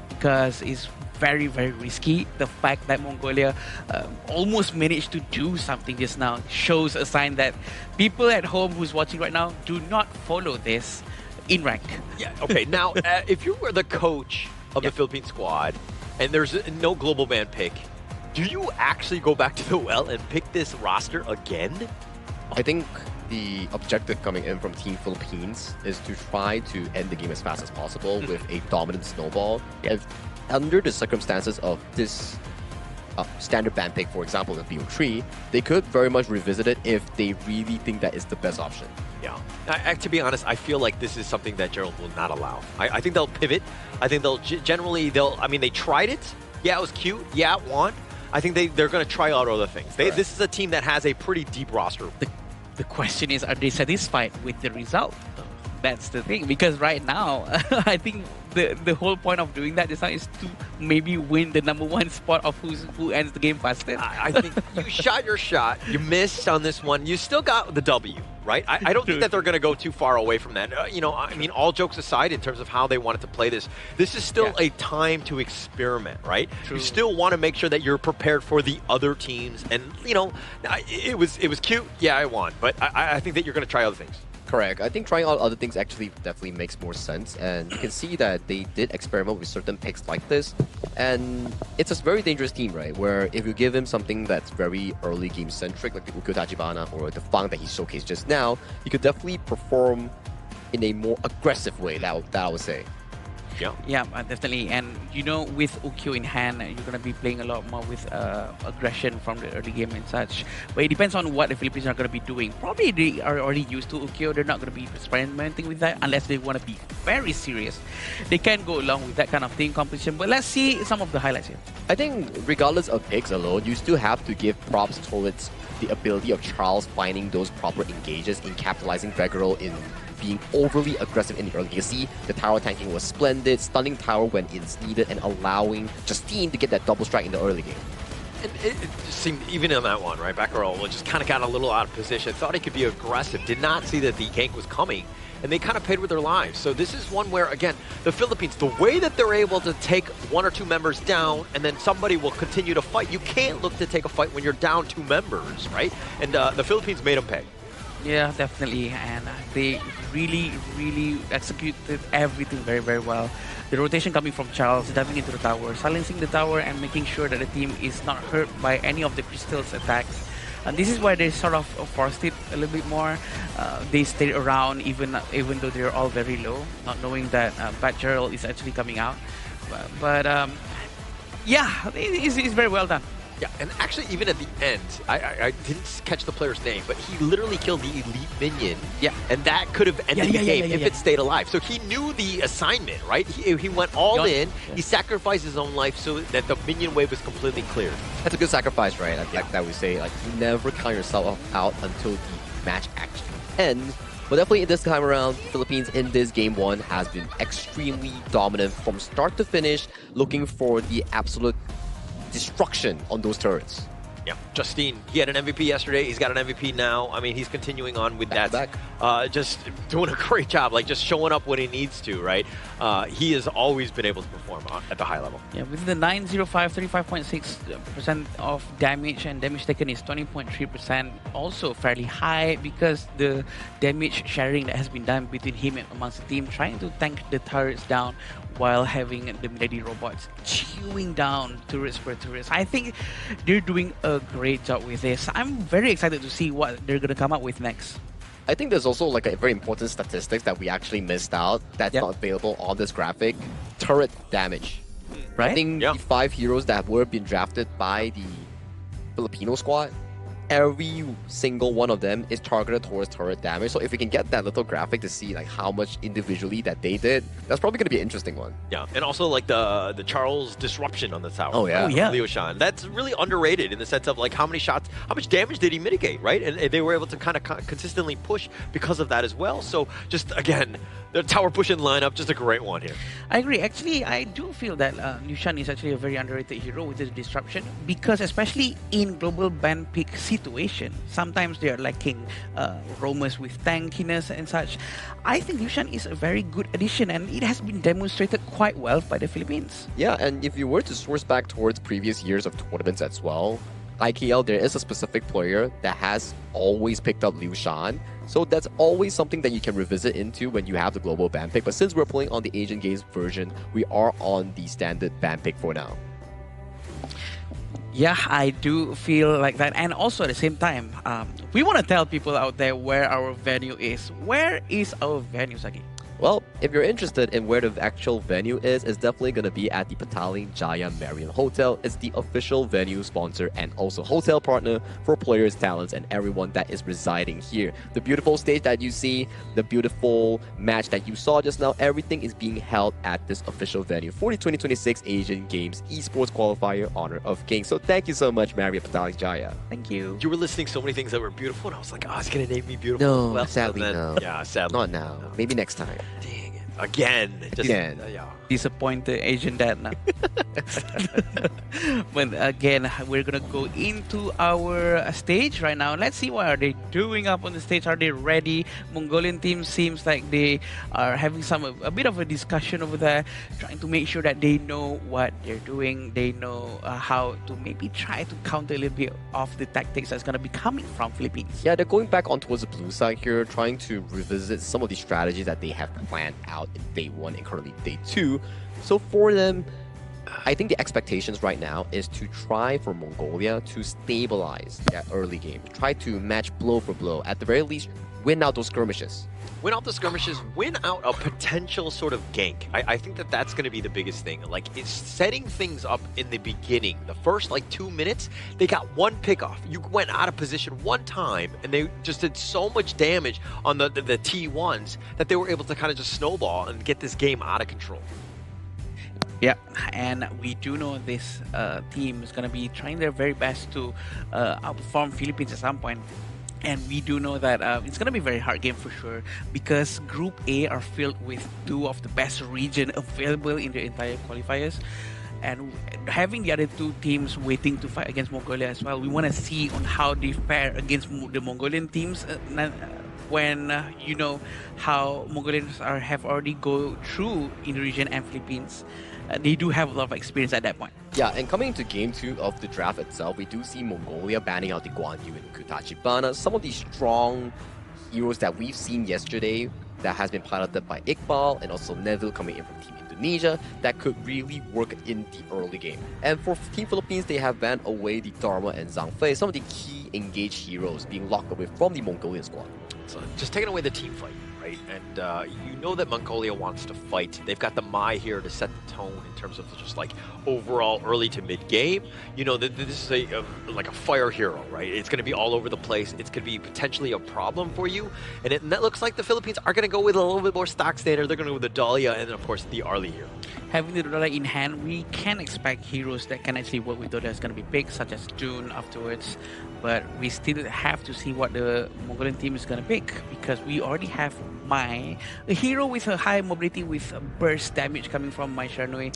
because it's very, very risky. The fact that Mongolia almost managed to do something just now shows a sign that people at home who's watching right now do not follow this in rank. Yeah. Okay. Now, if you were the coach of the Philippine squad and there's no global ban pick, do you actually go back to the well and pick this roster again? I think the objective coming in from Team Philippines is to try to end the game as fast as possible with a dominant snowball. If under the circumstances of this standard ban pick, for example, the BO3, they could very much revisit it if they really think that is the best option. Yeah. To be honest, I feel like this is something that Gerald will not allow. I think they'll pivot. I think they'll I mean, they tried it. Yeah, it was cute. Yeah, it won. I think they're going to try out other things. This is a team that has a pretty deep roster. The question is, are they satisfied with the result? That's the thing, because right now, I think the whole point of doing that is to maybe win the #1 spot of who ends the game fastest. I think you shot your shot. You missed on this one. You still got the W, right? I don't think that they're going to go too far away from that. You know, I mean, all jokes aside, in terms of how they wanted to play this is still a time to experiment, right? True. You still want to make sure that you're prepared for the other teams. And, you know, it was cute. Yeah, I won. But I think that you're going to try other things. Correct. I think trying out other things actually definitely makes more sense, and you can see that they did experiment with certain picks like this, and it's a very dangerous team, right? Where if you give him something that's very early game centric, like the Ukyo Tachibana or the Fang that he showcased just now, he could definitely perform in a more aggressive way, that I would say. Yeah, definitely. And you know, with Ukyo in hand, you're going to be playing a lot more with aggression from the early game and such. But it depends on what the Philippines are going to be doing. Probably they are already used to Ukyo. They're not going to be experimenting with that unless they want to be very serious. They can go along with that kind of team competition. But let's see some of the highlights here. I think regardless of picks alone, you still have to give props towards the ability of Charles finding those proper engages in capitalizing Vegaro in being overly aggressive in the early game. You see, the tower tanking was splendid, stunning tower when it's needed, and allowing Justine to get that double strike in the early game. It just seemed, even in that one, right, Vegaro just kind of got a little out of position, thought he could be aggressive, did not see that the gank was coming, and they kind of paid with their lives. So this is one where, again, the Philippines, the way that they're able to take 1 or 2 members down and then somebody will continue to fight, you can't look to take a fight when you're down 2 members, right? And the Philippines made them pay. Yeah, definitely. And they really executed everything very, very well. The rotation coming from Charles, diving into the tower, silencing the tower, and making sure that the team is not hurt by any of the Crystal's attacks. And this is why they sort of forced it a little bit more. They stayed around even though they're all very low, not knowing that Bad Gerald is actually coming out. But yeah, it's very well done. Yeah, and actually, even at the end, I didn't catch the player's name, but he literally killed the elite minion. Yeah. And that could have ended the game if it stayed alive. So he knew the assignment, right? He went all in. Yeah. He sacrificed his own life so that the minion wave was completely cleared. That's a good sacrifice, right? Like that we say, like, you never count yourself out until the match actually ends. But definitely this time around, Philippines in this game 1 has been extremely dominant from start to finish, looking for the absolute destruction on those turrets. Yeah, Justine, he had an MVP yesterday. He's got an MVP now. I mean, he's continuing on with that. Just doing a great job, like just showing up when he needs to, right? He has always been able to perform at the high level. Yeah, with the 905, 35.6% of damage, and damage taken is 20.3%. Also fairly high because the damage sharing that has been done between him and amongst the team, trying to tank the turrets down while having the Milady robots chewing down turrets per turrets. I think they're doing a great job with this. I'm very excited to see what they're going to come up with next. I think there's also like a very important statistics that we actually missed out that's not available on this graphic. Turret damage. Right? I think the 5 heroes that were being drafted by the Filipino squad, every single one of them is targeted towards turret damage. So if we can get that little graphic to see like how much individually that they did, that's probably going to be an interesting one. Yeah, and also like the Charles disruption on the tower. Oh yeah, Liu Shan. That's really underrated in the sense of like how many shots, how much damage did he mitigate, right? And they were able to kind of consistently push because of that as well. So just again, the tower pushing lineup, just a great one here. I agree. Actually, I do feel that Liu Shan is actually a very underrated hero with the disruption, because especially in global ban pick situation, sometimes they are lacking roamers with tankiness and such. I think Liu Shan is a very good addition, and it has been demonstrated quite well by the Philippines. Yeah, and if you were to source back towards previous years of tournaments as well, IKL, there is a specific player that has always picked up Liu Shan. So that's always something that you can revisit into when you have the global ban pick. But since we're playing on the Asian Games version, we are on the standard ban pick for now. Yeah, I do feel like that. And also at the same time, we want to tell people out there where our venue is. Where is our venue, Sagi? Well, if you're interested in where the actual venue is, it's definitely going to be at the Petaling Jaya Marriott Hotel. It's the official venue sponsor and also hotel partner for players, talents, and everyone that is residing here. The beautiful stage that you see, the beautiful match that you saw just now, everything is being held at this official venue for the 2026 Asian Games Esports Qualifier Honor of Kings. So thank you so much, Marriott Petaling Jaya. Thank you. You were listing so many things that were beautiful, and I was like, oh, it's going to name me beautiful. No, well, sadly, no. Yeah, sadly. Not now. No. Maybe next time. Dang it. Again. Again. Yeah. Disappointed Asian dad now. But again, we're gonna go into our stage right now. Let's see what are they doing up on the stage. Are they ready? Mongolian team seems like they are having a bit of a discussion over there, trying to make sure that they know what they're doing. They know how to maybe try to counter a little bit of the tactics that's gonna be coming from Philippines. Yeah, they're going back on towards the blue side here, trying to revisit some of the strategies that they have planned out in day 1 and currently day 2. So for them, I think the expectations right now is to try for Mongolia to stabilize that early game. Try to match blow for blow. At the very least, win out those skirmishes. Win out the skirmishes, win out a potential sort of gank. I think that that's going to be the biggest thing. Like, it's setting things up in the beginning. The first, like, 2 minutes, they got one pickoff. You went out of position one time, and they just did so much damage on the T1s that they were able to kind of just snowball and get this game out of control. Yeah, and we do know this team is going to be trying their very best to outperform Philippines at some point. And we do know that it's going to be a very hard game for sure, because Group A are filled with 2 of the best region available in the entire qualifiers. And having the other 2 teams waiting to fight against Mongolia as well, we want to see on how they fare against the Mongolian teams when you know how Mongolians have already go through in the region and Philippines. They do have a lot of experience at that point. Yeah, and coming into Game 2 of the draft itself, we do see Mongolia banning out the Guan Yu and Kutachibana, some of these strong heroes that we've seen yesterday that has been piloted by Iqbal and also Neville coming in from Team Indonesia that could really work in the early game. And for Team Philippines, they have banned away the Dharma and Zhang Fei, some of the key engaged heroes being locked away from the Mongolian squad. So just taking away the team fight, right? And you know that Mongolia wants to fight. They've got the Mai here to set the tone in terms of just like overall early to mid game. You know that this is like a fire hero, right? It's going to be all over the place. It's going to be potentially a problem for you. And that looks like the Philippines are going to go with a little bit more stock standard. They're going to go with the Dahlia and of course the Arlie here. Having the Dahlia in hand, we can expect heroes that can actually work with Dahlia is going to be big, such as Dune afterwards. But we still have to see what the Mongolian team is going to pick, because we already have Mai, a hero with a high mobility with burst damage coming from Mai Sharnui.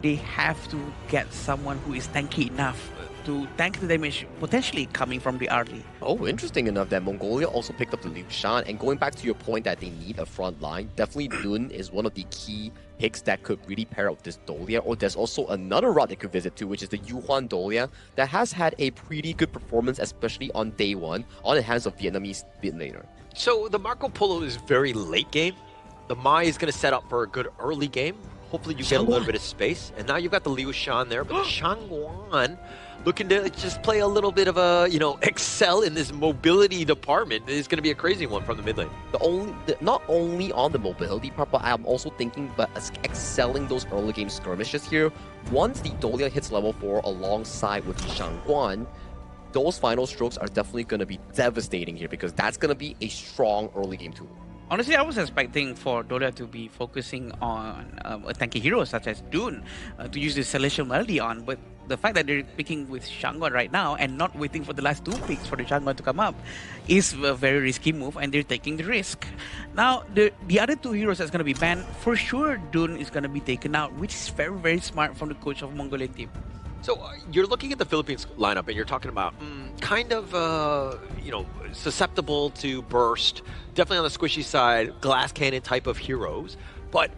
They have to get someone who is tanky enough to tank the damage potentially coming from the Arlie. Oh, interesting enough that Mongolia also picked up the Liu Shan. And going back to your point that they need a front line, definitely Dun is one of the key picks that could really pair up with this Dahlia. Or there's also another route they could visit to, which is the Yuhuan Dahlia that has had a pretty good performance, especially on day 1, on the hands of Vietnamese mid laner. So the Marco Polo is very late game. The Mai is going to set up for a good early game. Hopefully you get a little bit of space. And now you've got the Liu Shan there, but the Shangguan looking to just play a little bit of a, you know, excel in this mobility department. It's going to be a crazy one from the mid lane. Not only on the mobility part, but I'm also thinking about excelling those early game skirmishes here. Once the Dahlia hits level 4 alongside with the Shangguan, those final strokes are definitely going to be devastating here, because that's going to be a strong early game tool. Honestly, I was expecting for Dahlia to be focusing on a tanky hero such as Dune to use the Celestial Melody on, but the fact that they're picking with Shangguan right now and not waiting for the last 2 picks for the Shangguan to come up is a very risky move, and they're taking the risk. Now, the other 2 heroes that's going to be banned, for sure Dune is going to be taken out, which is very, very smart from the coach of Mongolian team. So you're looking at the Philippines lineup and you're talking about kind of, you know, susceptible to burst, definitely on the squishy side, glass cannon type of heroes, but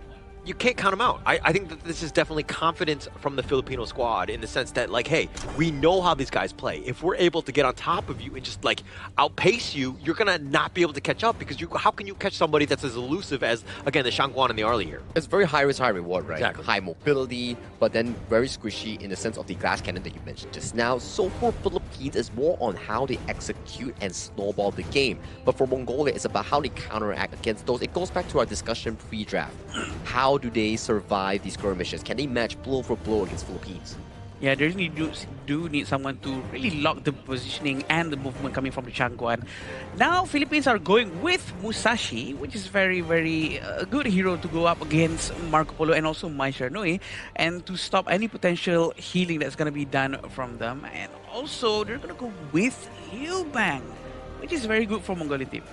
you can't count them out. I think that this is definitely confidence from the Filipino squad in the sense that, like, hey, we know how these guys play. If we're able to get on top of you and just, like, outpace you, you're going to not be able to catch up, because how can you catch somebody that's as elusive as, again, the Shangguan and the Arlie here? It's very high risk, high reward, right? Exactly. High mobility, but then very squishy in the sense of the glass cannon that you mentioned just now. So for Philippines, it's more on how they execute and snowball the game. But for Mongolia, it's about how they counteract against those. It goes back to our discussion pre-draft. How do they survive these skirmishes? Can they match blow for blow against Philippines? Yeah, they really do need someone to really lock the positioning and the movement coming from the Shangguan. Now, Philippines are going with Musashi, which is very, very good hero to go up against Marco Polo and also Mai Sharnui, and to stop any potential healing that's going to be done from them. And also, they're going to go with Liu Bang, which is very good for Mongolian team.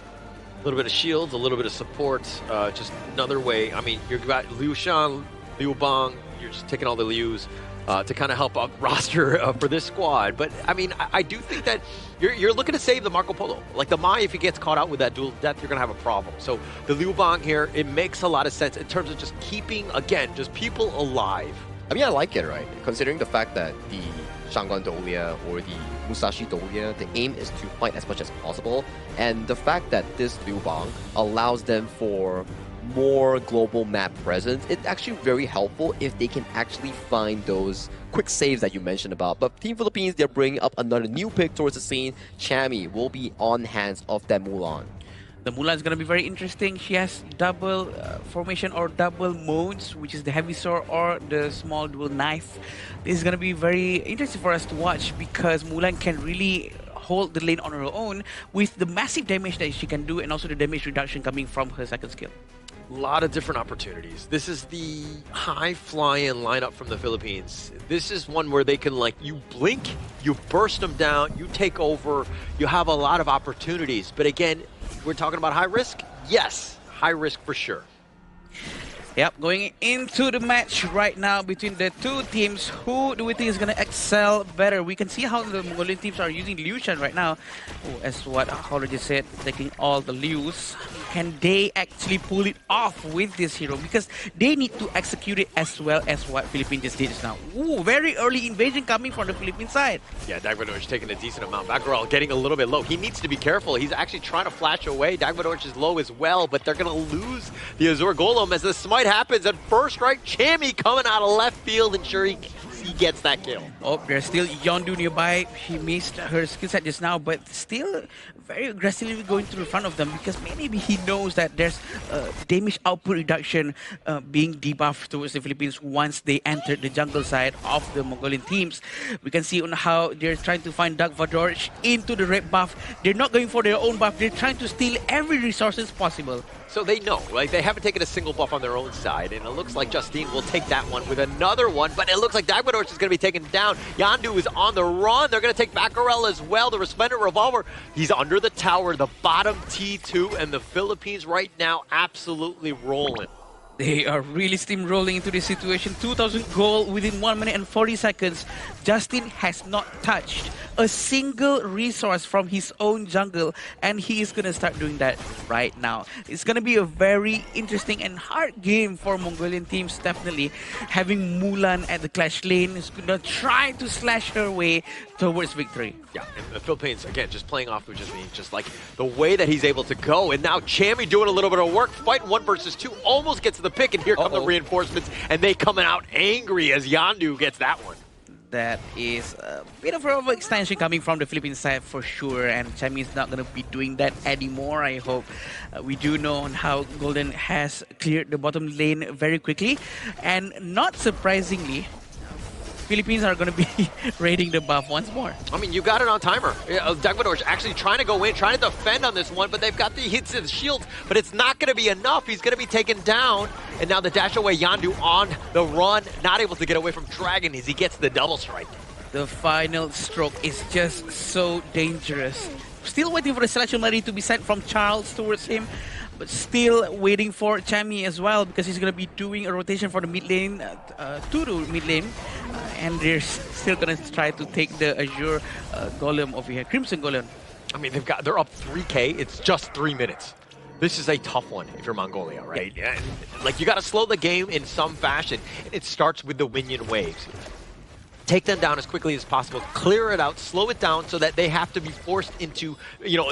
A little bit of shields, a little bit of support, just another way. I mean, you've got Liu Shan, Liu Bang, you're just taking all the Lius to kind of help out roster for this squad. But, I mean, I do think that you're looking to save the Marco Polo. Like, the Mai, if he gets caught out with that dual death, you're going to have a problem. So, the Liu Bang here, it makes a lot of sense in terms of just keeping, again, just people alive. I mean, I like it, right? Considering the fact that the Shangguan Dahlia or the Musashi Dahlia, the aim is to fight as much as possible. And the fact that this Liu Bang allows them for more global map presence, it's actually very helpful if they can actually find those quick saves that you mentioned about. But Team Philippines, they're bringing up another new pick towards the scene. Chami will be on hands of that Mulan. The Mulan is going to be very interesting. She has double formation or double modes, which is the heavy sword or the small dual knife. This is going to be very interesting for us to watch because Mulan can really hold the lane on her own with the massive damage that she can do and also the damage reduction coming from her second skill. A lot of different opportunities. This is the high fly-in lineup from the Philippines. This is one where they can, like, you blink, you burst them down, you take over, you have a lot of opportunities. But again, we're talking about high risk? Yes, high risk for sure. Yep, going into the match right now between the two teams, who do we think is going to excel better? We can see how the Mongolian teams are using Liu Shan right now. Oh, as what Howler just said, taking all the Lius. Can they actually pull it off with this hero? Because they need to execute it as well as what Philippines just did just now. Ooh, very early invasion coming from the Philippine side. Yeah, Dagvadorj taking a decent amount. Baccarel getting a little bit low. He needs to be careful. He's actually trying to flash away. Dagvadorj is low as well, but they're going to lose the Azure Golem as the smite happens. And first, right, Chammy coming out of left field, ensuring he gets that kill. Oh, there's still Yondu nearby. She missed her skill set just now, but still very aggressively going to the front of them because maybe he knows that there's damage output reduction being debuffed towards the Philippines once they enter the jungle side of the Mongolian teams. We can see on how they're trying to find Dagvadorj into the red buff. They're not going for their own buff. They're trying to steal every resources possible. So they know, right? They haven't taken a single buff on their own side, and it looks like Justine will take that one with another one, but it looks like Dagvadorj is going to be taken down. Yondu is on the run. They're going to take Baccarel as well. The Resplendent Revolver, he's under the tower, the bottom T2, and the Philippines right now absolutely rolling. They are really steamrolling into this situation. 2,000 gold within 1 minute and 40 seconds. Justin has not touched a single resource from his own jungle, and he is going to start doing that right now. It's going to be a very interesting and hard game for Mongolian teams, definitely. Having Mulan at the clash lane is going to try to slash her way towards victory. Yeah, and the Philippines, again, just playing off with just like the way that he's able to go. And now Chammy doing a little bit of work, fighting 1 versus 2, almost gets to the pick, and here come the reinforcements, and they coming out angry as Yondu gets that one. That is a bit of an extension coming from the Philippine side for sure, and Chammy is not going to be doing that anymore, I hope. We do know on how Golden has cleared the bottom lane very quickly, and not surprisingly, Philippines are going to be raiding the buff once more. I mean, you got it on timer. Dagvadorj actually trying to go in, trying to defend on this one, but they've got the hits and shields, but it's not going to be enough. He's going to be taken down, and now the dash away Yondu on the run, not able to get away from Dragon as he gets the double strike. The final stroke is just so dangerous. Still waiting for the selection money to be sent from Charles towards him, but still waiting for Chammy as well because he's going to be doing a rotation for the mid lane to the mid lane. And they're still going to try to take the Azure Golem over here, Crimson Golem. I mean, they're up 3K. It's just 3 minutes. This is a tough one if you're Mongolia, right? Yeah. And, like, you got to slow the game in some fashion. And it starts with the Winyan waves. Take them down as quickly as possible, clear it out, slow it down so that they have to be forced into,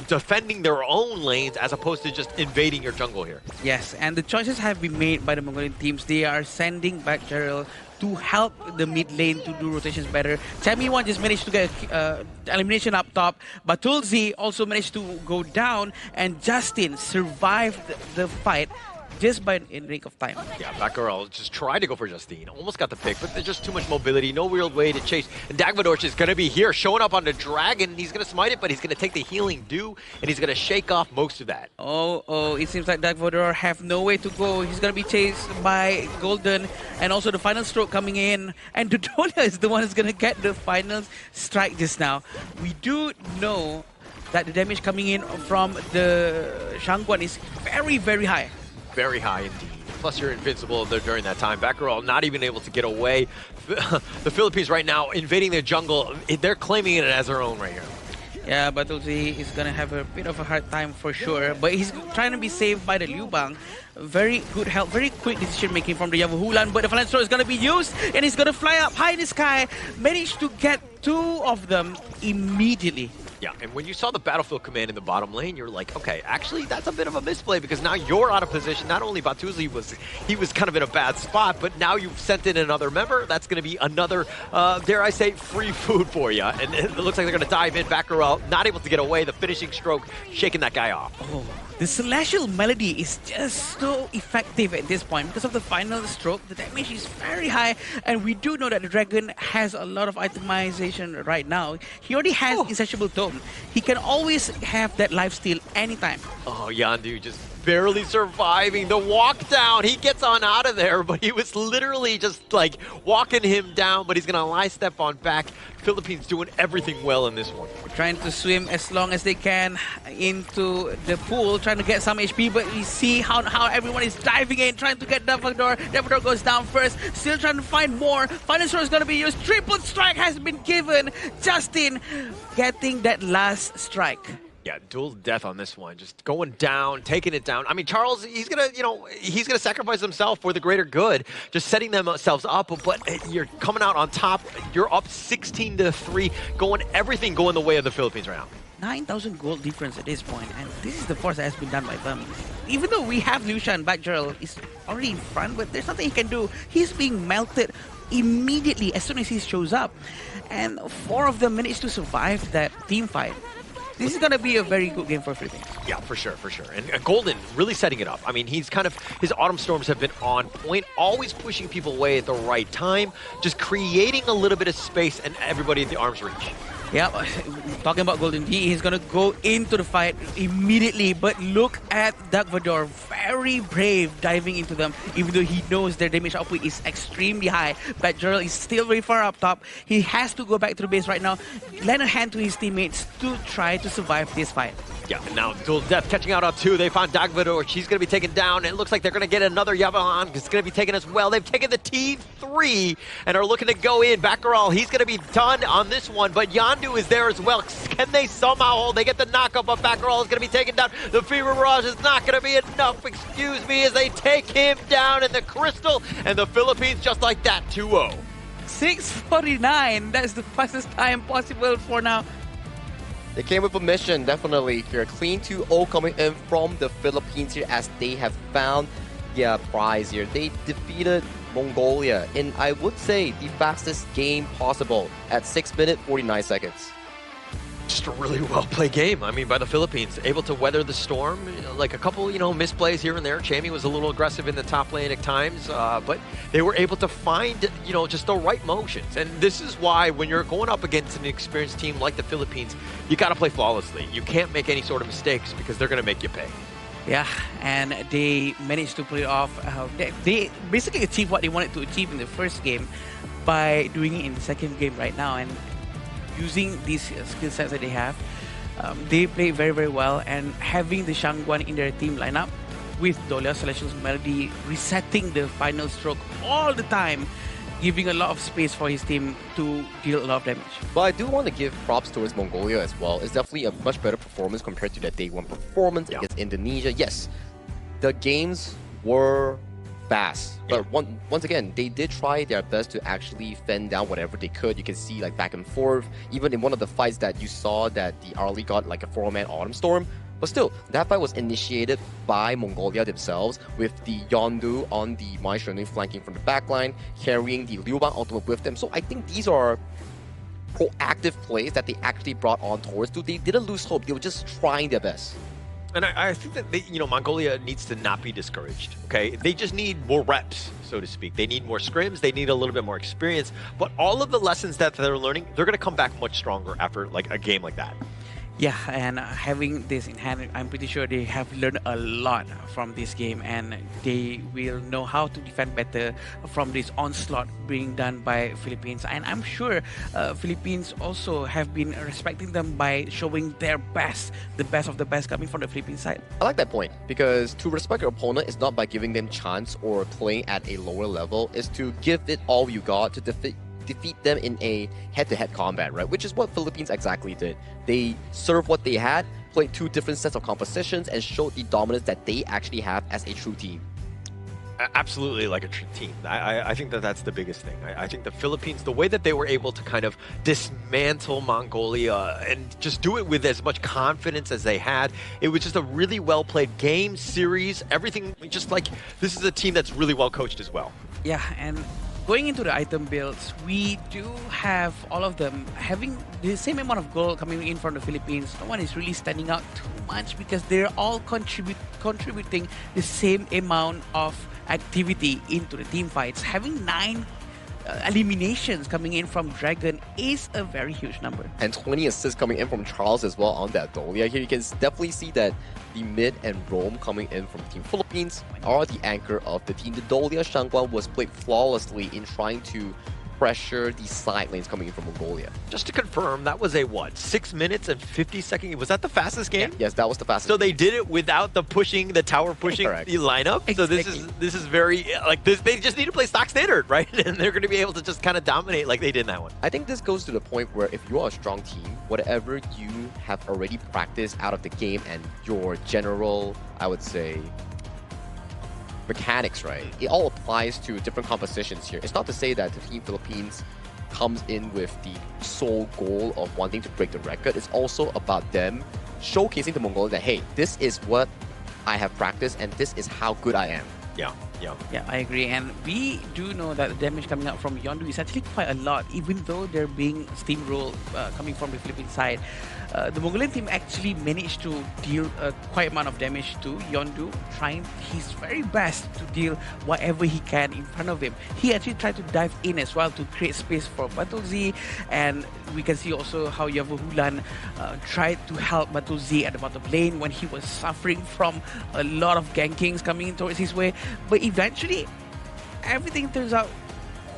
defending their own lanes as opposed to just invading your jungle here. Yes, and the choices have been made by the Mongolian teams. They are sending back Jadual to help the mid lane to do rotations better. Chammy one just managed to get elimination up top, but Tulsi also managed to go down, and Justin survived the fight just by in rank of time. Yeah, Baccarel just tried to go for Justine. Almost got the pick, but there's just too much mobility. No real way to chase. And Dagvadorj is going to be here, showing up on the Dragon. He's going to smite it, but he's going to take the healing dew, and he's going to shake off most of that. Oh, it seems like Dagvadorj have no way to go. He's going to be chased by Golden, and also the final stroke coming in. And Dodolia is the one who's going to get the final strike just now. We do know that the damage coming in from the Shangguan is very, very high. Very high indeed. Plus you're invincible during that time. Baccarel not even able to get away. The Philippines right now invading their jungle. They're claiming it as their own right here. Yeah, but Tulsi is going to have a bit of a hard time for sure. But he's trying to be saved by the Liu Bang. Very good help, very quick decision making from the Yavuhulan. But the final throw is going to be used, and he's going to fly up high in the sky. Managed to get 2 of them immediately. Yeah, and when you saw the battlefield command in the bottom lane, you're like, okay, actually that's a bit of a misplay because now you're out of position. Not only Batuzi was kind of in a bad spot, but now you've sent in another member. That's going to be another, dare I say, free food for you. And it looks like they're going to dive in. Baccarel not able to get away. The finishing stroke shaking that guy off. Oh, The Celestial Melody is just so effective at this point because of the final stroke. The damage is very high, and we do know that the Dragon has a lot of itemization right now. He already has Insatiable Tome. He can always have that lifesteal anytime. Oh, Yandu just barely surviving the walk down. He gets on out of there, but he was literally just like walking him down, but he's going to lie step on back. Philippines doing everything well in this one. Trying to swim as long as they can into the pool, trying to get some HP, but we see how everyone is diving in, trying to get Davador. Davador goes down first, still trying to find more. Final Sword is going to be used. Triple strike has been given. Justin getting that last strike. Yeah, dual death on this one. Just going down, taking it down. I mean, Charles, he's gonna, he's gonna sacrifice himself for the greater good, just setting themselves up. But you're coming out on top. You're up 16-3, everything going the way of the Philippines right now. 9,000 gold difference at this point, and this is the force that has been done by them. Even though we have Lucian, Jadual is already in front, but there's nothing he can do. He's being melted immediately as soon as he shows up, and 4 of them managed to survive that team fight. This is going to be a very good game for Philippines. Yeah, for sure, for sure. And Golden really setting it up. I mean, he's his Autumn Storms have been on point, always pushing people away at the right time, just creating a little bit of space and everybody at the arm's reach. Yeah, talking about Golden D, he's going to go into the fight immediately, but look at Davador, very brave diving into them, even though he knows their damage output is extremely high. But Jadual is still very far up top. He has to go back to the base right now, lend a hand to his teammates to try to survive this fight. Yeah, now dual death catching out on 2. They found Davador. She's going to be taken down. It looks like they're going to get another Yavahan. It's going to be taken as well. They've taken the T3 and are looking to go in. Baccaral, he's going to be done on this one, but Yandu is there as well. Can they somehow hold? They get the knockup, but Baccaral is going to be taken down. The Fever Barrage is not going to be enough, excuse me, as they take him down in the Crystal, and the Philippines just like that, 2-0. 6:49, that's the fastest time possible for now. They came with a mission, definitely here. Clean 2-0 coming in from the Philippines here as they have found their prize here. They defeated Mongolia in, I would say, the fastest game possible at 6 minutes, 49 seconds. Just a really well-played game, I mean, by the Philippines. Able to weather the storm, like a couple, misplays here and there. Chammy was a little aggressive in the top lane at times, but they were able to find, just the right motions. And this is why when you're going up against an experienced team like the Philippines, you got to play flawlessly. You can't make any sort of mistakes because they're going to make you pay. Yeah, and they managed to pull it off. They basically achieved what they wanted to achieve in the first game by doing it in the second game right now. And using these skill sets that they have, they play very, very well. And having the Shangguan in their team lineup with Dolia, Celestial's Melody, resetting the final stroke all the time, giving a lot of space for his team to deal a lot of damage. But I do want to give props towards Mongolia as well. It's definitely a much better performance compared to that day 1 performance against Indonesia. Yes, the games were fast, but once again, they did try their best to actually fend down whatever they could. You can see like back and forth. Even in one of the fights that you saw that the Arlie got like a 4-man Autumn Storm. But still, that fight was initiated by Mongolia themselves with the Yondu on the Mai Shunui flanking from the backline, carrying the Liu Bang ultimate with them. So I think these are proactive plays that they actually brought on towards. They didn't lose hope. They were just trying their best. And I think that Mongolia needs to not be discouraged, okay? They just need more reps, so to speak. They need more scrims, they need a little bit more experience, but all of the lessons that they're learning, they're going to come back much stronger after like a game like that. Yeah, and having this in hand, I'm pretty sure they have learned a lot from this game, and they will know how to defend better from this onslaught being done by Philippines. And I'm sure Philippines also have been respecting them by showing their best, the best of the best coming from the Philippines side. I like that point, because to respect your opponent is not by giving them chance or playing at a lower level, it's to give it all you got to defeat them in a head-to-head combat, right? Which is what Philippines exactly did. They served what they had, played 2 different sets of compositions, and showed the dominance that they actually have as a true team. Absolutely, like a true team. I think that that's the biggest thing. I think the Philippines, the way that they were able to kind of dismantle Mongolia and just do it with as much confidence as they had, it was just a really well-played game, series, everything. Just like, this is a team that's really well coached as well. Yeah, and going into the item builds, we do have all of them having the same amount of gold coming in from the Philippines. No one is really standing out too much because they're all contributing the same amount of activity into the team fights. Having 9 eliminations coming in from Dragon is a very huge number. And 20 assists coming in from Charles as well on that Dolia. Here you can definitely see that the mid and roam coming in from Team Philippines are the anchor of the team. The Dolia Shangguan was played flawlessly in trying to pressure the side lanes coming in from Mongolia. Just to confirm, that was a what? 6 minutes and 50 seconds? Was that the fastest game? Yeah. Yes, that was the fastest. So they did it without the tower pushing the lineup. Exactly. So this is very like this. They just need to play stock standard, right? And they're going to be able to just kind of dominate like they did in that one. I think this goes to the point where if you are a strong team, whatever you have already practiced out of the game and your general, I would say, mechanics, right? It all applies to different compositions here. It's not to say that the Team Philippines comes in with the sole goal of wanting to break the record. It's also about them showcasing to Mongolia that, hey, this is what I have practiced and this is how good I am. Yeah, I agree. And we do know that the damage coming out from Yondu is actually quite a lot, even though they're being steamrolled coming from the Philippine side. The Mongolian team actually managed to deal quite amount of damage to Yondu, trying his very best to deal whatever he can in front of him. He actually tried to dive in as well to create space for Batul Z, and we can see also how Yavuhulan tried to help Batul Z at the bottom lane when he was suffering from a lot of gankings coming in towards his way. But eventually, everything turns out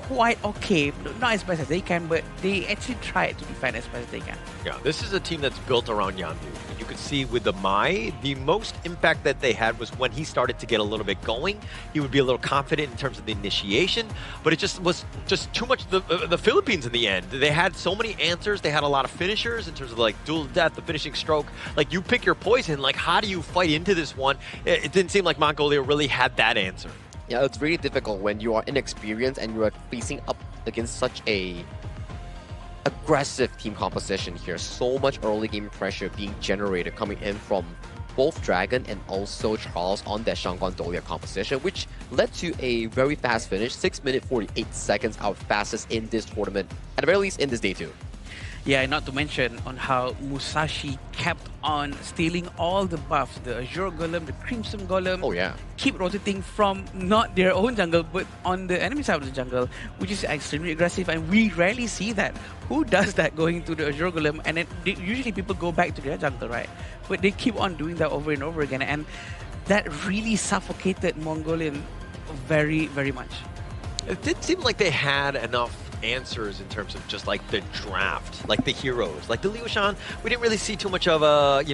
quite okay. Not as best as they can, but they actually tried to defend as best as they can. Yeah, this is a team that's built around Yandu. You could see with the Mai, the most impact that they had was when he started to get a little bit going. He would be a little confident in terms of the initiation, but it just was just too much the Philippines in the end. They had so many answers. They had a lot of finishers in terms of like dual death, the finishing stroke. Like you pick your poison, like how do you fight into this one? It didn't seem like Mongolia really had that answer. Yeah, it's really difficult when you are inexperienced and you are facing up against such a aggressive team composition here. So much early game pressure being generated coming in from both Dragon and also Charles on that Shangguan Dolia composition, which led to a very fast finish. 6 minutes 48 seconds, our fastest in this tournament, at the very least in this day 2. Yeah, and not to mention on how Musashi kept on stealing all the buffs, the Azure Golem, the Crimson Golem. Oh yeah. Keep rotating from not their own jungle, but on the enemy side of the jungle, which is extremely aggressive, and we rarely see that. Who does that going to the Azure Golem? And then usually people go back to their jungle, right? But they keep on doing that over and over again, and that really suffocated Mongolian very, very much. It did seem like they had enough answers in terms of just like the draft, like the heroes, like the Liu Shan. We didn't really see too much of a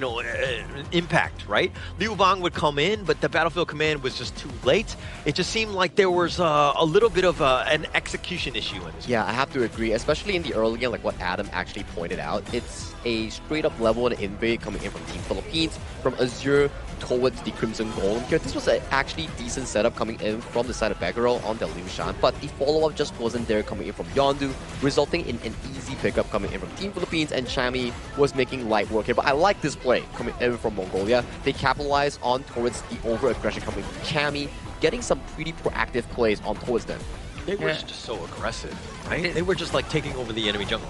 impact, right? Liu Bang would come in, but the battlefield command was just too late. It just seemed like there was a little bit of an execution issue in this. Yeah, I have to agree, especially in the early game, like what Adam actually pointed out. It's a straight up level and invade coming in from Team Philippines, from Azure towards the Crimson Golem here. This was an actually decent setup coming in from the side of Beggarel on the Liu Shan, but the follow-up just wasn't there coming in from Yondu, resulting in an easy pickup coming in from Team Philippines, and Chami was making light work here. But I like this play coming in from Mongolia. They capitalized on towards the over-aggression coming from Chami, getting some pretty proactive plays on towards them. They were just so aggressive, right? They were just like taking over the enemy jungle.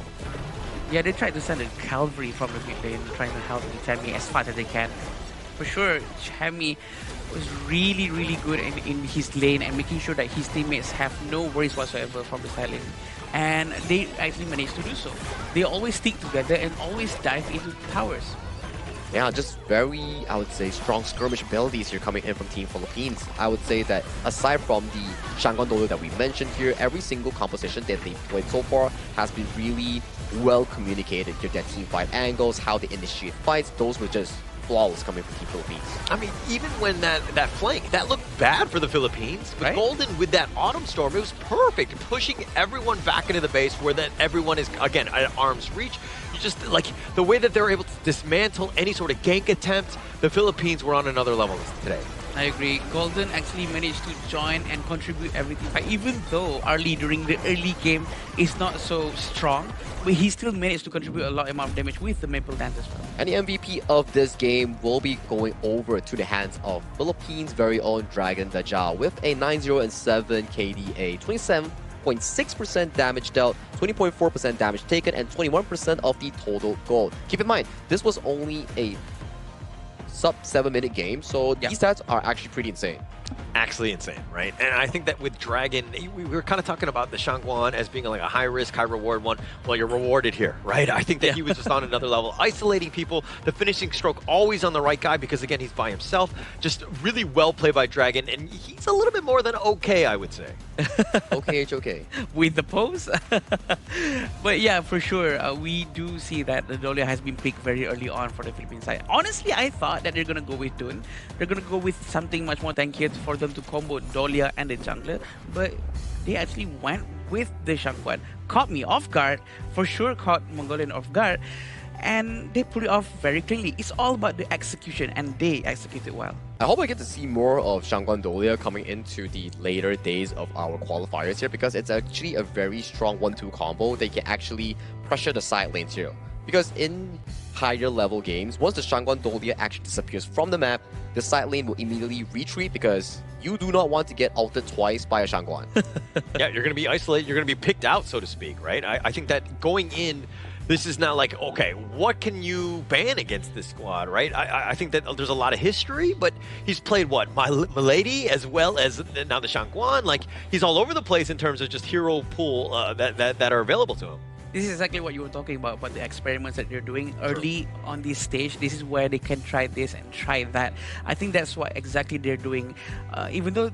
Yeah, they tried to send a cavalry from the mid lane, trying to help the Chami as fast as they can. For sure, Chami was really, really good in his lane and making sure that his teammates have no worries whatsoever from the side lane. And they actually managed to do so. They always stick together and always dive into towers. Yeah, just very, I would say, strong skirmish abilities here coming in from Team Philippines. I would say that aside from the Shangguan Dolia that we mentioned here, every single composition that they've played so far has been really well communicated here. Their team fight angles, how they initiate fights, those were just flawless coming from Team Philippines. I mean, even when that flank, that looked bad for the Philippines, but right? Golden with that Autumn Storm, it was perfect, pushing everyone back into the base where that everyone is, again, at arm's reach. You just, like, the way that they're able to dismantle any sort of gank attempt, the Philippines were on another level today. I agree. Golden actually managed to join and contribute everything. Even though Arlie during the early game is not so strong, but he still managed to contribute a lot amount of damage with the Maple Dance as well. And the MVP of this game will be going over to the hands of Philippines' very own Dragon Dajjal with a 9-0-7 KDA, 27 28.6% damage dealt, 20.4% damage taken, and 21% of the total gold. Keep in mind, this was only a sub 7-minute game, so these stats are actually pretty insane. Actually insane, right? And I think that with Dragon, we were kind of talking about the Shangguan as being like a high-risk, high-reward one. Well, you're rewarded here, right? I think that he was just on another level, isolating people, the finishing stroke always on the right guy because, again, he's by himself. Just really well played by Dragon, and he's a little bit more than okay, I would say. Okay. With the pose. But yeah, for sure, we do see that the Dolia has been picked very early on for the Philippine side. Honestly, I thought that they're going to go with Dun. They're going to go with something much more tankier for them to combo Dolia and the jungler, but they actually went with the Shangguan. Caught me off guard, for sure caught Mongolian off guard, and they pulled it off very cleanly. It's all about the execution, and they executed well. I hope I get to see more of Shangguan Dolia coming into the later days of our qualifiers here, because it's actually a very strong 1-2 combo. They can actually pressure the side lanes here. Because in higher level games, once the Shangguan Dolia actually disappears from the map, the side lane will immediately retreat because you do not want to get ulted twice by a Shangguan. Yeah, you're going to be isolated, you're going to be picked out, so to speak, right? I think that going in, this is not like, okay, what can you ban against this squad, right? I think that there's a lot of history, but he's played, what, Milady as well as now the Shangguan? Like, he's all over the place in terms of just hero pool that are available to him. This is exactly what you were talking about the experiments that they're doing early on this stage. This is where they can try this and try that. I think that's what exactly they're doing. Even though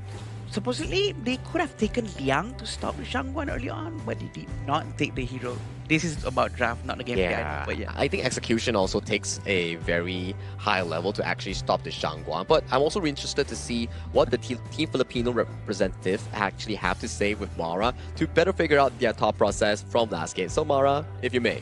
supposedly they could have taken Liang to stop the Shangguan early on, but they did not take the hero. This is about draft, not the game guide. But yeah, I think execution also takes a very high level to actually stop the Shangguan. But I'm also interested to see what the Team Filipino representative actually have to say with Mara to better figure out their thought process from last game. So Mara, if you may.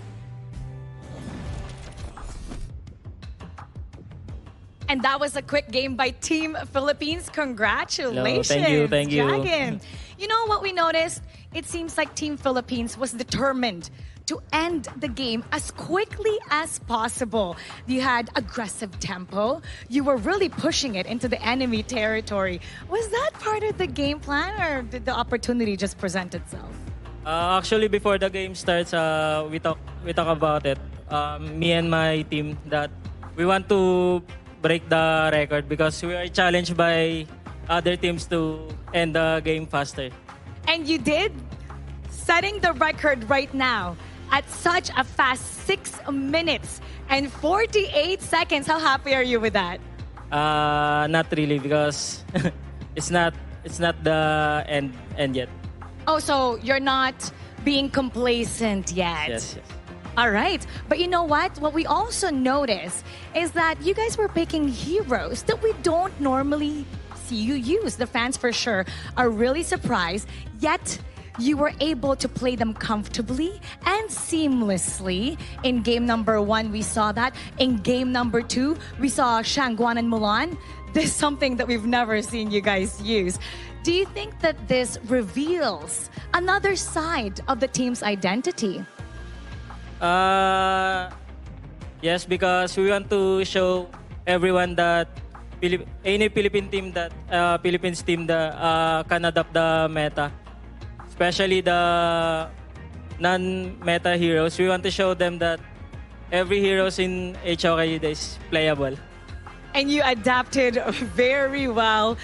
And that was a quick game by Team Philippines. Congratulations, Hello, thank you. Dragon. You know what we noticed? It seems like Team Philippines was determined to end the game as quickly as possible. You had aggressive tempo. You were really pushing it into the enemy territory. Was that part of the game plan, or did the opportunity just present itself? Actually, before the game starts, we talk about it. Me and my team that we want to break the record because we are challenged by other teams to end the game faster. And you did, setting the record right now at such a fast 6 minutes and 48 seconds. How happy are you with that? Not really, because it's not the end yet. Oh, so you're not being complacent yet? Yes. All right. But you know what? What we also noticed is that you guys were picking heroes that we don't normally see you use. The fans for sure are really surprised, yet you were able to play them comfortably and seamlessly. In game number 1, we saw that. In game number 2, we saw Shangguan and Mulan. This is something that we've never seen you guys use. Do you think that this reveals another side of the team's identity? Yes, because we want to show everyone that any Philippines team that can adapt the meta, especially the non-meta heroes. We want to show them that every heroes in HOK is playable. And you adapted very well,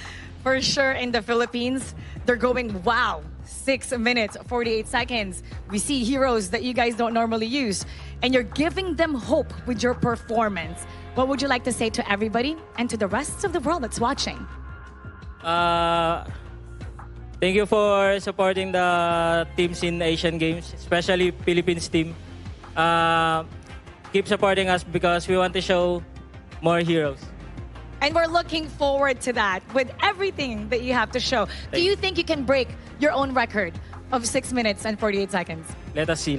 for sure. In the Philippines, they're going, wow, 6 minutes, 48 seconds. We see heroes that you guys don't normally use, and you're giving them hope with your performance. What would you like to say to everybody and to the rest of the world that's watching? Thank you for supporting the teams in Asian Games, especially Philippines team. Keep supporting us because we want to show more heroes. And we're looking forward to that with everything that you have to show. Do you think you can break your own record of 6 minutes and 48 seconds? Let us see.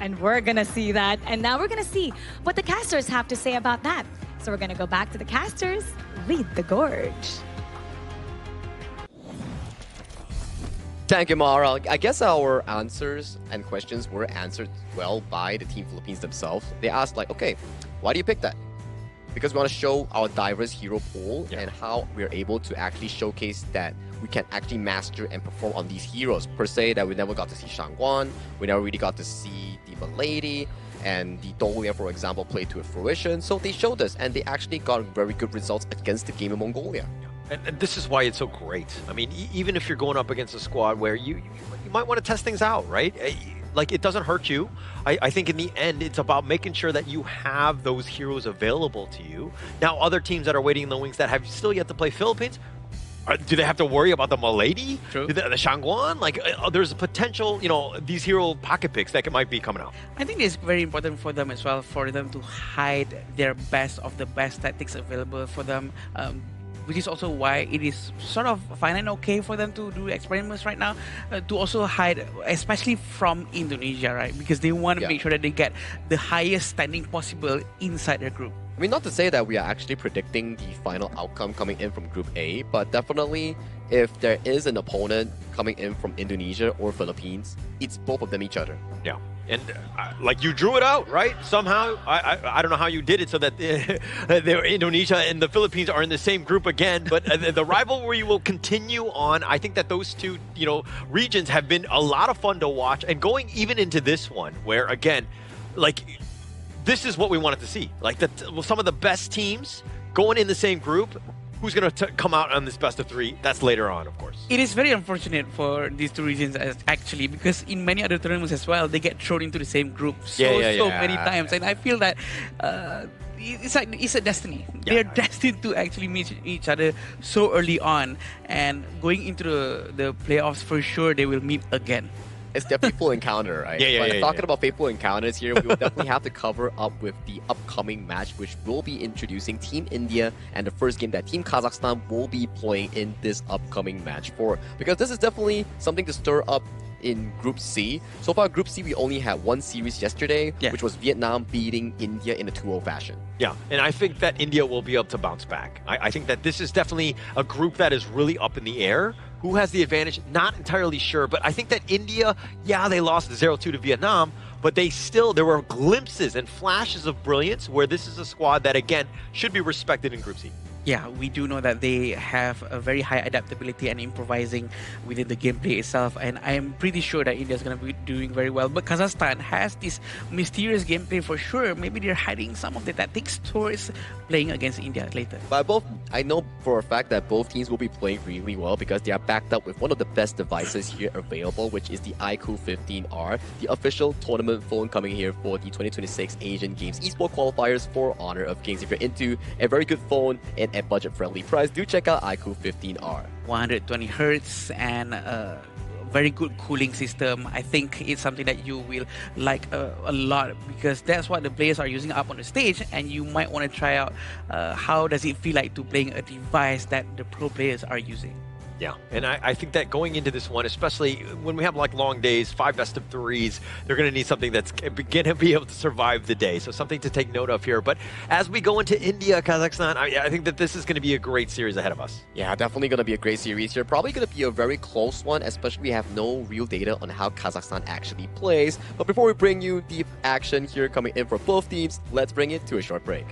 And we're going to see that. And now we're going to see what the casters have to say about that. So we're going to go back to the casters. Lead the gorge. Thank you, Mara. I guess our answers and questions were answered well by the Team Philippines themselves. They asked like, okay, why do you pick that? because we want to show our diverse hero pool and how we're able to actually showcase that we can actually master and perform on these heroes. Per se, that we never got to see Shangguan, we never really got to see the Milady, and the Donglia, for example, played to a fruition. So they showed us, and they actually got very good results against the game in Mongolia. And this is why it's so great. I mean, even if you're going up against a squad where you might want to test things out, right? Like, it doesn't hurt you. I think in the end, it's about making sure that you have those heroes available to you. Now, other teams that are waiting in the wings that have still yet to play Philippines, do they have to worry about the Milady? True. The Shangguan? Like, there's a potential, these hero pocket picks that might be coming out. I think it's very important for them as well, for them to hide their best of the best tactics available for them. Which is also why it is sort of fine and okay for them to do experiments right now, to also hide, especially from Indonesia, right? Because they want to make sure that they get the highest standing possible inside their group. I mean, not to say that we are actually predicting the final outcome coming in from Group A, but definitely if there is an opponent coming in from Indonesia or Philippines, it's both of them each other. Yeah. And like, you drew it out, right? Somehow, I don't know how you did it so that Indonesia and the Philippines are in the same group again. But the rivalry will continue on. I think that those two, regions have been a lot of fun to watch. And going even into this one, where again, like, this is what we wanted to see. Like, some of the best teams going in the same group. Who's going to come out on this best of three? That's later on, of course. It is very unfortunate for these two regions, actually, because in many other tournaments as well, they get thrown into the same group so many times. And I feel that it's a destiny. They're destined to actually meet each other so early on. And going into the playoffs, for sure, they will meet again. It's the Fateful Encounter, right? Talking about Fateful Encounters here, we will definitely have to cover up with the upcoming match, which will be introducing Team India and the first game that Team Kazakhstan will be playing in this upcoming match for. Because this is definitely something to stir up in Group C. So far, Group C, we only had one series yesterday, which was Vietnam beating India in a 2-0 fashion. Yeah, and I think that India will be able to bounce back. I think that this is definitely a group that is really up in the air. Who has the advantage? Not entirely sure, but I think that India, they lost 0-2 to Vietnam, but there were glimpses and flashes of brilliance where this is a squad that, again, should be respected in Group C. Yeah, we do know that they have a very high adaptability and improvising within the gameplay itself, and I am pretty sure that India is going to be doing very well. But Kazakhstan has this mysterious gameplay for sure. Maybe they're hiding some of the tactics towards playing against India later. But I know for a fact that both teams will be playing really well because they are backed up with one of the best devices here available, which is the iQOO 15R, the official tournament phone coming here for the 2026 Asian Games Esports Qualifiers for Honor of Kings. If you're into a very good phone and a budget-friendly price, do check out iQOO 15R. 120 Hz and very good cooling system. I think it's something that you will like a lot because that's what the players are using up on the stage, and you might want to try out how does it feel like to playing a device that the pro players are using. Yeah, and I think that going into this one, especially when we have like long days, 5 best-of-3s, they're going to need something that's going to be able to survive the day. So something to take note of here. But as we go into India, Kazakhstan, I think that this is going to be a great series ahead of us. Yeah, definitely going to be a great series here. Probably going to be a very close one, especially we have no real data on how Kazakhstan actually plays. But before we bring you the action here coming in for both teams, let's bring it to a short break.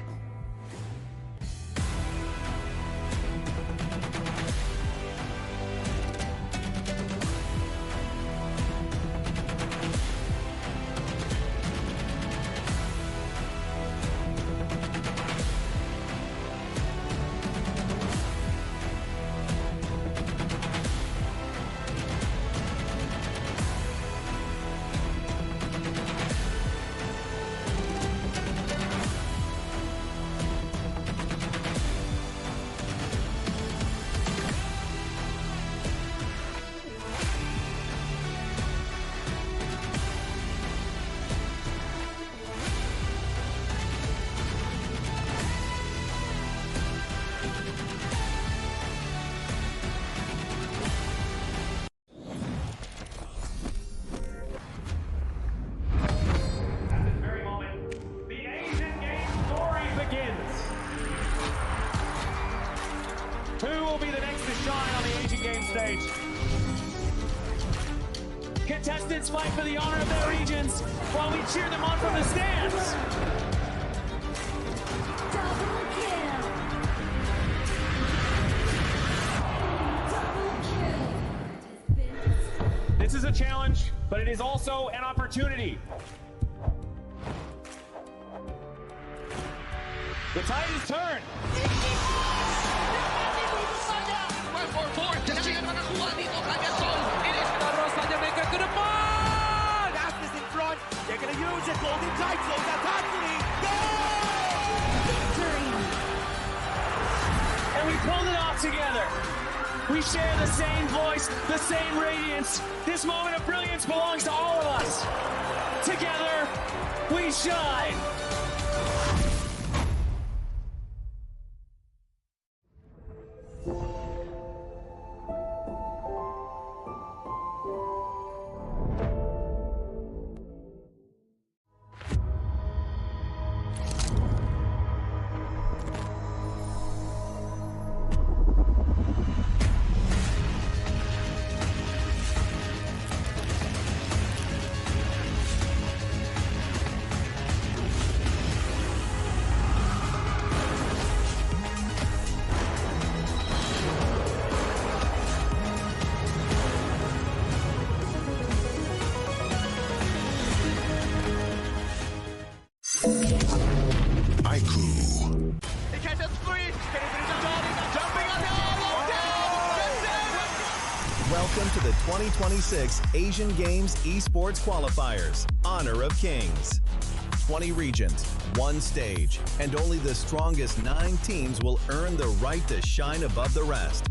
Contestants fight for the honor of their regions while we cheer them on from the stands. is a challenge, but it is also an opportunity. The tide is turned. Fastest in front. They're going to use it. Golden title. That's Anthony. Victory! And we pulled it off together. We share the same voice, the same radiance. This moment of brilliance belongs to all of us. Together, we shine. Welcome to the 2026 Asian Games Esports Qualifiers, Honor of Kings. 20 regions, one stage, and only the strongest 9 teams will earn the right to shine above the rest.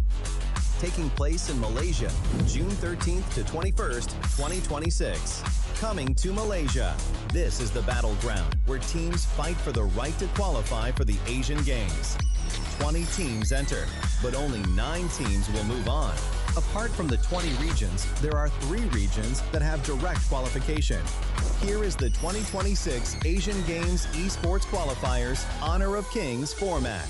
Taking place in Malaysia, June 13th to 21st, 2026. Coming to Malaysia, this is the battleground where teams fight for the right to qualify for the Asian Games. 20 teams enter, but only 9 teams will move on. Apart from the 20 regions, there are 3 regions that have direct qualification. Here is the 2026 Asian Games Esports Qualifiers Honor of Kings format.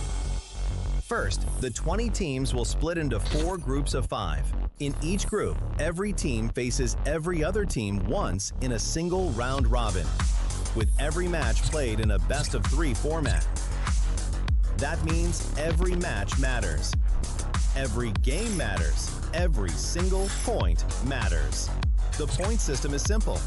First, the 20 teams will split into 4 groups of 5. In each group, every team faces every other team once in a single round robin, with every match played in a best-of-3 format. That means every match matters. Every game matters. Every single point matters. The point system is simple.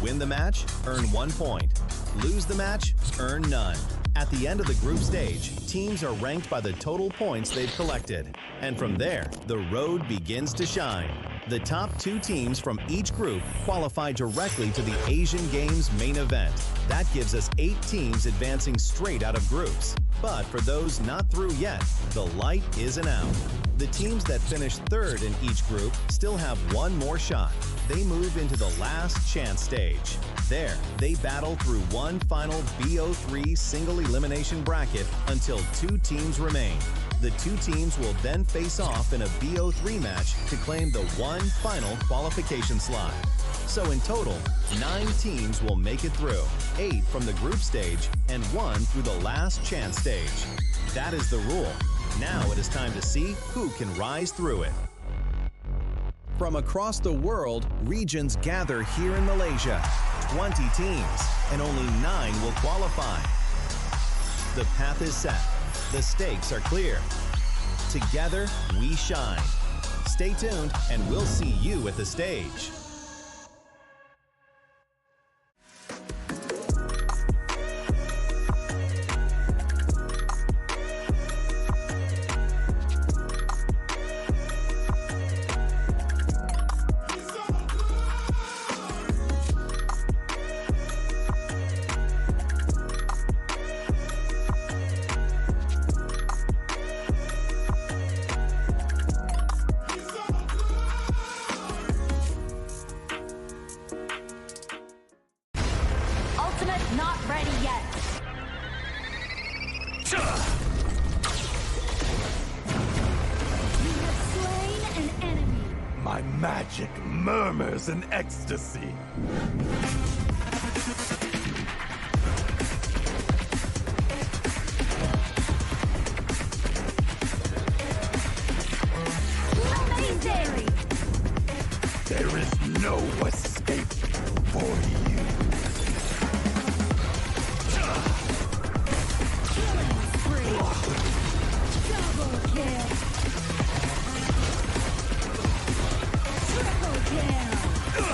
Win the match, earn 1 point. Lose the match, earn none. At the end of the group stage, teams are ranked by the total points they've collected. And from there, the road begins to shine. The top 2 teams from each group qualify directly to the Asian Games main event. That gives us 8 teams advancing straight out of groups. But for those not through yet, the light isn't out. The teams that finish 3rd in each group still have 1 more shot. They move into the last chance stage. There, they battle through one final BO3 single elimination bracket until 2 teams remain. The 2 teams will then face off in a BO3 match to claim the one final qualification slot. So in total, 9 teams will make it through, 8 from the group stage and 1 through the last chance stage. That is the rule. Now it is time to see who can rise through it. From across the world, regions gather here in Malaysia. 20 teams, and only 9 will qualify. The path is set. The stakes are clear. Together, we shine. Stay tuned, and we'll see you at the stage. Murmurs in ecstasy. Amazing! There is no escape for you. Killing spree. Double kill. Triple kill.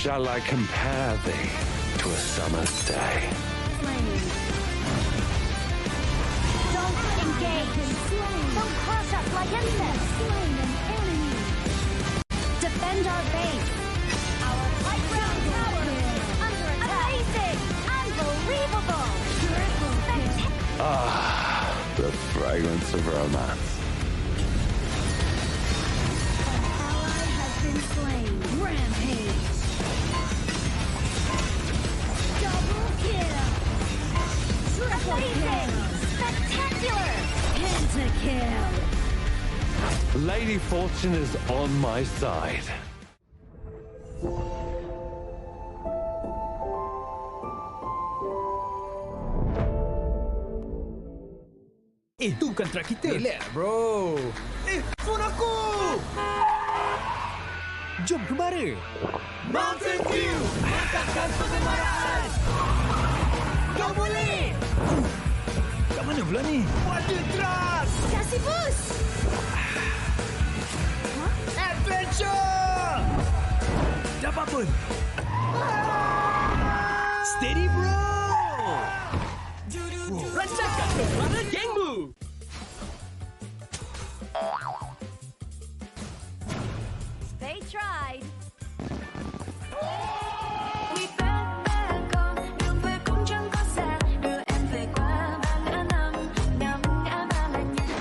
shall I compare thee to a summer's day? Don't engage. Don't crush us like insects. Defend our base. Our high ground tower under attack. Amazing! Unbelievable! Ah, the fragrance of romance. Ally has been slain. Rampage. Double kill. Triple kill. Spectacular. Pentakill. Lady Fortune is on my side. Itu bukan track kita. Lihat, bro. Phone aku! Jom kemari. Mountain View! Mantapkan pengemaran! Kau boleh! Kat mana pula ni? Water Trust! Kasih boost! Adventure! Dapat pun. Steady, bro! Rasakan kepala gengmu! They tried.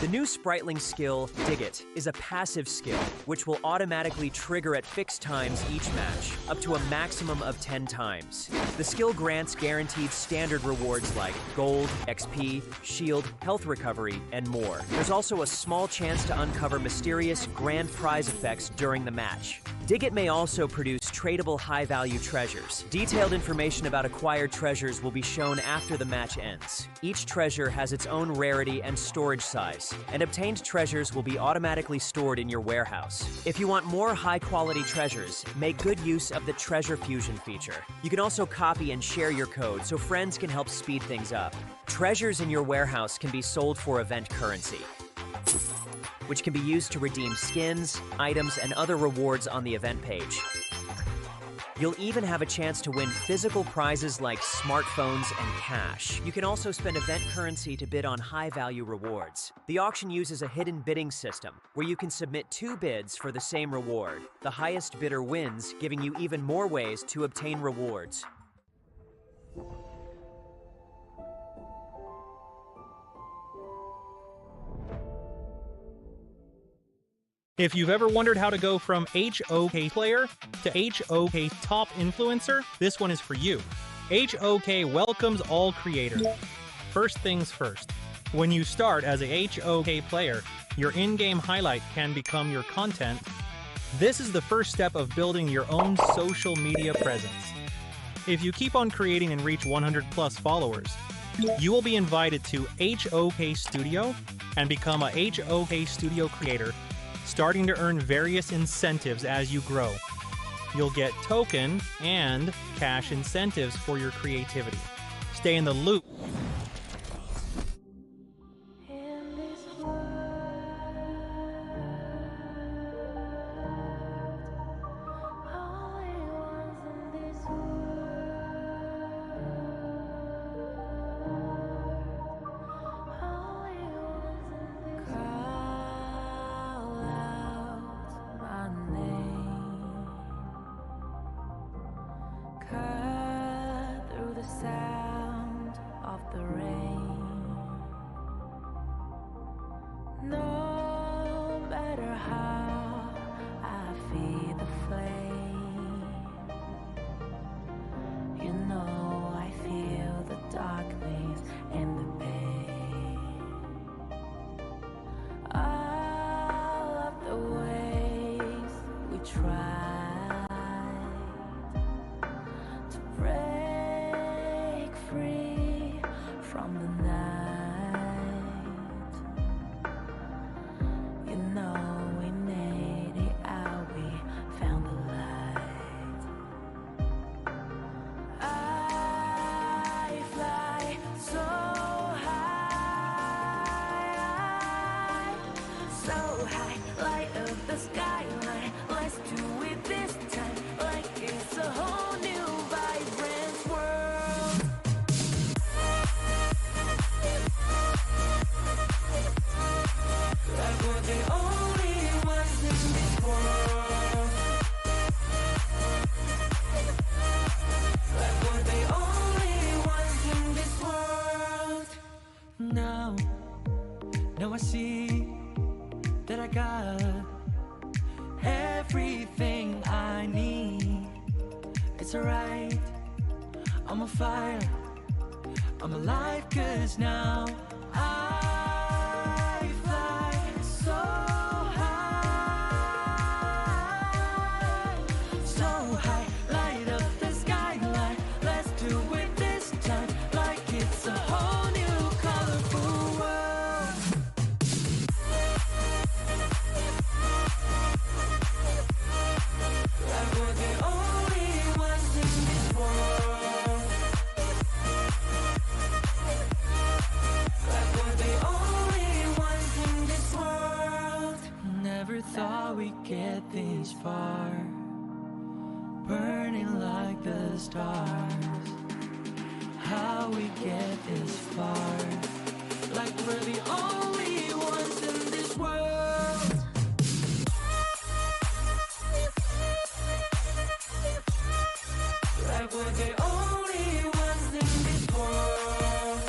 The new Spritling skill, Dig It, is a passive skill, which will automatically trigger at fixed times each match, up to a maximum of 10 times. The skill grants guaranteed standard rewards like gold, XP, shield, health recovery, and more. There's also a small chance to uncover mysterious grand prize effects during the match. Dig It may also produce tradable high-value treasures. Detailed information about acquired treasures will be shown after the match ends. Each treasure has its own rarity and storage size, and obtained treasures will be automatically stored in your warehouse. If you want more high-quality treasures, make good use of the Treasure Fusion feature. You can also copy and share your code so friends can help speed things up. Treasures in your warehouse can be sold for event currency, which can be used to redeem skins, items, and other rewards on the event page. You'll even have a chance to win physical prizes like smartphones and cash. You can also spend event currency to bid on high-value rewards. The auction uses a hidden bidding system, where you can submit 2 bids for the same reward. The highest bidder wins, giving you even more ways to obtain rewards. If you've ever wondered how to go from HOK player to HOK top influencer, this one is for you. HOK welcomes all creators. First things first, when you start as a HOK player, your in-game highlight can become your content. This is the first step of building your own social media presence. If you keep on creating and reach 100 plus followers, you will be invited to HOK Studio and become a HOK Studio creator, starting to earn various incentives as you grow. You'll get token and cash incentives for your creativity. Stay in the loop. Light up the skyline, let's do it this time like it's a whole feels right. I'm on fire, I'm alive, cause now I fly so high, so high, light up the skyline. Let's do it this time, like it's a whole new colorful world. Like we're the only ones in this world. Like we're the only ones in this world. Never thought we'd get this far, burning like the stars. How we get this far? Like we're the only ones in this world. Like we're the only ones in this world.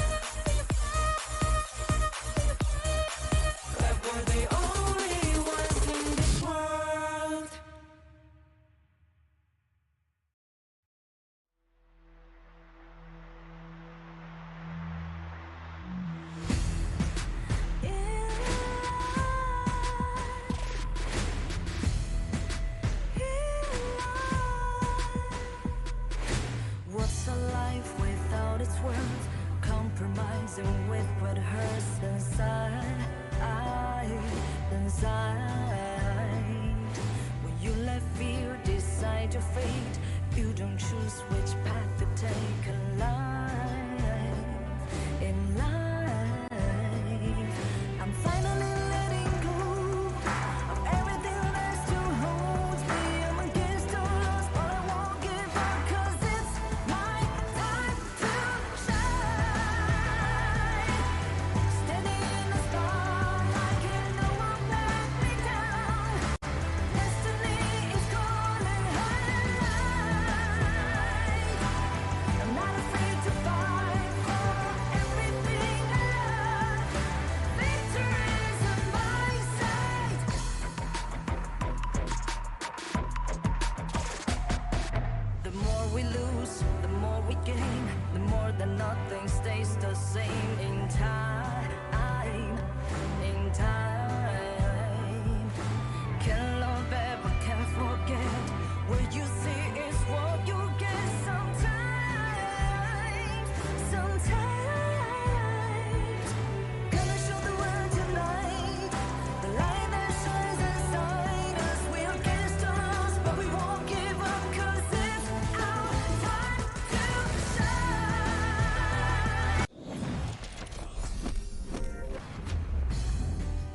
Like we're the only ones in this world. What's a life without its worth? Compromising with what hurts inside, inside. When you let fear decide your fate, you don't choose which path to take in life. In life, I'm finally letting go of everything that still holds me. I'm against the odds, but I won't give up, 'cause it's my time to shine. Standing in the spotlight, and no one let me down. Destiny is calling high. I'm not afraid to fight for everything I love. Victory's on my side. The more we lose, the more we gain. The more that nothing stays the same. In time, in time. Can't love ever, can't forget. What you see is what you get. Sometimes, sometimes. Gonna show the world tonight. The light that shines inside us. We're against the odds, but we won't give up, 'cause it's our time to shine.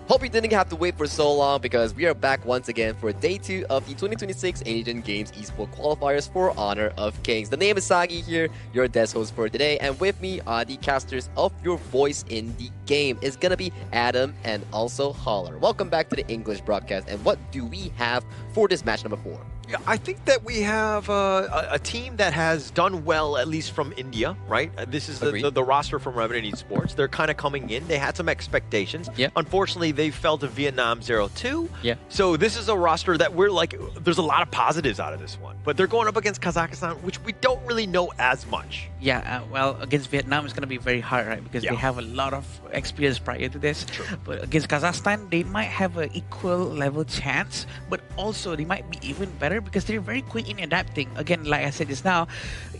Hope you didn't have to wait for so long, because we are back once again for day 2 of the 2026 Asian Games Esports Qualifiers for Honor of Kings. The name is Sagi here, your desk host for today, and with me are the casters of your voice in the game. It's gonna be Adam and also Holler. Welcome back to the English broadcast, and what do we have for this match number 4? Yeah, I think that we have a team that has done well, at least from India, right? This is the roster from Revenant Esports. They're kind of coming in. They had some expectations. Yeah. Unfortunately, they fell to Vietnam 0-2. Yeah. So this is a roster that we're like, there's a lot of positives out of this one. But they're going up against Kazakhstan, which we don't really know as much. Yeah, well, against Vietnam, it's going to be very hard, right? Because they have a lot of experience prior to this. True. But against Kazakhstan, they might have an equal level chance, but also they might be even better because they're very quick in adapting. Again, like I said just now,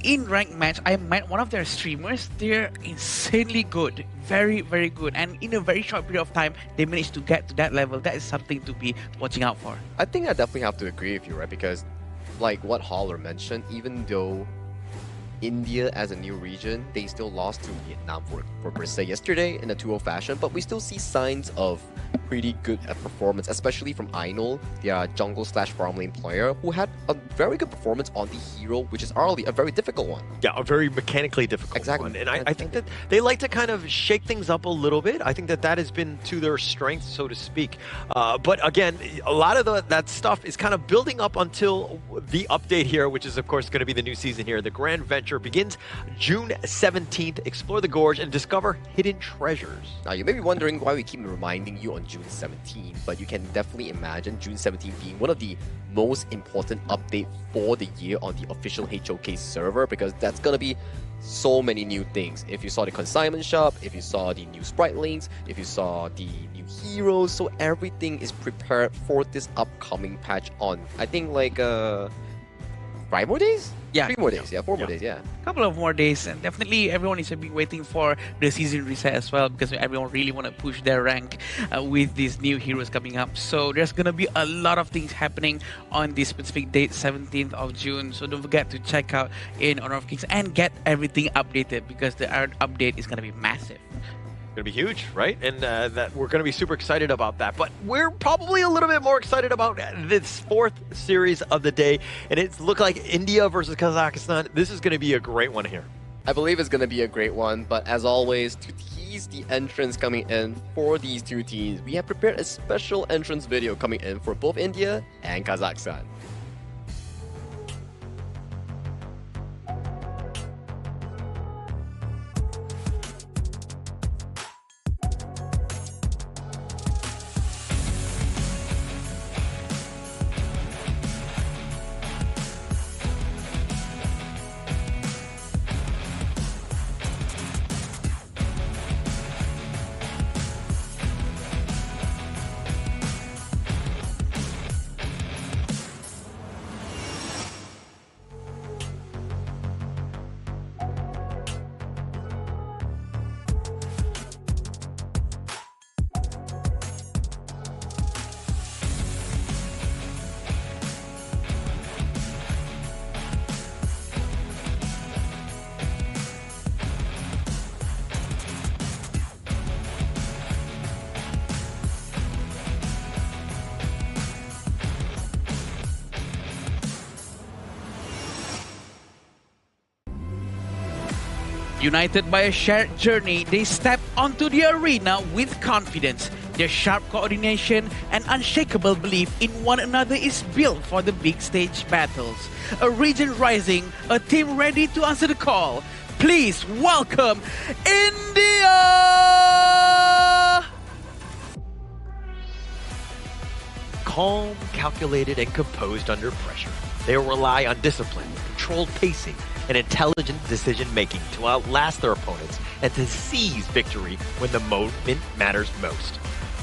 in ranked match, I met one of their streamers. They're insanely good. Very, very good. And in a very short period of time, they managed to get to that level. That is something to be watching out for. I think I definitely have to agree with you, right? Because like what Holler mentioned, even though India as a new region, they still lost to Vietnam for per se yesterday in a 2-0 fashion, but we still see signs of pretty good performance, especially from Ainul, their jungle/farm lane player, who had a very good performance on the hero, which is arguably a very difficult one. Yeah, a very mechanically difficult one. And I think that they like to kind of shake things up a little bit. I think that that has been to their strength, so to speak. But again, a lot of that stuff is kind of building up until the update here, which is of course going to be the new season here. The Grand Venture begins June 17th. Explore the gorge and discover hidden treasures. Now you may be wondering why we keep reminding you on June June 17, but you can definitely imagine June 17 being one of the most important update for the year on the official HOK server, because that's gonna be so many new things. If you saw the consignment shop, if you saw the new sprite links, if you saw the new heroes, so everything is prepared for this upcoming patch on, I think, like 5 more days? Yeah. 3 more days, yeah, 4 more days, yeah. A couple of more days, and definitely everyone is be waiting for the season reset as well, because everyone really want to push their rank with these new heroes coming up. So there's gonna be a lot of things happening on this specific date, 17th of June. So don't forget to check out in Honor of Kings and get everything updated, because the update is gonna be massive. Going to be huge, right? And that we're going to be super excited about that. But we're probably a little bit more excited about this 4th series of the day, and it's look like India versus Kazakhstan. This is going to be a great one here. I believe it's going to be a great one, but as always, to tease the entrance coming in for these two teams, we have prepared a special entrance video coming in for both India and Kazakhstan. United by a shared journey, they step onto the arena with confidence. Their sharp coordination and unshakable belief in one another is built for the big stage battles. A region rising, a team ready to answer the call. Please welcome India! Calm, calculated, and composed under pressure. They rely on discipline, controlled pacing, and intelligent decision-making to outlast their opponents and to seize victory when the moment matters most.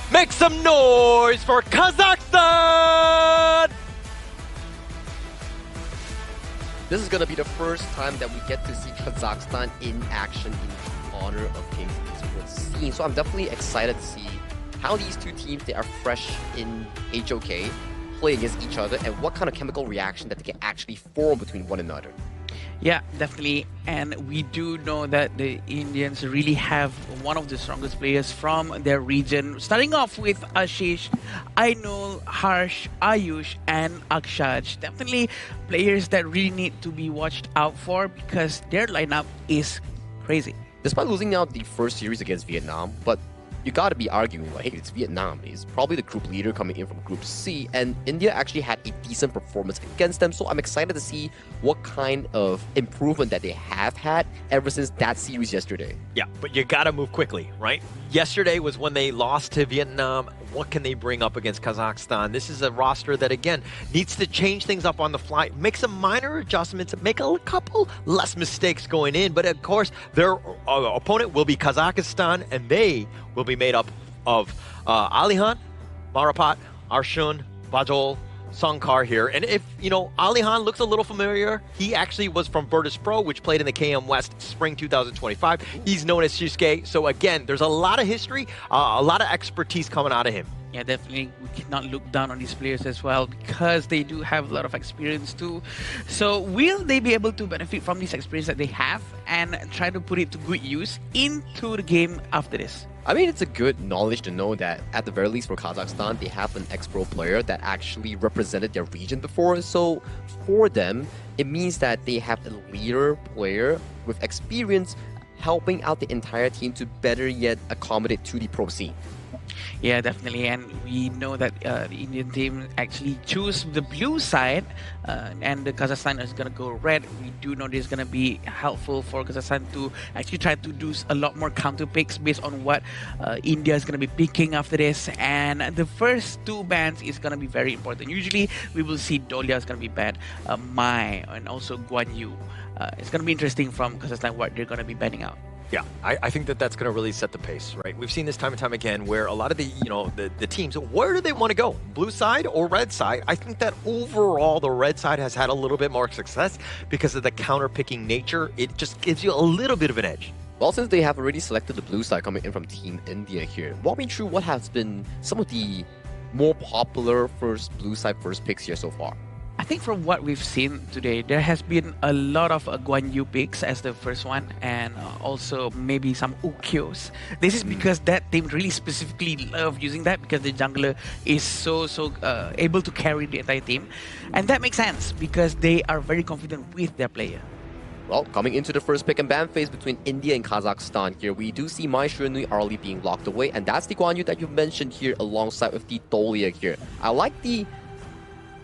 Make some noise for Kazakhstan! This is going to be the first time that we get to see Kazakhstan in action in the Honor of Kings esports scene. So I'm definitely excited to see how these two teams, they are fresh in HOK, play against each other, and what kind of chemical reaction that they can actually form between one another. Yeah, definitely. And we do know that the Indians really have one of the strongest players from their region. Starting off with Ashish, Ainul, Harsh, Ayush, and Akshaj. Definitely players that really need to be watched out for, because their lineup is crazy. Despite losing out the first series against Vietnam, but you gotta be arguing, like, hey, it's Vietnam. He's probably the group leader coming in from Group C, and India actually had a decent performance against them, so I'm excited to see what kind of improvement that they have had ever since that series yesterday. Yeah, but you gotta move quickly, right? Yesterday was when they lost to Vietnam. What can they bring up against Kazakhstan? This is a roster that, again, needs to change things up on the fly, make some minor adjustments, make a couple less mistakes going in. But, of course, their opponent will be Kazakhstan, and they will be made up of Alihan, Marapat, Arshun, Bajol, Sankar here. And if, you know, Alihan looks a little familiar, he actually was from Virtus Pro, which played in the KM West Spring 2025. He's known as Shusuke. So again, there's a lot of history, a lot of expertise coming out of him. Yeah, definitely. We cannot look down on these players as well, because they do have a lot of experience too. So will they be able to benefit from this experience that they have and try to put it to good use into the game after this? I mean, it's a good knowledge to know that, at the very least for Kazakhstan, they have an ex-pro player that actually represented their region before. So for them, it means that they have a leader player with experience helping out the entire team to better yet accommodate to the pro scene. Yeah, definitely. And we know that the Indian team actually choose the blue side and the Kazakhstan is going to go red. We do know this is going to be helpful for Kazakhstan to actually try to do a lot more counter picks based on what India is going to be picking after this. And the first two bans is going to be very important. Usually we will see Dolia is going to be banned, Mai, and also Guan Yu. It's going to be interesting from Kazakhstan what they're going to be banning out. Yeah, I think that that's going to really set the pace, right? We've seen this time and time again where a lot of the, the teams, where do they want to go? Blue side or red side? I think that overall the red side has had a little bit more success because of the counter-picking nature. It just gives you a little bit of an edge. Well, since they have already selected the blue side coming in from Team India here, walk me through what has been some of the more popular blue side first picks here so far. I think from what we've seen today, there has been a lot of Guan Yu picks as the first one, and also maybe some Ukyos. This is because that team really specifically love using that because the jungler is so able to carry the entire team. And that makes sense because they are very confident with their player. Well, coming into the first pick and ban phase between India and Kazakhstan here, we do see Mai Shunui early being locked away, and that's the Guan Yu that you mentioned here alongside with the Dolia here. I like the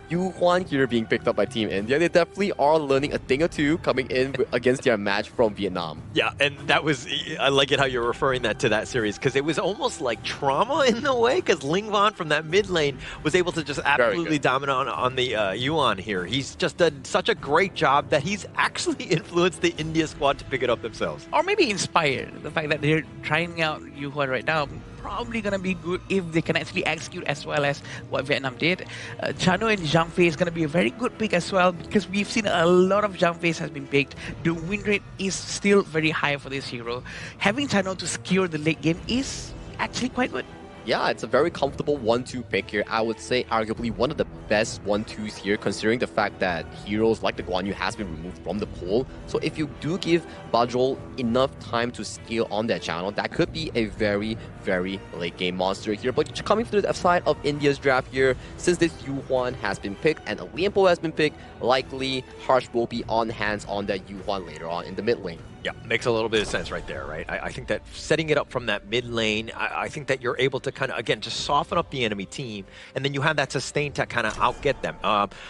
Yu Huan here being picked up by Team India. They definitely are learning a thing or two coming in against their match from Vietnam. Yeah, and that was, I like it how you're referring that to that series because it was almost like trauma in the way because Ling Van from that mid lane was able to just absolutely dominate on the Yuan here. He's just done such a great job that he's actually influenced the India squad to pick it up themselves. Or maybe inspired. The fact that they're trying out Yu Huan right now probably going to be good if they can actually execute as well as what Vietnam did. Chano and Zhang Fei is going to be a very good pick as well because we've seen a lot of Zhang Fei's has been picked. The win rate is still very high for this hero. Having Chano to secure the late game is actually quite good. Yeah, it's a very comfortable 1-2 pick here. I would say arguably one of the best 1-2s here, considering the fact that heroes like the Guan Yu has been removed from the pool. So if you do give Bajrol enough time to scale on that channel, that could be a very, very late game monster here. But coming to the side of India's draft here, since this Yu Huan has been picked and a Lianpo has been picked, likely Harsh will be on hands on that Yu Huan later on in the mid lane. Yeah, makes a little bit of sense right there, right? I think that setting it up from that mid lane, I think that you're able to kind of, again, just soften up the enemy team, and then you have that sustain to kind of outget them.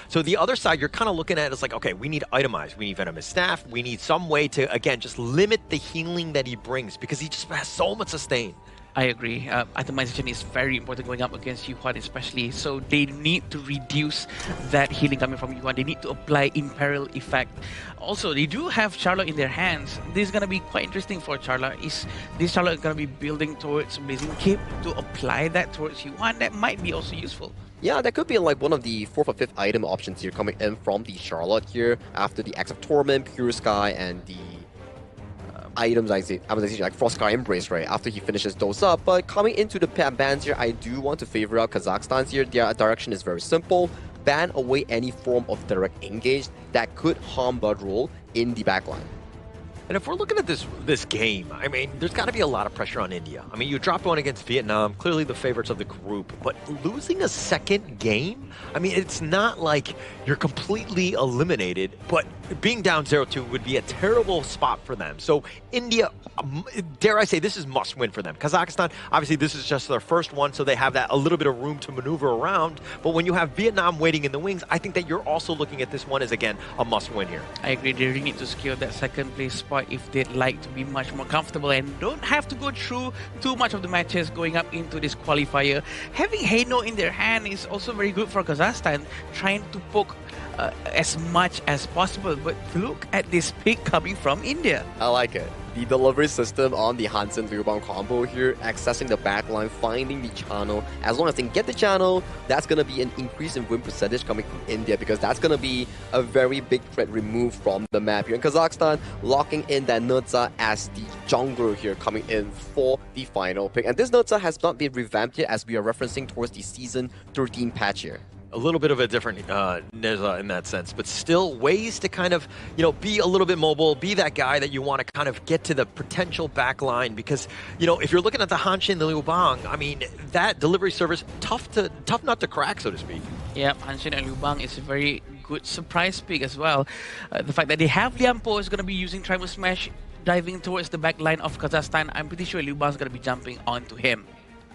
So the other side, you're kind of looking at it as like, okay, we need itemized, we need Venomous Staff, we need some way to, again, just limit the healing that he brings because he just has so much sustain. I agree. Itemization is very important going up against Yu Huan especially. So they need to reduce that healing coming from Yu Huan. They need to apply Imperil effect. Also, they do have Charlotte in their hands. This is going to be quite interesting for Charlotte. Is this Charlotte going to be building towards Blazing Cape to apply that towards Yu Huan? That might be also useful. Yeah, that could be like one of the 4th or 5th item options here coming in from the Charlotte here after the Axe of Torment, Pure Sky, and the items like Frostscar Embrace, right, after he finishes those up. But coming into the bans here, I do want to favor out Kazakhstan's here. Their direction is very simple. Ban away any form of direct engage that could harm Bajrol in the backline. And if we're looking at this game, I mean, there's got to be a lot of pressure on India. I mean, you dropped one against Vietnam, clearly the favorites of the group, but losing a second game, I mean, it's not like you're completely eliminated, but being down 0-2 would be a terrible spot for them. So India, dare I say, this is must win for them. Kazakhstan, obviously this is just their first one, so they have that a little bit of room to maneuver around. But when you have Vietnam waiting in the wings, I think that you're also looking at this one as, again, a must win here. I agree. They really need to secure that second place spot if they'd like to be much more comfortable and don't have to go through too much of the matches going up into this qualifier. Having Heino in their hand is also very good for Kazakhstan, trying to poke as much as possible. But look at this pick coming from India. I like it. The delivery system on the Hansen Liubang combo here, accessing the backline, finding the channel. As long as they can get the channel, that's going to be an increase in win percentage coming from India because that's going to be a very big threat removed from the map here. In Kazakhstan, locking in that Nurza as the jungler here coming in for the final pick. And this Nurza has not been revamped yet as we are referencing towards the Season 13 patch here. A little bit of a different Neza in that sense, but still ways to kind of, be a little bit mobile, be that guy that you want to kind of get to the potential back line because, if you're looking at the Hanshin, the Liu Bang, I mean, that delivery service, tough nut to crack, so to speak. Yeah, Hanshin and Liu Bang is a very good surprise pick as well. The fact that they have Lianpo is going to be using Tribal Smash, diving towards the back line of Kazakhstan. I'm pretty sure Liu Bang is going to be jumping onto him.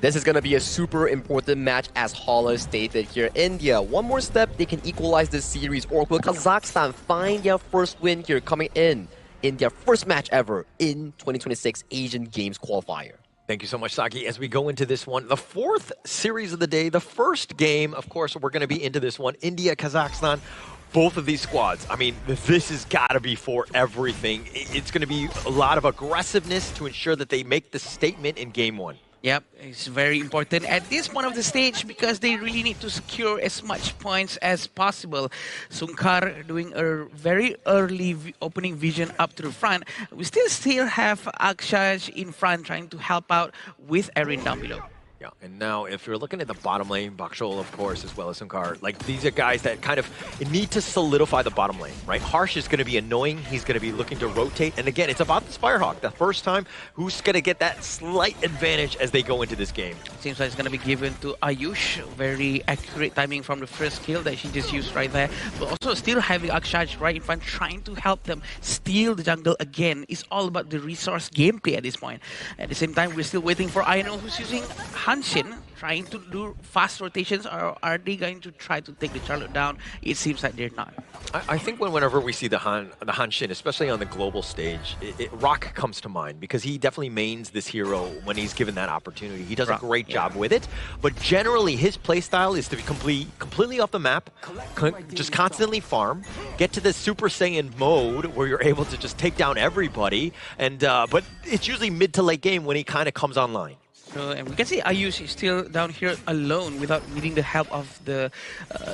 This is going to be a super important match, as Hala stated here. India, one more step, they can equalize this series. Or will Kazakhstan find their first win here coming in their first match ever in 2026 Asian Games qualifier? Thank you so much, Saki. As we go into this one, the fourth series of the day, the first game, of course, we're going to be into this one. India, Kazakhstan, both of these squads. I mean, this has got to be for everything. It's going to be a lot of aggressiveness to ensure that they make the statement in game one. Yep, it's very important at this point of the stage because they really need to secure as much points as possible. Sunkar doing a very early opening vision up to the front. We still have Akshaj in front trying to help out with Erin down below. Yeah, and now if you're looking at the bottom lane, Bakshol, of course, as well as Sunkar, like these are guys that kind of need to solidify the bottom lane, right? Harsh is going to be annoying. He's going to be looking to rotate. And again, it's about the Firehawk. The first time, who's going to get that slight advantage as they go into this game? Seems like it's going to be given to Ayush. Very accurate timing from the first kill that she just used right there. But also still having Akshaj right in front, trying to help them steal the jungle again. It's all about the resource gameplay at this point. At the same time, we're still waiting for Aino, who's using Hanshin, trying to do fast rotations, or are they going to try to take the Charlotte down? It seems like they're not. I think whenever we see the Hanshin, especially on the global stage, Rock comes to mind because he definitely mains this hero when he's given that opportunity. He does a great job with it, but generally his playstyle is to be completely off the map, just constantly farm, get to this Super Saiyan mode where you're able to just take down everybody, and but it's usually mid to late game when he kind of comes online. And we can see Ayush is still down here alone without needing the help of the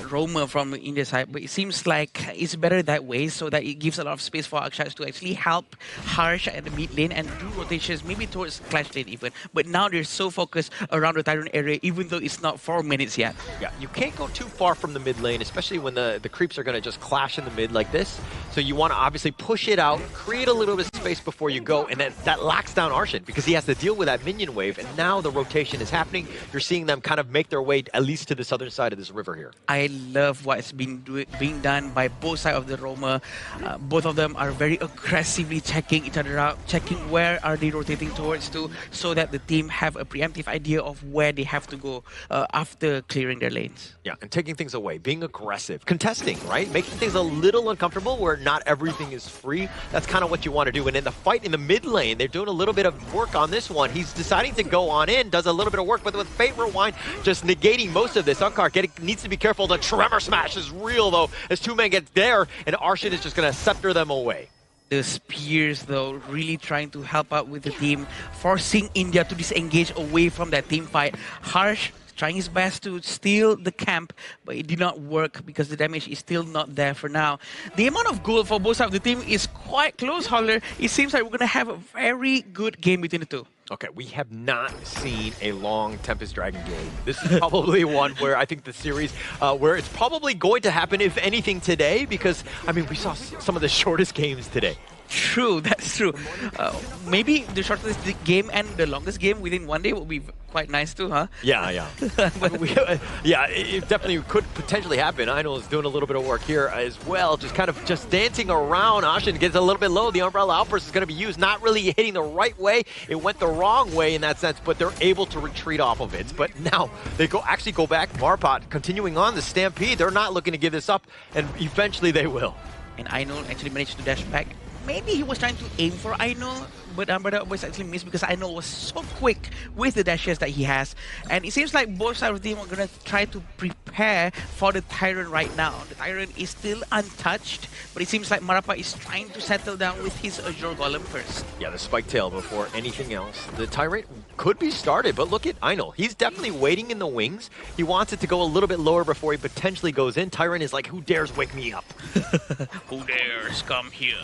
roamer from the India side. But it seems like it's better that way, so that it gives a lot of space for Akshaj to actually help Harsh at the mid lane and do rotations, maybe towards Clash lane even. But now they're so focused around the Tyrant area, even though it's not 4 minutes yet. Yeah, you can't go too far from the mid lane, especially when the creeps are going to just clash in the mid like this. So you want to obviously push it out, create a little bit of space before you go, and then that locks down Arshin because he has to deal with that minion wave. And now the rotation is happening. You're seeing them kind of make their way at least to the southern side of this river here. I love what's being done by both sides of the roamer. Both of them are very aggressively checking each other out, checking where are they rotating towards to, so that the team have a preemptive idea of where they have to go after clearing their lanes. Yeah, and taking things away, being aggressive, contesting, right? Making things a little uncomfortable where not everything is free. That's kind of what you want to do. And in the fight in the mid lane, they're doing a little bit of work on this one. He's deciding to go on in, does a little bit of work, but with Fate Rewind just negating most of this. Unkar needs to be careful. The Tremor Smash is real, though, as two men get there, and Arshin is just going to scepter them away. The spears, though, really trying to help out with the team, forcing India to disengage away from that team fight. Harsh trying his best to steal the camp, but it did not work because the damage is still not there for now. The amount of gold for both sides of the team is quite close, Holler. It seems like we're going to have a very good game between the two. Okay, we have not seen a long Tempest Dragon game. This is probably one where I think the series, where it's probably going to happen, if anything, today, because, I mean, we saw some of the shortest games today. True, that's true. Maybe the shortest game and the longest game within one day would be quite nice too, huh? Yeah. Yeah, it definitely could potentially happen. Einol is doing a little bit of work here as well, just dancing around. Ashin gets a little bit low. The Umbrella Outburst is going to be used, not really hitting the right way. It went the wrong way in that sense, but they're able to retreat off of it. But now they actually go back. Marpot continuing on the Stampede. They're not looking to give this up, and eventually they will. And Einol actually managed to dash back. Maybe he was trying to aim for Einol, but Umbrella was actually missed because Einol was so quick with the dashes that he has. And it seems like both sides of the team are going to try to prepare for the Tyrant right now. The Tyrant is still untouched, but it seems like Marapa is trying to settle down with his Azure Golem first. Yeah, the Spike Tail before anything else. The Tyrant could be started, but look at Einol. He's definitely waiting in the wings. He wants it to go a little bit lower before he potentially goes in. Tyrant is like, who dares wake me up? Who dares come here?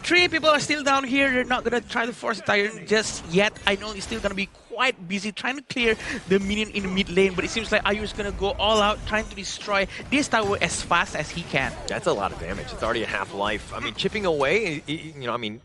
3 people are still down here. They're not going to try to force the Tyrant just yet. Einol is still going to be quite busy trying to clear the minion in the mid lane, but it seems like Ayu is going to go all out trying to destroy this tower as fast as he can. That's a lot of damage. It's already a half-life. I mean, chipping away,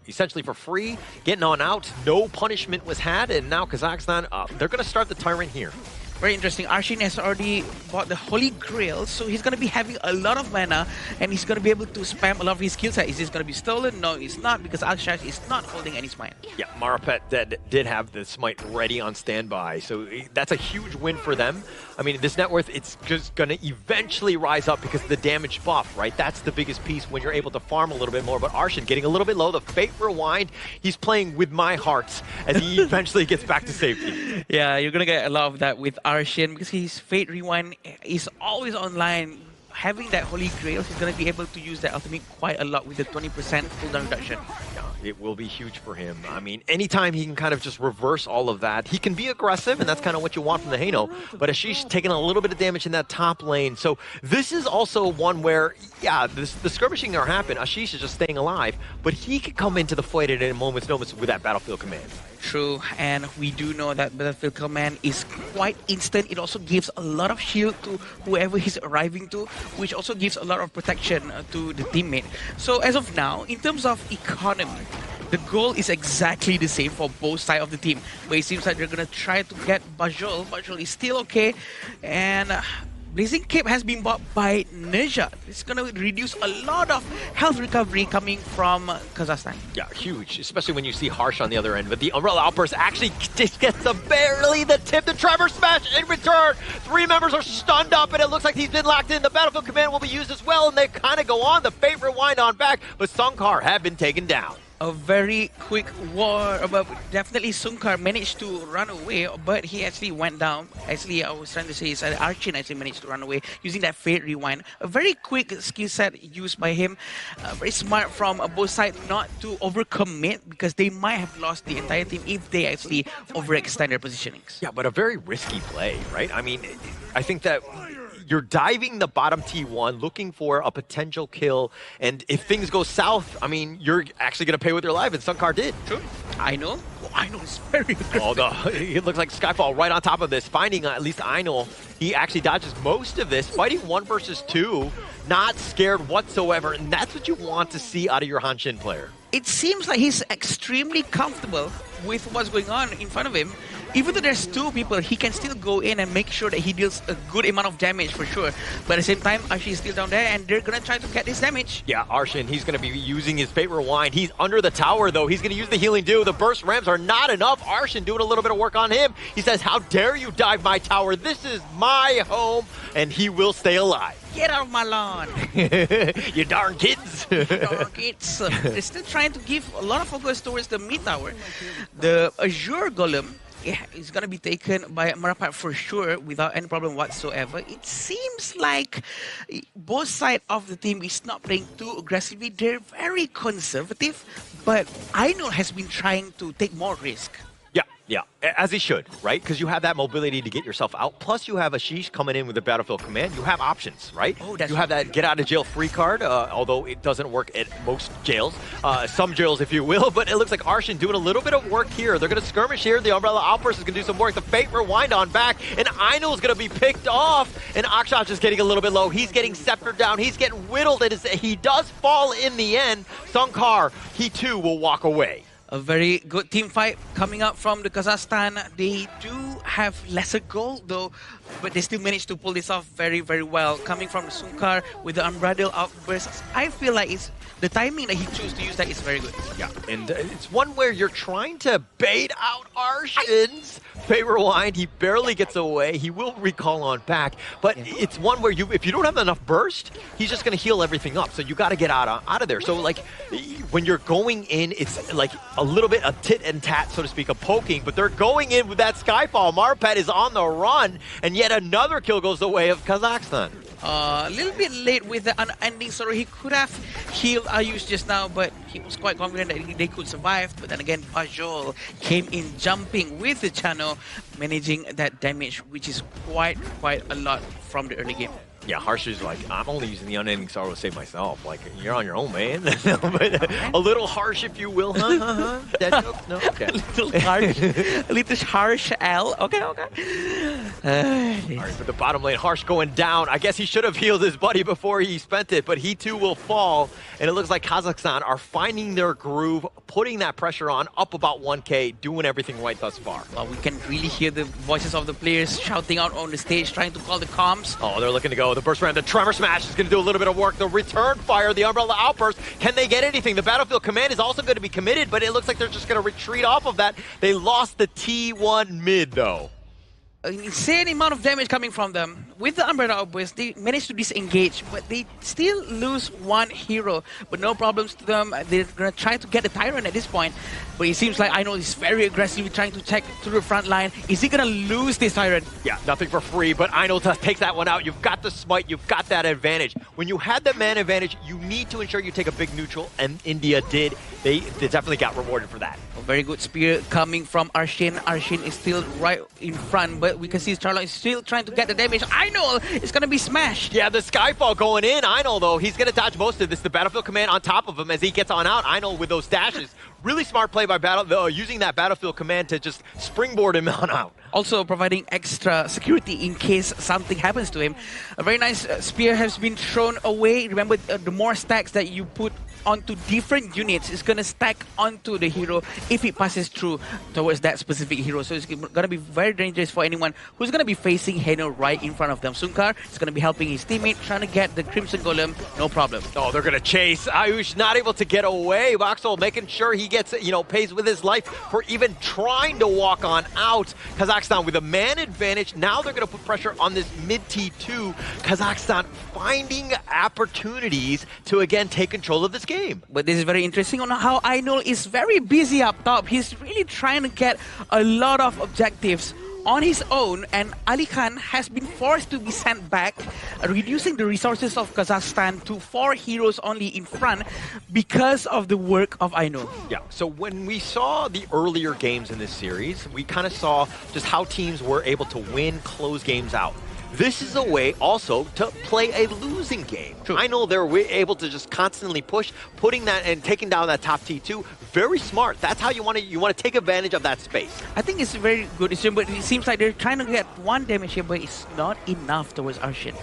essentially for free, getting on out, no punishment was had, and now Kazakhstan, they're going to start the Tyrant here. Very interesting. Arshin has already bought the Holy Grail, so he's going to be having a lot of mana, and he's going to be able to spam a lot of his skill set. Is this going to be stolen? No, it's not, because Akshash is not holding any smite. Yeah, Marapet did have the smite ready on standby, so that's a huge win for them. I mean, this net worth, it's just going to eventually rise up because of the damage buff, right? That's the biggest piece when you're able to farm a little bit more. But Arshin getting a little bit low, the Fate Rewind, he's playing with my heart as he eventually gets back to safety. Yeah, you're going to get a lot of that with Arshin because his Fate Rewind is always online. Having that Holy Grail, he's going to be able to use that ultimate quite a lot with the 20% cooldown reduction. Yeah, it will be huge for him. I mean, anytime he can kind of just reverse all of that, he can be aggressive, and that's kind of what you want from the Hano. But Ashish taking a little bit of damage in that top lane. So this is also one where, yeah, the skirmishing are happening. Ashish is just staying alive, but he could come into the fight at a moment's notice with that Battlefield Command. True, and we do know that Battlefield Command is quite instant. It also gives a lot of shield to whoever he's arriving to, which also gives a lot of protection to the teammate. So as of now, in terms of economy, the goal is exactly the same for both sides of the team. But it seems like they're going to try to get Bajol. Bajol is still okay, and Blazing Cape has been bought by Nejat. It's going to reduce a lot of health recovery coming from Kazakhstan. Yeah, huge, especially when you see Harsh on the other end. But the Umbrella Outburst actually just gets barely the tip. The Trevor Smash in return. 3 members are stunned up, and it looks like he's been locked in. The Battlefield Command will be used as well, and they kind of go on. The Fate Rewind on back, but Sunkar have been taken down. A very quick war, but definitely Sunkar managed to run away, but he actually went down. Actually, I was trying to say is Archin actually managed to run away using that Fate Rewind. A very quick skill set used by him. Very smart from both sides not to overcommit, because they might have lost the entire team if they actually overextend their positionings. Yeah, but a very risky play, right? I mean, I think that you're diving the bottom T1, looking for a potential kill, and if things go south, I mean, you're actually going to pay with your life, and Sunkar did. True. Aino is very good. Oh, no. It looks like Skyfall right on top of this, finding at least Aino. He actually dodges most of this, fighting 1 versus 2, not scared whatsoever, and that's what you want to see out of your Hanshin player. It seems like he's extremely comfortable with what's going on in front of him. Even though there's 2 people, he can still go in and make sure that he deals a good amount of damage for sure. But at the same time, Arshin is still down there, and they're going to try to get this damage. Yeah, Arshin, he's going to be using his Fate Rewind. He's under the tower, though. He's going to use the Healing Dew. The Burst Rams are not enough. Arshin doing a little bit of work on him. He says, how dare you dive my tower? This is my home, and he will stay alive. Get out of my lawn. You darn kids. Darn kids. They're still trying to give a lot of focus towards the mid tower. The Azure Golem is going to be taken by Marapat for sure without any problem whatsoever. It seems like both sides of the team is not playing too aggressively. They're very conservative, but Aino has been trying to take more risk. Yeah, as he should, right? Because you have that mobility to get yourself out. Plus, you have Ashish coming in with the Battlefield Command. You have options, right? Oh, that's you have that get out of jail free card, although it doesn't work at most jails. Some jails, if you will. But it looks like Arshin doing a little bit of work here. They're going to skirmish here. The Umbrella Outburst is going to do some work. The Fate Rewind on back. And Aino is going to be picked off. And Akshash is getting a little bit low. He's getting sceptered down. He's getting whittled. He does fall in the end. Sunkar, he too will walk away. A very good team fight coming up from the Kazakhstan. They do have lesser gold though, but they still managed to pull this off very, very well. Coming from Sunkar with the Unbridled Outburst, I feel like it's the timing that he chose to use that is very good. Yeah, and it's one where you're trying to bait out Arshin's Fate Rewind. He barely gets away. He will recall on back, but it's one where if you don't have enough burst, he's just going to heal everything up. So you got to get out of there. So like when you're going in, it's like a little bit of tit and tat, so to speak, of poking, but they're going in with that Skyfall. Marpet is on the run, and yet another kill goes the way of Kazakhstan. A little bit late with the unending sorrow. He could have healed Ayush just now, but he was quite confident that they could survive. But then again, Bajol came in jumping with the channel, managing that damage, which is quite a lot from the early game. Yeah, Harsh is like, I'm only using the unending sorrow to save myself. Like, you're on your own, man. But a little harsh, if you will, huh? That joke? No? Okay. A little harsh. A little harsh, L. Okay. All right, but the bottom lane, Harsh going down. I guess he should have healed his buddy before he spent it, but he too will fall. And it looks like Kazakhstan are finding their groove, putting that pressure on, up about 1K, doing everything right thus far. Well, we can really hear hear the voices of the players shouting out on the stage, trying to call the comms. Oh, they're looking to go. The burst ram, the tremor smash is going to do a little bit of work. The return fire, the umbrella outburst. Can they get anything? The battlefield command is also going to be committed, but it looks like they're just going to retreat off of that. They lost the T1 mid, though. An insane amount of damage coming from them. With the Umbrella Outburst, they managed to disengage, but they still lose one hero. But no problems to them. They're going to try to get the Tyrant at this point. But it seems like Ainul is very aggressively trying to check through the front line. Is he going to lose this Tyrant? Yeah, nothing for free, but Ainul takes that one out. You've got the smite, you've got that advantage. When you had the man advantage, you need to ensure you take a big neutral, and India did. They definitely got rewarded for that. A very good spear coming from Arshin. Arshin is still right in front, but we can see Charlotte is still trying to get the damage. Ainul is going to be smashed. Yeah, the Skyfall going in. Ainul, though, he's going to dodge most of this. The battlefield command on top of him as he gets on out. Ainul with those dashes. Really smart play by using that battlefield command to just springboard him on out. Also providing extra security in case something happens to him. A very nice spear has been thrown away. Remember, the more stacks that you put onto different units is going to stack onto the hero if it passes through towards that specific hero. So it's going to be very dangerous for anyone who's going to be facing Haino right in front of them. Sunkar is going to be helping his teammate, trying to get the Crimson Golem, no problem. Oh, they're going to chase. Ayush not able to get away. Voxel making sure he gets, pays with his life for even trying to walk on out. Kazakhstan with a man advantage. Now they're going to put pressure on this mid T2. Kazakhstan finding opportunities to again take control of this game. But this is very interesting on how Ainul is very busy up top. He's really trying to get a lot of objectives on his own, and Ali Khan has been forced to be sent back, reducing the resources of Kazakhstan to 4 heroes only in front because of the work of Ainul. Yeah, so when we saw the earlier games in this series, we kind of saw just how teams were able to win close games out. This is a way also to play a losing game. True. I know they're able to just constantly push, putting that and taking down that top T2. Very smart. That's how you want to take advantage of that space. I think it's a very good decision, but it seems like they're trying to get 1 damage here, but it's not enough towards Arshin.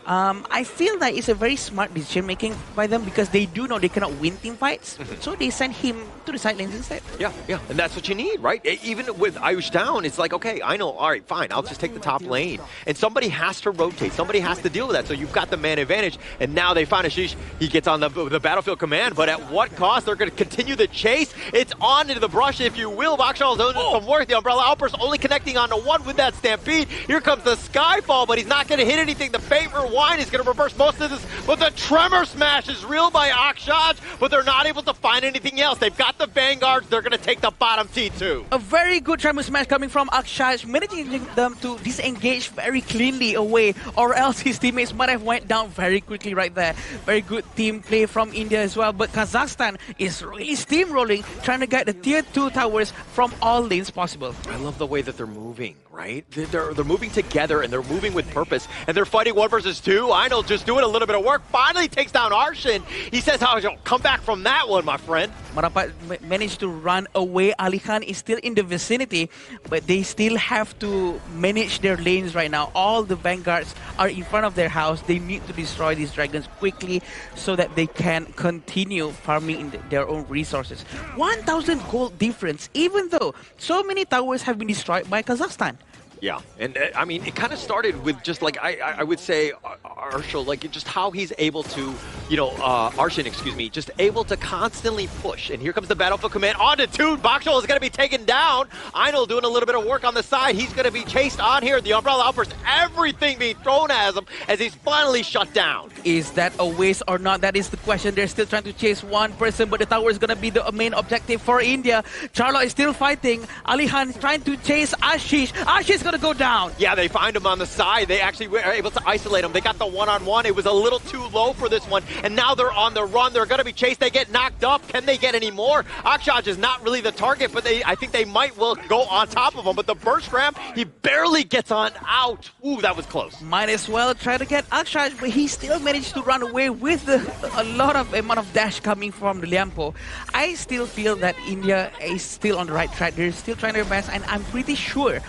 I feel that it's a very smart decision making by them because they do know they cannot win team fights, so they send him to the side lanes instead. Yeah, and that's what you need, right? Even with Ayush down, it's like, okay, I know, all right, fine, I'll just take the top lane. And somebody has to rotate, somebody has to deal with that, so you've got the man advantage, and now they find Ashish, he gets on the battlefield command, but at what cost? They're going to continue the chase. It's on into the brush, if you will. Vakshal does some work. The Umbrella Outburst only connecting onto 1 with that Stampede. Here comes the Skyfall, but he's not going to hit anything. The Favorite Wine is going to reverse most of this, but the Tremor Smash is real by Akshaj, but they're not able to find anything else. They've got the Vanguards. They're going to take the bottom T2. A very good Tremor Smash coming from Akshaj, managing them to disengage very cleanly away, or else his teammates might have went down very quickly right there. Very good team play from India as well, but Kazakhstan is really steamrolling, trying to get the tier 2 towers from all lanes possible. I love the way that they're moving, right? They're moving together, and they're moving with purpose, and they're fighting 1 versus 2. Ainul just doing a little bit of work, finally takes down Arshin. He says, how you come back from that one, my friend. Marapat managed to run away. Ali Khan is still in the vicinity, but they still have to manage their lanes right now. All the Vanguards are in front of their house. They need to destroy these dragons quickly so that they can continue farming in their own resources. 1,000 gold difference, even though so many towers have been destroyed by Kazakhstan. Yeah, and I mean, it kind of started with just like, I would say, Arshil, like just how he's able to, Arshin, excuse me, just able to constantly push. And here comes the battlefield command onto 2. Bakshal is going to be taken down. Ainul doing a little bit of work on the side. He's going to be chased on here. The Umbrella Outburst, everything being thrown at him as he's finally shut down. Is that a waste or not? That is the question. They're still trying to chase 1 person, but the tower is going to be the main objective for India. Charlo is still fighting. Ali Khan is trying to chase Ashish. Ashish is going to go down. Yeah, they find him on the side. They actually were able to isolate him. They got the one-on-one. It was a little too low for this one, and now they're on the run. They're going to be chased. They get knocked up. Can they get any more? Akshaj is not really the target, but I think they might well go on top of him. But the burst ram, he barely gets on out. Ooh, that was close. Might as well try to get Akshaj, but he still managed to run away with a lot of amount of dash coming from the Liampo. I still feel that India is still on the right track. They're still trying their best, and I'm pretty sure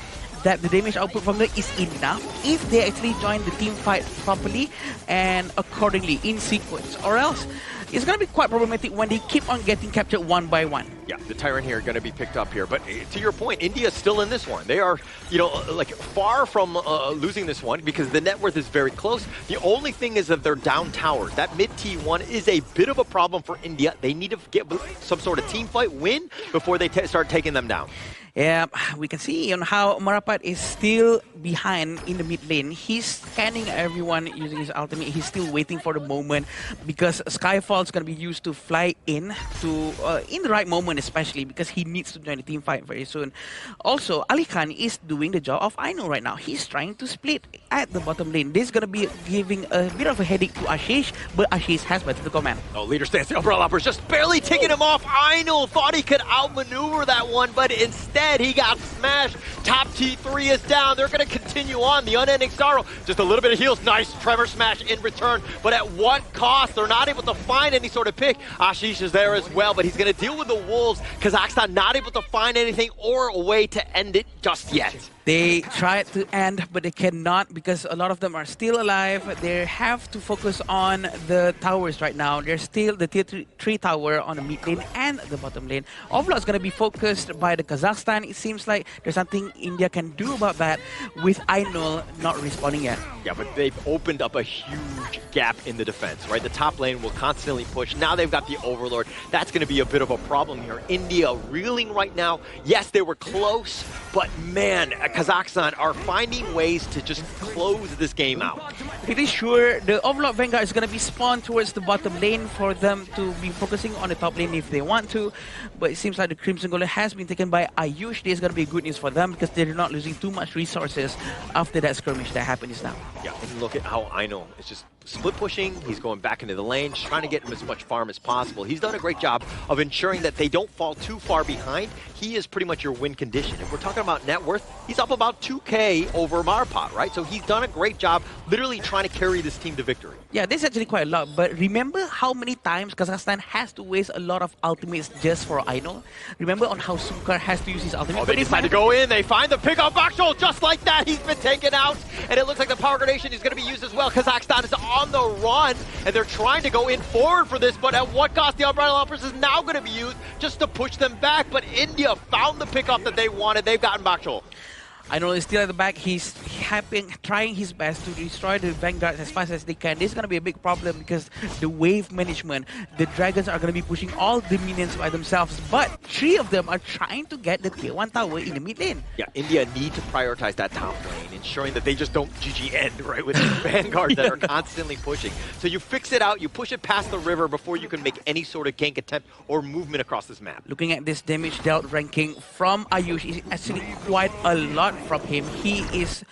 that the damage output from them is enough if they actually join the team fight properly and accordingly in sequence, or else it's going to be quite problematic when they keep on getting captured 1 by 1. Yeah, the Tyrant here going to be picked up here. But to your point, India is still in this one. They are, you know, like far from losing this one because the net worth is very close. The only thing is that they're down towers. That mid T1 is a bit of a problem for India. They need to get some sort of team fight win before they start taking them down. Yeah, we can see on how Marapat is still behind in the mid lane. He's scanning everyone using his ultimate. He's still waiting for the moment because Skyfall is going to be used to fly in the right moment, especially because he needs to join the team fight very soon. Also, Ali Khan is doing the job of Aino right now. He's trying to split at the bottom lane. This is going to be giving a bit of a headache to Ashish, but Ashish has better to command. Oh, leader stands. The umbrella uppers just barely taking him off. Aino thought he could outmaneuver that one, but instead he got smashed. Top T3 is down. They're going to continue on. The unending sorrow. Just a little bit of heals. Nice Tremor Smash in return. But at what cost? They're not able to find any sort of pick. Ashish is there as well, but he's going to deal with the Wolves. Kazakhstan not able to find anything or a way to end it just yet. They tried to end, but they cannot because a lot of them are still alive. They have to focus on the towers right now. There's still the tier 3 tower on the mid lane and the bottom lane. Overall, it's going to be focused by the Kazakhstan. It seems like there's something India can do about that with Ainul not responding yet. Yeah, but they've opened up a huge gap in the defense, right? The top lane will constantly push. Now they've got the Overlord. That's going to be a bit of a problem here. India reeling right now. Yes, they were close, but man, Kazakhstan are finding ways to just close this game out. Pretty sure the Overlord Vanguard is going to be spawned towards the bottom lane for them to be focusing on the top lane if they want to. But it seems like the Crimson Golem has been taken by Ayush. This is going to be good news for them because they're not losing too much resources after that skirmish that happened just now. Yeah, and look at how Aino is just split pushing. He's going back into the lane, just trying to get him as much farm as possible. He's done a great job of ensuring that they don't fall too far behind. He is pretty much your win condition. If we're talking about net worth, he's up about 2K over Marpat, right? So he's done a great job literally trying to carry this team to victory. Yeah, this is actually quite a lot, but remember how many times Kazakhstan has to waste a lot of ultimates just for Aino? Remember on how Sukar has to use his ultimate? Oh, they decide to go in, they find the pick up Bakshol just like that. He's been taken out, and it looks like the power gradation is going to be used as well. Kazakhstan is on the run, and they're trying to go in forward for this, but at what cost? The Umbrella Uppers is now going to be used just to push them back, but India found the pickup that they wanted. They've gotten Bakshol. I know he's still at the back. He's trying his best to destroy the Vanguards as fast as they can. This is going to be a big problem because the wave management, the Dragons are going to be pushing all the minions by themselves, but 3 of them are trying to get the tier 1 tower in the mid lane. Yeah, India need to prioritize that top lane, ensuring that they just don't GG end, right, with the Vanguards that are constantly pushing. So you fix it out, you push it past the river before you can make any sort of gank attempt or movement across this map. Looking at this damage dealt ranking from Ayush is actually quite a lot from him. He is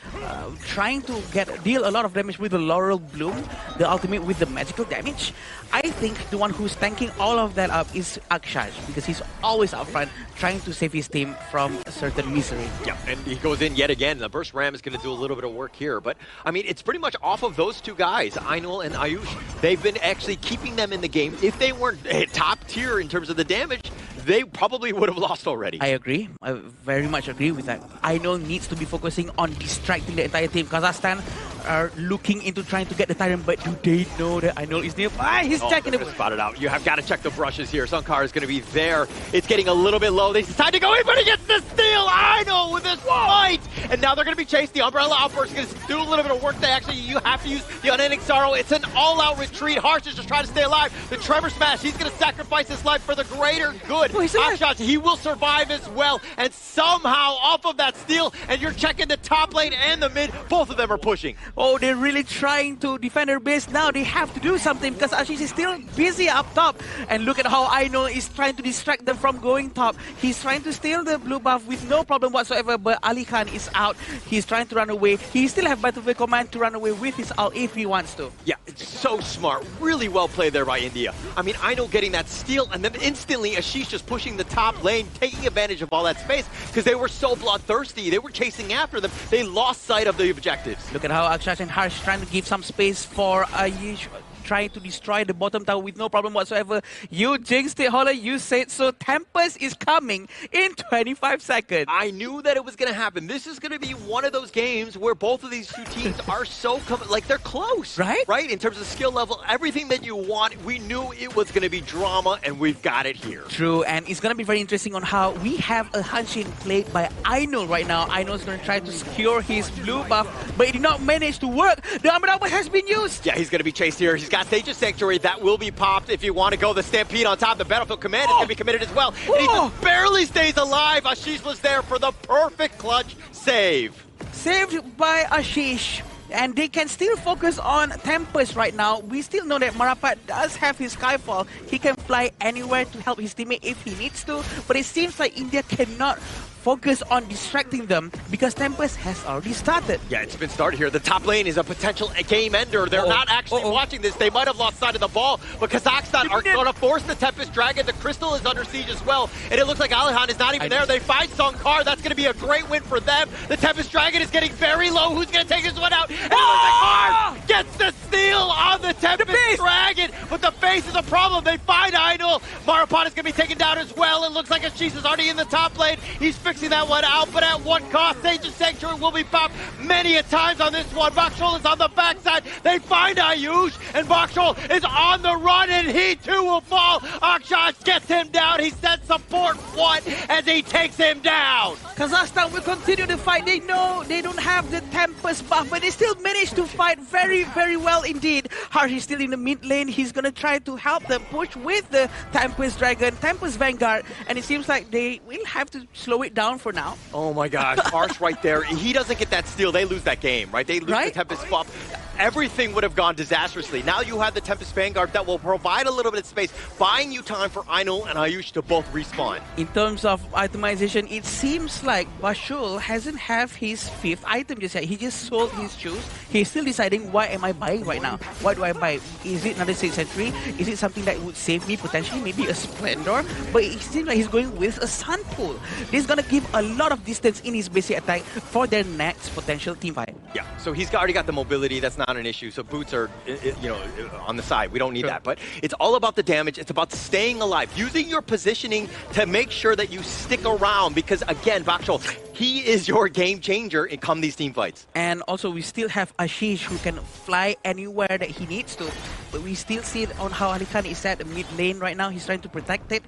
trying to deal a lot of damage with the Laurel Bloom, the ultimate with the magical damage. I think the one who's tanking all of that up is Akshaj because he's always up front trying to save his team from a certain misery. Yeah, and he goes in yet again. The Burst Ram is going to do a little bit of work here, but I mean, it's pretty much off of those 2 guys, Ainul and Ayush. They've been actually keeping them in the game. If they weren't top tier in terms of the damage, they probably would have lost already. I agree. I very much agree with that. Ainul needs to be focusing on distracting the entire team. Kazakhstan are looking into trying to get the Tyrant, but do they know that Ainul is nearby? He's checking it. Spot it out. You have got to check the brushes here. Sunkar is going to be there. It's getting a little bit low. They decide to go in, but he gets the steal. Ainul with this fight. And now they're going to be chased. The Umbrella Outburst is going to do a little bit of work. You have to use the Unending Sorrow. It's an all-out retreat. Harsh is just trying to stay alive. The Tremor Smash, he's going to sacrifice his life for the greater good. Akshaj, he will survive as well. And somehow off of that steal, and you're checking the top lane and the mid. Both of them are pushing. Oh, they're really trying to defend their base now. They have to do something because Ashish is still busy up top. And look at how Aino is trying to distract them from going top. He's trying to steal the blue buff with no problem whatsoever, but Ali Khan is out. He's trying to run away. He still has Battlefield Command to run away with his ult if he wants to. Yeah, it's so smart. Really well played there by India. I mean, Aino getting that steal, and then instantly Ashish just pushing the top lane, taking advantage of all that space because they were so bloodthirsty. They were chasing after them. They lost sight of the objectives. Look at how Akshaj and Harsh trying to give some space for Ayush. trying to destroy the bottom tower with no problem whatsoever. You jinxed it, Holler. You said so. Tempest is coming in 25 seconds. I knew that it was going to happen. This is going to be one of those games where both of these two teams are so like they're close, right? Right, in terms of skill level, everything that you want. We knew it was going to be drama, and we've got it here. True, and it's going to be very interesting on how we have a Hanshin played by Ainul right now. Ainul's going to try to secure his blue buff, but it did not manage to work. The Armored Output has been used. Yeah, he's going to be chased here. He's got Sage's Sanctuary. That will be popped. If you want to go the Stampede on top, the Battlefield Command is going to be committed as well. And he just barely stays alive. Ashish was there for the perfect clutch save. Saved by Ashish. And they can still focus on Tempest right now. We still know that Marapat does have his Skyfall. He can fly anywhere to help his teammate if he needs to. But it seems like India cannot focus on distracting them because Tempest has already started. Yeah, it's been started here. The top lane is a potential game ender. They're not actually watching this. They might have lost sight of the ball, but Kazakhstan are going to force the Tempest Dragon. The Crystal is under siege as well, and it looks like Alihan is not even there. They find Songkar. That's going to be a great win for them. The Tempest Dragon is getting very low. Who's going to take this one out? And it looks like Mars gets the steal on the Tempest Dragon, but the face is a problem. They find Ainul. Marapan is going to be taken down as well. It looks like Ashish is already in the top lane. He's fixing that one out, but at what cost? Sage's Sanctuary will be popped many a times on this one. Bakshol is on the backside. They find Ayush, and Bakshol is on the run, and he too will fall. Akshat gets him down. He sends support one as he takes him down. Kazakhstan will continue to fight. They know they don't have the Tempest buff, but they still manage to fight very, very well indeed. Harsh is still in the mid lane. He's going to try to help them push with the Tempest Dragon, Tempest Vanguard, and it seems like they will have to slow it down for now. Oh my gosh, Harsh right there. He doesn't get that steal. They lose that game, right? They lose the Tempest buff. Everything would have gone disastrously. Now you have the Tempest Vanguard that will provide a little bit of space, buying you time for Ainul and Ayush to both respawn. In terms of itemization, it seems like Bashul hasn't have his 5th item just yet. He just sold his shoes. He's still deciding, what am I buying right now? What do I buy? Is it another 6th century? Is it something that would save me potentially? Maybe a Splendor? But it seems like he's going with a Sun Pool. This is going to give a lot of distance in his basic attack for their next potential team fight. Yeah, so he's already got the mobility. That's not an issue. So boots are, on the side. We don't need that. But it's all about the damage. It's about staying alive, using your positioning to make sure that you stick around. Because again, Bakshol, he is your game changer in come these team fights. And also, we still have Ashish who can fly anywhere that he needs to. But we still see it on how Ali Khan is at the mid lane right now. He's trying to protect it.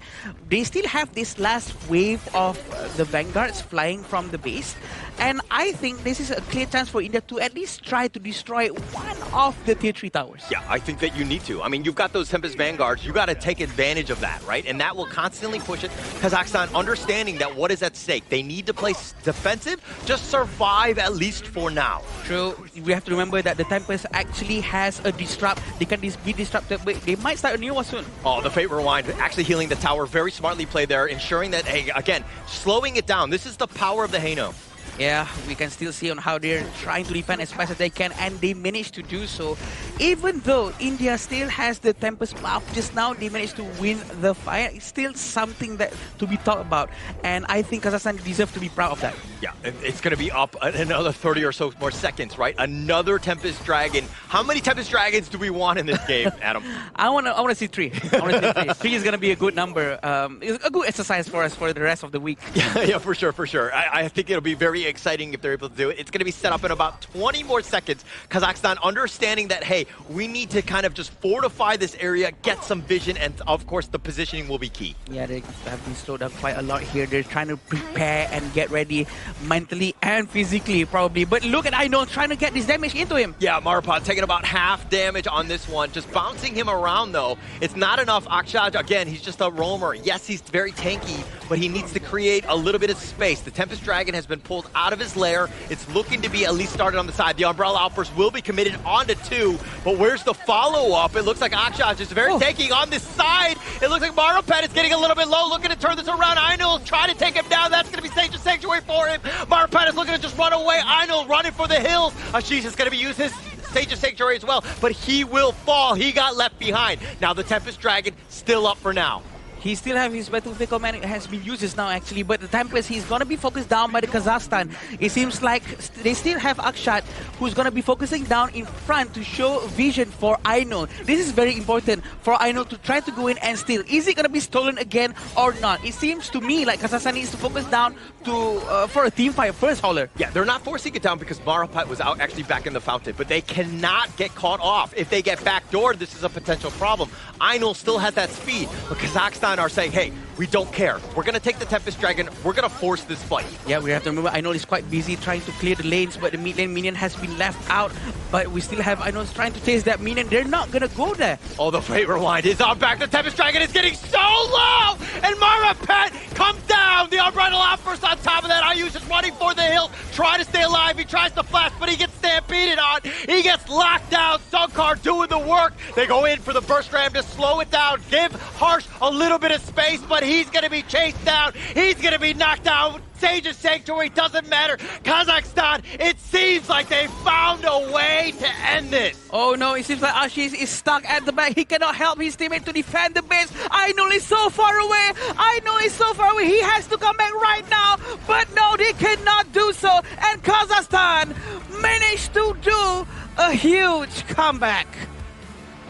They still have this last wave of the Vanguards flying from the base. And I think this is a clear chance for India to at least try to destroy one of the tier 3 towers. Yeah, I think that you need to. I mean, you've got those Tempest Vanguards. You got to take advantage of that, right? And that will constantly push it. Kazakhstan understanding that what is at stake. They need to play defensive, just survive at least for now. True. We have to remember that the Tempest actually has a disrupt. They can be disrupted, but they might start a new one soon. Oh, the Fate Rewind actually healing the tower. Very smartly played there, ensuring that, hey, again, slowing it down. This is the power of the Haino. Yeah, we can still see on how they're trying to defend as fast as they can, and they managed to do so. Even though India still has the Tempest buff, just now they managed to win the fight. It's still something that to be talked about, and I think Kazakhstan deserves to be proud of that. Yeah, it's going to be up another 30 or so more seconds, right? Another Tempest Dragon. How many Tempest Dragons do we want in this game, Adam? I want to see 3. I want to see 3. 3 is going to be a good number. It's a good exercise for us for the rest of the week. Yeah, for sure, for sure. I think it'll be very exciting if they're able to do it. It's going to be set up in about 20 more seconds. Kazakhstan understanding that, hey, we need to kind of just fortify this area, get some vision, and of course the positioning will be key. Yeah, they have been slowed down quite a lot here. They're trying to prepare and get ready mentally and physically probably. But look at Ainul trying to get this damage into him. Yeah, Marpad taking about half damage on this one. Just bouncing him around though. It's not enough. Akshaj, again, he's just a roamer. Yes, he's very tanky, but he needs to create a little bit of space. The Tempest Dragon has been pulled out of his lair. It's looking to be at least started on the side. The Umbrella Outburst will be committed onto 2, but where's the follow-up? It looks like Akshaj is very tanky on this side. It looks like Marupet is getting a little bit low, looking to turn this around. Ainul trying to take him down. That's going to be Sage's Sanctuary for him. Marupet is looking to just run away. Ainul running for the hills. Ashish is going to be using his Sage's Sanctuary as well, but he will fall. He got left behind. Now the Tempest Dragon still up for now. He still have his battlefield command. It has been used just now actually, but the Tempest, he's gonna be focused down by the Kazakhstan. It seems like they still have Akshat, who's gonna be focusing down in front to show vision for Ainul. This is very important for Ainul to try to go in and steal. Is it gonna be stolen again or not? It seems to me like Kazakhstan needs to focus down to for a team fight first, Hauler. Yeah, they're not forcing it down because Marapat was out actually back in the fountain, but they cannot get caught off. If they get backdoored, this is a potential problem. Ainul still has that speed, but Kazakhstan are saying, hey, we don't care. We're going to take the Tempest Dragon. We're going to force this fight. Yeah, we have to remember Ainul is quite busy trying to clear the lanes, but the mid lane minion has been left out. But we still have Ainul trying to chase that minion. They're not going to go there. Oh, the fate rewind is on back. The Tempest Dragon is getting so low, and Marapat comes down. The unbridled outburst on top of that. Ayush is running for the hill, trying to stay alive. He tries to flash, but he gets stampeded on. He gets locked down. Sunkar doing the work. They go in for the burst ram to slow it down, give Harsh a little bit of space, but he's going to be chased down. He's going to be knocked out. Sage's Sanctuary doesn't matter. Kazakhstan, it seems like they found a way to end this. Oh no, it seems like Ashish is stuck at the back. He cannot help his teammate to defend the base. Ainul is so far away. Ainul is so far away. He has to come back right now. But no, they cannot do so. And Kazakhstan managed to do a huge comeback.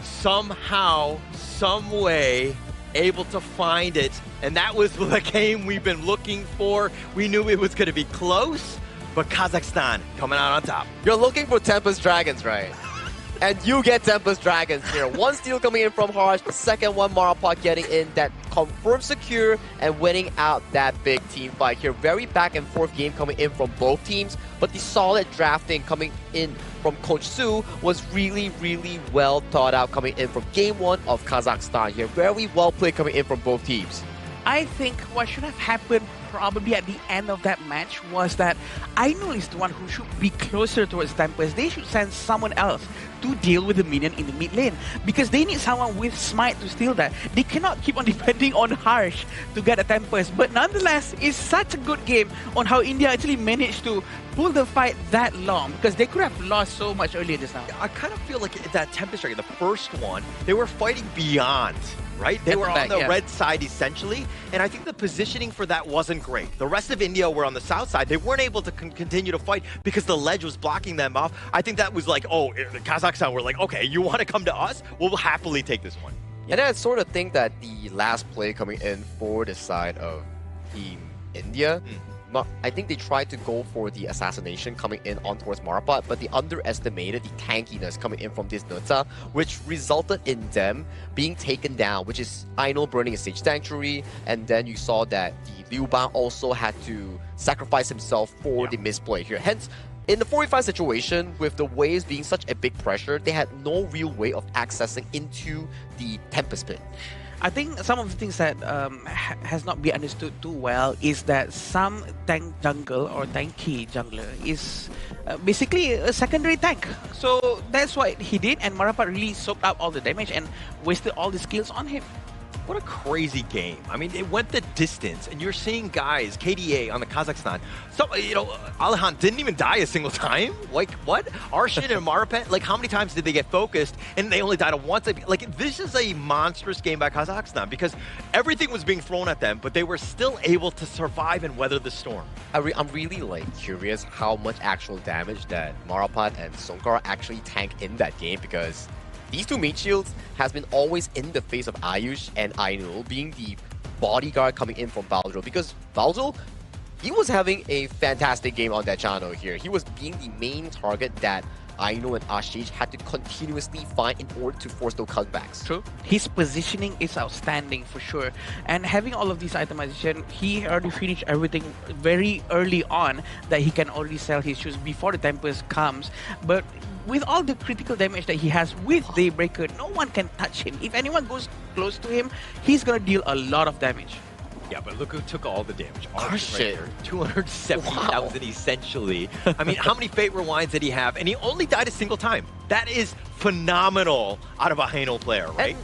Somehow, some way, able to find it, and that was the game we've been looking for. We knew it was going to be close, but Kazakhstan coming out on top. You're looking for Tempest Dragons, right? And you get Tempest Dragons here. One steal coming in from Harsh, the second one Marapat getting in, that confirmed secure and winning out that big team fight here. Very back and forth game coming in from both teams, but the solid drafting coming in from Coach Su was really, really well thought out coming in from game one of Kazakhstan here. Very well played coming in from both teams. I think what should have happened probably at the end of that match was that Ainul is the one who should be closer towards Tempest. They should send someone else to deal with the minion in the mid lane because they need someone with Smite to steal that. They cannot keep on depending on Harsh to get a Tempest, but nonetheless, it's such a good game on how India actually managed to pull the fight that long because they could have lost so much earlier just now. I kind of feel like that Tempest Dragon, the first one, they were fighting beyond, right? They were on the red side essentially, and I think the positioning for that wasn't great. The rest of India were on the south side. They weren't able to continue to fight because the ledge was blocking them off. I think that was like, oh, Kazakhstan were like, okay, you want to come to us? We'll happily take this one. And I sort of think that the last play coming in for the side of Team India, I think they tried to go for the assassination coming in on towards Marapat, but they underestimated the tankiness coming in from this Nuta, which resulted in them being taken down, which is Ainul burning a Sage Sanctuary, and then you saw that the Liu Bang also had to sacrifice himself for the misplay here. Hence, in the 4v5 situation, with the waves being such a big pressure, they had no real way of accessing into the Tempest Pit. I think some of the things that has not been understood too well is that some tank jungle or tanky jungler is basically a secondary tank. So that's what he did, and Marapat really soaked up all the damage and wasted all the skills on him. What a crazy game. I mean, it went the distance, and you're seeing guys, KDA on the Kazakhstan. So, you know, Alihan didn't even die a single time. Like, what? Arshin and Marapat, like, how many times did they get focused, and they only died once? Like, this is a monstrous game by Kazakhstan, because everything was being thrown at them, but they were still able to survive and weather the storm. I'm really, like, curious how much actual damage that Marapat and Sunkar actually tank in that game, because these two meat shields has been always in the face of Ayush and Ainul being the bodyguard coming in from Valdril, because Valdril, he was having a fantastic game on that channel here. He was being the main target that Ainul and Ashish had to continuously find in order to force those cutbacks. True. His positioning is outstanding for sure. And having all of these itemization, he already finished everything very early on that he can already sell his shoes before the Tempest comes. But with all the critical damage that he has with Daybreaker, no one can touch him. If anyone goes close to him, he's gonna deal a lot of damage. Yeah, but look who took all the damage. Right 270,000 essentially. I mean, how many Fate Rewinds did he have? And he only died a single time. That is phenomenal out of a Haino player, right?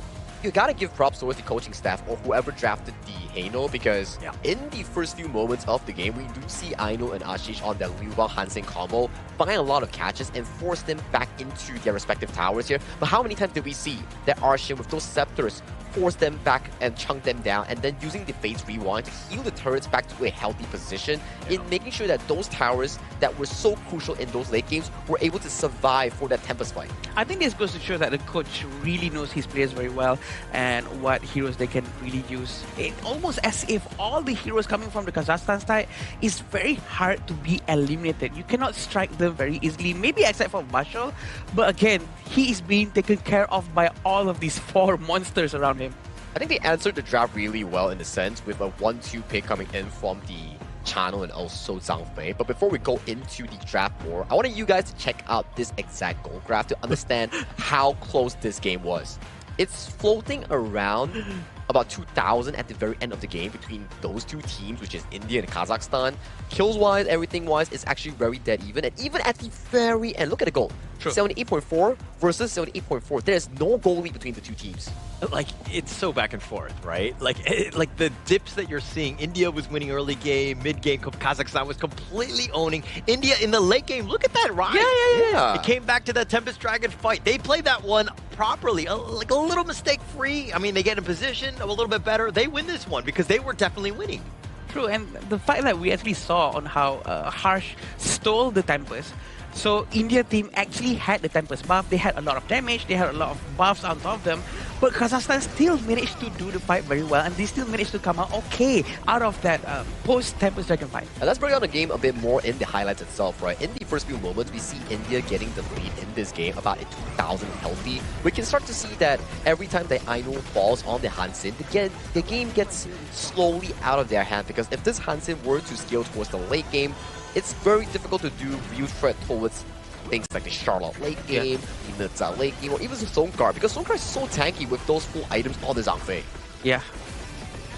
you gotta give props towards the coaching staff or whoever drafted the Heino, because in the first few moments of the game, we do see Aino and Ashish on their Liu Bang Hansen combo find a lot of catches and force them back into their respective towers here. But how many times did we see that Arshin with those scepters force them back and chunk them down, and then using the Fate's Rewind to heal the turrets back to a healthy position in making sure that those towers that were so crucial in those late games were able to survive for that Tempest fight? I think this goes to show that the coach really knows his players very well and what heroes they can really use. It almost as if all the heroes coming from the Kazakhstan side is very hard to be eliminated. You cannot strike them very easily, maybe except for Bashal, but again, he is being taken care of by all of these 4 monsters around him. I think they answered the draft really well in a sense with a 1-2 pick coming in from the channel and also Zhang Fei. But before we go into the draft more, I wanted you guys to check out this exact goal graph to understand how close this game was. It's floating around about 2,000 at the very end of the game between those two teams, which is India and Kazakhstan. Kills-wise, everything-wise, it's actually very dead even. And even at the very end, look at the goal. 78.4 versus 78.4. There's no goal lead between the two teams. Like, it's so back and forth, right? Like the dips that you're seeing. India was winning early game, mid game. Kazakhstan was completely owning. India in the late game, look at that ride. Yeah. It came back to that Tempest Dragon fight. They played that one properly, like a little mistake-free. I mean, they get in position a little bit better. They win this one because they were definitely winning. True, and the fact that we actually saw on how Harsh stole the Tempest. So India team actually had the Tempest buff. They had a lot of damage. They had a lot of buffs on top of them. But Kazakhstan still managed to do the fight very well, and they still managed to come out okay out of that post-Tempest Dragon fight. And let's break down the game a bit more in the highlights itself, right? In the first few moments, we see India getting the lead in this game, about a 2,000 healthy. We can start to see that every time that Aino falls on the Hansen, the game gets slowly out of their hand, because if this Hansen were to scale towards the late game, it's very difficult to do real threat towards things like the Charlotte late game, the Nizza late game, or even the Songkar, because Songkar is so tanky with those full items on the Zhang Fei. Yeah.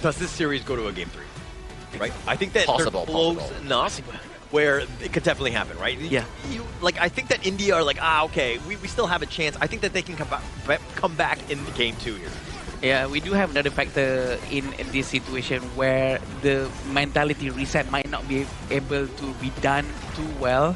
Does this series go to a game 3? Right? I think that they're close enough where it could definitely happen, right? Yeah. I think that India are like, okay, we still have a chance. I think that they can come back in the game 2 here. Yeah, we do have another factor in this situation where the mentality reset might not be able to be done too well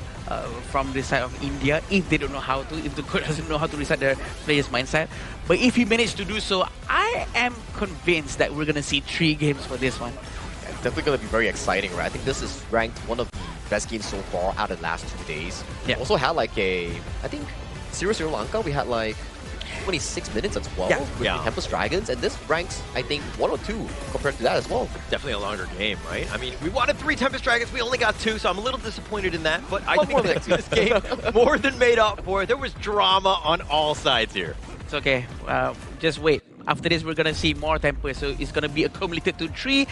from the side of India if they don't know how to, if the coach doesn't know how to reset their players' mindset. But if he managed to do so, I am convinced that we're going to see 3 games for this one. Yeah, it's definitely going to be very exciting, right? I think this is ranked one of the best games so far out of the last 2 days. Yeah. We also had like I think Sri Lanka, we had like 26 minutes as well with the Tempest Dragons, and this ranks, I think, 1 or 2 compared to that as well. Definitely a longer game, right? I mean, we wanted 3 Tempest Dragons, we only got 2, so I'm a little disappointed in that, but I think that this game more than made up for it. There was drama on all sides here. It's okay. Just wait. After this, we're going to see more Tempest, so it's going to be accumulated to 3.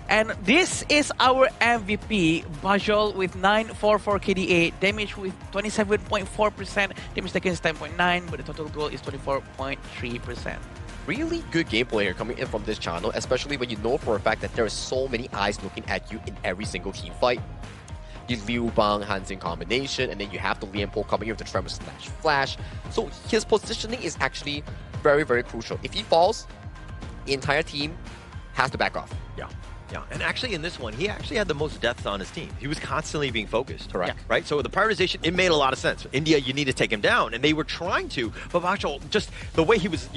And this is our MVP, Bajol with 944 KDA, damage with 27.4%, damage taken is 10.9, but the total goal is 24.3%. Really good gameplay here coming in from this channel, especially when you know for a fact that there are so many eyes looking at you in every single team fight. The Liu Bang Hansen combination, and then you have the Lian Po coming in with the Tremor / Flash. So his positioning is actually very, very crucial. If he falls, the entire team has to back off. Yeah, and actually in this one, he actually had the most deaths on his team. He was constantly being focused. Correct. Right? So the prioritization, it made a lot of sense. India, you need to take him down, and they were trying to, but Bachal, just the way he was,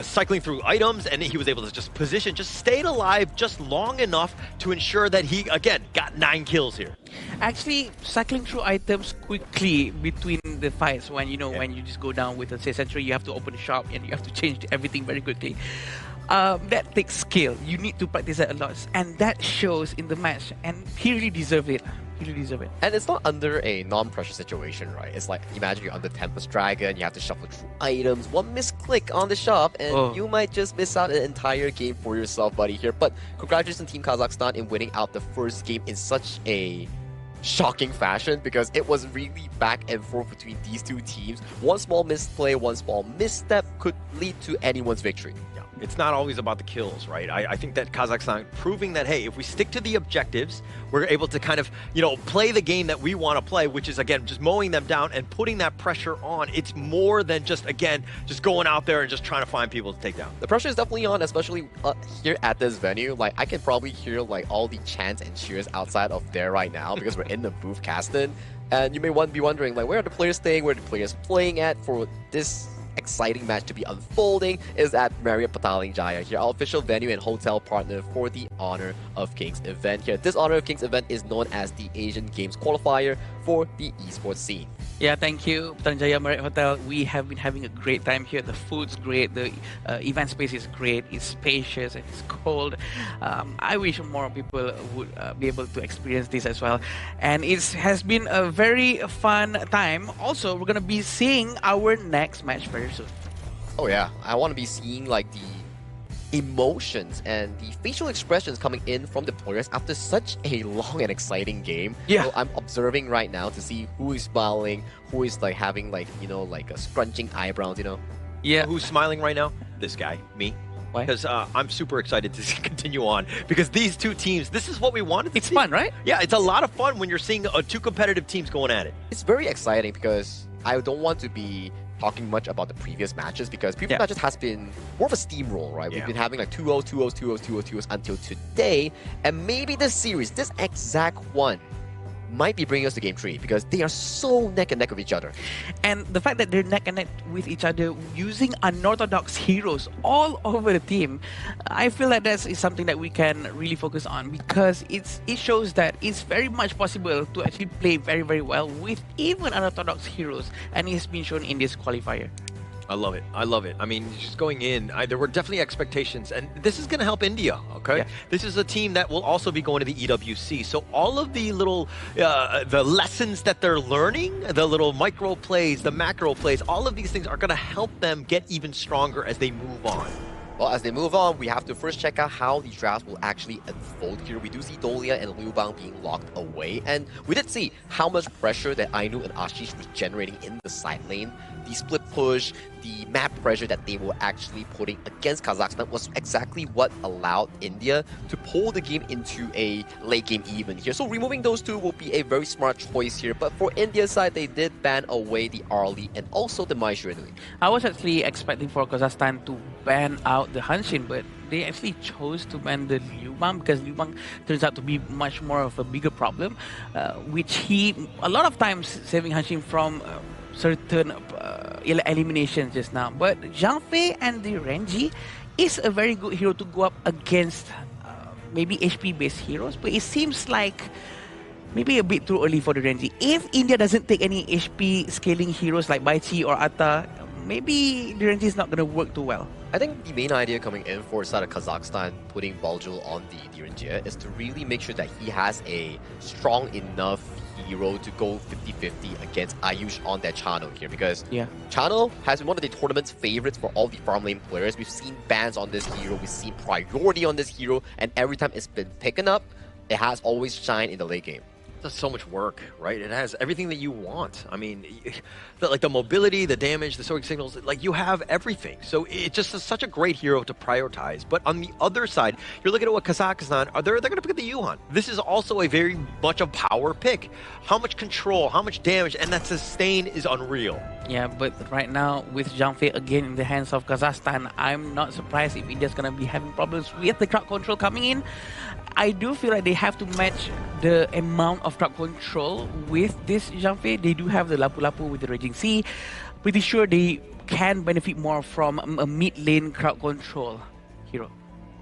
cycling through items, and he was able to just position, just stayed alive just long enough to ensure that he, again, got 9 kills here. Actually, cycling through items quickly between the fights, when when you just go down with a Sentry, you have to open the shop, and you have to change everything very quickly. That takes skill. You need to practice that a lot, and that shows in the match. And he really deserved it. He really deserved it. And it's not under a non-pressure situation, right? It's like, imagine you're under Tempest Dragon, you have to shuffle through items, one misclick on the shop, and you might just miss out an entire game for yourself, buddy, here. But congratulations, Team Kazakhstan, in winning out the first game in such a shocking fashion, because it was really back and forth between these two teams. One small misplay, one small misstep could lead to anyone's victory. It's not always about the kills, right? I think that Kazakhstan proving that, hey, if we stick to the objectives, we're able to kind of, play the game that we want to play, which is, again, just mowing them down and putting that pressure on. It's more than just, again, just going out there and just trying to find people to take down. The pressure is definitely on, especially here at this venue. Like, I can probably hear, like, all the chants and cheers outside of there right now because we're in the booth casting. And you may be wondering, like, where are the players staying? Where are the players playing at for this exciting match to be unfolding? Is at Marriott Petaling Jaya here, our official venue and hotel partner for the Honor of Kings event here. This Honor of Kings event is known as the Asian Games qualifier for the esports scene. Yeah, thank you, Petaling Jaya Marriott Hotel. We have been having a great time here. The food's great, the event space is great, it's spacious, and it's cold. I wish more people would be able to experience this as well. And it has been a very fun time. Also, we're going to be seeing our next match very soon. Oh yeah, I want to be seeing like the emotions and the facial expressions coming in from the players after such a long and exciting game. Yeah. So I'm observing right now to see who is smiling, who is like having like, like a scrunching eyebrows, Yeah. Who's smiling right now? This guy, me. Why? Because I'm super excited to continue on. Because these two teams, this is what we wanted to It's see. fun, right? Yeah, it's a lot of fun when you're seeing two competitive teams going at it. It's very exciting because I don't want to be talking much about the previous matches because previous matches has been more of a steamroll, right? We've been having like 2-0, 2-0, 2-0, 2-0, 2-0 until today, and maybe this series, this exact one, might be bringing us to Game 3 because they are so neck and neck with each other. And the fact that they're neck and neck with each other using unorthodox heroes all over the team, I feel like that is something that we can really focus on because it shows that it's very much possible to actually play very, very well with even unorthodox heroes, and it's been shown in this qualifier. I love it. I love it. I mean, just going in, there were definitely expectations, and this is going to help India, okay? Yeah. This is a team that will also be going to the EWC, so all of the little, the lessons that they're learning, the little micro plays, the macro plays, all of these things are going to help them get even stronger as they move on. Well, as they move on, we have to first check out how the drafts will actually unfold here. We do see Dolia and Liu Bang being locked away, and we did see how much pressure that Ainu and Ashish was generating in the side lane. The split push, the map pressure that they were actually putting against Kazakhstan was exactly what allowed India to pull the game into a late game even here. So removing those two will be a very smart choice here. But for India's side, they did ban away the Arlie and also the Mai Xuanui. I was actually expecting for Kazakhstan to ban out the Hanshin, but they actually chose to ban the Liu Bang because Liu Bang turns out to be much more of a bigger problem, which he, a lot of times, saving Hanshin from certain eliminations just now. But Zhang Fei and the Renji is a very good hero to go up against maybe HP-based heroes, but it seems like maybe a bit too early for the Renji. If India doesn't take any HP scaling heroes like Baichi or Atta, maybe the Renji is not going to work too well. I think the main idea coming in for side of Kazakhstan putting Baljul on the Renji is to really make sure that he has a strong enough hero to go 50-50 against Ayush on that channel here, because channel has been one of the tournament's favorites for all the farm lane players. We've seen bans on this hero, we've seen priority on this hero, and every time it's been taken up, it has always shined in the late game. Does so much work, right? It has everything that you want. I mean, like the mobility, the damage, the soaring signals, like you have everything. So it just is such a great hero to prioritize. But on the other side, you're looking at what Kazakhstan are. They're going to pick the Yuhan. This is also a very much a power pick. How much control, how much damage, and that sustain is unreal. Yeah, but right now with Zhang Fei again in the hands of Kazakhstan, I'm not surprised if India's going to be having problems with the crowd control coming in. I do feel like they have to match the amount of crowd control with this Zhang Fei. They do have the Lapu Lapu with the Raging Sea. Pretty sure they can benefit more from a mid-lane crowd control hero.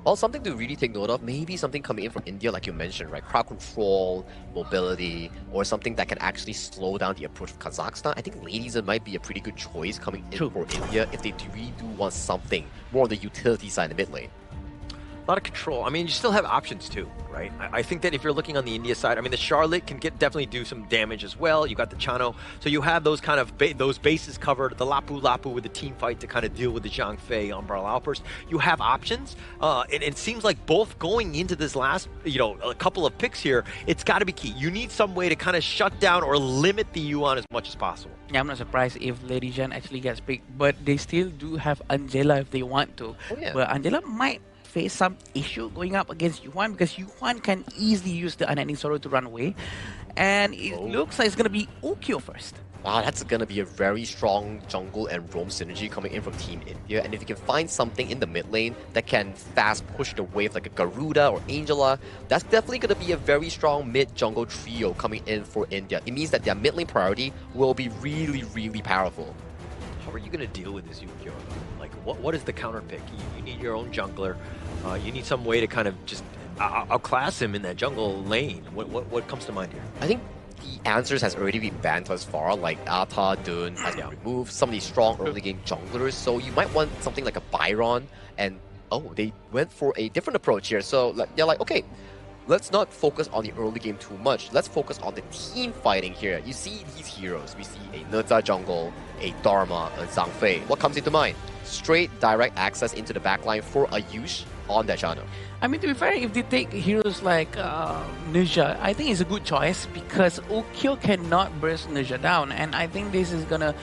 Well, something to really take note of, maybe something coming in from India, like you mentioned, right? Crowd control, mobility, or something that can actually slow down the approach of Kazakhstan. I think Ladies might be a pretty good choice coming in for India if they really do want something more on the utility side in the mid lane. A lot of control. I mean, you still have options too, right? right? I think that if you're looking on the India side, I mean, the Charlotte can definitely do some damage as well. You got the Chano, so you have those kind of those bases covered. The Lapu Lapu with the team fight to kind of deal with the Zhang Fei Umbrella Outburst. You have options. It seems like both going into this last, a couple of picks here, it's got to be key. You need some way to kind of shut down or limit the Yuan as much as possible. Yeah, I'm not surprised if Lady Zhan actually gets picked, but they still do have Angela if they want to. Oh, yeah. But Angela might face some issue going up against Yuan because Yuan can easily use the Unending Sorrow to run away. And it looks like it's going to be Ukyo first. Wow, that's going to be a very strong jungle and roam synergy coming in from Team India. And if you can find something in the mid lane that can fast push the wave like a Garuda or Angela, that's definitely going to be a very strong mid-jungle trio coming in for India. It means that their mid lane priority will be really, really powerful. How are you going to deal with this Ukyo? Like, what is the counter pick? You need your own jungler. You need some way to kind of just outclass him in that jungle lane. What comes to mind here? I think the answers has already been banned thus far, like Ata, Dun has been removed, some of these strong early game junglers, so you might want something like a Byron, and they went for a different approach here, so they're like, okay, let's not focus on the early game too much, let's focus on the team fighting here. You see these heroes, we see a Neta jungle, a Dharma, a Zhang Fei. What comes into mind? Straight direct access into the backline for Ayush on that channel. I mean, to be fair, if they take heroes like Ninja, I think it's a good choice because Ukyo cannot burst Ninja down, and I think this is gonna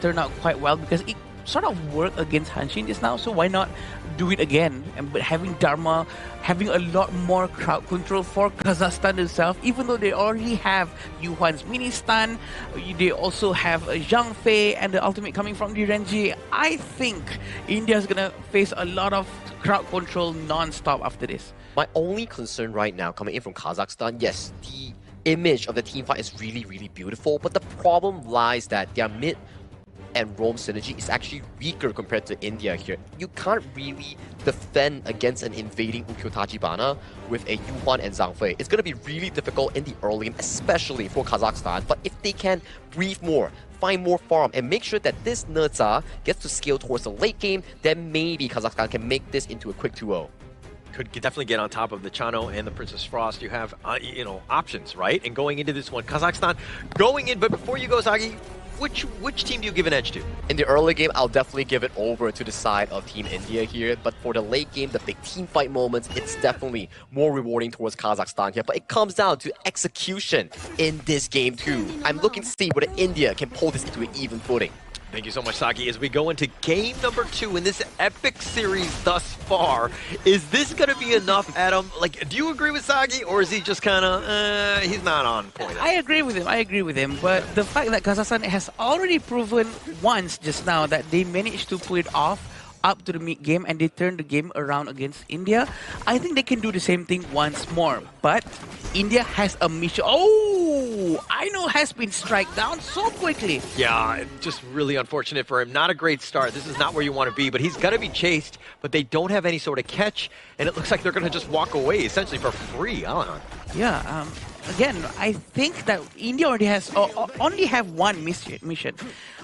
turn out quite well because it sort of worked against Hanshin just now, so why not do it again? But having Dharma, having a lot more crowd control for Kazakhstan itself, even though they already have Yuan's mini stun, they also have Zhang Fei and the ultimate coming from the Renji. I think India's gonna face a lot of crowd control non-stop after this. My only concern right now coming in from Kazakhstan, yes, the image of the team fight is really, really beautiful, but the problem lies that their mid and roam synergy is actually weaker compared to India here. You can't really defend against an invading Ukyo Tachibana with a Yuan and Zhang Fei. It's going to be really difficult in the early game, especially for Kazakhstan. But if they can breathe more, find more farm, and make sure that this Neta gets to scale towards the late game, then maybe Kazakhstan can make this into a quick 2-0. Could definitely get on top of the Chano and the Princess Frost. You have, options, right? And going into this one, Kazakhstan going in, but before you go, Sagi, which team do you give an edge to? In the early game, I'll definitely give it over to the side of Team India here. But for the late game, the big team fight moments, it's definitely more rewarding towards Kazakhstan here. But it comes down to execution in this game too. I'm looking to see whether India can pull this into an even footing. Thank you so much, Saki. As we go into game number 2 in this epic series thus far, is this going to be enough, Adam? Like, do you agree with Sagi, or is he just kind of, he's not on point? I agree with him, but the fact that Kazakhstan has already proven once just now that they managed to pull it off up to the mid-game and they turned the game around against India, I think they can do the same thing once more. But India has a mission. Oh, Aino has been struck down so quickly. Yeah, just really unfortunate for him. Not a great start. This is not where you want to be, but he's going to be chased, but they don't have any sort of catch, and it looks like they're going to just walk away essentially for free. Yeah, again, I think that India already has only have one mission.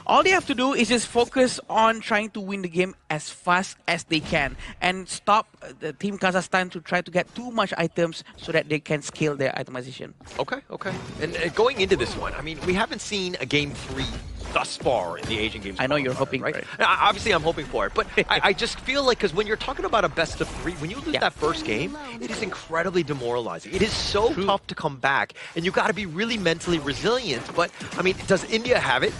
All they have to do is just focus on trying to win the game as fast as they can and stop the Team Kazakhstan to try to get too much items so that they can scale their itemization. Okay. And going into this one, I mean, we haven't seen a game 3 thus far in the Asian Games. I know you're hoping right? for it. Obviously, I'm hoping for it, but I just feel like, because when you're talking about a best of 3, when you lose that first game, it is incredibly demoralizing. It is so tough to come back, and you got to be really mentally resilient. But, I mean, does India have it?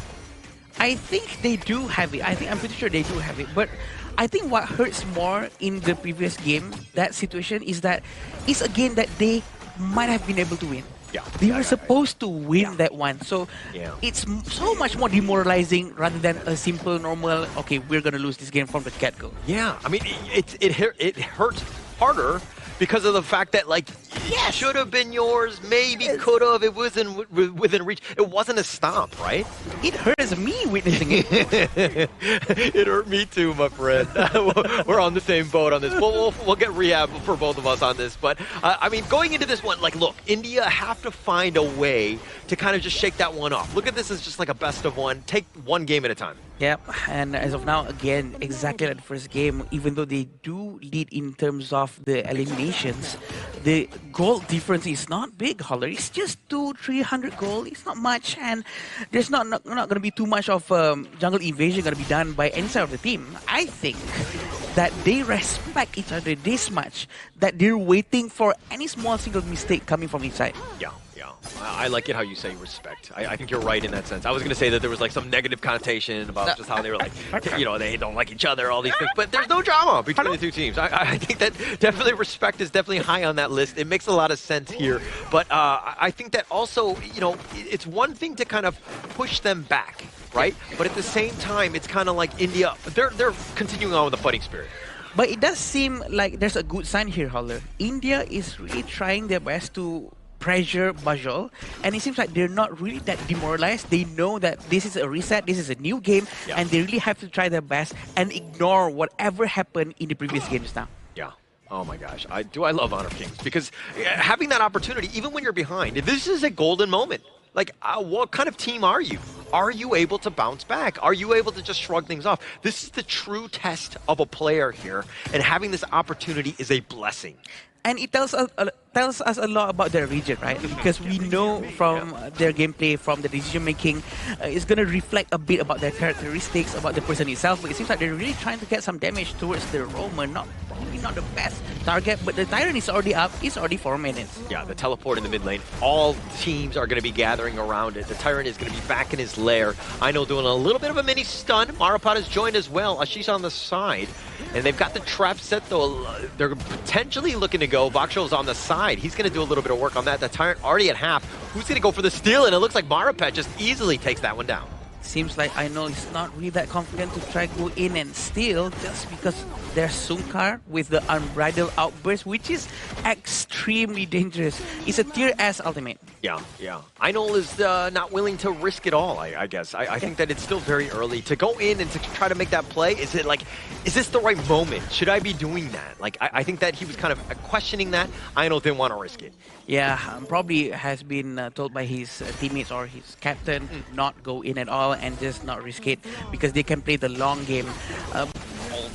I think they do have it. I'm pretty sure they do have it. But I think what hurts more in the previous game, that situation, is that it's a game that they might have been able to win. They were supposed to win that one. So it's so much more demoralizing rather than a simple, normal, okay, we're going to lose this game from the get-go. Yeah, I mean, it hurts harder because of the fact that, like, it should have been yours, maybe could have, it wasn't within reach. It wasn't a stomp, right? It hurts me witnessing it. It hurt me too, my friend. We're on the same boat on this. We'll get rehab for both of us on this. But, I mean, going into this one, like, look, India have to find a way to kind of just shake that one off. Look at this as just like a best of one. Take one game at a time. Yep, and as of now, again, exactly like the first game, even though they do lead in terms of the eliminations, the gold difference is not big, Holler. It's just 200-300 gold. It's not much, and there's not going to be too much of jungle invasion going to be done by any side of the team. I think that they respect each other this much that they're waiting for any small single mistake coming from each side. Yeah. I like it how you say respect. I think you're right in that sense. I was going to say that there was like some negative connotation about just how they were like, they don't like each other, all these things. But there's no drama between the two teams. I think that definitely respect is definitely high on that list. It makes a lot of sense here. But I think that also, it's one thing to kind of push them back, right? But at the same time, it's kind of like India, they're continuing on with the fighting spirit. But it does seem like there's a good sign here, Holler. India is really trying their best to pressure Bajol, and it seems like they're not really that demoralized. They know that this is a reset, this is a new game, and they really have to try their best and ignore whatever happened in the previous games now. Yeah. Oh my gosh. I love Honor Kings because having that opportunity, even when you're behind, this is a golden moment. Like, what kind of team are you? Are you able to bounce back? Are you able to just shrug things off? This is the true test of a player here, and having this opportunity is a blessing. And it tells us a lot about their region, right? Because we know from their gameplay, from the decision making, it's going to reflect a bit about their characteristics, about the person itself. But it seems like they're really trying to get some damage towards the Roamer. Probably not the best target, but the Tyrant is already up. It's already 4 minutes. Yeah, the teleport in the mid lane. All teams are going to be gathering around it. The Tyrant is going to be back in his lair. I know doing a little bit of a mini stun. Marapat has joined as well. Ashish on the side. And they've got the trap set, though. They're potentially looking to go. Baksho's on the side. He's going to do a little bit of work on that. The Tyrant already at half. Who's going to go for the steal? And it looks like Marapet just easily takes that one down. Seems like I know he's not really that confident to try go in and steal just because there's Sunkar with the unbridled outburst, which is extremely dangerous. It's a tier S ultimate. Yeah. Einol is not willing to risk it all, I guess. I think that it's still very early. To go in and to try to make that play, is this the right moment? Should I be doing that? Like, I think that he was kind of questioning that. Einol didn't want to risk it. Yeah, probably has been told by his teammates or his captain not go in at all and just not risk it because they can play the long game.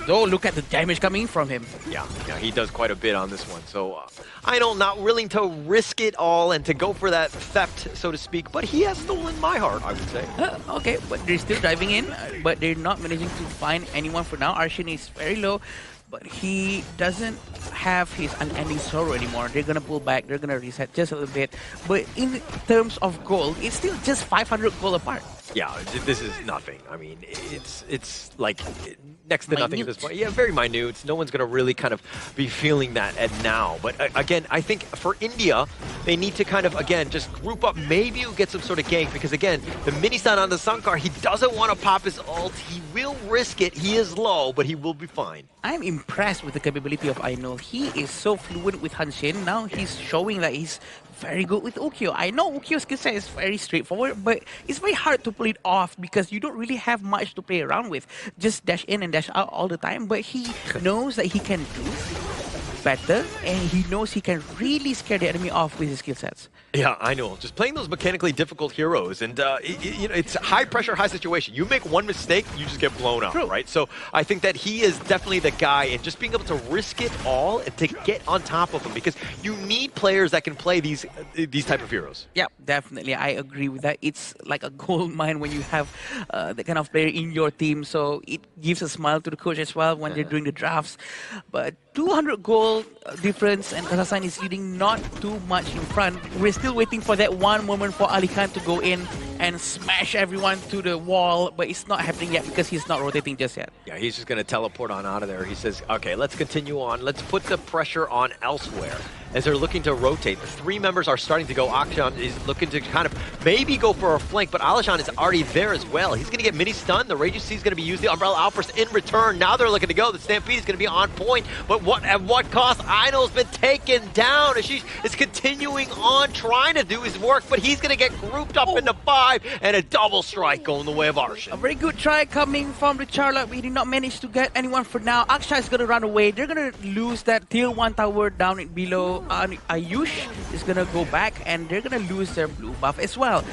Although, look at the damage coming from him. Yeah, he does quite a bit on this one. So, Einol not willing to risk it all and to go for that theft, so to speak. But he has stolen my heart, I would say. Okay, but they're still driving in. But they're not managing to find anyone for now. Arshin is very low. But he doesn't have his unending sorrow anymore. They're going to pull back. They're going to reset just a little bit. But in terms of gold, it's still just 500 gold apart. Yeah, this is nothing. I mean, it's like next to nothing at this point. Yeah, very minute. No one's going to really kind of be feeling that at now. But again, I think for India, they need to kind of, again, just group up. Maybe you get some sort of gank because, again, the mini-stun on the Sunkar, he doesn't want to pop his ult. He will risk it. He is low, but he will be fine. I'm impressed with the capability of Einol. He is so fluent with Hanshin. Now he's showing that he's very good with Ukyo. I know Ukyo's skill set is very straightforward, but it's very hard to pull it off because you don't really have much to play around with. Just dash in and dash out all the time, but he knows that he can do better, and he knows he can really scare the enemy off with his skill sets. Yeah, I know. Just playing those mechanically difficult heroes, and it's high pressure, high situation. You make one mistake, you just get blown out, right? So I think that he is definitely the guy, and just being able to risk it all and to get on top of him, because you need players that can play these type of heroes. Yeah, definitely. I agree with that. It's like a gold mine when you have that kind of player in your team, so it gives a smile to the coach as well when they're doing the drafts. But 200 gold difference, and Kazakhstan is leading not too much in front. We're still waiting for that one moment for Ali Khan to go in and smash everyone to the wall, but it's not happening yet because he's not rotating just yet. Yeah, he's just going to teleport on out of there. He says, okay, let's continue on. Let's put the pressure on elsewhere. As they're looking to rotate, the three members are starting to go. Akshan is looking to kind of maybe go for a flank, but Alishan is already there as well. He's going to get mini stun. The Rage C is going to be used. The Umbrella Outburst in return. Now they're looking to go. The Stampede is going to be on point, but at what cost? Einol's been taken down. Ashish is continuing on trying to do his work, but he's going to get grouped up into 5 and a double strike going the way of Arshan. A very good try coming from the Charlotte. We did not manage to get anyone for now. Akshan is going to run away. They're going to lose that tier 1 tower down below. Ayush is going to go back, and they're going to lose their blue buff as well.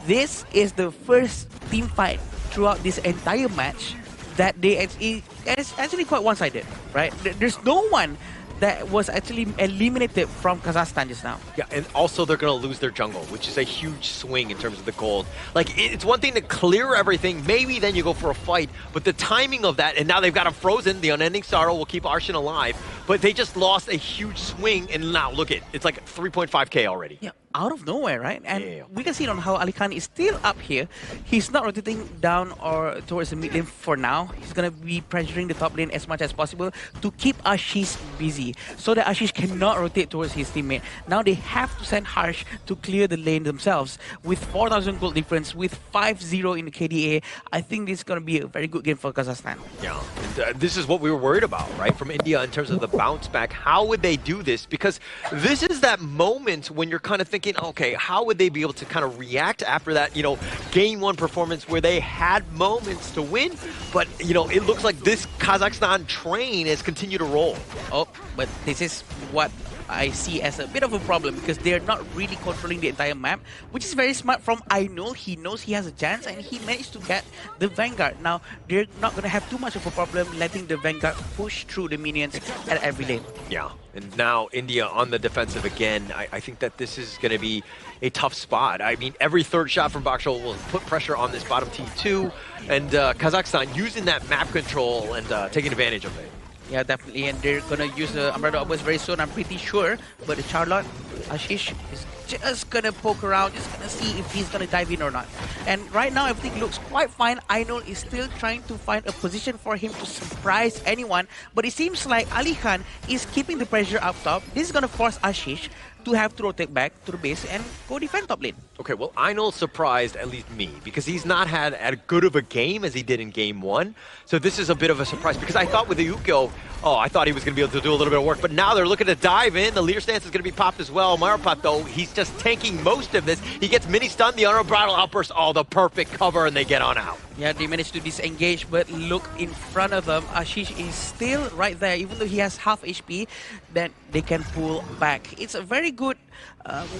This is the first team fight throughout this entire match that it's actually quite one-sided, right? There's no one that was actually eliminated from Kazakhstan just now. Yeah, and also they're going to lose their jungle, which is a huge swing in terms of the gold. Like, it's one thing to clear everything, maybe then you go for a fight, but the timing of that, and now they've got him frozen, the unending sorrow will keep Arshin alive, but they just lost a huge swing, and now look at it's like 3.5k already. Yeah, out of nowhere, right? And we can see on how Ali Khan is still up here. He's not rotating down or towards the mid lane for now. He's going to be pressuring the top lane as much as possible to keep Ashish busy so that Ashish cannot rotate towards his teammate. Now they have to send Harsh to clear the lane themselves. With 4,000 gold difference, with 5-0 in the KDA, I think this is going to be a very good game for Kazakhstan. Yeah, and, this is what we were worried about, right, from India in terms of the bounce back. How would they do this? Because this is that moment when you're kind of thinking, okay, how would they be able to kind of react after that, you know, game one performance where they had moments to win, but, you know, it looks like this Kazakhstan train has continued to roll. Oh, but this is what I see as a bit of a problem because they're not really controlling the entire map, which is very smart from Ainul. He knows he has a chance and he managed to get the Vanguard. Now, they're not going to have too much of a problem letting the Vanguard push through the minions at every lane. Yeah, and now India on the defensive again. I think that this is going to be a tough spot. I mean, every third shot from Bakshol will put pressure on this bottom T2, and Kazakhstan using that map control and taking advantage of it. Yeah, definitely, and they're gonna use the Umbrella Outburst very soon, I'm pretty sure. But the Charlotte, Ashish, is just gonna poke around, just gonna see if he's gonna dive in or not. And right now, everything looks quite fine. Ainul is still trying to find a position for him to surprise anyone, but it seems like Ali Khan is keeping the pressure up top. This is gonna force Ashish to have to rotate back to the base and go defend top lane. Okay, well, Ainul surprised at least me because he's not had as good of a game as he did in game one. So this is a bit of a surprise because I thought with the Yuko, I thought he was going to be able to do a little bit of work. But now they're looking to dive in. The leader stance is going to be popped as well. Marapat, though, he's just tanking most of this. He gets mini stun, the Unbridled Outburst, the perfect cover, and they get on out. Yeah, they managed to disengage, but look in front of them. Ashish is still right there. Even though he has half HP, then they can pull back. It's a very good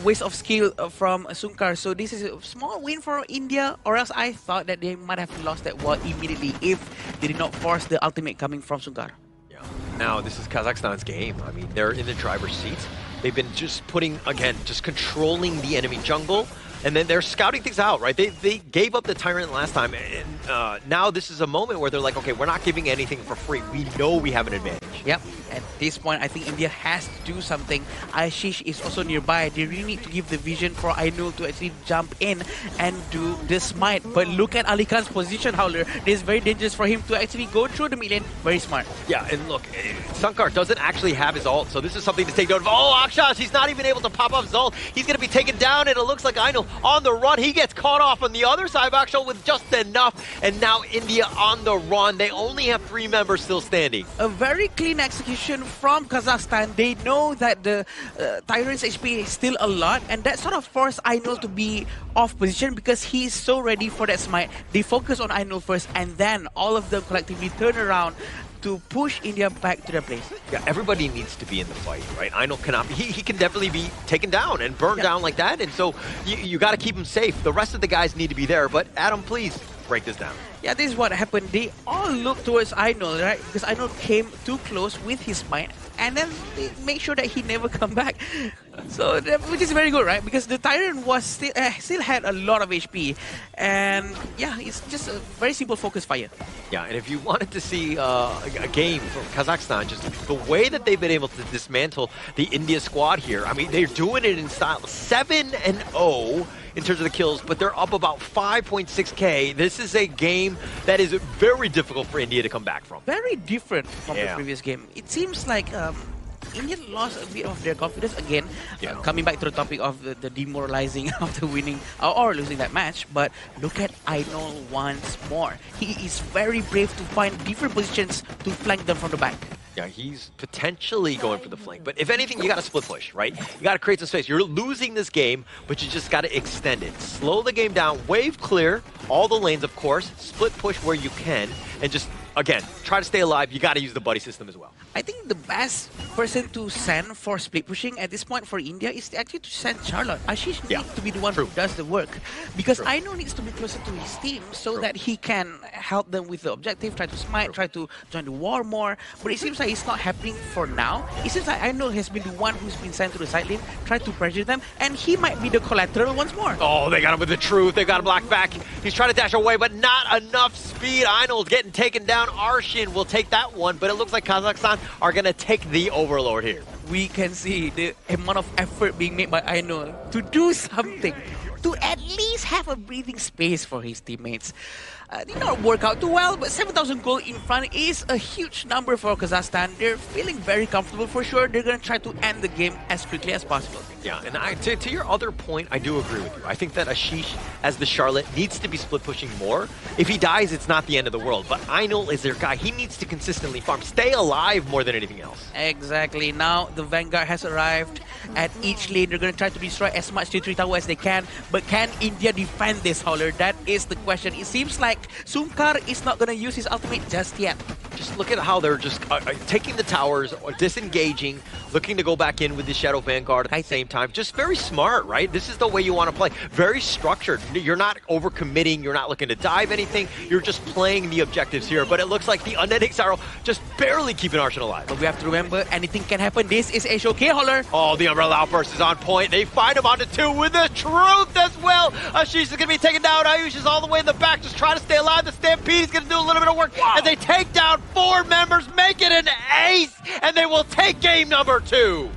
waste of skill from Sunkar. So this is a small win for India, or else I thought that they might have lost that war immediately if they did not force the ultimate coming from Sunkar. Yeah. Now this is Kazakhstan's game. I mean, they're in the driver's seat. They've been just putting, again, just controlling the enemy jungle. And then they're scouting things out, right? They gave up the Tyrant last time, and now this is a moment where they're like, okay, we're not giving anything for free. We know we have an advantage. Yep, at this point, I think India has to do something. Ashish is also nearby. They really need to give the vision for Ainul to actually jump in and do the smite. But look at Ali Khan's position, Howler. This is very dangerous for him to actually go through the mid lane. Very smart. Yeah, and look, Sunkar doesn't actually have his ult, so this is something to take note of. Oh, Akshash, he's not even able to pop off his ult. He's going to be taken down, and it looks like Ainul on the run. He gets caught off on the other side of Akshal with just enough, and now India on the run. They only have 3 members still standing. A very clean execution from Kazakhstan. They know that the Tyrant's HP is still a lot, and that sort of forced Ainul to be off position because he is so ready for that smite. They focus on Ainul first, and then all of them collectively turn around to push India back to their place. Yeah, everybody needs to be in the fight, right? Ainul cannot be, he can definitely be taken down and burned down like that, and so you got to keep him safe. The rest of the guys need to be there, but Adam, please break this down. Yeah, this is what happened. They all look towards Ainul, right? Because Ainul came too close with his might, and then they make sure that he never come back. So, which is very good, right? Because the Tyrant was still had a lot of HP, and yeah, it's just a very simple focus fire. Yeah, and if you wanted to see a game from Kazakhstan, just the way that they've been able to dismantle the India squad here, I mean, they're doing it in style 7-0 in terms of the kills, but they're up about 5.6k. This is a game that is very difficult for India to come back from. Very different from the previous game. It seems like India lost a bit of their confidence again, coming back to the topic of the demoralizing after winning or losing that match. But look at Ainul once more. He is very brave to find different positions to flank them from the back. Yeah, he's potentially going for the flank. But if anything, you got to split push, right? You got to create some space. You're losing this game, but you just got to extend it. Slow the game down, wave clear all the lanes, of course, split push where you can, and just again, try to stay alive. You got to use the buddy system as well. I think the best person to send for split pushing at this point for India is actually to send Charlotte. Ashish needs to be the one who does the work, because Aino needs to be closer to his team so that he can help them with the objective, try to smite, try to join the war more. But it seems like it's not happening for now. It seems like Aino has been the one who's been sent to the side lane, try to pressure them, and he might be the collateral once more. Oh, they got him with the truth. They got him blocked back. He's trying to dash away, but not enough speed. Ainul's getting taken down. Arshin will take that one, but it looks like Kazakhstan are going to take the overlord here. We can see the amount of effort being made by Ainul to do something, to at least have a breathing space for his teammates. Did not work out too well, but 7,000 gold in front is a huge number for Kazakhstan. They're feeling very comfortable for sure. They're going to try to end the game as quickly as possible. Yeah, and to your other point, I do agree with you. I think that Ashish, as the Charlotte, needs to be split pushing more. If he dies, it's not the end of the world, but Ainul is their guy. He needs to consistently farm, stay alive more than anything else. Exactly. Now the Vanguard has arrived at each lane. They're going to try to destroy as much tier 3 tower as they can, but can India defend this, Howler? That is the question. It seems like Sunkar is not going to use his ultimate just yet. Just look at how they're just taking the towers, disengaging, looking to go back in with the Shadow Vanguard at the same time. Just very smart, right? This is the way you want to play. Very structured. You're not overcommitting. You're not looking to dive anything. You're just playing the objectives here. But it looks like the unending sorrow just barely keeping Arshan alive. But we have to remember, anything can happen. This is a showcase, Holler. Oh, the Umbrella Outburst is on point. They find him onto 2 with the truth as well. Ashish is going to be taken down. Ayush is all the way in the back, just trying to stay alive. The Stampede is going to do a little bit of work as they take down 4 members, make it an ace, and they will take game number 2.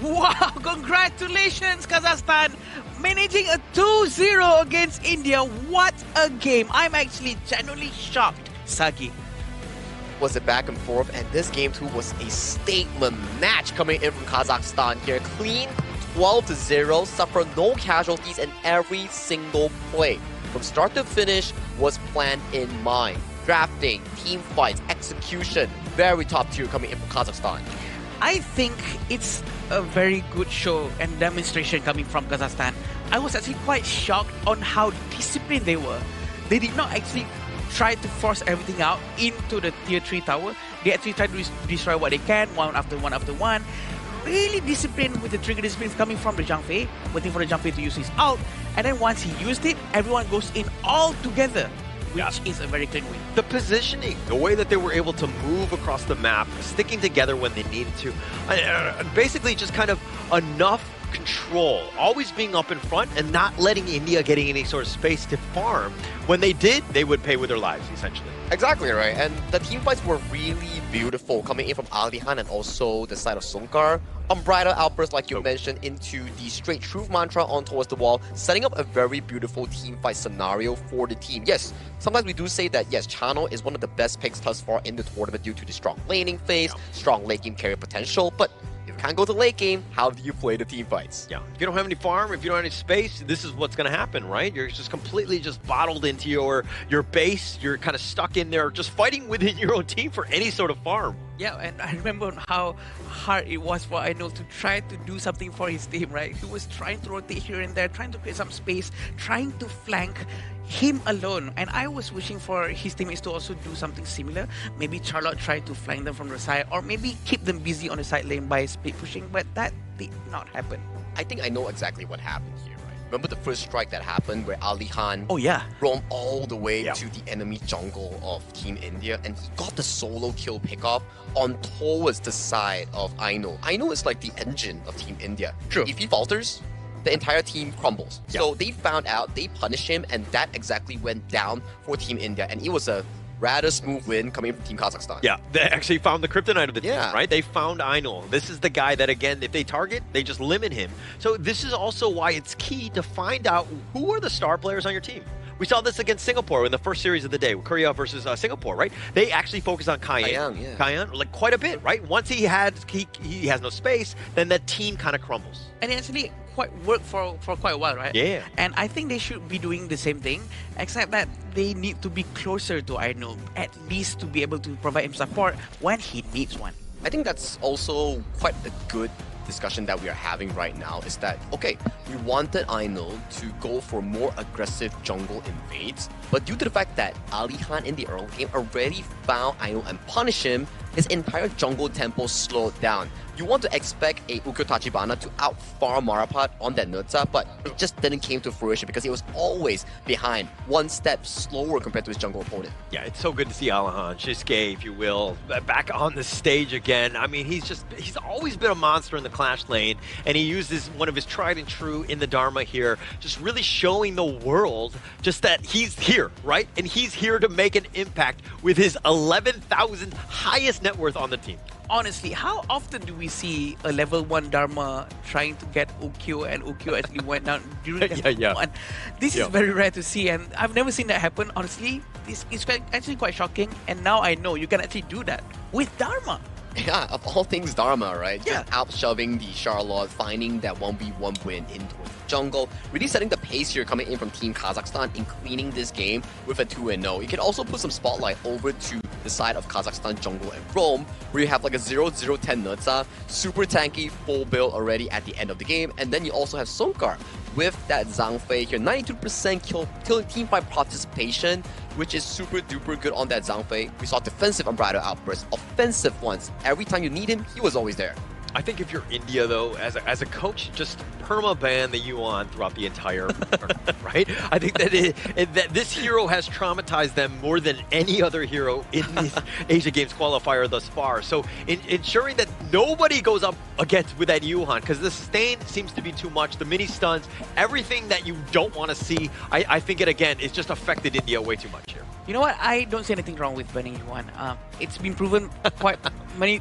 Wow, congratulations, Kazakhstan. Managing a 2-0 against India. What a game. I'm actually genuinely shocked. Sagi. Was it back and forth, and this game too was a statement match coming in from Kazakhstan here. Clean 12-0, suffer no casualties in every single play. From start to finish was planned in mind. Drafting, team fights, execution, very top tier coming in from Kazakhstan. I think it's a very good show and demonstration coming from Kazakhstan. I was actually quite shocked on how disciplined they were. They did not actually try to force everything out into the tier 3 tower. They actually tried to destroy what they can, one after one. Really disciplined with the trigger disciplines coming from the Zhang Fei, waiting for the Zhang Fei to use his ult. And then once he used it, everyone goes in all together, which is a very clean win. The positioning, the way that they were able to move across the map, sticking together when they needed to, basically just kind of enough control, always being up in front and not letting India getting any sort of space to farm. When they did, they would pay with their lives, essentially. Exactly right, and the team fights were really beautiful coming in from Alihan and also the side of Sunkar. Unbridled outburst, like you mentioned, into the straight truth mantra on towards the wall, setting up a very beautiful team fight scenario for the team. Yes, sometimes we do say that, yes, Chano is one of the best picks thus far in the tournament due to the strong laning phase, strong late game carry potential, but if you can't go to late game, how do you play the team fights? Yeah, if you don't have any farm, if you don't have any space, this is what's going to happen, right? You're just completely just bottled into your base. You're kind of stuck in there, just fighting within your own team for any sort of farm. Yeah, and I remember how hard it was for Ainul to try to do something for his team, right? He was trying to rotate here and there, trying to create some space, trying to flank him alone. And I was wishing for his teammates to also do something similar. Maybe Charlotte tried to flank them from the side, or maybe keep them busy on the side lane by split pushing, but that did not happen. I think I know exactly what happened here. Remember the first strike that happened where Alihan roamed all the way to the enemy jungle of Team India and he got the solo kill pickup on towards the side of Ainul. Ainul is like the engine of Team India. True. If he falters, the entire team crumbles. So they found out, they punished him, and that exactly went down for Team India. And it was a rather smooth win coming from Team Kazakhstan. Yeah, they actually found the kryptonite of the team, right? They found Ainul. This is the guy that, again, if they target, they just limit him. So this is also why it's key to find out who are the star players on your team. We saw this against Singapore in the first series of the day, Korea versus Singapore, right? They actually focused on Cayenne, like quite a bit, right? Once he has no space, then the team kind of crumbles. And it actually quite worked for quite a while, right? Yeah. And I think they should be doing the same thing, except that they need to be closer to Ainul, at least to be able to provide him support when he needs one. I think that's also quite a good discussion that we are having right now is that, okay, we wanted Aino to go for more aggressive jungle invades, but due to the fact that Alihan in the early game already found Aino and punished him, his entire jungle tempo slowed down. You want to expect a Ukyo Tachibana to out-farm Marapat on that Nutsa, but it just didn't came to fruition because he was always behind, one step slower compared to his jungle opponent. Yeah, it's so good to see Alihan, Shisuke, if you will, back on the stage again. I mean, he's always been a monster in the Clash lane, and he uses one of his tried and true in the Dharma here, just really showing the world just that he's here, right? And he's here to make an impact with his 11,000 highest net worth on the team. Honestly, how often do we see a level 1 Dharma trying to get Ukyo and Ukyo actually went down during level 1? This is very rare to see, and I've never seen that happen. Honestly, this is actually quite shocking, and now I know you can actually do that with Dharma. Yeah, of all things Dharma, right? Just out-shoving the Charlotte, finding that 1v1 win in towards the jungle, really setting the pace here coming in from Team Kazakhstan in cleaning this game with a 2-0. You can also put some spotlight over to the side of Kazakhstan jungle and Rome, where you have like a 0-0-10 Nutsa, super tanky, full build already at the end of the game, and then you also have Sonkar with that Zhang Fei here, 92% kill team fight participation, which is super duper good on that Zhang Fei. We saw defensive Umbrado outbursts, offensive ones. Every time you need him, he was always there. I think if you're India, though, as a coach, just perma-ban the Yuan throughout the entire tournament, right? I think that this hero has traumatized them more than any other hero in this Asia Games qualifier thus far. So ensuring that nobody goes up against with that Yuhan, because the sustain seems to be too much, the mini stuns, everything that you don't want to see, I think it, again, it's just affected India way too much here. You know what? I don't see anything wrong with banning Yuan. It's been proven quite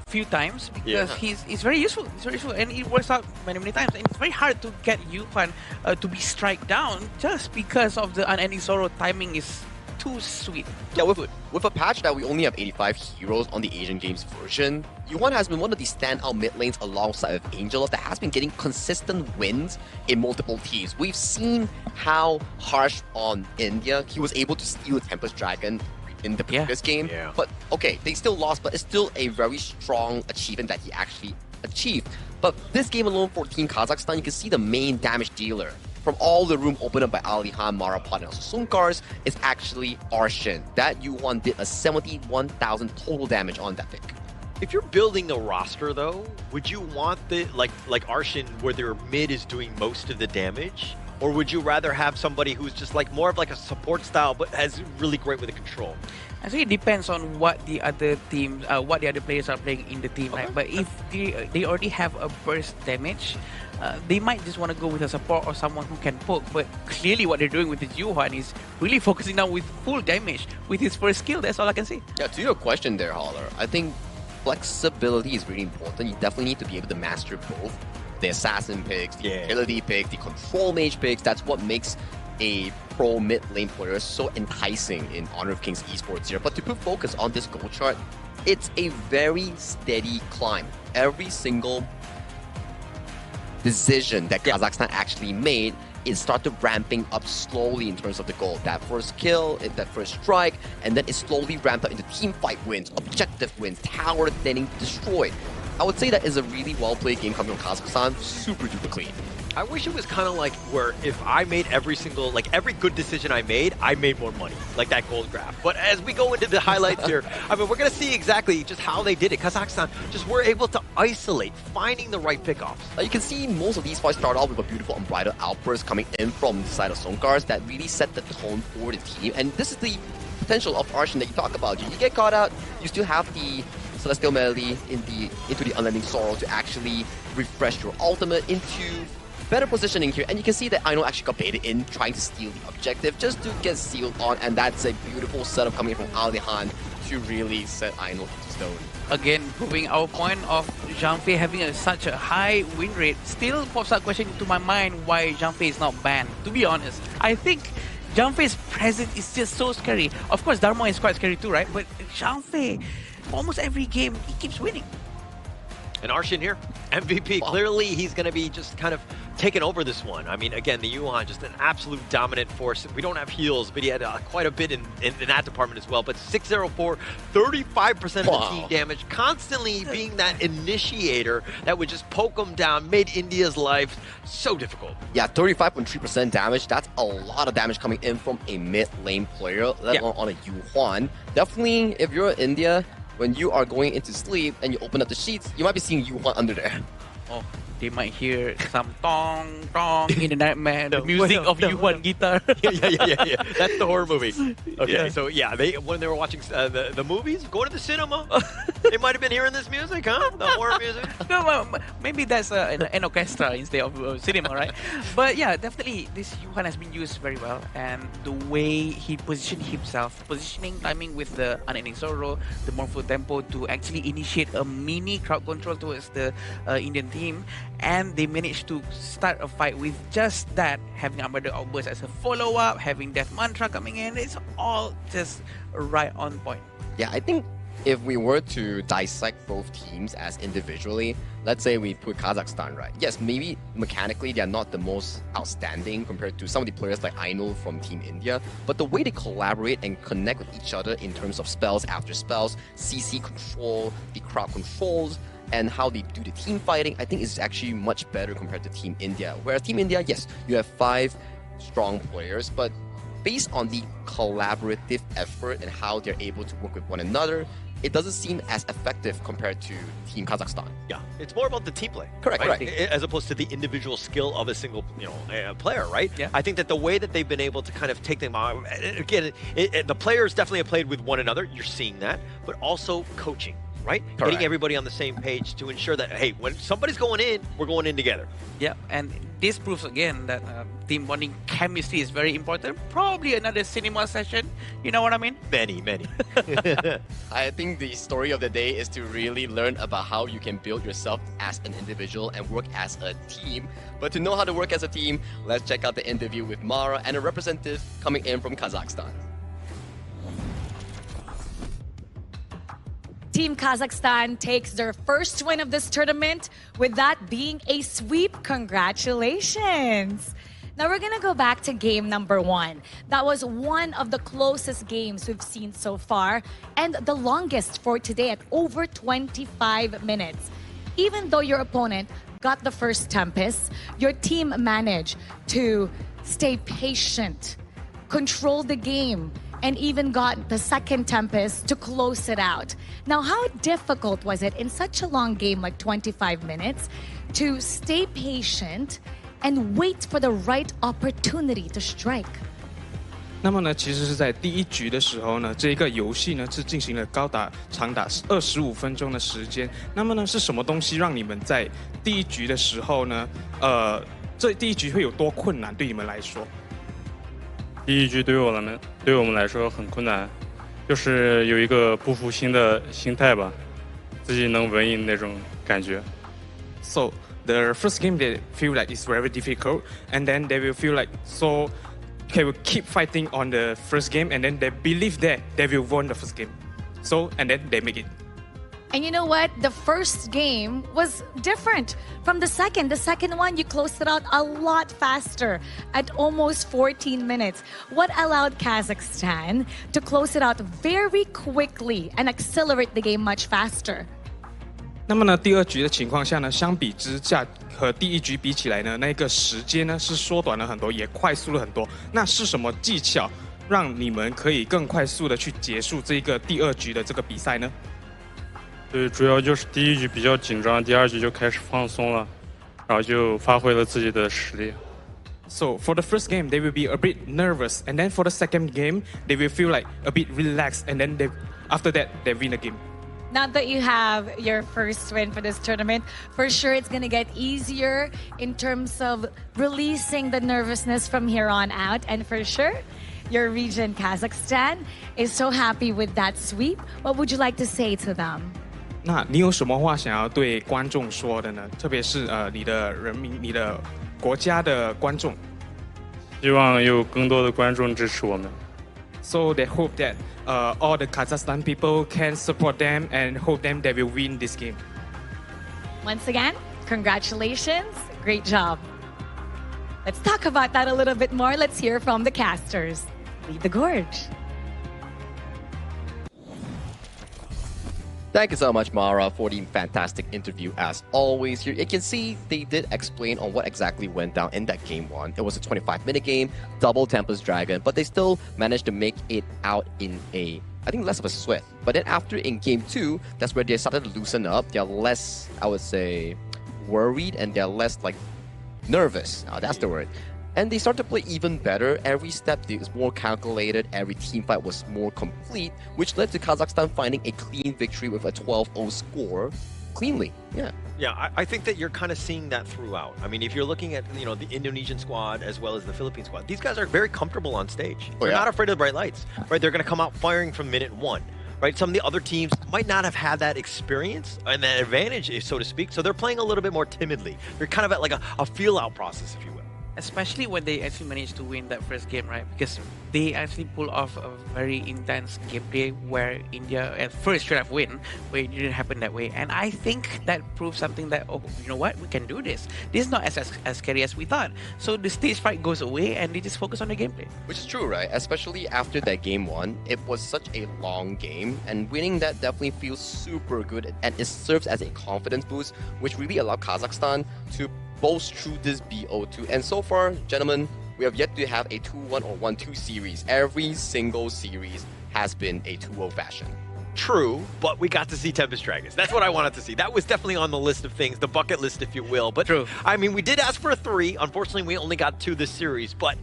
few times because he's very useful. He's very useful, and it works out many times. And it's very hard to get Yuan to be strike down just because of the unending sorrow. Timing is too sweet. Yeah, with a patch that we only have 85 heroes on the Asian Games version, Yuan has been one of the standout mid lanes alongside with Angel that has been getting consistent wins in multiple teams. We've seen how harsh on India he was able to steal Tempest Dragon in the previous game. But okay, they still lost, but it's still a very strong achievement that he actually achieved. But this game alone for Team Kazakhstan, you can see the main damage dealer from all the room opened up by Alihan, Marapat, and also Sunkars is actually Arshin. That Yuan did a 71,000 total damage on that pick. If you're building a roster, though, would you want the like Arshin, where their mid is doing most of the damage, or would you rather have somebody who's just like more of like a support style but has really great with the control? I think it depends on what the other teams, what the other players are playing in the team, right? But if they already have a burst damage, they might just want to go with a support or someone who can poke. But clearly what they're doing with this Yuan is really focusing down with full damage with his first skill. That's all I can see. Yeah, to your question there, Holler, I think flexibility is really important. You definitely need to be able to master both the assassin picks, the utility pick, the control mage picks. That's what makes a pro mid lane player so enticing in Honor of Kings esports here. But to put focus on this goal chart, it's a very steady climb. Every single decision that Kazakhstan actually made, it started ramping up slowly in terms of the goal. That first kill, that first strike, and then it slowly ramped up into team fight wins, objective wins, tower getting destroyed. I would say that is a really well-played game coming from Kazakhstan, super duper clean. I wish it was kind of like where if I made every good decision I made more money, like that gold graph. But as we go into the highlights here, I mean, we're going to see exactly just how they did it. Kazakhstan just were able to isolate, finding the right pickoffs. You can see most of these fights start off with a beautiful unbridled outburst coming in from the side of Sonkars that really set the tone for the team. And this is the potential of Arshin that you talk about. You get caught out, you still have the Celestial Melody into the Unending Sorrow to actually refresh your ultimate into better positioning here, and you can see that Aino actually got baited in trying to steal the objective just to get sealed on, and that's a beautiful setup coming from Alihan to really set Aino into stone. Again, proving our point of Zhang Fei having such a high win rate, still pops up question into my mind why Zhang Fei is not banned. To be honest, I think Zhang Fei's presence is just so scary. Of course, Dharma is quite scary too, right? But Zhang Fei, almost every game, he keeps winning. And Arshin here, MVP. Clearly, he's going to be just kind of taking over this one. I mean, again, the Yuan, just an absolute dominant force. We don't have heals, but he had quite a bit in that department as well. But 604, 35% of the team damage, constantly being that initiator that would just poke him down, made India's life so difficult. Yeah, 35.3% damage. That's a lot of damage coming in from a mid lane player, let alone on a Yuan. Definitely, if you're India, when you are going into sleep and you open up the sheets, you might be seeing Yuan under there. Oh, they might hear some tong tong in the nightmare, the music of Yuan guitar. yeah. That's the horror movie. Okay, so yeah, when they were watching the movies, going to the cinema, they might have been hearing this music, huh? The horror music. No, maybe that's an orchestra instead of cinema, right? But yeah, definitely this Yuan has been used very well, and the way he positioned himself, positioning timing with the unending sorrow, the mournful tempo to actually initiate a mini crowd control towards the Indian team. And they managed to start a fight with just that, having Armada Outburst as a follow-up, having Death Mantra coming in. It's all just right on point. Yeah, I think if we were to dissect both teams as individually, let's say we put Kazakhstan, right? Yes, maybe mechanically they're not the most outstanding compared to some of the players like I know from Team India, but the way they collaborate and connect with each other in terms of spells after spells, CC control, the crowd controls, and how they do the team fighting, I think is actually much better compared to Team India. Whereas Team India, yes, you have 5 strong players, but based on the collaborative effort and how they're able to work with one another, it doesn't seem as effective compared to Team Kazakhstan. Yeah, it's more about the team play. Correct. As opposed to the individual skill of a single player, right? Yeah. I think that the way that they've been able to kind of take them out, again, the players definitely have played with one another, you're seeing that, but also coaching. Right? Correct. Getting everybody on the same page to ensure that, hey, when somebody's going in, we're going in together. Yeah, and this proves again that team bonding chemistry is very important. Probably another cinema session, you know what I mean? Many. I think the story of the day is to really learn about how you can build yourself as an individual and work as a team. But to know how to work as a team, let's check out the interview with Mara and a representative coming in from Kazakhstan. Team Kazakhstan takes their first win of this tournament, with that being a sweep. Congratulations! Now we're gonna go back to game number 1. That was one of the closest games we've seen so far, and the longest for today at over 25 minutes. Even though your opponent got the first Tempest, your team managed to stay patient, control the game, and even got the second Tempest to close it out. Now, how difficult was it in such a long game like 25 minutes to stay patient and wait for the right opportunity to strike? 那么呢，其实是在第一局的时候呢，这一个游戏呢是进行了长达25分钟的时间。那么呢，是什么东西让你们在第一局的时候呢，这第一局会有多困难对你们来说？第一局对我们来说很困难，就是有一个不服心的心态吧，自己能稳赢那种感觉。So the first game they feel like it's very difficult, and then they will feel like they will keep fighting on the first game, and then they believe that they will win the first game. So and then they make it. And you know what? The first game was different from the second. The second one, you closed it out a lot faster at almost 14 minutes. What allowed Kazakhstan to close it out very quickly and accelerate the game much faster? 那么呢，第二局的情况下呢，相比之下和第一局比起来呢，那个时间呢是缩短了很多，也快速了很多。那是什么技巧让你们可以更快速的去结束这个第二局的这个比赛呢？对，主要就是第一局比较紧张，第二局就开始放松了，然后就发挥了自己的实力。So for the first game, they will be a bit nervous, and then for the second game, they will feel like a bit relaxed, and then after that, they win the game. Now that you have your first win for this tournament, for sure it's going to get easier in terms of releasing the nervousness from here on out. And for sure, your region, Kazakhstan, is so happy with that sweep. What would you like to say to them? 那你有什么话想要对观众说的呢？特别是你的人民、你的国家的观众。希望有更多的观众支持我们。So they hope that all the Kazakhstan people can support them and hope them they will win this game. Once again, congratulations. Great job. Let's talk about that a little bit more. Let's hear from the casters. Lead the gorge. Thank you so much, Mara, for the fantastic interview as always. Here you can see they did explain on what exactly went down in that game 1. It was a 25-minute game, double Tempest Dragon, but they still managed to make it out in a, I think, less of a sweat. But then after in game 2, that's where they started to loosen up. They're less, I would say, worried, and they're less like nervous. That's the word. And they started to play even better. Every step was more calculated. Every team fight was more complete, which led to Kazakhstan finding a clean victory with a 12-0 score cleanly. Yeah. Yeah, I think that you're kind of seeing that throughout. I mean, if you're looking at, the Indonesian squad as well as the Philippine squad, these guys are very comfortable on stage. They're not afraid of the bright lights, right? They're going to come out firing from minute 1. Right, some of the other teams might not have had that experience and that advantage, so to speak. So they're playing a little bit more timidly. They're kind of at like a feel-out process, if you will. Especially when they actually managed to win that first game, right? Because they actually pulled off a very intense gameplay where India at first should have won, but it didn't happen that way. And I think that proves something that, oh, you know what? We can do this. This is not as scary as we thought. So the stage fright goes away and they just focus on the gameplay. Which is true, right? Especially after that game 1. It was such a long game, and winning that definitely feels super good, and it serves as a confidence boost, which really allowed Kazakhstan to bolster through this BO2. And so far, gentlemen, we have yet to have a 2-1 or 1-2 series. Every single series has been a 2-0 fashion. True, but we got to see Tempest Dragons. That's what I wanted to see. That was definitely on the list of things, the bucket list, if you will. But true. I mean, we did ask for a 3. Unfortunately, we only got 2 this series. But,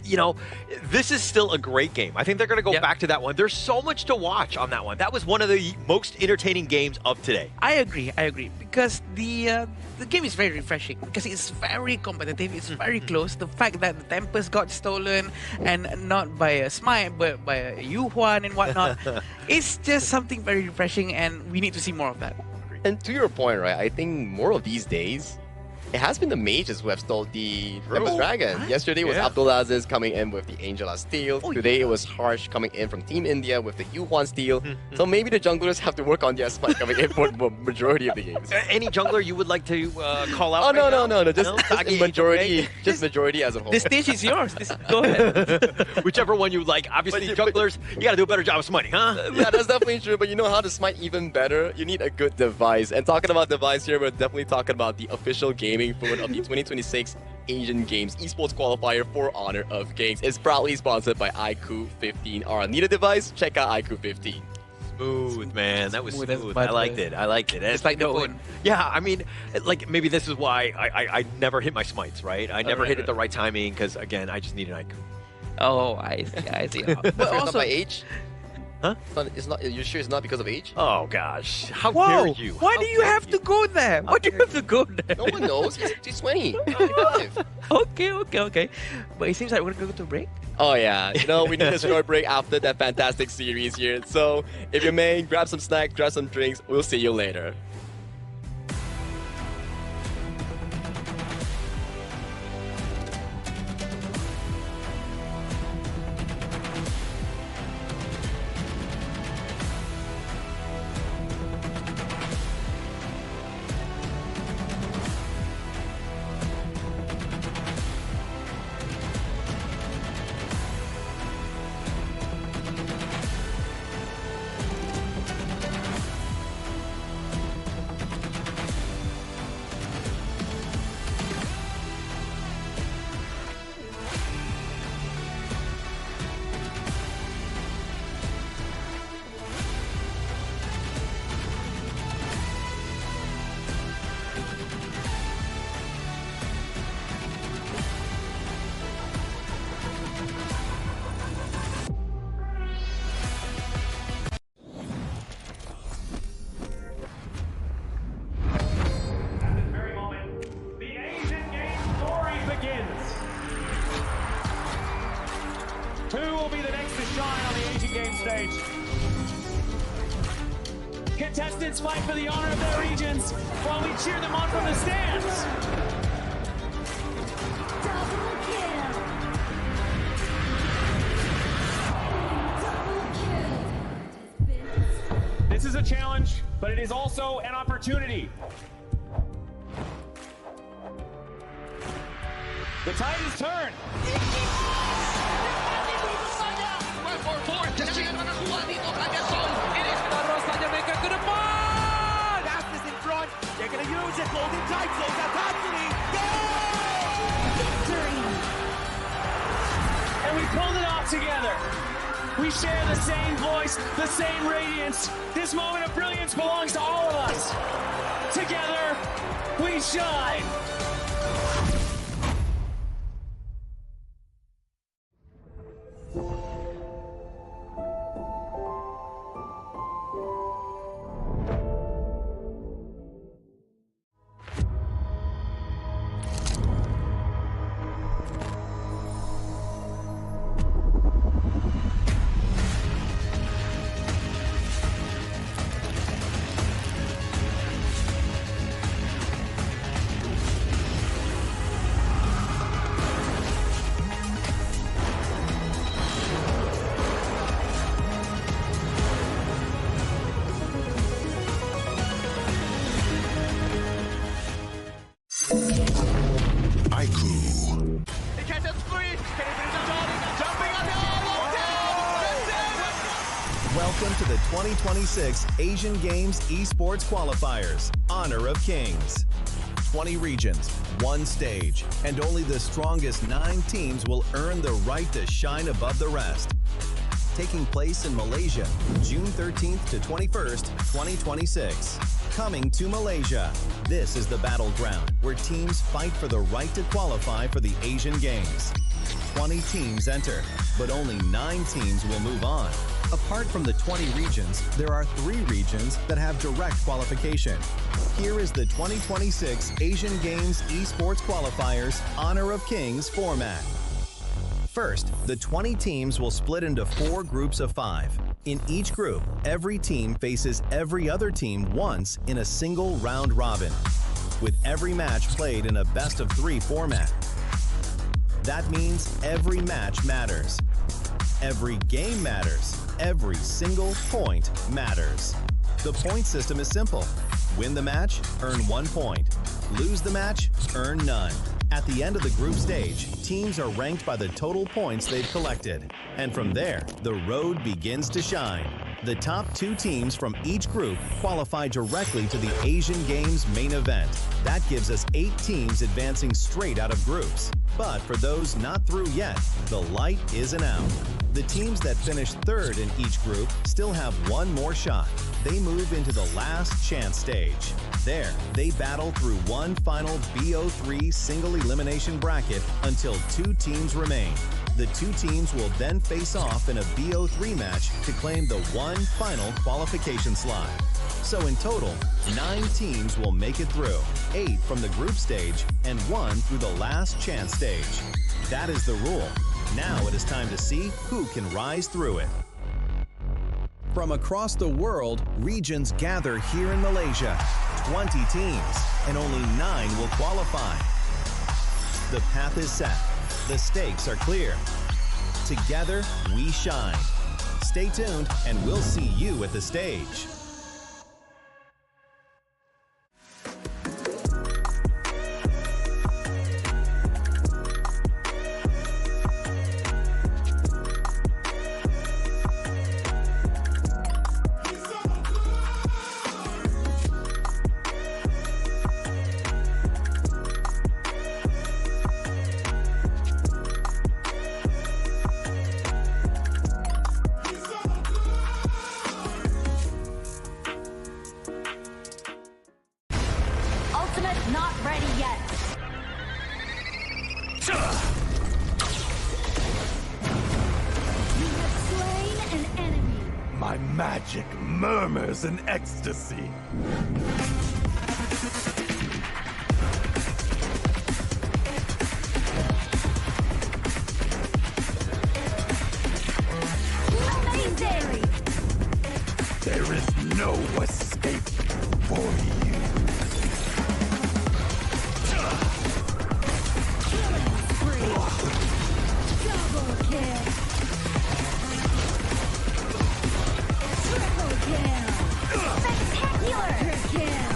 this is still a great game. I think they're going to go back to that one. There's so much to watch on that one. That was one of the most entertaining games of today. I agree. Because the game is very refreshing. Because it's very competitive. It's very close. The fact that the Tempest got stolen, and not by a Smite, but by a Yuhuan and whatnot, it's just something very refreshing, and we need to see more of that. And to your point, right, I think more of these days, it has been the mages who have stole the Tempest Dragon. Right? Yesterday was Abdulaziz coming in with the Angela steal. Today it was Harsh coming in from Team India with the Yuhuan steal. So maybe the junglers have to work on their smite coming in for the majority of the games. Any jungler you would like to call out? Oh, no. Just majority, just majority as a whole. The stage is yours. Go ahead. Whichever one you like. Obviously, junglers, you got to do a better job of smiting, huh? Yeah, that's definitely true. But you know how to smite even better? You need a good device. And talking about device here, we're definitely talking about the official gaming food of the 2026 Asian Games Esports Qualifier for Honor of Kings. It's proudly sponsored by iQOO 15. Need a device? Check out iQOO 15. Smooth, man. That was smooth. I liked it. It's like no one. Yeah, I mean, like maybe this is why I never hit my smites, right? I never hit it the right timing because, again, I just need an iQOO. Oh, I see. But also by age? Huh? It's not. You're sure it's not because of age? Oh gosh! How dare you? Why do you have to go there? Why do you have to go there? No one knows. He's 20. Okay. But it seems like we're gonna go to break. Oh yeah. We need a short break after that fantastic series here. So if you may, grab some snacks, grab some drinks. We'll see you later. Contestants fight for the honor of their regions while we cheer them on from the stands. This is a challenge, but it is also an opportunity. The tide has turned. mereka ke depan. Fastest in front. They're going to use it. Golden tight zones. That's Anthony. Victory. And we pulled it off together. We share the same voice, the same radiance. This moment of brilliance belongs to all of us. Together, we shine. Welcome to the 2026 Asian Games Esports Qualifiers, Honor of Kings. 20 regions, one stage, and only the strongest 9 teams will earn the right to shine above the rest. Taking place in Malaysia, June 13th to 21st, 2026. Coming to Malaysia, this is the battleground where teams fight for the right to qualify for the Asian Games. 20 teams enter, but only 9 teams will move on. Apart from the 20 regions, there are 3 regions that have direct qualification. Here is the 2026 Asian Games Esports Qualifiers Honor of Kings format. First, the 20 teams will split into 4 groups of 5. In each group, every team faces every other team once in a single round robin, with every match played in a best-of-3 format. That means every match matters. Every game matters. Every single point matters. The point system is simple. Win the match, earn 1 point. Lose the match, earn none. At the end of the group stage, teams are ranked by the total points they've collected. And from there, the road begins to shine. The top 2 teams from each group qualify directly to the Asian Games main event. That gives us 8 teams advancing straight out of groups. But for those not through yet, the light isn't out. The teams that finish 3rd in each group still have 1 more shot. They move into the last chance stage. There, they battle through one final BO3 single elimination bracket until 2 teams remain. The 2 teams will then face off in a BO3 match to claim the one final qualification slot. So in total, 9 teams will make it through, 8 from the group stage and 1 through the last chance stage. That is the rule. Now it is time to see who can rise through it. From across the world, regions gather here in Malaysia. 20 teams, and only 9 will qualify. The path is set. The stakes are clear. Together, we shine. Stay tuned, and we'll see you at the stage. Murmurs in ecstasy. Amazing! There is no escape for you. Double kill! Triple kill! Spectacular! Kill!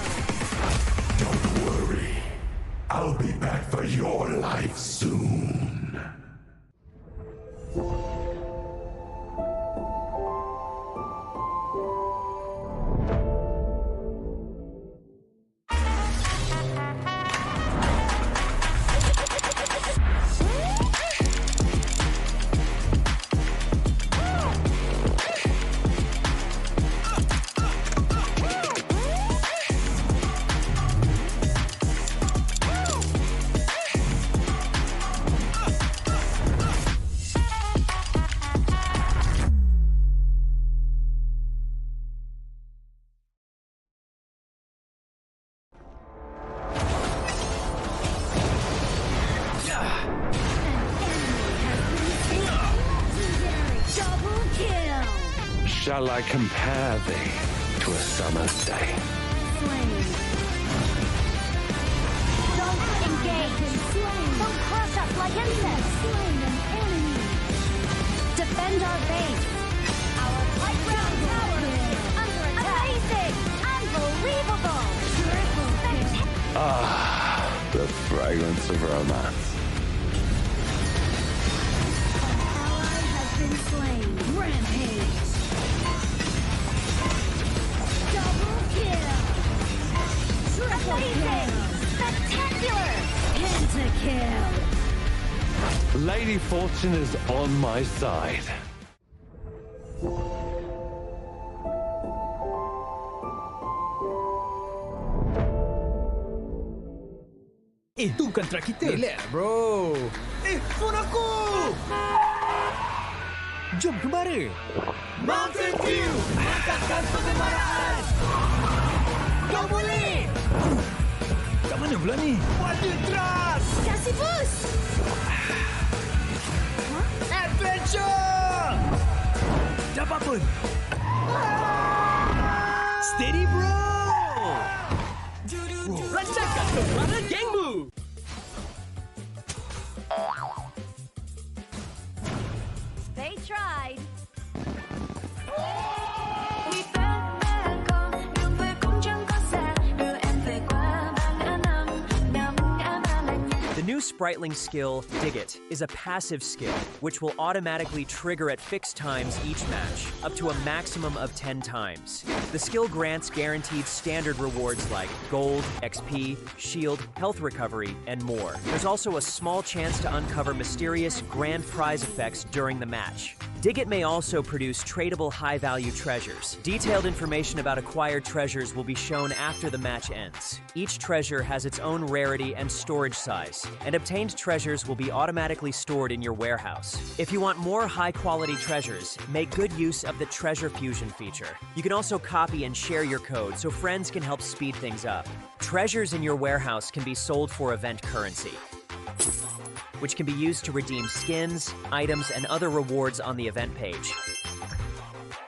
shall I compare thee to a summer's day? Don't engage. Don't crush us like insects. Slain an enemy. Defend our base. Our high ground tower is under attack. Amazing. Unbelievable. Ah, the fragrance of romance. Ally has been slain. Rampage. Double kill. Triple kill. Spectacular. Pentakill. Lady Fortune is on my side. Itu bukan track kita. Relax, bro. Phone aku! Jom kembali. Mountain Dew! Angkatkan pengembaraan! Kau boleh! Kat mana pula ni? Water Trust! Kasih boost! Adventure! Dapat pun. Steady, bro! Rancangkan kemana gengmu! They tried. The new Spritling skill, Dig It, is a passive skill, which will automatically trigger at fixed times each match, up to a maximum of 10 times. The skill grants guaranteed standard rewards like gold, XP, shield, health recovery, and more. There's also a small chance to uncover mysterious grand prize effects during the match. Dig It may also produce tradable high-value treasures. Detailed information about acquired treasures will be shown after the match ends. Each treasure has its own rarity and storage size, and obtained treasures will be automatically stored in your warehouse. If you want more high-quality treasures, make good use of the Treasure Fusion feature. You can also copy and share your code so friends can help speed things up. Treasures in your warehouse can be sold for event currency, which can be used to redeem skins, items, and other rewards on the event page.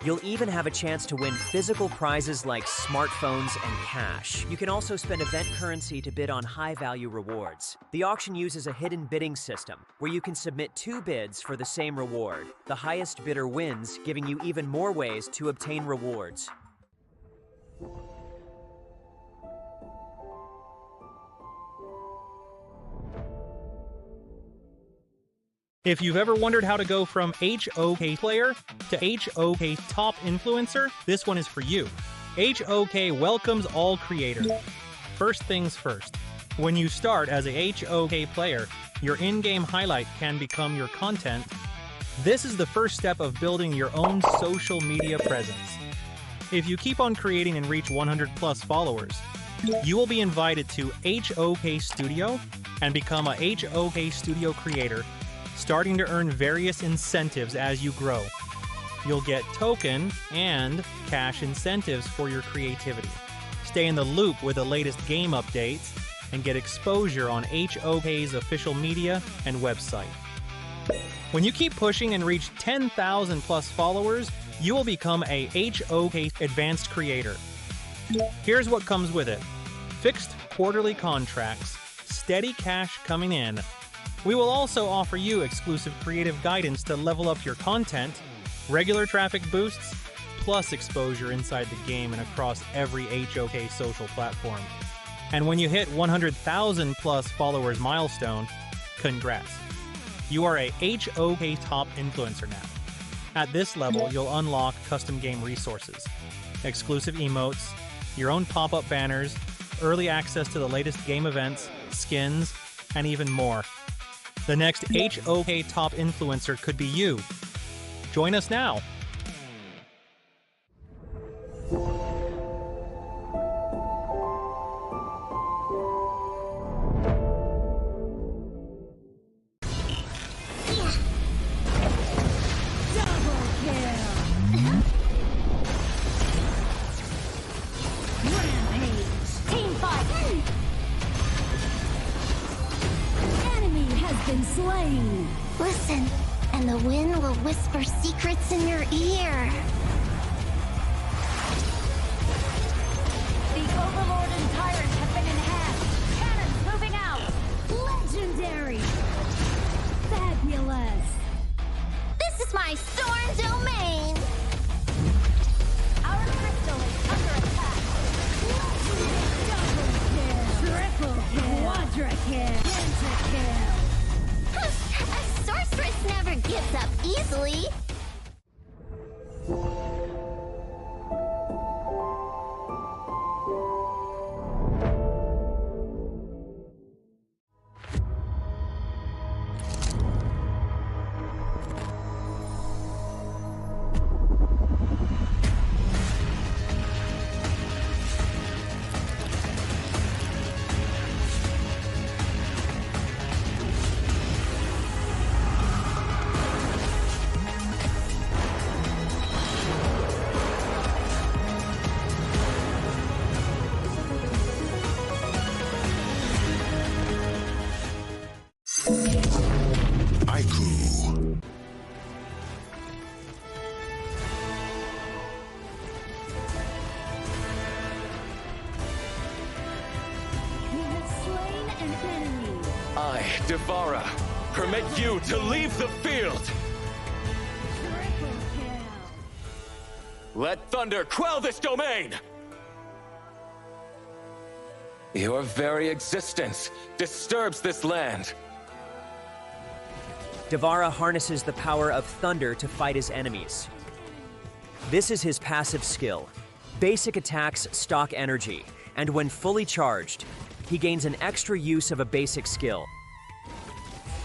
You'll even have a chance to win physical prizes like smartphones and cash. You can also spend event currency to bid on high-value rewards. The auction uses a hidden bidding system, where you can submit 2 bids for the same reward. The highest bidder wins, giving you even more ways to obtain rewards. If you've ever wondered how to go from HOK player to HOK top influencer, this one is for you. HOK welcomes all creators. First things first, when you start as a HOK player, your in-game highlight can become your content. This is the first step of building your own social media presence. If you keep on creating and reach 100 plus followers, you will be invited to HOK Studio and become a HOK Studio creator, starting to earn various incentives as you grow. You'll get token and cash incentives for your creativity. Stay in the loop with the latest game updates and get exposure on HOK's official media and website. When you keep pushing and reach 10,000 plus followers, you will become a HOK Advanced Creator. Here's what comes with it: fixed quarterly contracts, steady cash coming in. We will also offer you exclusive creative guidance to level up your content, regular traffic boosts, plus exposure inside the game and across every HOK social platform. And when you hit 100,000 plus followers milestone, congrats. You are a HOK top influencer now. At this level, you'll unlock custom game resources, exclusive emotes, your own pop-up banners, early access to the latest game events, skins, and even more. The next HOK top influencer could be you. Join us now. Listen, and the wind will whisper secrets in your ear. The Overlord and Tyrant have been enhanced. Cannons moving out. Legendary. Fabulous. This is my Storm Domain. Our crystal is under attack. Double kill. Triple kill. Quadra kill. Pentakill. A sorceress never gives up easily. I, Devara, permit you to leave the field! Let thunder quell this domain! Your very existence disturbs this land. Devara harnesses the power of thunder to fight his enemies. This is his passive skill. Basic attacks stock energy, and when fully charged, he gains an extra use of a basic skill.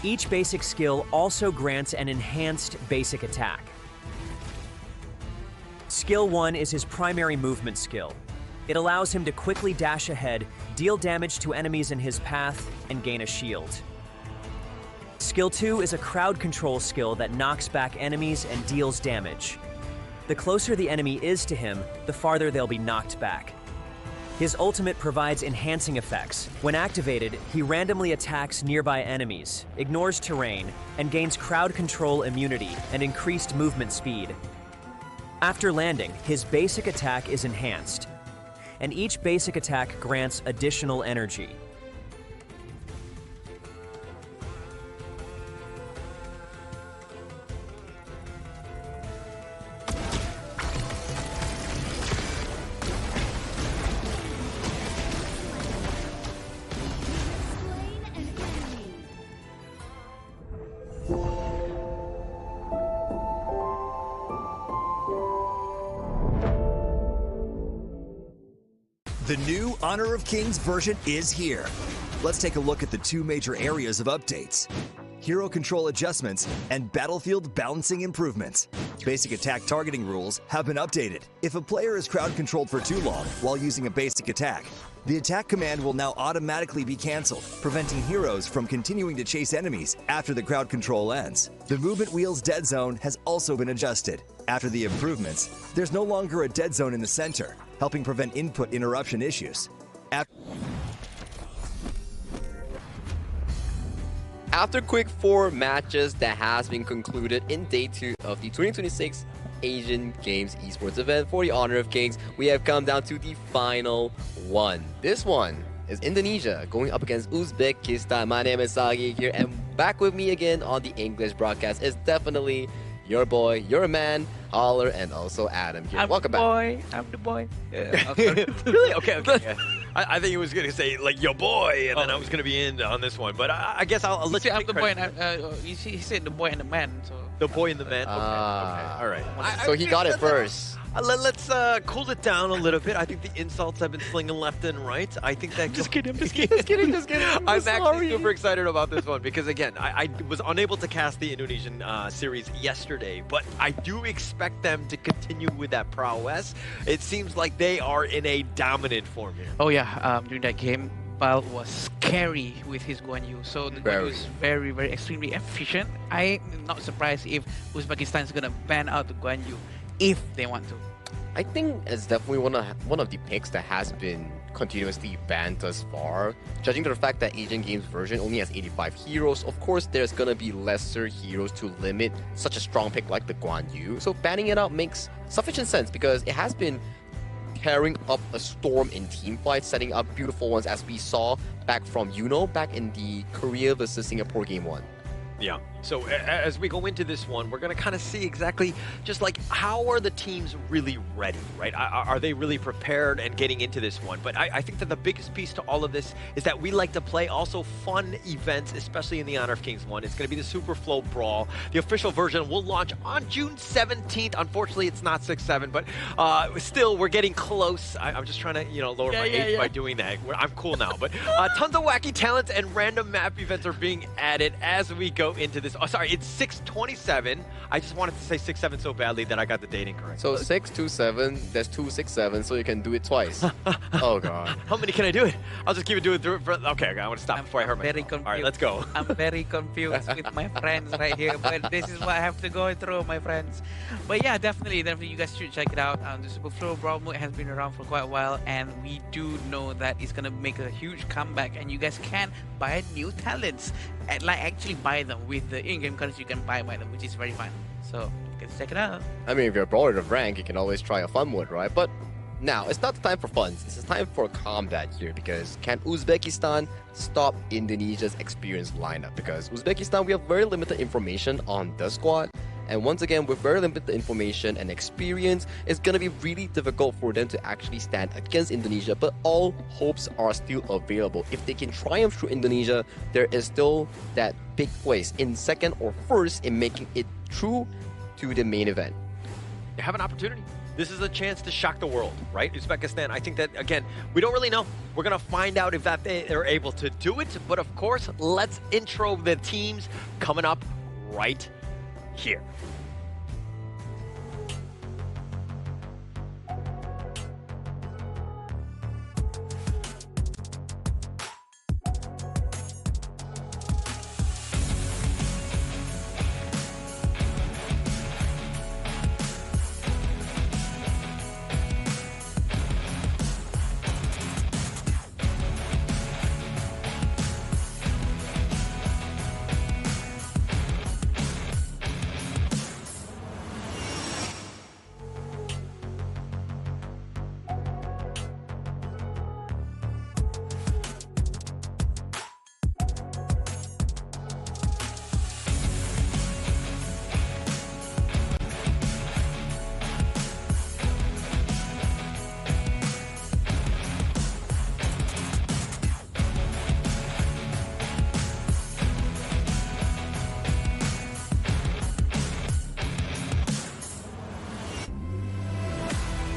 Each basic skill also grants an enhanced basic attack. Skill 1 is his primary movement skill. It allows him to quickly dash ahead, deal damage to enemies in his path, and gain a shield. Skill 2 is a crowd control skill that knocks back enemies and deals damage. The closer the enemy is to him, the farther they'll be knocked back. His ultimate provides enhancing effects. When activated, he randomly attacks nearby enemies, ignores terrain, and gains crowd control immunity and increased movement speed. After landing, his basic attack is enhanced, and each basic attack grants additional energy. The new Honor of Kings version is here. Let's take a look at the two major areas of updates: hero control adjustments and battlefield balancing improvements. Basic attack targeting rules have been updated. If a player is crowd controlled for too long while using a basic attack, the attack command will now automatically be cancelled, preventing heroes from continuing to chase enemies after the crowd control ends. The movement wheel's dead zone has also been adjusted. After the improvements, there's no longer a dead zone in the center, helping prevent input interruption issues. After quick 4 matches that has been concluded in day 2 of the 2026 Asian Games Esports event for the Honor of Kings, we have come down to the final one. This one is Indonesia going up against Uzbekistan. My name is Sagi here, and back with me again on the English broadcast is definitely your boy, your man, Holler, and also Adam here. Welcome back. I'm the boy. Yeah, really? Okay. Yeah. I think he was going to say, like, your boy, and then I was going to be in on this one. But I guess I'll let you I'm take the boy, credit. and he said the boy and the man. So The boy and the man? Okay. All right. So he got it first. Let's cool it down a little bit. I think the insults have been slinging left and right. I think that... Just kidding. I'm actually super excited about this one because, again, I was unable to cast the Indonesian series yesterday, but I do expect them to continue with that prowess. It seems like they are in a dominant form here. Oh yeah, during that game, Pal was scary with his Guan Yu. So the Guan Yu is very, very extremely efficient. I'm not surprised if Uzbekistan is gonna ban out the Guan Yu if they want to. I think it's definitely one of the picks that has been continuously banned thus far. Judging to the fact that Asian Games version only has 85 heroes, of course there's gonna be lesser heroes to limit such a strong pick like the Guan Yu. So banning it out makes sufficient sense because it has been pairing up a storm in team fights, setting up beautiful ones as we saw back from back in the Korea versus Singapore game 1. Yeah. So as we go into this one, we're going to kind of see exactly just like how are the teams really ready, right? Are they really prepared and getting into this one? But I think that the biggest piece to all of this is that we like to play also fun events, especially in the Honor of Kings one. It's going to be the Super Flow Brawl. The official version will launch on June 17th. Unfortunately, it's not 6-7, but still, we're getting close. I'm just trying to, lower my age by doing that. I'm cool now. But tons of wacky talents and random map events are being added as we go into this. Oh, sorry, it's 627. I just wanted to say 6-7 so badly that I got the date incorrect. So 627, there's 267, so you can do it twice. Oh god. How many can I do it? I'll just keep it doing through. Okay, I want to stop before I hurt myself. All right, let's go. I'm very confused with my friends right here, but this is what I have to go through, my friends. But yeah, definitely, you guys should check it out. The Super Flow Brawl mode has been around for quite a while, and we do know that it's gonna make a huge comeback, and you guys can buy new talents. And actually buy them with the in-game currency you can buy them, which is very fun. So you can check it out. I mean, if you're a brawler of rank, you can always try a fun mode, right? But now, it's not the time for fun. It's time for combat here, because can Uzbekistan stop Indonesia's experienced lineup? Because Uzbekistan, we have very limited information on the squad. And once again, with very limited information and experience, it's going to be really difficult for them to actually stand against Indonesia. But all hopes are still available. If they can triumph through Indonesia, there is still that big place in second or first in making it through to the main event. You have an opportunity. This is a chance to shock the world, right? Uzbekistan, I think that, again, we don't really know. We're going to find out if they're able to do it. But of course, let's intro the teams coming up right here.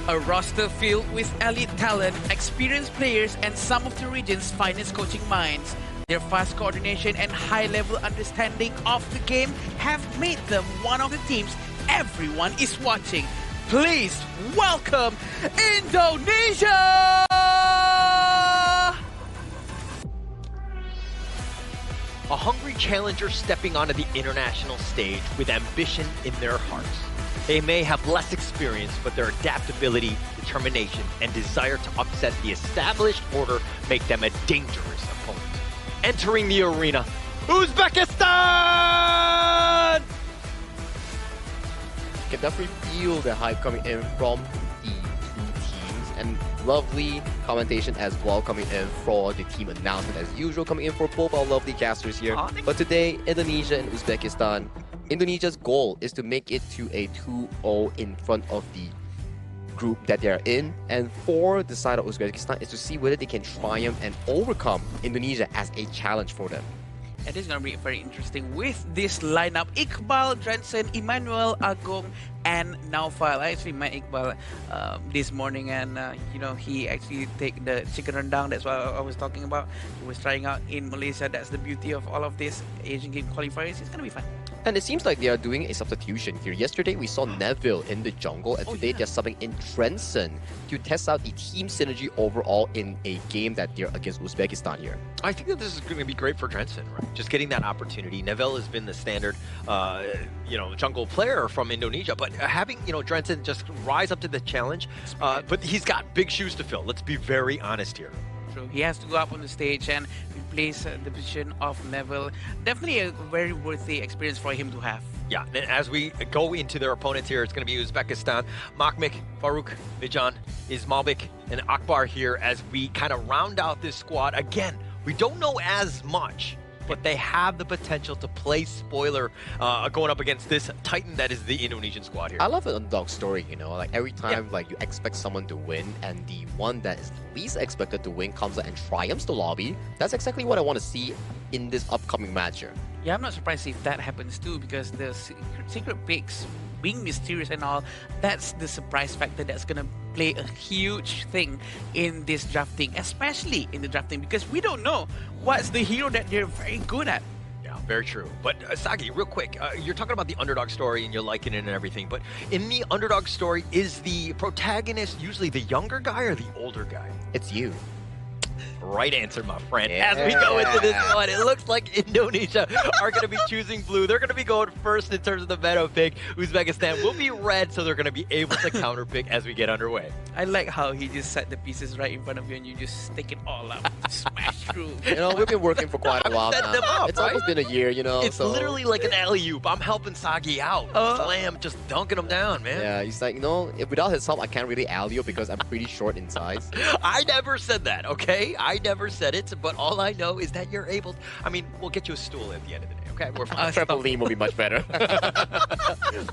A roster filled with elite talent, experienced players, and some of the region's finest coaching minds. Their fast coordination and high-level understanding of the game have made them one of the teams everyone is watching. Please welcome Indonesia! A hungry challenger stepping onto the international stage with ambition in their hearts. They may have less experience, but their adaptability, determination, and desire to upset the established order make them a dangerous opponent. Entering the arena, Uzbekistan! You can definitely feel the hype coming in from the two teams, and lovely commentation as well coming in for the team announcement as usual, coming in for both our lovely casters here. But today, Indonesia and Uzbekistan. Indonesia's goal is to make it to a 2-0 in front of the group that they are in, and for the side of Uzbekistan is to see whether they can triumph and overcome Indonesia as a challenge for them. And this is going to be very interesting with this lineup. Iqbal, Drensen, Emmanuel, Agong, and Naufal. I actually met Iqbal this morning, and he actually take the chicken rendang. That's what I was talking about. He was trying out in Malaysia. That's the beauty of all of this Asian Game qualifiers. It's going to be fun. And it seems like they are doing a substitution here. Yesterday, we saw Neville in the jungle, and today they're subbing in Drensen to test out the team synergy overall in a game that they're against Uzbekistan here. I think that this is going to be great for Drensen, right? Just getting that opportunity. Neville has been the standard, jungle player from Indonesia, but having, Drensen just rise up to the challenge, but he's got big shoes to fill. Let's be very honest here. True. He has to go up on the stage and replace the position of Neville. Definitely a very worthy experience for him to have. Yeah, and as we go into their opponents here, it's going to be Uzbekistan. Makhmik, Farouk, Bijan, Ismalbek, and Akbar here as we kind of round out this squad. Again, we don't know as much, but they have the potential to play spoiler going up against this titan that is the Indonesian squad here. I love an underdog story, you know, like every time like you expect someone to win and the one that is least expected to win comes out and triumphs the lobby. That's exactly what I want to see in this upcoming match here. Yeah, I'm not surprised if that happens too, because the secret picks being mysterious and all, that's the surprise factor that's going to play a huge thing in this drafting, especially in the drafting, because we don't know what's the hero that they're very good at. Yeah, very true. But Sagi, real quick, you're talking about the underdog story and you're liking it and everything, but in the underdog story, is the protagonist usually the younger guy or the older guy? It's you. Right answer, my friend. As we go into this one, it looks like Indonesia are going to be choosing blue. They're going to be going first in terms of the meta pick. Uzbekistan will be red, so they're going to be able to counter pick as we get underway. I like how he just set the pieces right in front of you and you just take it all out. Smash through. You know, we've been working for quite a while now. Them up, it's right? almost been a year, you know. It's literally like an alley-oop. I'm helping Sagi out. Slam, just dunking him down, man. Yeah, he's like, you know, without his help, I can't really alley-oop because I'm pretty short in size. I never said that, okay? I never said it, but all I know is that you're able to, I mean, we'll get you a stool at the end of the day, okay? We're fine. Trampoline will be much better.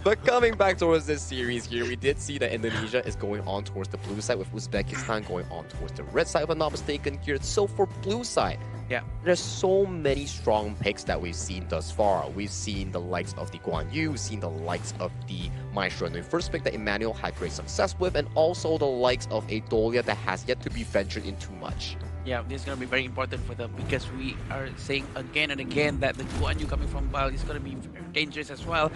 But coming back towards this series here, we did see that Indonesia is going on towards the blue side with Uzbekistan going on towards the red side, if I'm not mistaken here. So for blue side, yeah, there's so many strong picks that we've seen thus far. We've seen the likes of the Guan Yu, we've seen the likes of the Maestro, the first pick that Emmanuel had great success with, and also the likes of a Dolia that has yet to be ventured in too much. Yeah, this is going to be very important for them because we are saying again and again that the Guan Yu coming from Bal is going to be very dangerous as well.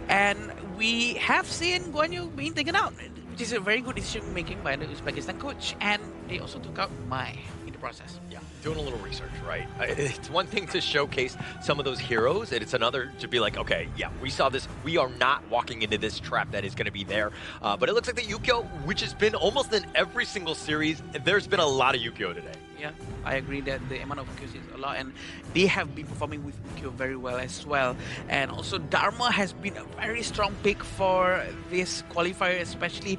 And we have seen Guan Yu being taken out, which is a very good decision making by the Uzbekistan coach. And they also took out Mai in the process. Yeah, doing a little research, right? It's one thing to showcase some of those heroes, and it's another to be like, okay, yeah, we saw this. We are not walking into this trap that is going to be there. But it looks like the Yukio, which has been almost in every single series, there's been a lot of Yukio today. Yeah, I agree that the amount of Yukio is a lot, and they have been performing with Yukio very well as well. And also Dharma has been a very strong pick for this qualifier, especially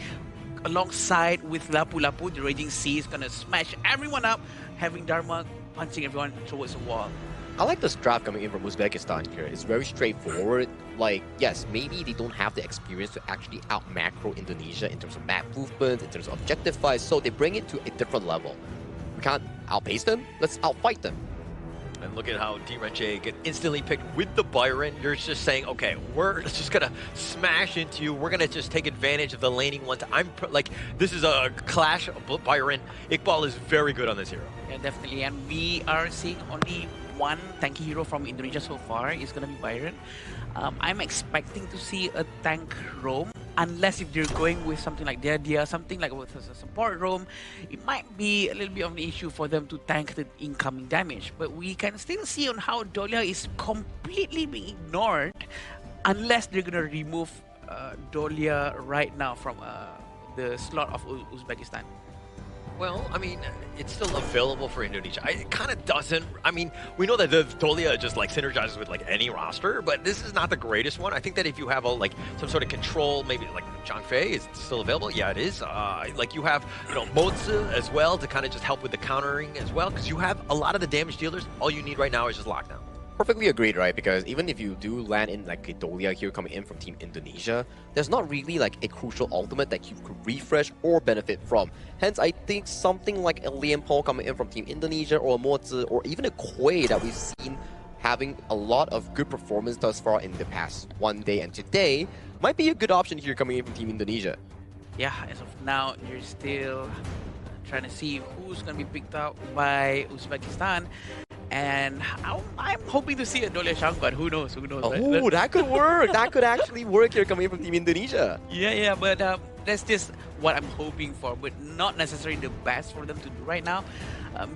alongside with Lapu Lapu. The Raging Sea is gonna smash everyone up, having Dharma punching everyone towards the wall. I like this draft coming in from Uzbekistan here. It's very straightforward. Like, yes, maybe they don't have the experience to actually out-macro Indonesia in terms of map movement, in terms of objective fights, so they bring it to a different level. We can't outpace them, let's outfight them. And look at how D-Renche get instantly picked with the Byron. You're just saying, okay, we're just gonna smash into you. We're gonna just take advantage of the laning ones. Like, this is a clash of Byron. Iqbal is very good on this hero. Yeah, definitely. And we are seeing only one tanky hero from Indonesia so far. Is gonna be Byron. I'm expecting to see a tank roam, unless if they're going with something like Dia, something like with a support roam, it might be a little bit of an issue for them to tank the incoming damage. But we can still see on how Dolia is completely being ignored, unless they're gonna remove Dolia right now from the slot of Uzbekistan. Well, I mean, it's still available for Indonesia. It kind of doesn't. I mean, we know that the Dolia just like synergizes with like any roster, but this is not the greatest one. I think that if you have some sort of control, maybe like Zhangfei is still available. Yeah, it is. Like you have, you know, Mozi as well to kind of just help with the countering as well, because you have a lot of the damage dealers. All you need right now is just lockdown. Perfectly agreed, right? Because even if you do land in like a Dolia here coming in from Team Indonesia, there's not really like a crucial ultimate that you could refresh or benefit from. Hence, I think something like a Liam Paul coming in from Team Indonesia, or a Mozi, or even a Quay that we've seen having a lot of good performance thus far in the past one day and today might be a good option here coming in from Team Indonesia. Yeah, as of now, you're still trying to see who's going to be picked out by Uzbekistan. And I'm hoping to see a Dolia Shangguan. Who knows? Who knows? Oh, that could work. That could actually work here coming in from Team Indonesia. Yeah, but that's just what I'm hoping for, but not necessarily the best for them to do right now,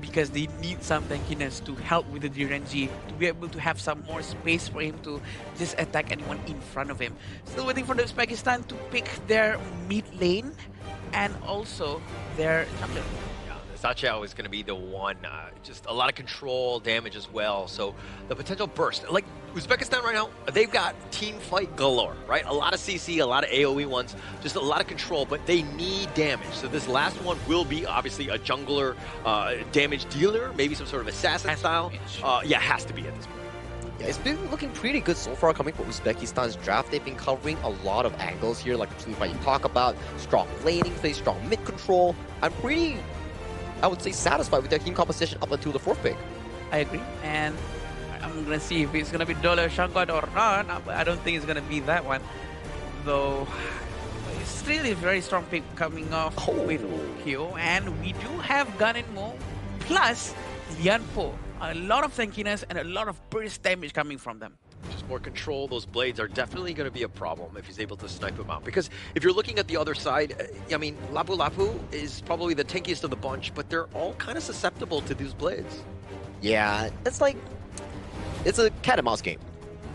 because they need some tankiness to help with the DRNG, to be able to have some more space for him to just attack anyone in front of him. Still waiting for the Uzbekistan to pick their mid lane and also their jungler. Zachao is going to be the one. Just a lot of control, damage as well. So the potential burst. Like Uzbekistan right now, they've got team fight galore, right? A lot of CC, a lot of AoE ones, just a lot of control, but they need damage. So this last one will be obviously a jungler damage dealer, maybe some sort of assassin style. Yeah, has to be at this point. Yeah, it's been looking pretty good so far coming from Uzbekistan's draft. They've been covering a lot of angles here, like the team fight you talk about, strong laning play, strong mid control. I'm pretty, I would say, satisfied with their team composition up until the 4th pick. I agree, and I'm gonna see if it's gonna be Dollar Shangguan or not. I don't think it's gonna be that one, though. It's still a very strong pick coming off with Kyo, and we do have Gun and Mo plus Lianpo. A lot of tankiness and a lot of burst damage coming from them. Just more control. Those blades are definitely going to be a problem if he's able to snipe him out. Because if you're looking at the other side, I mean, Lapu Lapu is probably the tankiest of the bunch, but they're all kind of susceptible to these blades. Yeah, it's like, it's a cat and mouse game.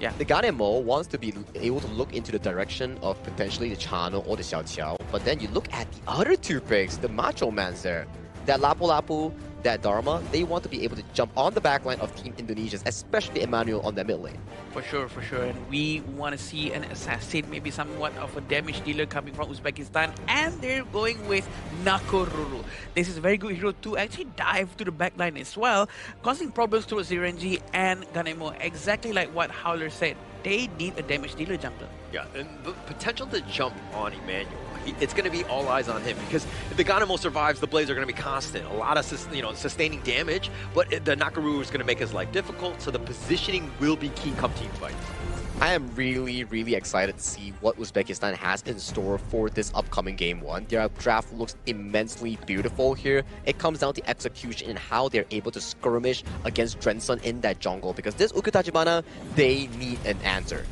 Yeah. The Ganemo wants to be able to look into the direction of potentially the Chano or the Xiao Qiao, but then you look at the other 2 picks, the Macho Mans there. That Lapu Lapu, that Dharma, they want to be able to jump on the backline of Team Indonesia's, especially Emmanuel on the mid lane. For sure, for sure. And we want to see an assassin, maybe somewhat of a damage dealer coming from Uzbekistan. And they're going with Nakoruru. This is a very good hero to actually dive to the backline as well, causing problems towards Zirenji and Ganemo. Exactly like what Howler said. They need a damage dealer jungler. Yeah, and the potential to jump on Emmanuel, it's going to be all eyes on him, because if the Ganemo survives, the blades are going to be constant. A lot of sustaining damage, but the Nakoruru is going to make his life difficult, so the positioning will be key come team fight. I am really, really excited to see what Uzbekistan has in store for this upcoming Game 1. Their draft looks immensely beautiful here. It comes down to execution and how they're able to skirmish against Drenson in that jungle, because this Ukutachibana, they need an answer.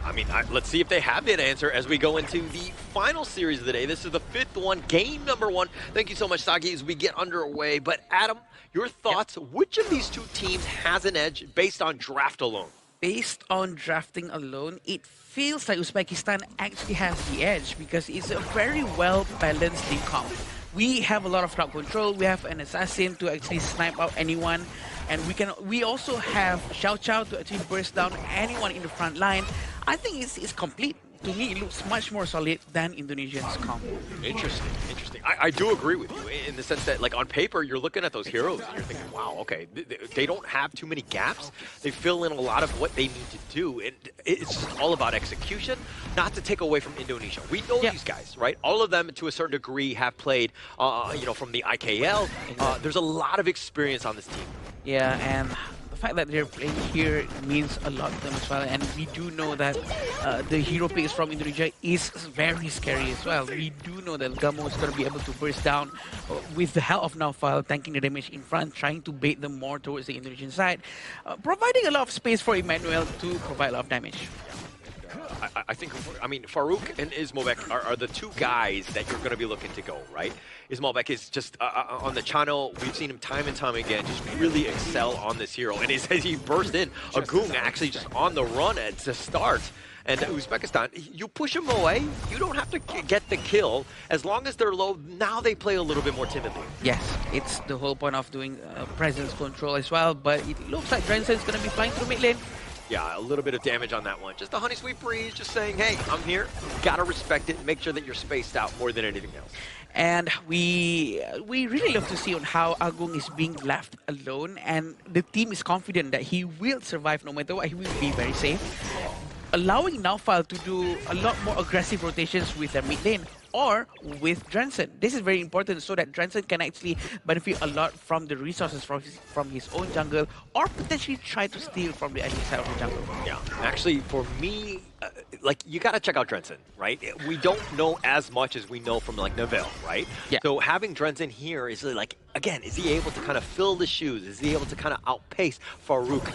I mean, let's see if they have that answer as we go into the final series of the day. This is the 5th one, game number 1. Thank you so much, Sagi, as we get underway. But Adam, your thoughts, which of these 2 teams has an edge based on draft alone? Based on drafting alone, it feels like Uzbekistan actually has the edge because it's a very well-balanced team comp. We have a lot of crowd control, we have an assassin to actually snipe out anyone, and we also have Xiao Qiao to actually burst down anyone in the front line. I think it's complete. To me, it looks much more solid than Indonesia's comp. Interesting, interesting. I do agree with you in the sense that, like, on paper, you're looking at those heroes and you're thinking, wow, okay, they don't have too many gaps. They fill in a lot of what they need to do, and it's just all about execution, not to take away from Indonesia. We know these guys, right? All of them, to a certain degree, have played, from the IKL. There's a lot of experience on this team. Yeah, and the fact that they're playing here means a lot to them as well, and we do know that the hero picks from Indonesia is very scary as well. We do know that Gamo is going to be able to burst down with the help of Naufal, tanking the damage in front, trying to bait them more towards the Indonesian side, providing a lot of space for Emmanuel to provide a lot of damage. I think, I mean, Farouk and Ismobek are the 2 guys that you're going to be looking to go, right? Ismobek is just, on the channel, we've seen him time and time again just really excel on this hero. And he burst in, Agung actually just on the run to start. And Uzbekistan, you push them away, you don't have to get the kill. As long as they're low, now they play a little bit more timidly. Yes, it's the whole point of doing presence control as well, but it looks like Drenson's going to be flying through mid lane. Yeah, a little bit of damage on that one. Just a honey sweet breeze, just saying, hey, I'm here. Gotta respect it. Make sure that you're spaced out more than anything else. And we really love to see on how Agung is being left alone, and the team is confident that he will survive no matter what. He will be very safe, allowing Naufal to do a lot more aggressive rotations with their mid lane or with Drenson. This is very important so that Drenson can actually benefit a lot from the resources from his own jungle, or potentially try to steal from the enemy side of the jungle. Yeah, actually, for me, like, you gotta check out Drenson, right? We don't know as much as we know from, like, Neville, right? Yeah. So having Drenson here is like, again, is he able to kind of fill the shoes? Is he able to kind of outpace Farouk?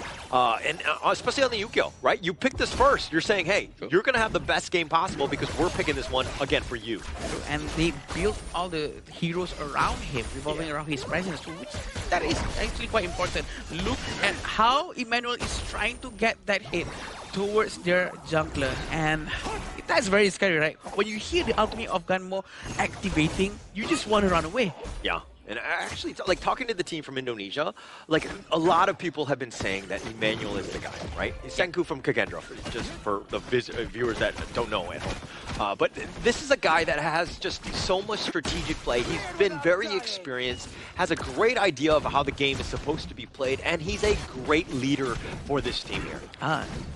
And especially on the Yukio, right? You picked this first. You're saying, hey, you're gonna have the best game possible because we're picking this one, again, for you. And they built all the heroes around him, revolving around his presence, which that is actually quite important. Look at how Emmanuel is trying to get that hit. towards their jungler, and that's very scary, right? When you hear the ultimate of Gunmo activating, you just want to run away. Yeah. And actually, like talking to the team from Indonesia, like a lot of people have been saying that Emmanuel is the guy, right? Senku from Kagendra, just for the viewers that don't know at home. But this is a guy that has just so much strategic play. He's been very experienced, has a great idea of how the game is supposed to be played, and he's a great leader for this team here.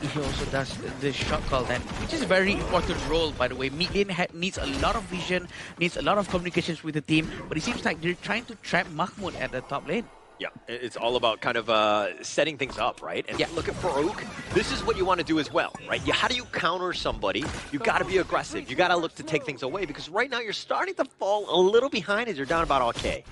He also does the shot call then, which is a very important role, by the way. Mid lane needs a lot of vision, needs a lot of communications with the team, but it seems like they're trying to trap Mahmoud at the top lane. Yeah, it's all about kind of setting things up, right? And look at Farouk. This is what you want to do as well, right? How do you counter somebody? You got to be aggressive. You got to look to take things away because right now you're starting to fall a little behind as you're down about OK.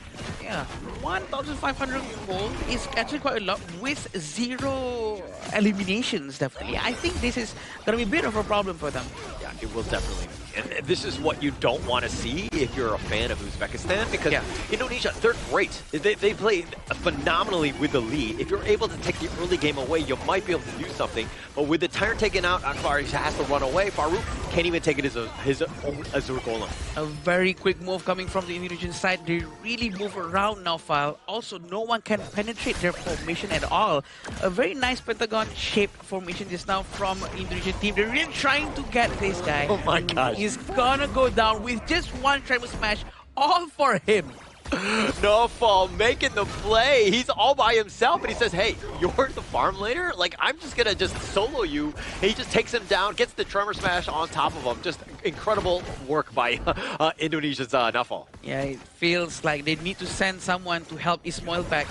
Yeah, 1,500 gold is actually quite a lot with 0 eliminations, definitely. I think this is going to be a bit of a problem for them. Yeah, it will definitely be. And this is what you don't want to see if you're a fan of Uzbekistan because Indonesia, they're great. They play phenomenally with the lead. If you're able to take the early game away, you might be able to do something. But with the tyrant taken out, Akbar has to run away. Farouk can't even take it as his own Azur Golem. A very quick move coming from the Indonesian side. They really move around now, File. Also, no one can penetrate their formation at all. A very nice pentagon-shaped formation just now from Indonesian team. They're really trying to get this guy. Oh my gosh. He's gonna go down with just one Tremor Smash, all for him. No fall, making the play. He's all by himself, and he says, hey, you're the farm laner? Like, I'm just going to just solo you. And he just takes him down, gets the Tremor Smash on top of him. Just incredible work by Indonesia's Nafal. Yeah, it feels like they need to send someone to help Ismail back,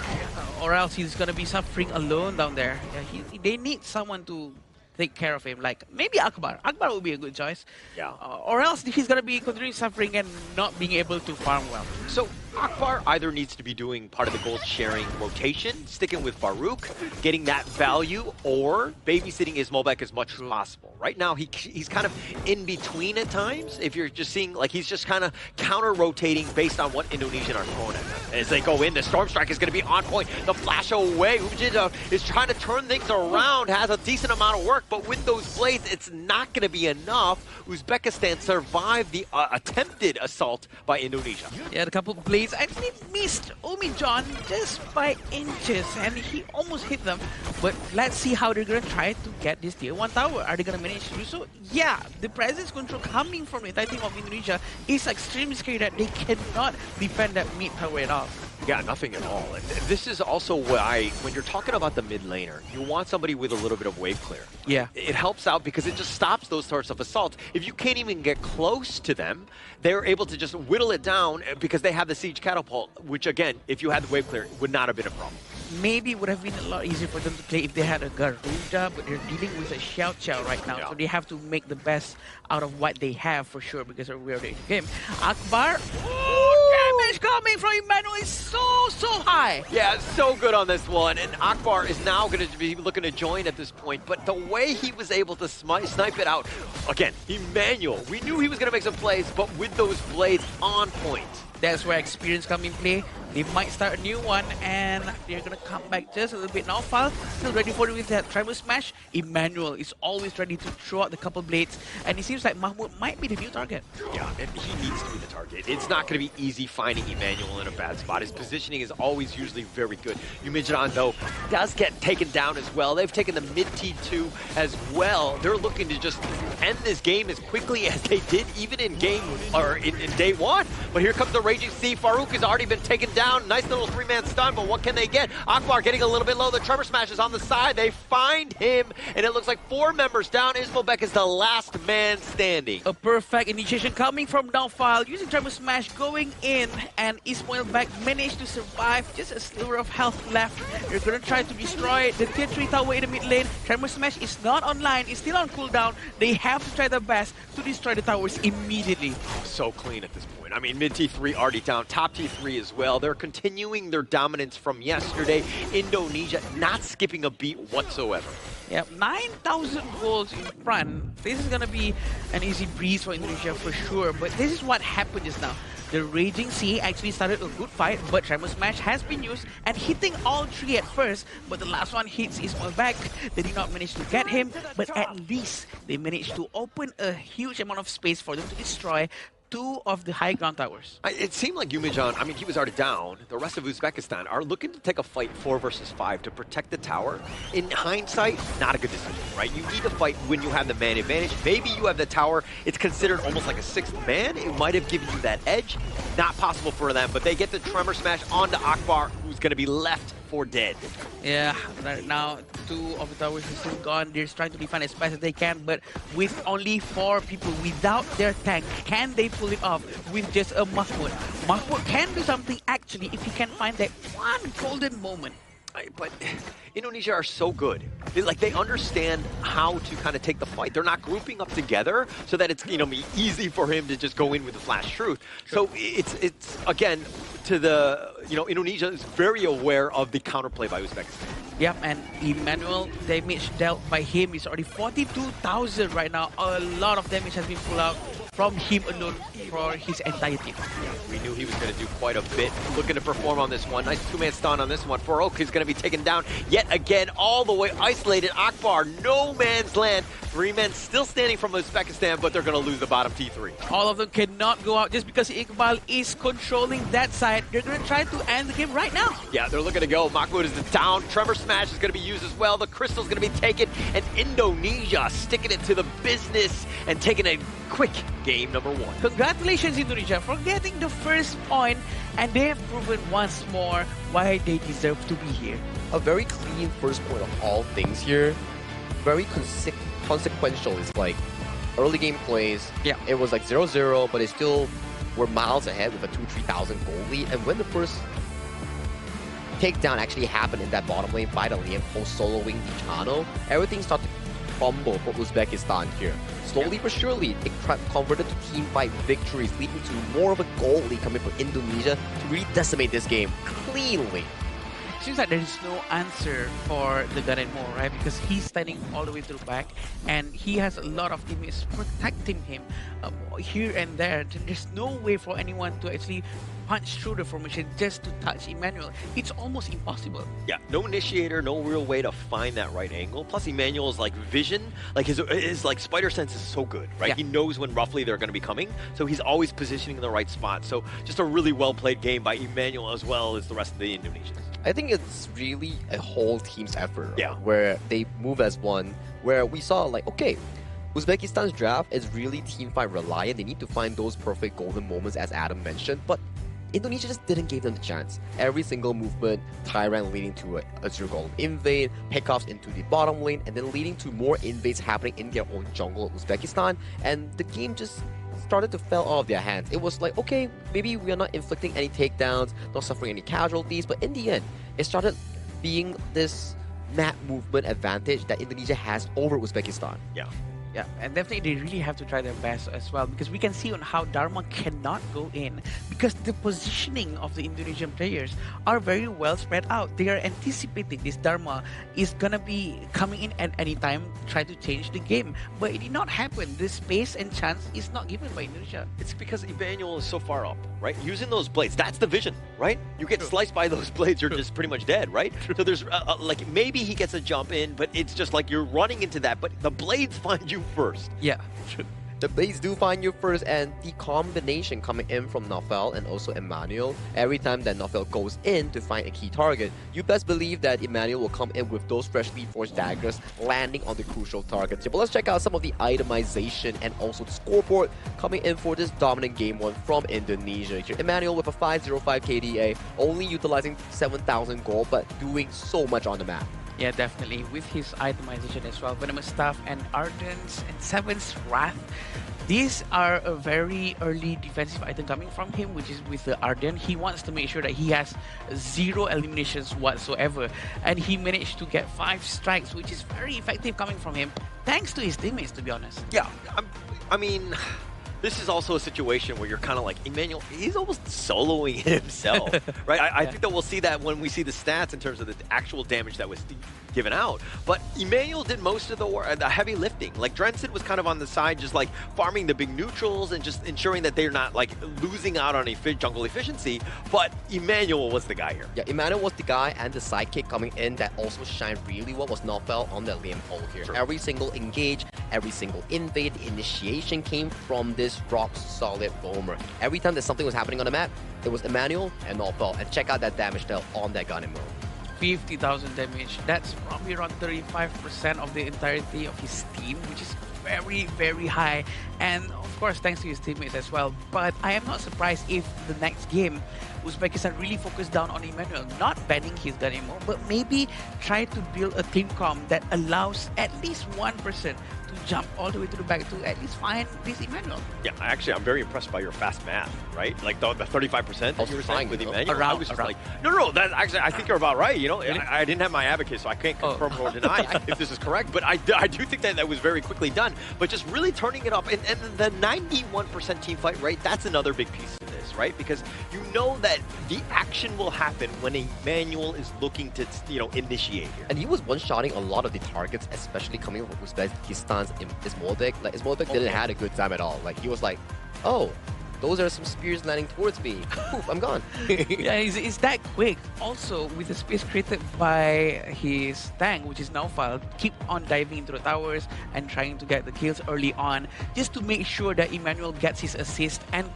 or else he's going to be suffering alone down there. Yeah, they need someone to take care of him, like maybe Akbar. Akbar would be a good choice. Yeah. Or else he's going to be continuing suffering and not being able to farm well. So Akbar either needs to be doing part of the gold sharing rotation, sticking with Farouk, getting that value, or babysitting Ismailbek as much as possible. Right now, he's kind of in between at times. If you're just seeing, like, he's just kind of counter-rotating based on what Indonesian are throwing at them. As they go in, the Storm Strike is going to be on point. The flash away, Ujida is trying to turn things around, has a decent amount of work, but with those blades, it's not going to be enough. Uzbekistan survived the attempted assault by Indonesia. Yeah, a couple of blades actually missed Omi John just by inches, and he almost hit them. But let's see how they're going to try to get this tier 1 tower. Are they going to manage to do so? Yeah, the presence control coming from the entire team of Indonesia is extremely scary that they cannot defend that mid tower at all. Yeah, nothing at all. And this is also why, when you're talking about the mid laner, you want somebody with a little bit of wave clear. Yeah. It helps out because it just stops those sorts of assaults. If you can't even get close to them, they're able to just whittle it down because they have the siege catapult, which again, if you had the wave clear, would not have been a problem. Maybe it would have been a lot easier for them to play if they had a Garuda, but they're dealing with a Xiao Qiao right now, so they have to make the best out of what they have for sure because they're already in the game. Akbar, damage coming from Emmanuel is so high. Yeah, so good on this one, and Akbar is now going to be looking to join at this point, but the way he was able to snipe it out, again, Emmanuel, we knew he was going to make some plays, but with those blades on point. That's where experience comes in play. They might start a new one, and they're going to come back just a little bit now. Fal still ready for it with that Tribal Smash. Emmanuel is always ready to throw out the couple blades, and it seems like Mahmoud might be the new target. Yeah, and he needs to be the target. It's not going to be easy finding Emmanuel in a bad spot. His positioning is always usually very good. Yumijin, though, does get taken down as well. They've taken the mid T2 as well. They're looking to just end this game as quickly as they did even in game, or in day one. But here comes the Raging Sea. Farouk has already been taken down. Nice little 3-man stun, but what can they get? Akbar getting a little bit low. The Tremor Smash is on the side. They find him, and it looks like 4 members down. Ismailbek is the last man standing. A perfect initiation coming from Downfile, using Tremor Smash, going in, and Ismailbek managed to survive. Just a sliver of health left. They're going to try to destroy the tier 3 tower in the mid lane. Tremor Smash is not online. It's still on cooldown. They have to try their best to destroy the towers immediately. So clean at this point. I mean, mid T3 already down, top T3 as well. They're continuing their dominance from yesterday. Indonesia not skipping a beat whatsoever. Yeah, 9,000 goals in front. This is gonna be an easy breeze for Indonesia for sure. But this is what happened just now. The Raging Sea actually started a good fight, but Tremor Smash has been used and hitting all three at first, but the last one hits Ismail back. They did not manage to get him, but at least they managed to open a huge amount of space for them to destroy two of the high ground towers. It seemed like Yumijan, I mean, he was already down. The rest of Uzbekistan are looking to take a fight 4 versus 5 to protect the tower. In hindsight, not a good decision, right? You need to fight when you have the man advantage. Maybe you have the tower. It's considered almost like a 6th man. It might have given you that edge. Not possible for them, but they get the Tremor Smash onto Akbar, who's going to be left for dead. Yeah, right now, 2 of the towers are still gone. They're trying to defend as fast as they can, but with only 4 people without their tank, can they pull it off with just a Mahmoud? Mahmoud can do something actually if he can find that one golden moment. But Indonesia are so good. They understand how to kind of take the fight. They're not grouping up together so that it's be easy for him to just go in with the flash truth. So it's again to the Indonesia is very aware of the counterplay by Uzbekistan. Yep, and Emmanuel, damage dealt by him is already 42,000 right now. A lot of damage has been pulled out from him alone for his entire team. Yeah, we knew he was going to do quite a bit. Looking to perform on this one. Nice 2-man stun on this one. Farouk is going to be taken down yet again, all the way isolated. Akbar, no man's land. 3 men still standing from Uzbekistan, but they're going to lose the bottom T3. All of them cannot go out just because Iqbal is controlling that side. They're going to try to end the game right now. Yeah, they're looking to go. Mahmoud is down. Tremor Smash is going to be used as well. The Crystal's going to be taken. And Indonesia sticking it to the business and taking a quick game number 1. Congratulations, Indonesia, for getting the first point. And they have proven once more why they deserve to be here. A very clean first point of all things here. Very consequential. It's like early game plays. Yeah. It was like 0-0, but they still were miles ahead with a 2,000-3,000 goal lead. And when the first takedown actually happened in that bottom lane by the Liam post soloing the channel, everything started to crumble for Uzbekistan here. Slowly but surely, it converted to team fight victories, leading to more of a goal lead coming from Indonesia to really decimate this game cleanly. Seems like there is no answer for the Garen Mo, right? Because he's standing all the way to the back and he has a lot of teammates protecting him here and there. There's no way for anyone to actually punch through the formation just to touch Emmanuel. It's almost impossible. Yeah, no initiator, no real way to find that right angle. Plus Emmanuel's vision, his spider sense is so good, right? Yeah. He knows when roughly they're going to be coming, so he's always positioning in the right spot. So just a really well played game by Emmanuel as well as the rest of the Indonesians. I think it's really a whole team's effort, yeah, where they move as one, where we saw okay, Uzbekistan's draft is really team fight reliant. They need to find those perfect golden moments, as Adam mentioned, but Indonesia just didn't give them the chance. Every single movement, Tyrant leading to a 0-goal invade, pickoffs into the bottom lane, and then leading to more invades happening in their own jungle, Uzbekistan, and the game just started to fall out of their hands. It was like, okay, maybe we are not inflicting any takedowns, not suffering any casualties, but in the end, it started being this map movement advantage that Indonesia has over Uzbekistan. Yeah. Yeah, and definitely they really have to try their best as well, because we can see on how Dharma cannot go in because the positioning of the Indonesian players are very well spread out. They are anticipating this Dharma is gonna be coming in at any time, try to change the game, but it did not happen. The space and chance is not given by Indonesia. It's because Emmanuel is so far up, right? Using those blades, that's the vision, right? You get sliced by those blades, you're just pretty much dead, right? So there's maybe he gets a jump in, but it's just like you're running into that, but the blades find you first. Yeah. The blades do find you first, and the combination coming in from Nofel and also Emmanuel, every time that Nofel goes in to find a key target, you best believe that Emmanuel will come in with those freshly forged daggers landing on the crucial targets. But let's check out some of the itemization and also the scoreboard coming in for this dominant game 1 from Indonesia. Here, Emmanuel with a 505 KDA, only utilizing 7,000 gold, but doing so much on the map. Yeah, definitely. With his itemization as well, Venomous Staff and Ardent's and Seven's Wrath. These are a very early defensive item coming from him, which is with the Ardent. He wants to make sure that he has 0 eliminations whatsoever. And he managed to get 5 strikes, which is very effective coming from him, thanks to his teammates, to be honest. Yeah, I mean, this is also a situation where you're kind of like, Emmanuel, he's almost soloing himself, right? I think that we'll see that when we see the stats in terms of the actual damage that was given out. But Emmanuel did most of the heavy lifting. Like, Drenson was kind of on the side, just like farming the big neutrals and just ensuring that they're not like losing out on jungle efficiency. But Emmanuel was the guy here. Yeah, Emmanuel was the guy, and the sidekick coming in that also shined really well was Nofel on the Liam hole here. True. Every single engage, every single invade, initiation came from this rock solid roamer. Every time that something was happening on the map, it was Emmanuel and Nofel. And check out that damage dealt on that gun and mode. 50,000 damage. That's probably around 35% of the entirety of his team, which is very, very high. And of course, thanks to his teammates as well. But I am not surprised if the next game, Uzbekistan really focused down on Emmanuel, not banning his gun anymore, but maybe try to build a team comp that allows at least one person to jump all the way to the back to at least find this Emmanuel. Yeah, actually, I'm very impressed by your fast math, right? Like the 35% that you were saying with Emmanuel. I was just like, no, that actually, I think you're about right. You know, really? I didn't have my advocate, so I can't confirm or deny if this is correct. But I do think that was very quickly done. But just really turning it up, and the 91% team fight rate, that's another big piece of this, right? Because you know that the action will happen when Emmanuel is looking to, initiate here. And he was one-shotting a lot of the targets, especially coming from Uzbekistan's Ismoldek. Like, Ismoldek didn't have a good time at all. Like, he was like, oh, those are some spears landing towards me. Poof, I'm gone. Yeah, it's that quick. Also, with the space created by his tank, which is now filed, keep on diving into the towers and trying to get the kills early on, just to make sure that Emmanuel gets his assist and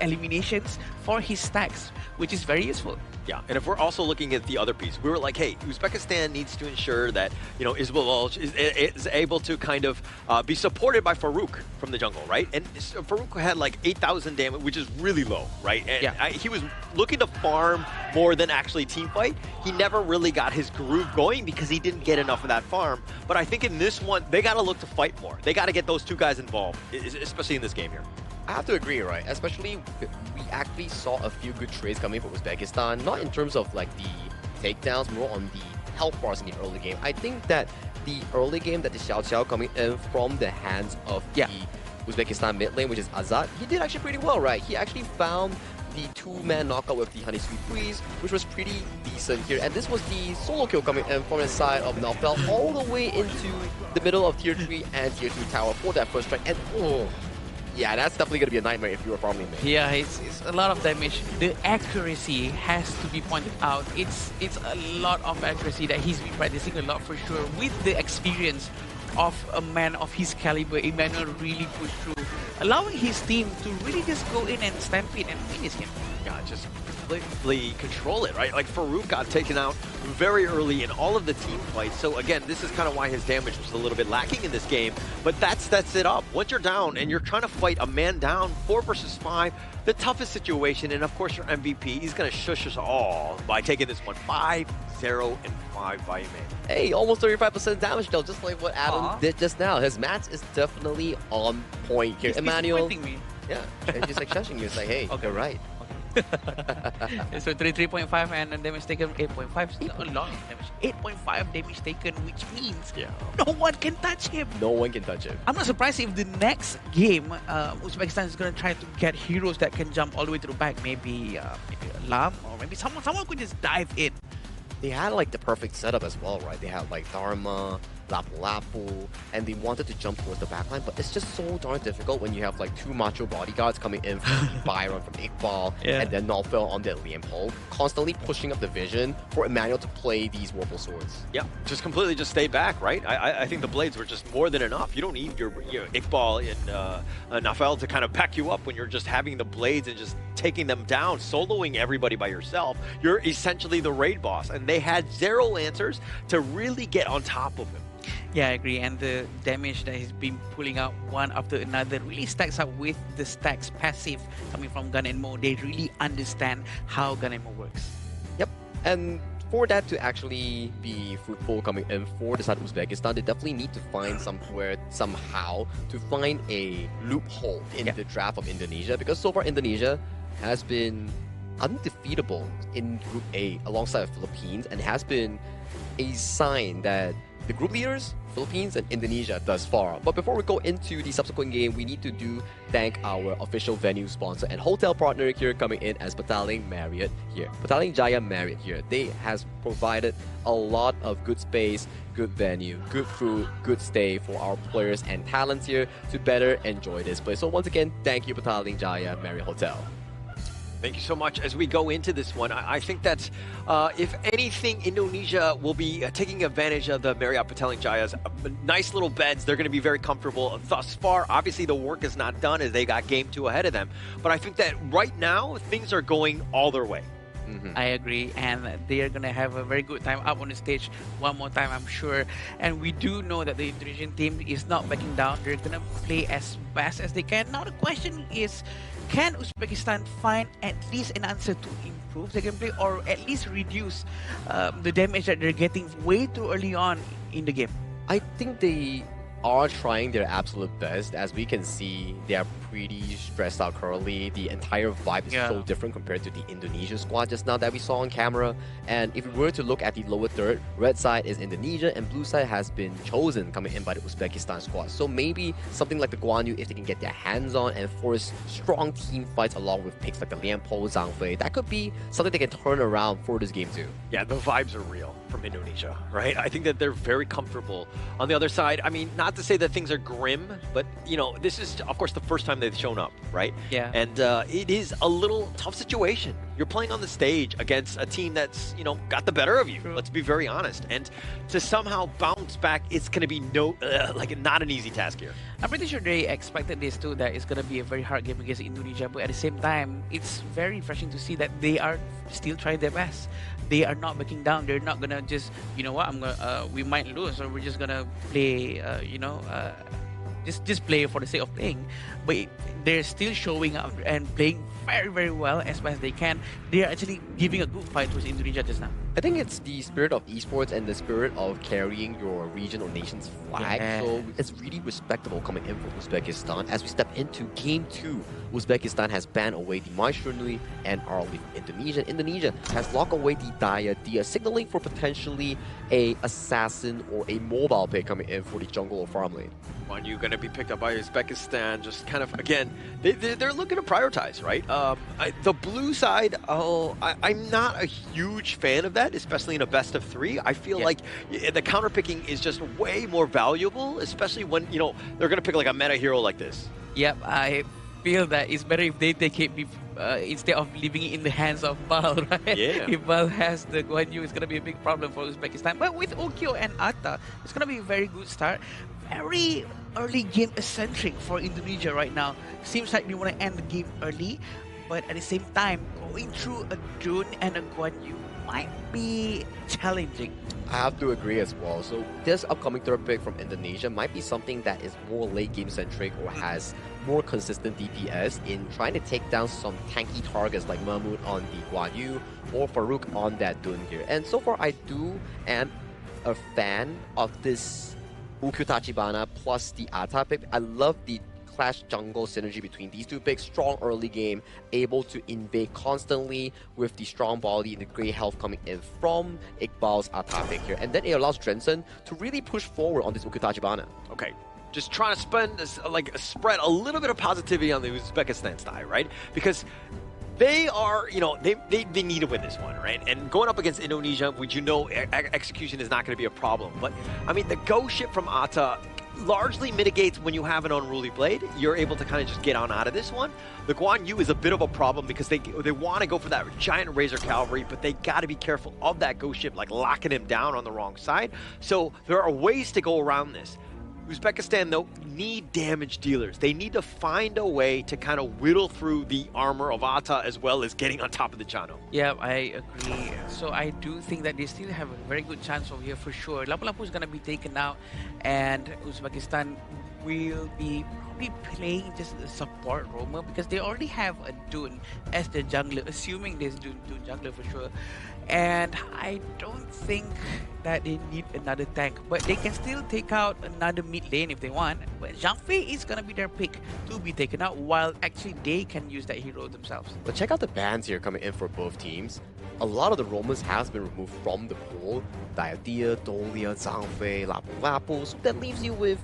eliminations for his stacks, which is very useful. Yeah, and if we're also looking at the other piece, we were like, hey, Uzbekistan needs to ensure that, Ismail is able to kind of be supported by Farouk from the jungle, right? And Farouk had like 8,000 damage, which is really low, right? And he was looking to farm more than actually team fight. He never really got his groove going because he didn't get enough of that farm. But I think in this one, they got to look to fight more. They got to get those two guys involved, especially in this game here. I have to agree, right? Especially, we actually saw a few good trades coming from Uzbekistan, not in terms of like the takedowns, more on the health bars in the early game. I think that the early game that the Xiao Xiao coming in from the hands of the Uzbekistan mid lane, which is Azad, he did actually pretty well, right? He actually found the two-man knockout with the Honey Sweet Breeze, which was pretty decent here. And this was the solo kill coming in from the side of Nofel all the way into the middle of Tier 3 and Tier 2 tower for that first strike. And yeah, that's definitely going to be a nightmare if you were farming me. Yeah, it's a lot of damage. The accuracy has to be pointed out. It's a lot of accuracy that he's been practicing a lot for sure. With the experience of a man of his caliber, Emmanuel really pushed through, allowing his team to really just go in and stampede and finish him. Yeah, just completely control it, right? Like, Farouk got taken out very early in all of the team fights. So again, this is kind of why his damage was a little bit lacking in this game. But that sets it up. Once you're down and you're trying to fight a man down, 4 versus 5, the toughest situation, and of course your MVP, he's going to shush us all by taking this one 5-0 and 5 by Emmanuel. Hey, almost 35% damage though, just like what Adam did just now. His match is definitely on point here. Emmanuel, me. Yeah, and he's like shushing you. It's like, hey, you're right. So 33.5 and damage taken 8.5. Still a lot of damage. 8.5 damage taken, which means no one can touch him. No one can touch him. I'm not surprised if the next game Uzbekistan is going to try to get heroes that can jump all the way to the back. Maybe Lam, or maybe someone could just dive in. They had like the perfect setup as well, right? They had like Dharma, Lapu Lapu, and they wanted to jump towards the backline, but it's just so darn difficult when you have like two macho bodyguards coming in from Byron, from Iqbal, and then Nofel on the Liam hole, constantly pushing up the vision for Emmanuel to play these Warble Swords. Yeah, just completely just stay back, right? I think the blades were just more than enough. You don't need your Iqbal and Nofel to kind of pack you up when you're just having the blades and just taking them down, soloing everybody by yourself. You're essentially the raid boss, and they had zero answers to really get on top of him. Yeah, I agree. And the damage that he's been pulling out one after another really stacks up with the stacks passive coming from Gun and Mo. They really understand how Gun and Mo works. Yep. And for that to actually be fruitful coming in for the side of Uzbekistan, they definitely need to find somehow to find a loophole in the draft of Indonesia, because so far Indonesia has been undefeatable in Group A alongside the Philippines, and has been a sign that the group leaders Philippines and Indonesia thus far. But before we go into the subsequent game, we need to thank our official venue sponsor and hotel partner here coming in as Petaling Marriott here. Petaling Jaya Marriott here. They has provided a lot of good space, good venue, good food, good stay for our players and talents here to better enjoy this place. So once again, thank you Petaling Jaya Marriott Hotel. Thank you so much. As we go into this one, I think that if anything, Indonesia will be taking advantage of the Marriott Petaling Jaya's nice little beds. They're going to be very comfortable thus far. Obviously, the work is not done as they got game 2 ahead of them. But I think that right now, things are going all their way. I agree, and they are going to have a very good time up on the stage one more time, I'm sure. And we do know that the Indonesian team is not backing down. They're going to play as fast as they can. Now the question is, can Uzbekistan find at least an answer to improve the gameplay or at least reduce the damage that they're getting way too early on in the game? I think they are trying their absolute best. As we can see, they are pretty stressed out currently. The entire vibe is so different compared to the Indonesia squad just now that we saw on camera. And if we were to look at the lower third, red side is Indonesia and blue side has been chosen coming in by the Uzbekistan squad. So maybe something like the Guan Yu, if they can get their hands on and force strong team fights along with picks like the Lian Po, Zhang Fei, that could be something they can turn around for this game too. Yeah, the vibes are real from Indonesia, right? I think that they're very comfortable. On the other side, I mean, not to say that things are grim, but, you know, this is, of course, the first time they've shown up, right? Yeah. And it is a little tough situation. You're playing on the stage against a team that's, you know, got the better of you. True. Let's be very honest. And to somehow bounce back, it's going to be not an easy task here. I'm pretty sure they expected this too, that it's going to be a very hard game against Indonesia, but at the same time, it's very refreshing to see that they are still trying their best. They are not backing down. They're not gonna just, you know what, we might lose, or we're just gonna play, just play for the sake of playing. But they're still showing up and playing very, very well as best as they can. They are actually giving a good fight towards Indonesia just now. I think it's the spirit of esports and the spirit of carrying your region or nation's flag. Yeah. So it's really respectable coming in from Uzbekistan. As we step into game 2, Uzbekistan has banned away the Maestronui and Arli from Indonesia. Indonesia has locked away the Dia, signaling for potentially a assassin or a mobile pick coming in for the jungle or farm lane. Guan Yu going to be picked up by Uzbekistan. Just kind of, again, they're looking to prioritize, right? The blue side, I'm not a huge fan of that, especially in a best of 3. I feel like the counter picking is just way more valuable, especially when, you know, they're going to pick like a meta hero like this. Yep, I feel that it's better if they take it instead of leaving it in the hands of Bal, right? Yeah. If Bal has the Guan Yu, it's going to be a big problem for Uzbekistan. But with Okyo and Atta, it's going to be a very good start. Very early game eccentric for Indonesia right now. Seems like they want to end the game early, but at the same time, going through a June and a Guan Yu might be challenging. I have to agree as well. So this upcoming third pick from Indonesia might be something that is more late game centric or has more consistent DPS in trying to take down some tanky targets like Mahmoud on the Guan Yu or Farouk on that Dun here. And so far I am a fan of this Ukyu Tachibana plus the Ata pick. I love the Clash jungle synergy between these two picks. Strong early game, able to invade constantly with the strong body and the great health coming in from Iqbal's Ata pick here. And then it allows Drenson to really push forward on this Ukyu Tachibana. Okay, just trying to spread a little bit of positivity on the Uzbekistan side, right? Because they are, you know, they need to win this one, right? And going up against Indonesia, which you know execution is not going to be a problem. But, I mean, the ghost ship from Atta largely mitigates when you have an unruly blade. You're able to kind of just get on out of this one. The Guan Yu is a bit of a problem because they want to go for that giant Razor Cavalry, but they got to be careful of that ghost ship, like locking him down on the wrong side. So there are ways to go around this. Uzbekistan, though, need damage dealers. They need to find a way to kind of whittle through the armor of Atta as well as getting on top of the Chano. Yeah, I agree. So I do think that they still have a very good chance over here for sure. Lapu-Lapu is going to be taken out, and Uzbekistan will be probably playing just a support roamer because they already have a Dune as the jungler, assuming there's Dune jungler for sure. And I don't think that they need another tank, but they can still take out another mid lane if they want. But Zhang Fei is gonna be their pick to be taken out, while actually they can use that hero themselves. But check out the bans here coming in for both teams. a lot of the Romans has been removed from the pool. Diadea, Dolia, Zhangfei, Lapu Lapu. So that leaves you with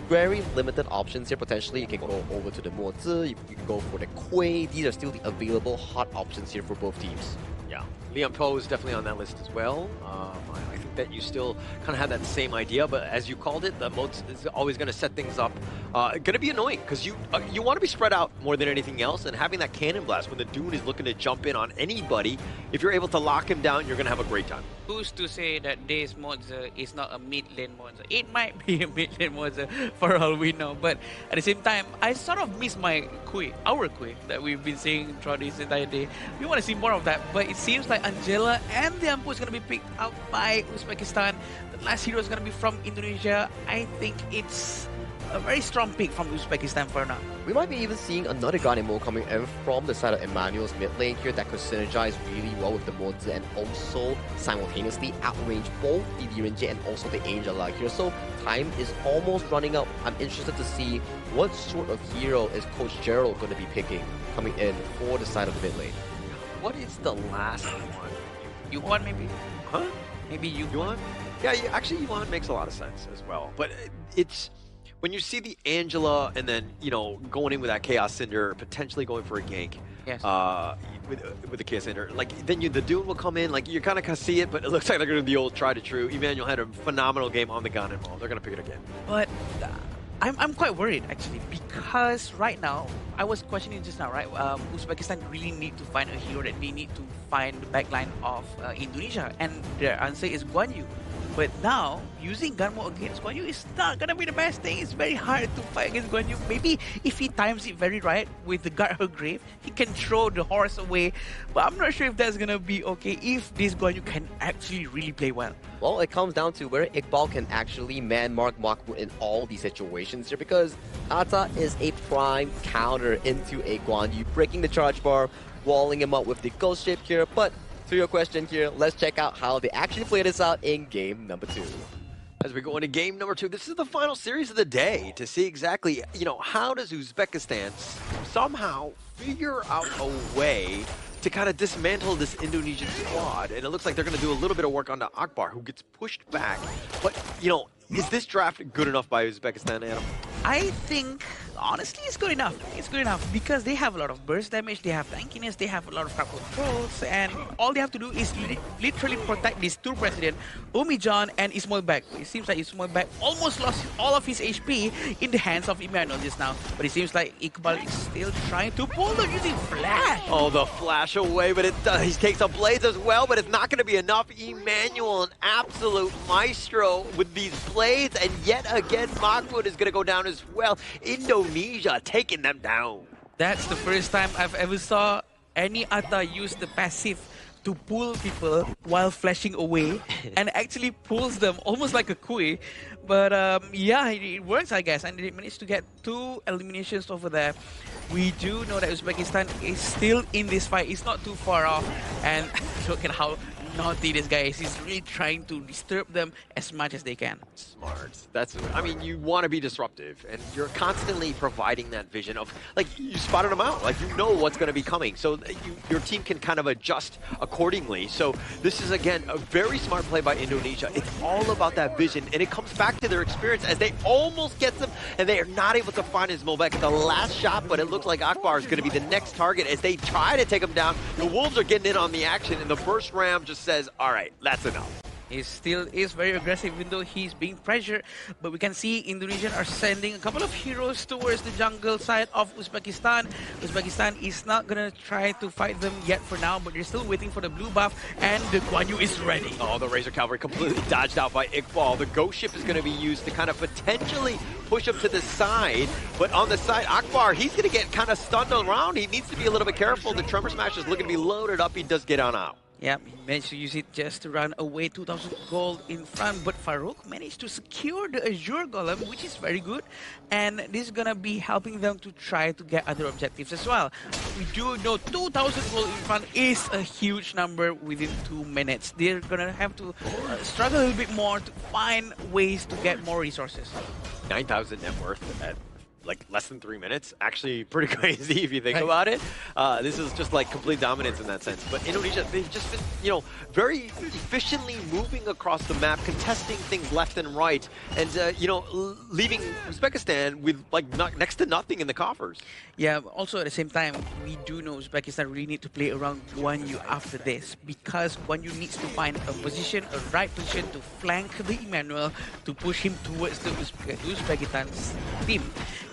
very limited options here. Potentially, you can go over to the Mozi, you can go for the Kui. These are still the available hot options here for both teams. Yeah, Liam Po is definitely on that list as well. I think that you still kind of have that same idea, but as you called it, the modes is always going to set things up. Going to be annoying because you want to be spread out more than anything else, and having that cannon blast when the Dune is looking to jump in on anybody, if you're able to lock him down, you're going to have a great time. Who's to say that this Mozi is not a mid lane Mozi? It might be a mid lane Mozi for all we know, but at the same time, I sort of miss my Kui, our Kui, that we've been seeing throughout this entire day. We want to see more of that, but it seems like Angela and the Ampu is going to be picked out by Uzbekistan. The last hero is going to be from Indonesia. I think it's a very strong pick from Uzbekistan for now. We might be even seeing another Guardian mode coming in from the side of Emmanuel's mid lane here that could synergize really well with the Mozi and also simultaneously outrange both the Direnji and also the Angela here. So time is almost running out. I'm interested to see what sort of hero is Coach Gerald going to be picking coming in for the side of the mid lane. What is the last one? Yuan maybe? Huh? Maybe Yuan? Yeah, actually Yuan makes a lot of sense as well. But it's when you see the Angela and then, you know, going in with that Chaos Cinder, potentially going for a gank. Yes. With the Chaos Cinder, like then the Dune will come in, like you kind of see it, but it looks like they're going to do the old try to true. Emmanuel had a phenomenal game on the Gundam ball. They're going to pick it again. But I'm quite worried actually, because right now, I was questioning just now, right? Uzbekistan really need to find a hero that they need to find the backline of Indonesia, and their answer is Guan Yu. But now, using Gunmo against Guan Yu is not gonna be the best thing. It's very hard to fight against Guan Yu. Maybe if he times it very right with the Guard Her Grave, he can throw the horse away. But I'm not sure if that's gonna be okay if this Guan Yu can actually really play well. Well, it comes down to where Iqbal can actually man-mark Makbu in all these situations here, because Ata is a prime counter into a Guan Yu, breaking the charge bar, walling him up with the ghost shape here. But to your question here, let's check out how they actually play this out in game number 2. As we go into game number 2, this is the final series of the day to see exactly, you know, how does Uzbekistan somehow figure out a way to kind of dismantle this Indonesian squad. And it looks like they're going to do a little bit of work on the Akbar, who gets pushed back. But, you know, is this draft good enough by Uzbekistan, Adam? I think, honestly, it's good enough. It's good enough because they have a lot of burst damage, they have tankiness, they have a lot of crowd controls, and all they have to do is literally protect these two presidents, Umijan and Ismail Bek. It seems like Ismail Bek almost lost all of his HP in the hands of Emmanuel just now, but it seems like Iqbal is still trying to pull them using Flash. Oh, the Flash away, but he takes some blades as well, but it's not going to be enough. Emmanuel, an absolute maestro with these blades, and yet again, Mahmoud is going to go down as well. Indonesia taking them down. That's the first time I've ever saw any Atta use the passive to pull people while flashing away and actually pulls them almost like a Kui. But yeah, it works, I guess, and they managed to get 2 eliminations over there. We do know that Uzbekistan is still in this fight. It's not too far off, and look at how naughty this guy is. He's really trying to disturb them as much as they can. Smart. That's, I mean, you want to be disruptive, and you're constantly providing that vision of, like, you spotted them out, like, you know what's going to be coming, so your team can kind of adjust accordingly. So this is, again, a very smart play by Indonesia. It's all about that vision, and it comes back to their experience as they almost get them, and they are not able to find his Molbeck at the last shot, but it looks like Akbar is going to be the next target as they try to take him down. The Wolves are getting in on the action, and the burst ram just says, all right, that's enough. He still is very aggressive even though he's being pressured, but we can see Indonesia are sending a couple of heroes towards the jungle side of Uzbekistan. Uzbekistan is not gonna try to fight them yet for now, but they're still waiting for the blue buff, and the Guan Yu is ready. Oh, the Razor Cavalry completely dodged out by Iqbal. The ghost ship is going to be used to kind of potentially push him to the side, but on the side, Akbar, he's going to get kind of stunned around. He needs to be a little bit careful. The Tremor Smash is looking to be loaded up. He does get on out. Yeah, he managed to use it just to run away 2,000 gold in front, but Farouk managed to secure the Azure Golem, which is very good, and this is gonna be helping them to try to get other objectives as well. We do know 2,000 gold in front is a huge number within 2 minutes. They're gonna have to struggle a little bit more to find ways to get more resources. 9,000 net worth at like less than 3 minutes. Actually pretty crazy if you think about it. This is just like complete dominance in that sense. But Indonesia, they've just been, you know, very efficiently moving across the map, contesting things left and right, and, you know, leaving Uzbekistan with like next to nothing in the coffers. Yeah, also at the same time, we do know Uzbekistan really need to play around Guan Yu after this, because Guan Yu needs to find a position, a right position to flank the Emmanuel to push him towards the Uzbekistan's team.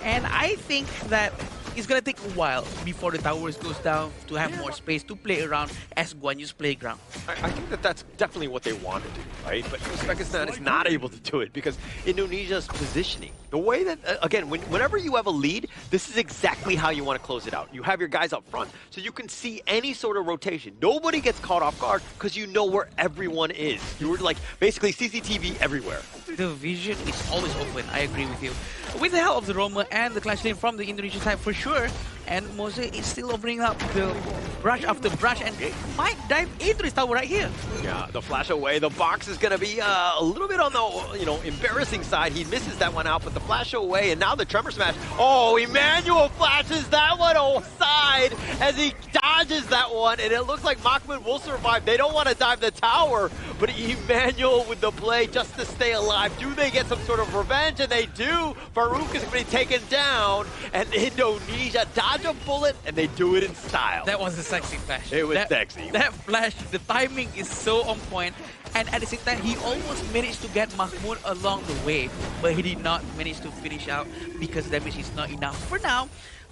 And I think that it's going to take a while before the towers goes down to have more space to play around as Guan Yu's playground. I think that that's definitely what they want to do, right? But Uzbekistan is not able to do it because Indonesia's positioning. The way that, again, whenever you have a lead, this is exactly how you want to close it out. You have your guys up front, so you can see any sort of rotation. Nobody gets caught off guard because you know where everyone is. You're like basically CCTV everywhere. The vision is always open, I agree with you. With the help of the Roma and the Clash Lane from the Indonesian side for sure, and Mose is still opening up the brush after brush and might dive into this tower right here. Yeah, the flash away. The box is going to be a little bit on the, you know, embarrassing side. He misses that one out, but the flash away, and now the tremor smash. Oh, Emmanuel flashes that one aside as he dodges that one, and it looks like Mahmoud will survive. They don't want to dive the tower, but Emmanuel with the play just to stay alive. Do they get some sort of revenge? And they do. Farouk is going to be taken down, and Indonesia dodge a bullet, and they do it in style. That was a sexy flash. It was sexy. That flash, the timing is so on point, and at the same time, he almost managed to get Mahmoud along the way, but he did not manage to finish out because damage is not enough. For now,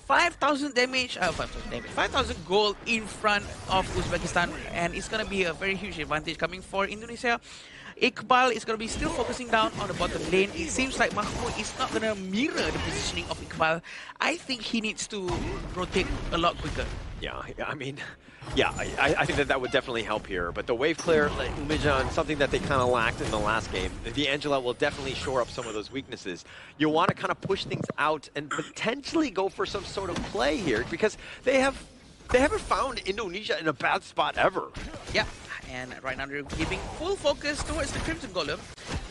5,000 damage, 5,000 gold in front of Uzbekistan, and it's going to be a very huge advantage coming for Indonesia. Iqbal is going to be still focusing down on the bottom lane. It seems like Mahmoud is not going to mirror the positioning of Iqbal. I think he needs to rotate a lot quicker. Yeah, I mean, yeah, I think that would definitely help here. But the wave clear, like Umejan, something that they kind of lacked in the last game. The Angela will definitely shore up some of those weaknesses. You want to kind of push things out and potentially go for some sort of play here because they haven't found Indonesia in a bad spot ever. Yeah. And right now they're giving full focus towards the Crimson Golem.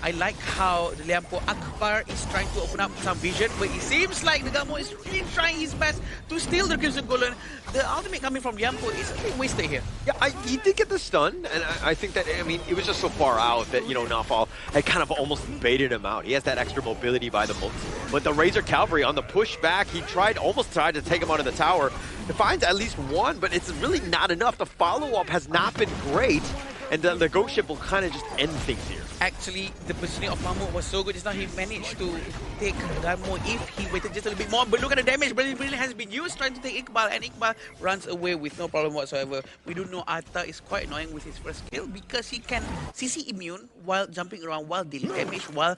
I like how the Liampo Akbar is trying to open up some vision, but it seems like the Gamo is really trying his best to steal the Crimson Golem. The ultimate coming from Liampo is a bit wasted here. Yeah, he did get the stun, and I think that, I mean, it was just so far out that, you know, Nafal had kind of almost baited him out. He has that extra mobility by the moat. But the Razor Cavalry on the pushback, he almost tried to take him out of the tower. He finds at least one, but it's really not enough. The follow-up has not been great, and the Ghost Ship will kind of just end things here. Actually, the positioning of Mahmoud was so good just now. He managed to take Gamo if he waited just a little bit more. But look at the damage Brilliant has been used trying to take Iqbal, and Iqbal runs away with no problem whatsoever. We do know Atta is quite annoying with his first skill because he can CC immune while jumping around, while dealing damage, while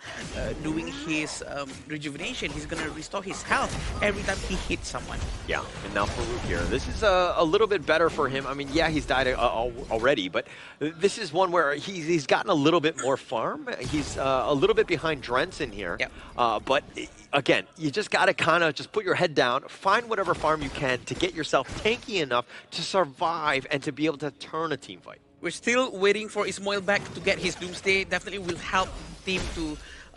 doing his rejuvenation. He's going to restore his health every time he hits someone. Yeah, and now Farouk here. This is a little bit better for him. I mean, yeah, he's died already, but this is one where he's gotten a little bit more farm. He's a little bit behind Drenson here. Yep. But again, you just got to kind of just put your head down, find whatever farm you can to get yourself tanky enough to survive and to be able to turn a team fight. We're still waiting for Ismail back to get his Doomsday. Definitely will help the team to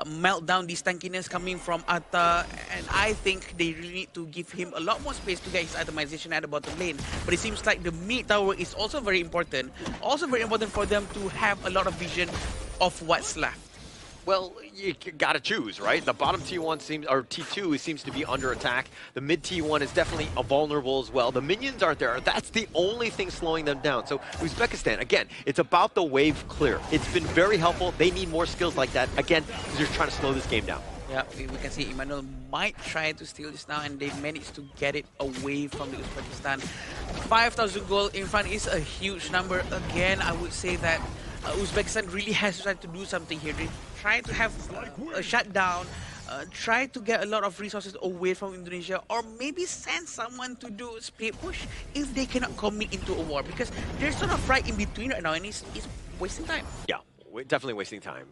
melt down this tankiness coming from Atta, and I think they really need to give him a lot more space to get his itemization at the bottom lane. But it seems like the mid tower is also very important. Also very important for them to have a lot of vision of what's left. Well, you gotta choose, right? The bottom T1 seems, or T2 seems to be under attack. The mid T1 is definitely vulnerable as well. The minions aren't there. That's the only thing slowing them down. So Uzbekistan, again, it's about the wave clear. It's been very helpful. They need more skills like that. Again, because you're trying to slow this game down. Yeah, we can see Emmanuel might try to steal this now, and they managed to get it away from the Uzbekistan. 5,000 gold in front is a huge number. Again, I would say that Uzbekistan really has tried to do something here. They try to have a shutdown, try to get a lot of resources away from Indonesia, or maybe send someone to do split push if they cannot commit into a war, because they're sort of right in between right now, and it's wasting time. Yeah. definitely wasting time.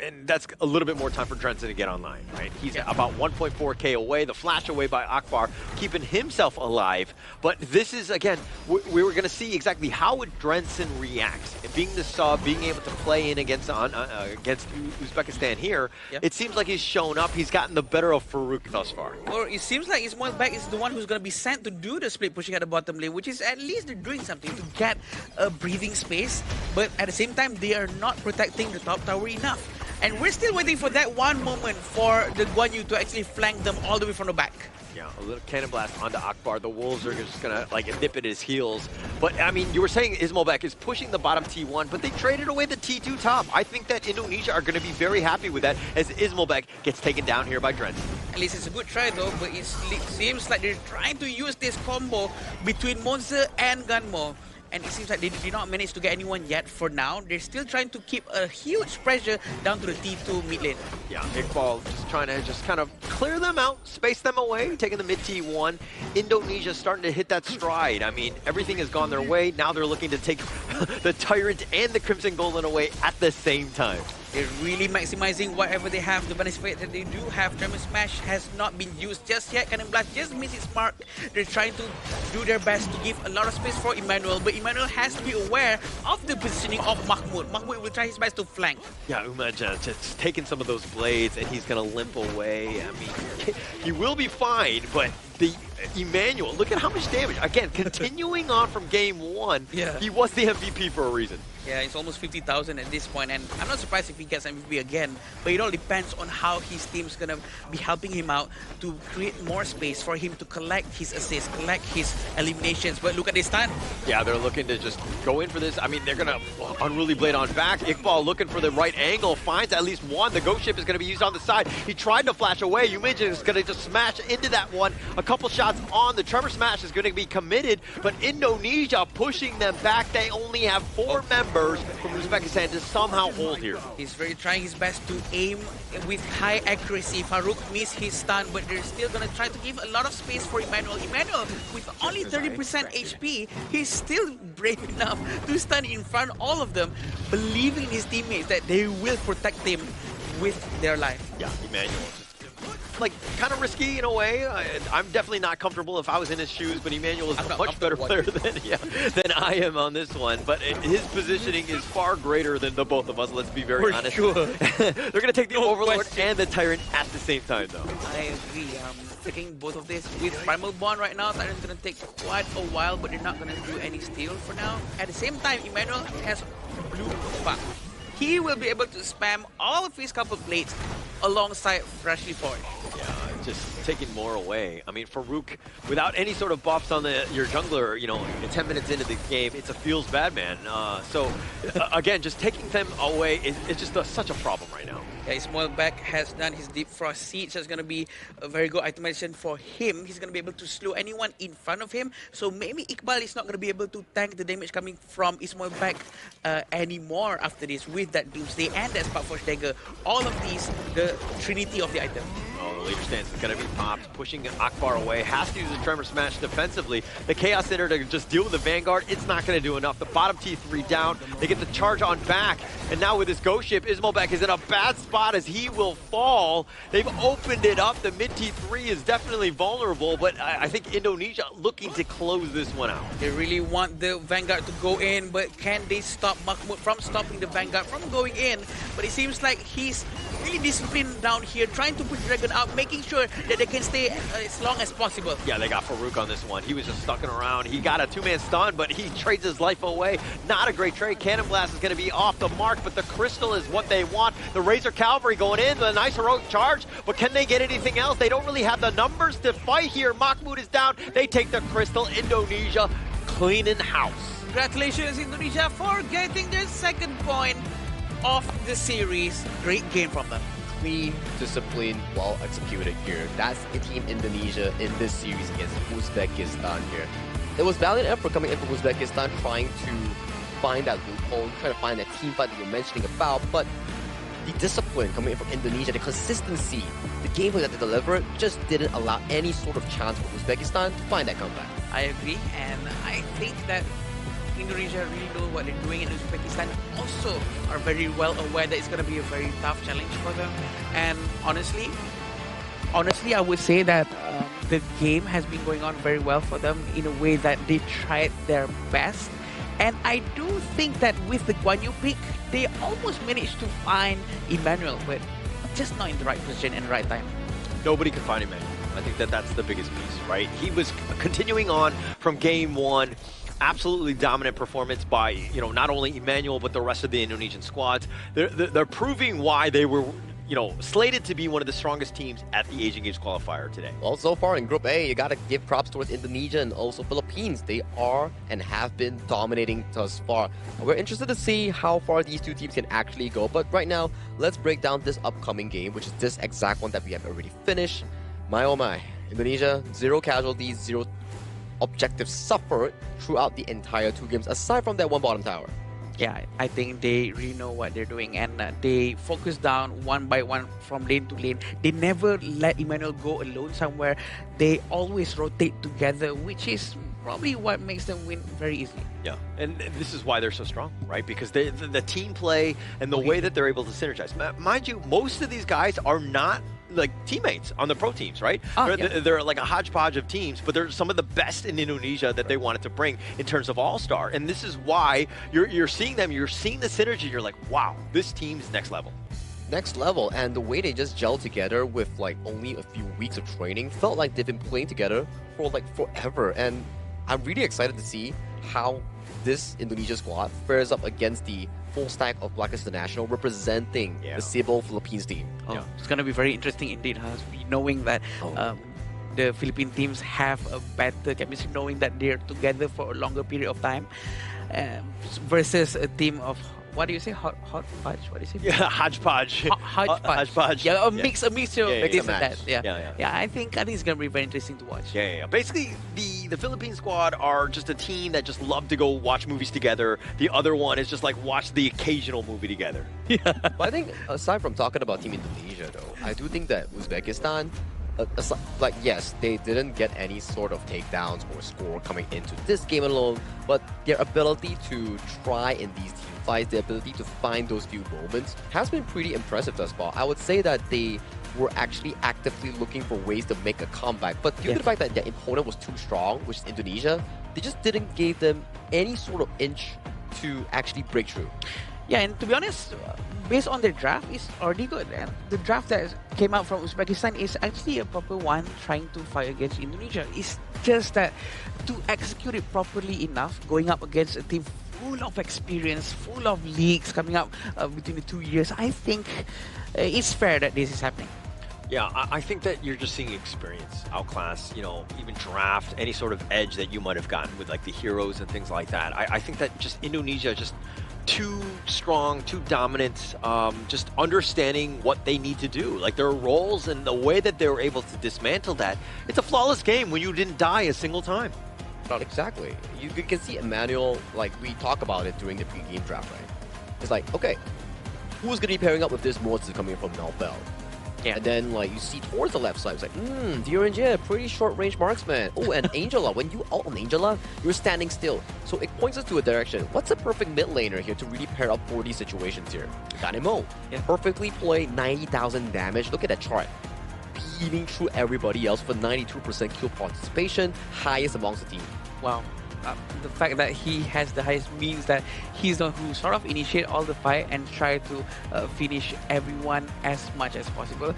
And that's a little bit more time for Drenson to get online, right? He's about 1.4K away, the flash away by Akbar, keeping himself alive. But this is, again, we were going to see exactly how would Drenson react. Being the sub, being able to play in against Uzbekistan here, it seems like he's shown up. He's gotten the better of Farouk thus far. Or it seems like Ismailbek is the one who's going to be sent to do the split pushing at the bottom lane, which is at least they're doing something to get a breathing space. But at the same time, they are not protecting the top tower enough. And we're still waiting for that one moment for the Guan Yu to actually flank them all the way from the back. Yeah, a little cannon blast onto Akbar. The Wolves are just going to like nip at his heels. But, I mean, you were saying Ismailbek is pushing the bottom T1, but they traded away the T2 top. I think that Indonesia are going to be very happy with that as Ismailbek gets taken down here by Drenson. At least it's a good try, though, but it seems like they're trying to use this combo between Monza and Gunmo. And it seems like they did not manage to get anyone yet for now. They're still trying to keep a huge pressure down to the T2 mid lane. Yeah, Iqbal just trying to just kind of clear them out, space them away, taking the mid T1. Indonesia starting to hit that stride. I mean, everything has gone their way. Now they're looking to take the Tyrant and the Crimson Golden away at the same time. They're really maximizing whatever they have. The benefit that they do have, Tremor Smash has not been used just yet. Cannon Blast just missed its mark. They're trying to do their best to give a lot of space for Emmanuel, but Emmanuel has to be aware of the positioning of Mahmoud. Mahmoud will try his best to flank. Yeah, Umaj just taking some of those blades and he's going to limp away. I mean, he will be fine, but the Emmanuel, look at how much damage. Again, continuing on from game one, he was the MVP for a reason. Yeah, it's almost 50,000 at this point, and I'm not surprised if he gets MVP again, but it all depends on how his team's gonna be helping him out to create more space for him to collect his assists, collect his eliminations. But look at this time. Yeah, they're looking to just go in for this. I mean, they're gonna Unruly Blade on back. Iqbal looking for the right angle, finds at least one. The Ghost Ship is gonna be used on the side. He tried to flash away. Umaj is gonna just smash into that one. A couple shots on. The Tremor Smash is gonna be committed, but Indonesia pushing them back. They only have 4 members from Uzbekistan to somehow hold here. He's very trying his best to aim with high accuracy. Farouk missed his stun, but they're still gonna try to give a lot of space for Emmanuel. Emmanuel, with only 30% HP, he's still brave enough to stand in front of all of them, believing in his teammates that they will protect him with their life. Yeah, Emmanuel. Like, kind of risky in a way. I'm definitely not comfortable if I was in his shoes, but Emmanuel is a much better player than I am on this one. But his positioning is far greater than the both of us, let's be very honest. Sure. They're going to take the Overlord and the Tyrant at the same time, though. I agree. Taking both of this with Primal Bond right now, Tyrant's going to take quite a while, but they're not going to do any steal for now. At the same time, Emmanuel has blue buff. He will be able to spam all of his couple blades alongside Freshly Forged. Yeah, just taking more away. I mean, Farouk, without any sort of buffs on your jungler, you know, 10 minutes into the game, it's a feels bad, man. Again, just taking them away is just such a problem right now. Yeah, Ismailbek has done his Deep Frost Siege. That's going to be a very good itemization for him. He's going to be able to slow anyone in front of him. So maybe Iqbal is not going to be able to tank the damage coming from Ismailbek anymore after this with that Doomsday and that Sparkforge Dagger. All of these, the trinity of the item. Oh, the leader stance is going to be popped, pushing Akbar away. Has to use the Tremor Smash defensively. The Chaos Center to just deal with the Vanguard, it's not going to do enough. The bottom T3 down. They get the charge on back. And now with this Ghost Ship, Ismailbek is in a bad spot as he will fall. They've opened it up. The mid T3 is definitely vulnerable, but I think Indonesia looking to close this one out. They really want the Vanguard to go in, but can they stop Mahmoud from stopping the Vanguard from going in? But it seems like he's really disciplined down here, trying to push Dragon out, making sure that they can stay as long as possible. Yeah, they got Farouk on this one. He was just stucking around. He got a 2-man stun, but he trades his life away. Not a great trade. Cannon Blast is going to be off the mark, but the Crystal is what they want. The Razor Cavalry going in, the nice heroic charge, but can they get anything else? They don't really have the numbers to fight here. Mahmoud is down. They take the Crystal. Indonesia cleaning house. Congratulations, Indonesia, for getting their second point of the series. Great game from them. Clean, disciplined, well executed here. That's the Team Indonesia in this series against Uzbekistan here. It was valiant effort coming in from Uzbekistan, trying to find that loophole, trying to find that team fight that you're mentioning about, but the discipline coming in from Indonesia, the consistency, the gameplay that they delivered just didn't allow any sort of chance for Uzbekistan to find that comeback. I agree, and I think that Indonesia really know what they're doing, and Uzbekistan also are very well aware that it's going to be a very tough challenge for them. And honestly, I would say that the game has been going on very well for them in a way that they tried their best. And I do think that with the Guan Yu pick, they almost managed to find Emmanuel, but just not in the right position and the right time. Nobody could find Emmanuel. I think that that's the biggest piece, right? He was continuing on from game one. Absolutely dominant performance by, you know, not only Emmanuel, but the rest of the Indonesian squads. They're proving why they were, you know, slated to be one of the strongest teams at the Asian Games qualifier today. Well, so far in Group A, you got to give props towards Indonesia and also Philippines. They are and have been dominating thus far. We're interested to see how far these two teams can actually go. But right now, let's break down this upcoming game, which is this exact one that we have already finished. My oh my, Indonesia, 0 casualties, 0 objectives suffered throughout the entire 2 games, aside from that one bottom tower. Yeah, I think they really know what they're doing, and they focus down one by one from lane to lane. They never let Emmanuel go alone somewhere. They always rotate together, which is probably what makes them win very easily. Yeah, and this is why they're so strong, right? Because the team play and the way that they're able to synergize. Mind you, most of these guys are not like teammates on the pro teams, right? They're like a hodgepodge of teams, but they're some of the best in Indonesia that they wanted to bring in terms of all-star. And this is why you're seeing them, you're seeing the synergy, you're like, wow, this team's next level. Next level, and the way they just gel together with like only a few weeks of training felt like they've been playing together for like forever. And I'm really excited to see how this Indonesia squad fares up against the full stack of Blacklist International representing the Cebu Philippines team. Oh, it's going to be very interesting indeed, huh? Knowing that the Philippine teams have a better chemistry, knowing that they're together for a longer period of time, versus a team of, what do you say? Hodgepodge? What do you say? Yeah, hodgepodge. Hodgepodge. Yeah, a mixture of this and that. Yeah. I think it's gonna be very interesting to watch. Yeah. Basically, the Philippine squad are just a team that just love to go watch movies together. The other one is just like watch the occasional movie together. Yeah. But I think aside from talking about Team Indonesia, though, I do think that Uzbekistan, like, yes, they didn't get any sort of takedowns or score coming into this game alone, but their ability to try in these team fights, the ability to find those few moments has been pretty impressive thus far. I would say that they were actually actively looking for ways to make a comeback, but due to the fact that their opponent was too strong, which is Indonesia, they just didn't give them any sort of inch to actually break through. Yeah, and to be honest, based on their draft, it's already good. And the draft that came out from Uzbekistan is actually a proper one trying to fight against Indonesia. It's just that to execute it properly enough, going up against a team full of experience, full of leagues coming up between the 2 years, I think it's fair that this is happening. Yeah, I think that you're just seeing experience, outclass, you know, even draft, any sort of edge that you might have gotten with like the heroes and things like that. I think that just Indonesia just too strong, too dominant, just understanding what they need to do, like their roles and the way that they were able to dismantle that. It's a flawless game when you didn't die a single time. Not exactly. You can see Emmanuel, like we talk about it during the pre-game draft, right? It's like, okay, who's going to be pairing up with this monster coming from Melfell? Yeah. And then like you see towards the left side, it's like, Diorangea, pretty short-range marksman. Oh, and Angela, when you ult on Angela, you're standing still. So it points us to a direction. What's a perfect mid laner here to really pair up for these situations here? Ganemo. Perfectly played 90,000 damage. Look at that chart. Beating through everybody else for 92% kill participation, highest amongst the team. Wow. The fact that he has the highest means that he's the one who sort of initiate all the fight and try to finish everyone as much as possible.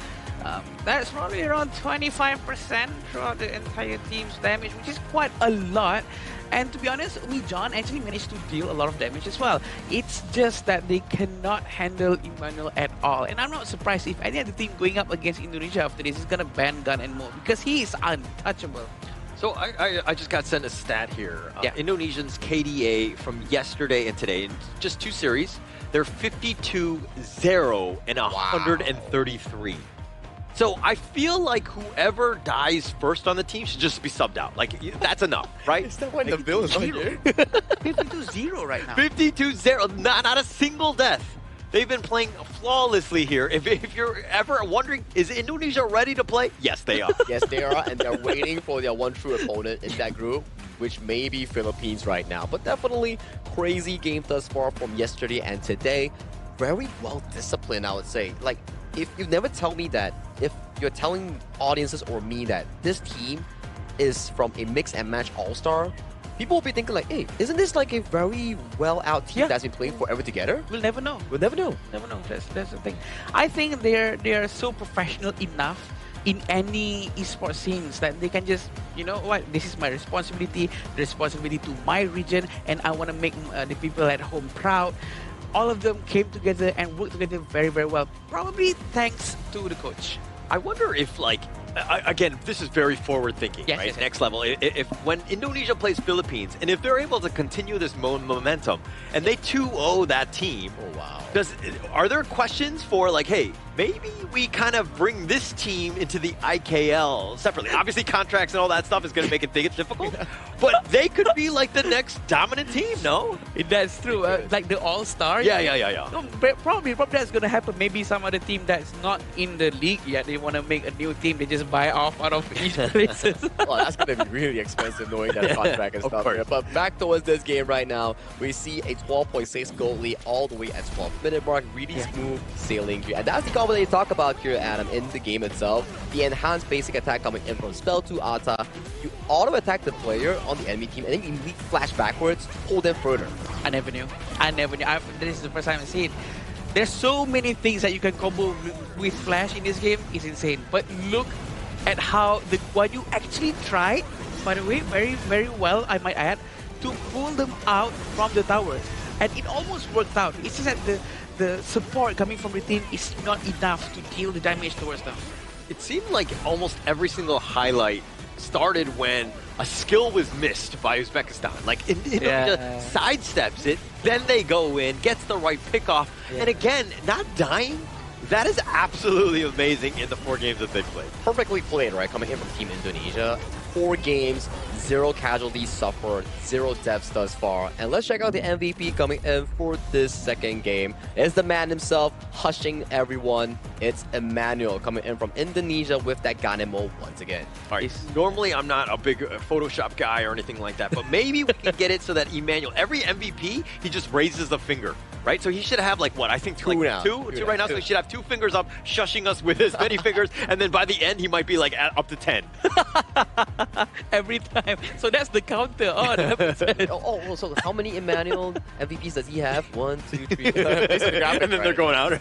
That's probably around 25% throughout the entire team's damage, which is quite a lot. And to be honest, John actually managed to deal a lot of damage as well. It's just that they cannot handle Emmanuel at all. And I'm not surprised if any other team going up against Indonesia after this is going to ban Gun and Mo, because he is untouchable. So I just got sent a stat here. Indonesians KDA from yesterday and today, in just 2 series, they're 52-0 and 133. So I feel like whoever dies first on the team should just be subbed out. Like, that's enough, right? Is that when the bill is on here? 52-0 right now. 52-0, not a single death. They've been playing flawlessly here. If you're ever wondering, is Indonesia ready to play? Yes, they are. Yes, they are, and they're waiting for their one true opponent in that group, which may be Philippines right now. But definitely crazy game thus far from yesterday and today. Very well disciplined, I would say. Like, if you never tell me that, if you're telling audiences or me that this team is from a mix and match all-star, people will be thinking like, hey, isn't this like a very well out team that's been playing forever together? We'll never know. We'll never know. Never know. That's the thing. I think they are so professional enough in any esports scenes that they can just, you know what, this is my responsibility, the responsibility to my region, and I want to make the people at home proud. All of them came together and worked together very, very well. Probably thanks to the coach. I wonder if, like, again, this is very forward thinking, Yes, right? yes, yes. Next level. If when Indonesia plays Philippines, and if they're able to continue this momentum, and they 2-0 that team, oh wow, are there questions for like, hey, maybe we kind of bring this team into the IKL separately? Obviously, contracts and all that stuff is going to make it difficult, but they could be like the next dominant team, no? That's true. Like the all-star. Yeah. No, probably that's going to happen. Maybe some other team that's not in the league yet, they want to make a new team. They just buy off out of each places. Well, that's going to be really expensive knowing that contract and stuff. Here. But back towards this game right now, we see a 12.6 goal lead all the way at 12-minute mark. Really smooth sailing here. And that's the combo that you talk about here, Adam, in the game itself. The enhanced basic attack coming in from Spell to Ata. You auto-attack the player on the enemy team and then you immediately flash backwards, pull them further. I never knew. This is the first time I see it. There's so many things that you can combo with Flash in this game. It's insane. But look at how the Guan Yu actually tried, by the way, very, very well, I might add, to pull them out from the tower. And it almost worked out. It's just that the support coming from the team is not enough to deal the damage towards them. It seemed like almost every single highlight started when a skill was missed by Uzbekistan. Like, Indonesia sidesteps it, then they go in, gets the right pickoff, and again, not dying. That is absolutely amazing in the 4 games that they've played. Perfectly played, right? Coming in from Team Indonesia. 4 games, 0 casualties suffered, 0 deaths thus far. And let's check out the MVP coming in for this second game. It's the man himself, hushing everyone. It's Emmanuel coming in from Indonesia with that Ganemo once again. All right, normally I'm not a big Photoshop guy or anything like that, but maybe we can get it so that Emmanuel, every MVP, he just raises the finger. Right, so he should have like what I think two right now. So he should have 2 fingers up, shushing us with as many fingers, and then by the end he might be like up to 10 every time. So that's the counter. Oh, so how many Emmanuel MVPs does he have? 1, 2, 3, 4. And then they're going out.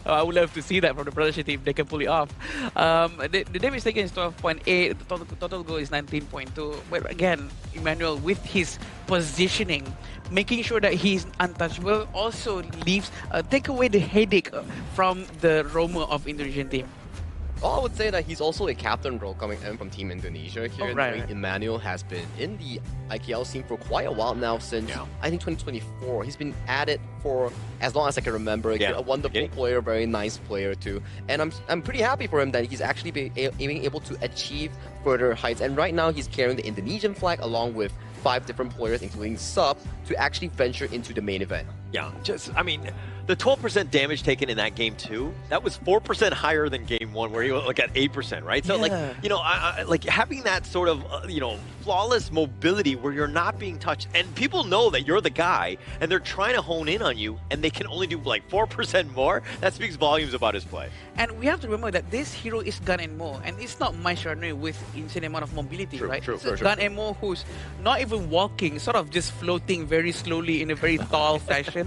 I would love to see that from the production team. They can pull it off. The damage taken is 12.8. The total goal is 19.2. But again, Emmanuel with his positioning, making sure that he's untouchable, also leaves take away the headache from the roamer of Indonesian team. Well, I would say that he's also a captain role coming in from Team Indonesia here. Right. Emmanuel has been in the IKL scene for quite a while now, since I think 2024. He's been at it for as long as I can remember. A wonderful player, very nice player too. And I'm pretty happy for him that he's actually being able to achieve further heights. And right now he's carrying the Indonesian flag along with 5 different players, including Sub, to actually venture into the main event. Yeah, I mean, the 12% damage taken in that game too, that was 4% higher than game 1, where he was like at 8%, right? So like, you know, I like having that sort of, you know, flawless mobility where you're not being touched, and people know that you're the guy, and they're trying to hone in on you, and they can only do like 4% more. That speaks volumes about his play. And we have to remember that this hero is Gun and Mo, and it's not Maishanu with insane amount of mobility, right? It's Gun and Mo who's not even walking, sort of just floating very slowly in a very tall fashion.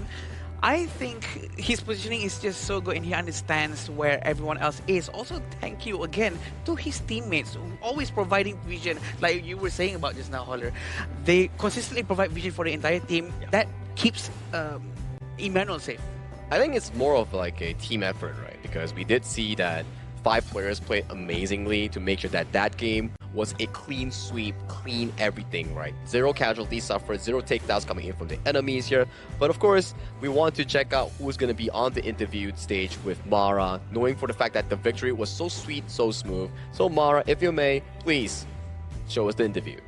I think his positioning is just so good, and he understands where everyone else is. Also, thank you again to his teammates, always providing vision. Like you were saying about just now, Holler, they consistently provide vision for the entire team. That keeps Emmanuel safe. I think it's more of like a team effort, right? Because we did see that 5 players played amazingly to make sure that that game was a clean sweep, clean everything, right? 0 casualties suffered, 0 takedowns coming in from the enemies here. But of course, we want to check out who's going to be on the interview stage with Mara, knowing for the fact that the victory was so sweet, so smooth. So Mara, if you may, please show us the interview.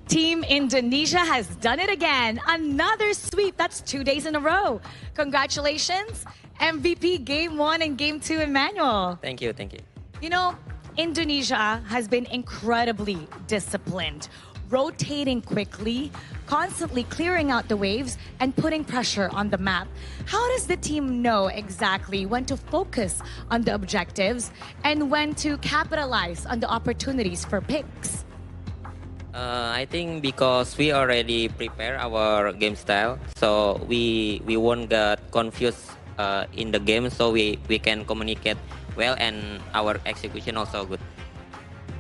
Team Indonesia has done it again. Another sweep. That's 2 days in a row. Congratulations, MVP Game 1 and Game 2, Emmanuel. Thank you, thank you. You know, Indonesia has been incredibly disciplined, rotating quickly, constantly clearing out the waves and putting pressure on the map. How does the team know exactly when to focus on the objectives and when to capitalize on the opportunities for picks? I think because we already prepare our game style, so we won't get confused in the game, so we can communicate well and our execution also good.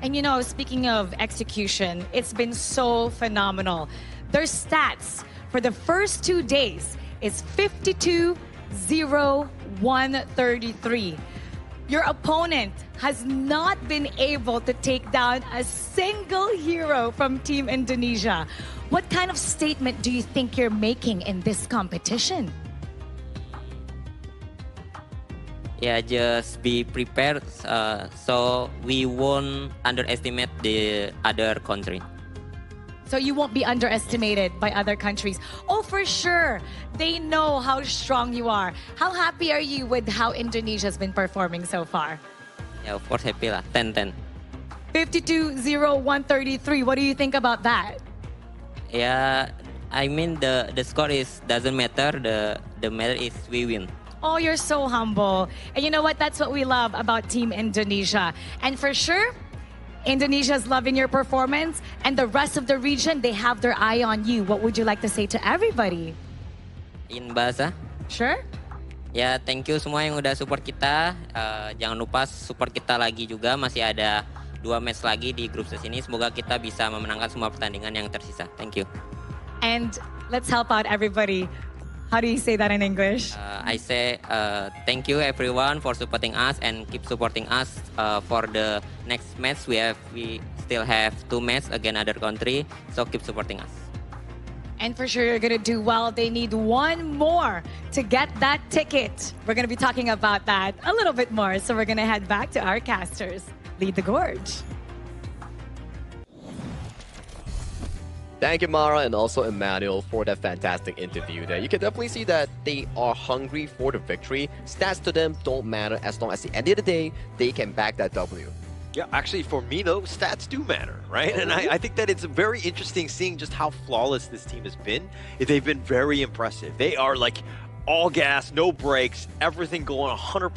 And you know, speaking of execution, it's been so phenomenal. Their stats for the first 2 days is 52-0-133. Your opponent has not been able to take down a single hero from Team Indonesia. What kind of statement do you think you're making in this competition? Yeah, just be prepared so we won't underestimate the other country. So you won't be underestimated by other countries. Oh, for sure. They know how strong you are. How happy are you with how Indonesia's been performing so far? Yeah, of course happy lah. 10-10. 52-0-133. What do you think about that? Yeah, I mean the score doesn't matter. The matter is we win. Oh, you're so humble. And you know what? That's what we love about Team Indonesia. And for sure, Indonesia's loving your performance, and the rest of the region, they have their eye on you. What would you like to say to everybody? In bahasa? Sure. Ya, thank you semua yang udah support kita. Jangan lupa support kita lagi juga. Masih ada 2 match lagi di grup stage ini. Semoga kita bisa memenangkan semua pertandingan yang tersisa. Thank you. And let's help out everybody. How do you say that in English? I say thank you everyone for supporting us and keep supporting us for the next match. We still have 2 matches against other country, so keep supporting us. And for sure you're going to do well. They need 1 more to get that ticket. We're going to be talking about that a little bit more. So we're going to head back to our casters. Lead the gorge. Thank you, Mara, and also Emmanuel for that fantastic interview there. You can definitely see that they are hungry for the victory. Stats to them don't matter as long as at the end of the day, they can back that W. Yeah, actually, for me, though, stats do matter, right? And I think that it's very interesting seeing just how flawless this team has been. They've been very impressive. They are like all gas, no brakes, everything going 100%,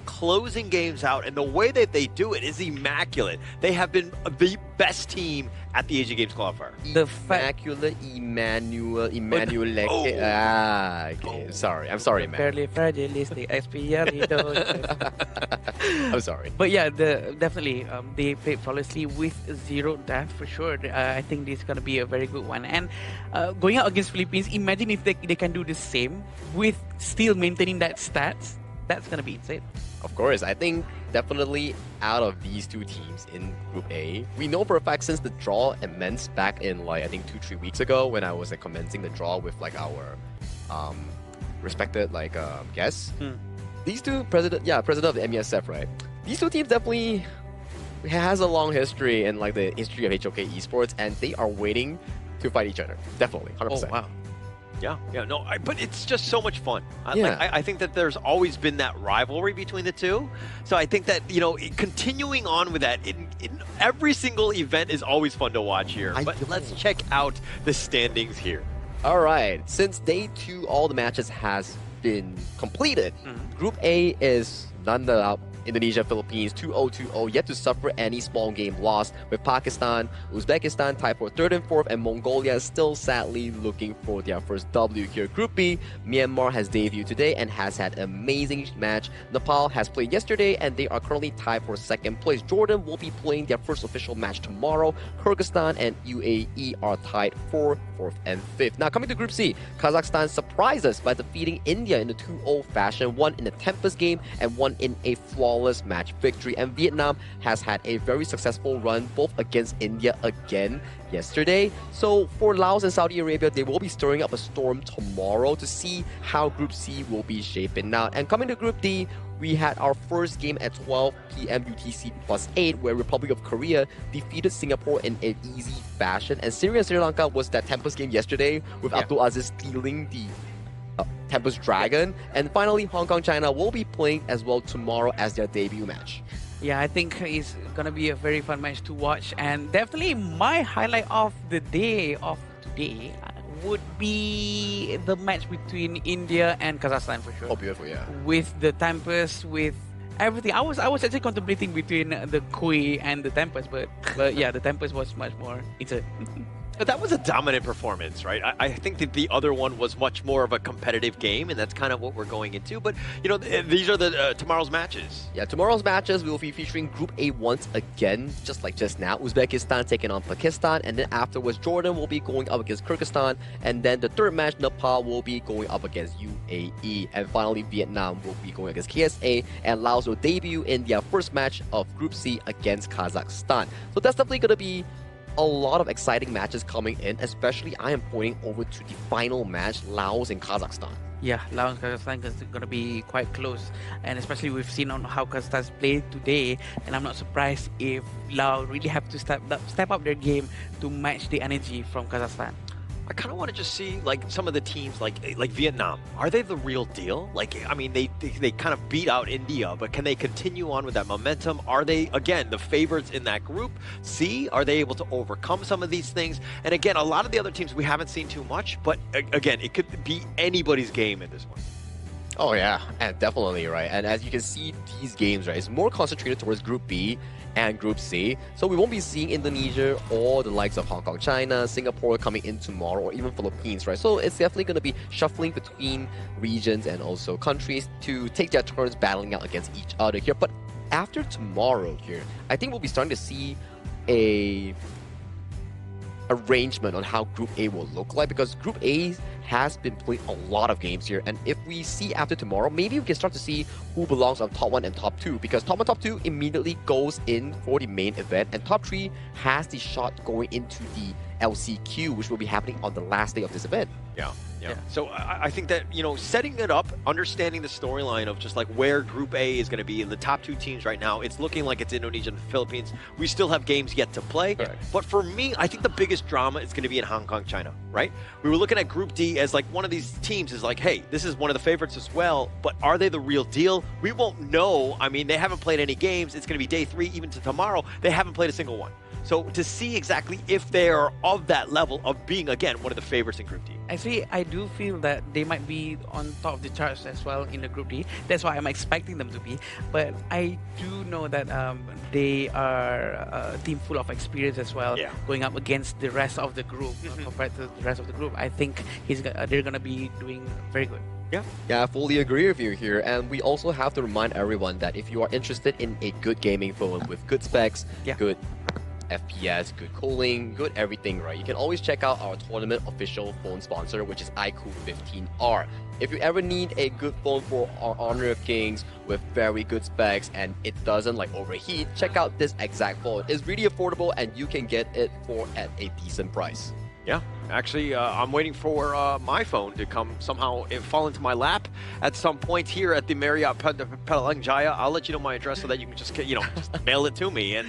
closing games out, and the way that they do it is immaculate. They have been the best team at the Asian Games qualifier. Immaculate, Emmanuel. Okay. I'm sorry, man. Fairly fragilistic, I'm sorry. But yeah, definitely, they played flawlessly with 0 death for sure. I think this is going to be a very good one. And going out against Philippines, imagine if they can do the same with still maintaining that stats. That's going to be insane. Of course, I think definitely out of these 2 teams in Group A, we know for a fact since the draw immense back in I think 2-3 weeks ago when I was commencing the draw with our respected guests. These 2 president of the MESF, right? These 2 teams definitely has a long history in the history of HOK esports, and they are waiting to fight each other. Definitely, 100%. Oh wow. Yeah, no, but it's just so much fun. I think that there's always been that rivalry between the 2. So I think that, continuing on with that, in every single event is always fun to watch here. But let's check out the standings here. All right, since day 2, all the matches has been completed. Group A is none the Indonesia, Philippines, 2-0-2-0, yet to suffer any small game loss, with Pakistan, Uzbekistan tied for 3rd and 4th, and Mongolia still sadly looking for their first W here. Group B, Myanmar has debuted today and has had an amazing match. Nepal has played yesterday and they are currently tied for 2nd place. Jordan will be playing their first official match tomorrow. Kyrgyzstan and UAE are tied for 4th and 5th. Now coming to Group C, Kazakhstan surprised us by defeating India in the 2-0 fashion, one in a Tempest game and one in a flawless match victory. And Vietnam has had a very successful run both against India again yesterday. So for Laos and Saudi Arabia, they will be stirring up a storm tomorrow to see how Group C will be shaping out. And coming to Group D, we had our first game at 12 p.m. UTC +8, where Republic of Korea defeated Singapore in an easy fashion. And Syria and Sri Lanka was that Tempest game yesterday, with Abdul Aziz stealing the Tempest Dragon. And finally, Hong Kong China will be playing as well tomorrow as their debut match. Yeah, I think it's gonna be a very fun match to watch, and definitely my highlight of the day of today would be the match between India and Kazakhstan for sure. Oh, beautiful, yeah. With the Tempest, with everything. I was actually contemplating between the Kui and the Tempest, but yeah, the Tempest was much more. But that was a dominant performance, right? I think that the other one was much more of a competitive game, and that's kind of what we're going into. But, you know, these are the tomorrow's matches. Yeah, tomorrow's matches, we will be featuring Group A once again, just like just now. Uzbekistan taking on Pakistan, and then afterwards, Jordan will be going up against Kyrgyzstan, and then the third match, Nepal will be going up against UAE, and finally, Vietnam will be going against KSA, and Laos will debut in their first match of Group C against Kazakhstan. So that's definitely going to be a lot of exciting matches coming in, especially I am pointing over to the final match, Laos and Kazakhstan. Yeah, Laos and Kazakhstan is going to be quite close, and especially we've seen on how Kazakhstan's played today, and I'm not surprised if Laos really have to step up their game to match the energy from Kazakhstan. I kind of want to just see like some of the teams like Vietnam. Are they the real deal? Like, I mean, they kind of beat out India, but can they continue on with that momentum? Are they, again, the favorites in that group? C, are they able to overcome some of these things? And again, a lot of the other teams we haven't seen too much, but again, it could be anybody's game in this one. Oh yeah, and definitely, right? And as you can see, these games, right, it's more concentrated towards Group B and Group C. So we won't be seeing Indonesia or the likes of Hong Kong, China, Singapore coming in tomorrow, or even Philippines, right? So it's definitely going to be shuffling between regions and also countries to take their turns battling out against each other here. But after tomorrow here, I think we'll be starting to see a arrangement on how Group A will look like, because Group A has been playing a lot of games here, and if we see after tomorrow, maybe we can start to see who belongs on top 1 and top 2, because top 1, top 2 immediately goes in for the main event, and top 3 has the shot going into the LCQ, which will be happening on the last day of this event. Yeah. So I think that, you know, setting it up, understanding the storyline of just like where Group A is going to be in the top 2 teams right now, it's looking like it's Indonesia and the Philippines. We still have games yet to play. Correct. But for me, I think the biggest drama is going to be in Hong Kong, China, right? We were looking at Group D as like one of these teams is like, hey, this is one of the favorites as well, but are they the real deal? We won't know. I mean, they haven't played any games. It's going to be day 3, even to tomorrow. They haven't played a single one. So to see exactly if they are of that level of being, again, one of the favorites in Group D. Actually, I do feel that they might be on top of the charts as well in the Group D. That's why I'm expecting them to be. But I do know that they are a team full of experience as well, going up against the rest of the group. Compared to the rest of the group, I think they're going to be doing very good. Yeah, I fully agree with you here. And we also have to remind everyone that if you are interested in a good gaming phone with good specs, good FPS, good cooling, good everything, right? You can always check out our tournament official phone sponsor, which is iQOO15R. If you ever need a good phone for our Honor of Kings with very good specs and it doesn't like overheat, check out this exact phone. It's really affordable and you can get it at a decent price. Yeah, actually, I'm waiting for my phone to come somehow fall into my lap at some point here at the Marriott Penang Jaya. I'll let you know my address so that you can just, just mail it to me and,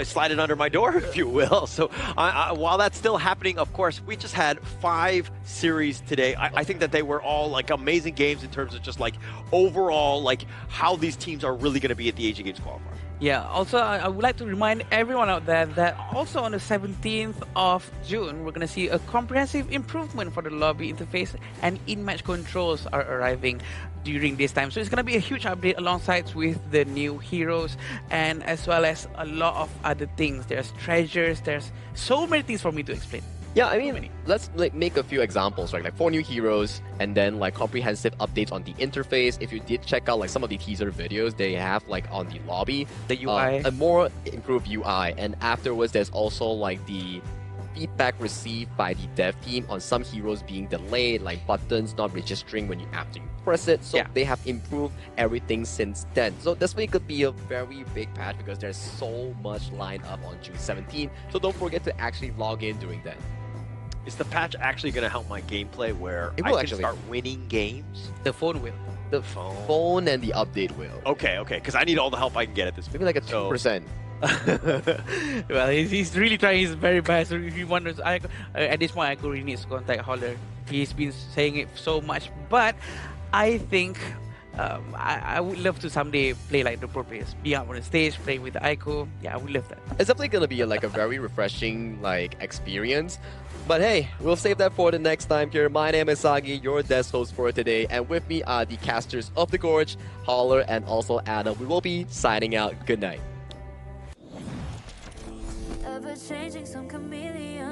slide it under my door, if you will. So while that's still happening, of course, we just had 5 series today. I think that they were all like amazing games in terms of just like overall, like how these teams are really going to be at the Asian Games qualifier. Yeah, also I would like to remind everyone out there that also on the 17th of June, we're going to see a comprehensive improvement for the lobby interface, and in-match controls are arriving during this time. So it's going to be a huge update alongside with the new heroes, and as well as a lot of other things. There's treasures, there's so many things for me to explain. Yeah, I mean, let's make a few examples, right? Like 4 new heroes, and then like comprehensive updates on the interface. If you did check out like some of the teaser videos, they have like on the lobby, the UI, a more improved UI, and afterwards there's also like the feedback received by the dev team on some heroes being delayed, like buttons not registering when after you press it. So they have improved everything since then. So this way could be a very big patch because there's so much lined up on June 17th. So don't forget to actually log in during that. Is the patch actually going to help my gameplay where I can start winning games? The phone will. The phone and the update will. Okay, because I need all the help I can get at this point. Maybe like a 2%. Well, he's really trying his very best. So if he wonders, at this point, Aiko really needs to contact Holler. He's been saying it so much, but I think I would love to someday play like the pro players, be out on the stage, play with Aiko. Yeah, I would love that. It's definitely gonna be like a very refreshing experience. But hey, we'll save that for the next time here. My name is Sagi, your desk host for today, and with me are the casters of The Gorge, Holler, and also Adam. We will be signing out. Good night. Ever changing, some chameleon,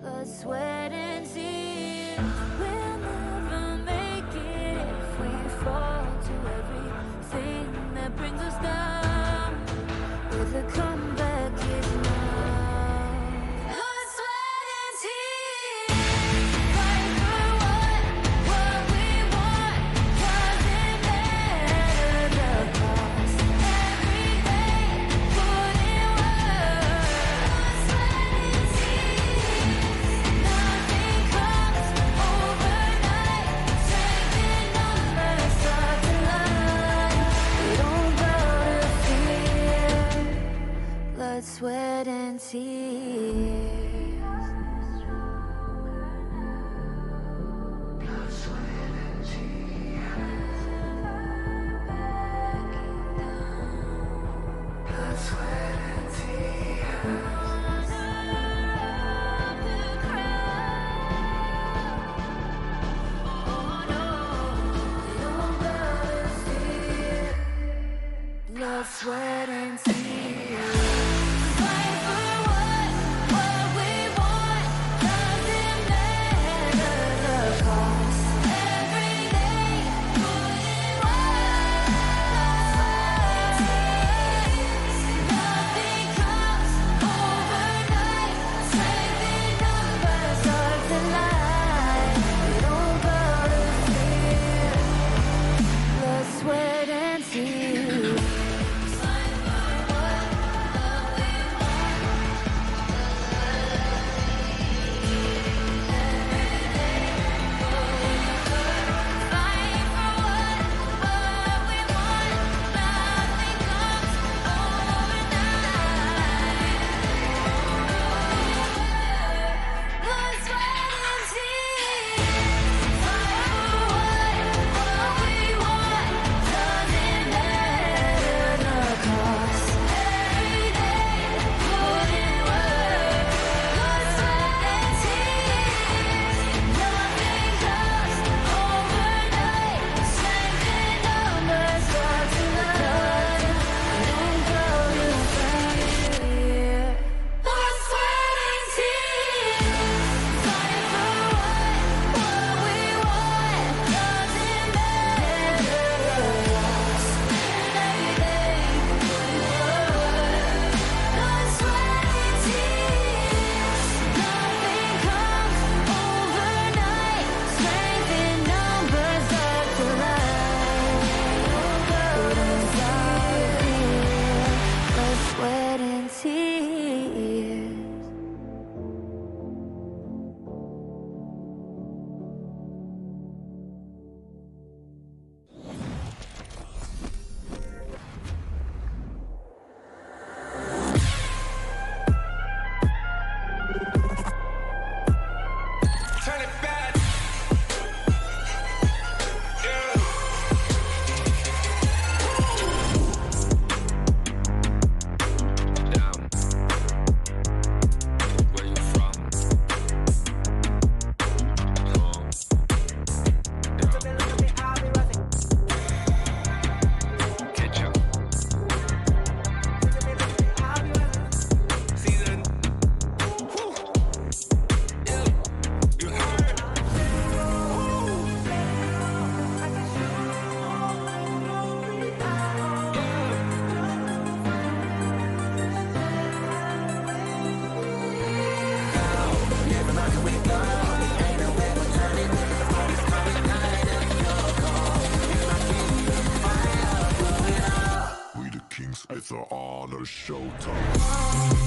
blood, sweat, and tears. We'll never make it if we fall to everything that brings us down. With a comeback is now. Blood, sweat, and tears. Fight for what we want. Doesn't matter the cost. Every day, put in work. Blood, sweat, and tears. Nothing comes overnight. Strength in numbers start to line. We don't bow to fear. Blood, sweat, and tears. Blood, sweat, and tears. Fight for what we want. Doesn't matter the cost. Every day, put in work. Blood, sweat, and tears. Nothing comes overnight. Strength in numbers start to line. We don't bow to fear. Blood, sweat, and tears. Sweat and tears. Turn it back. It's a honor showtime.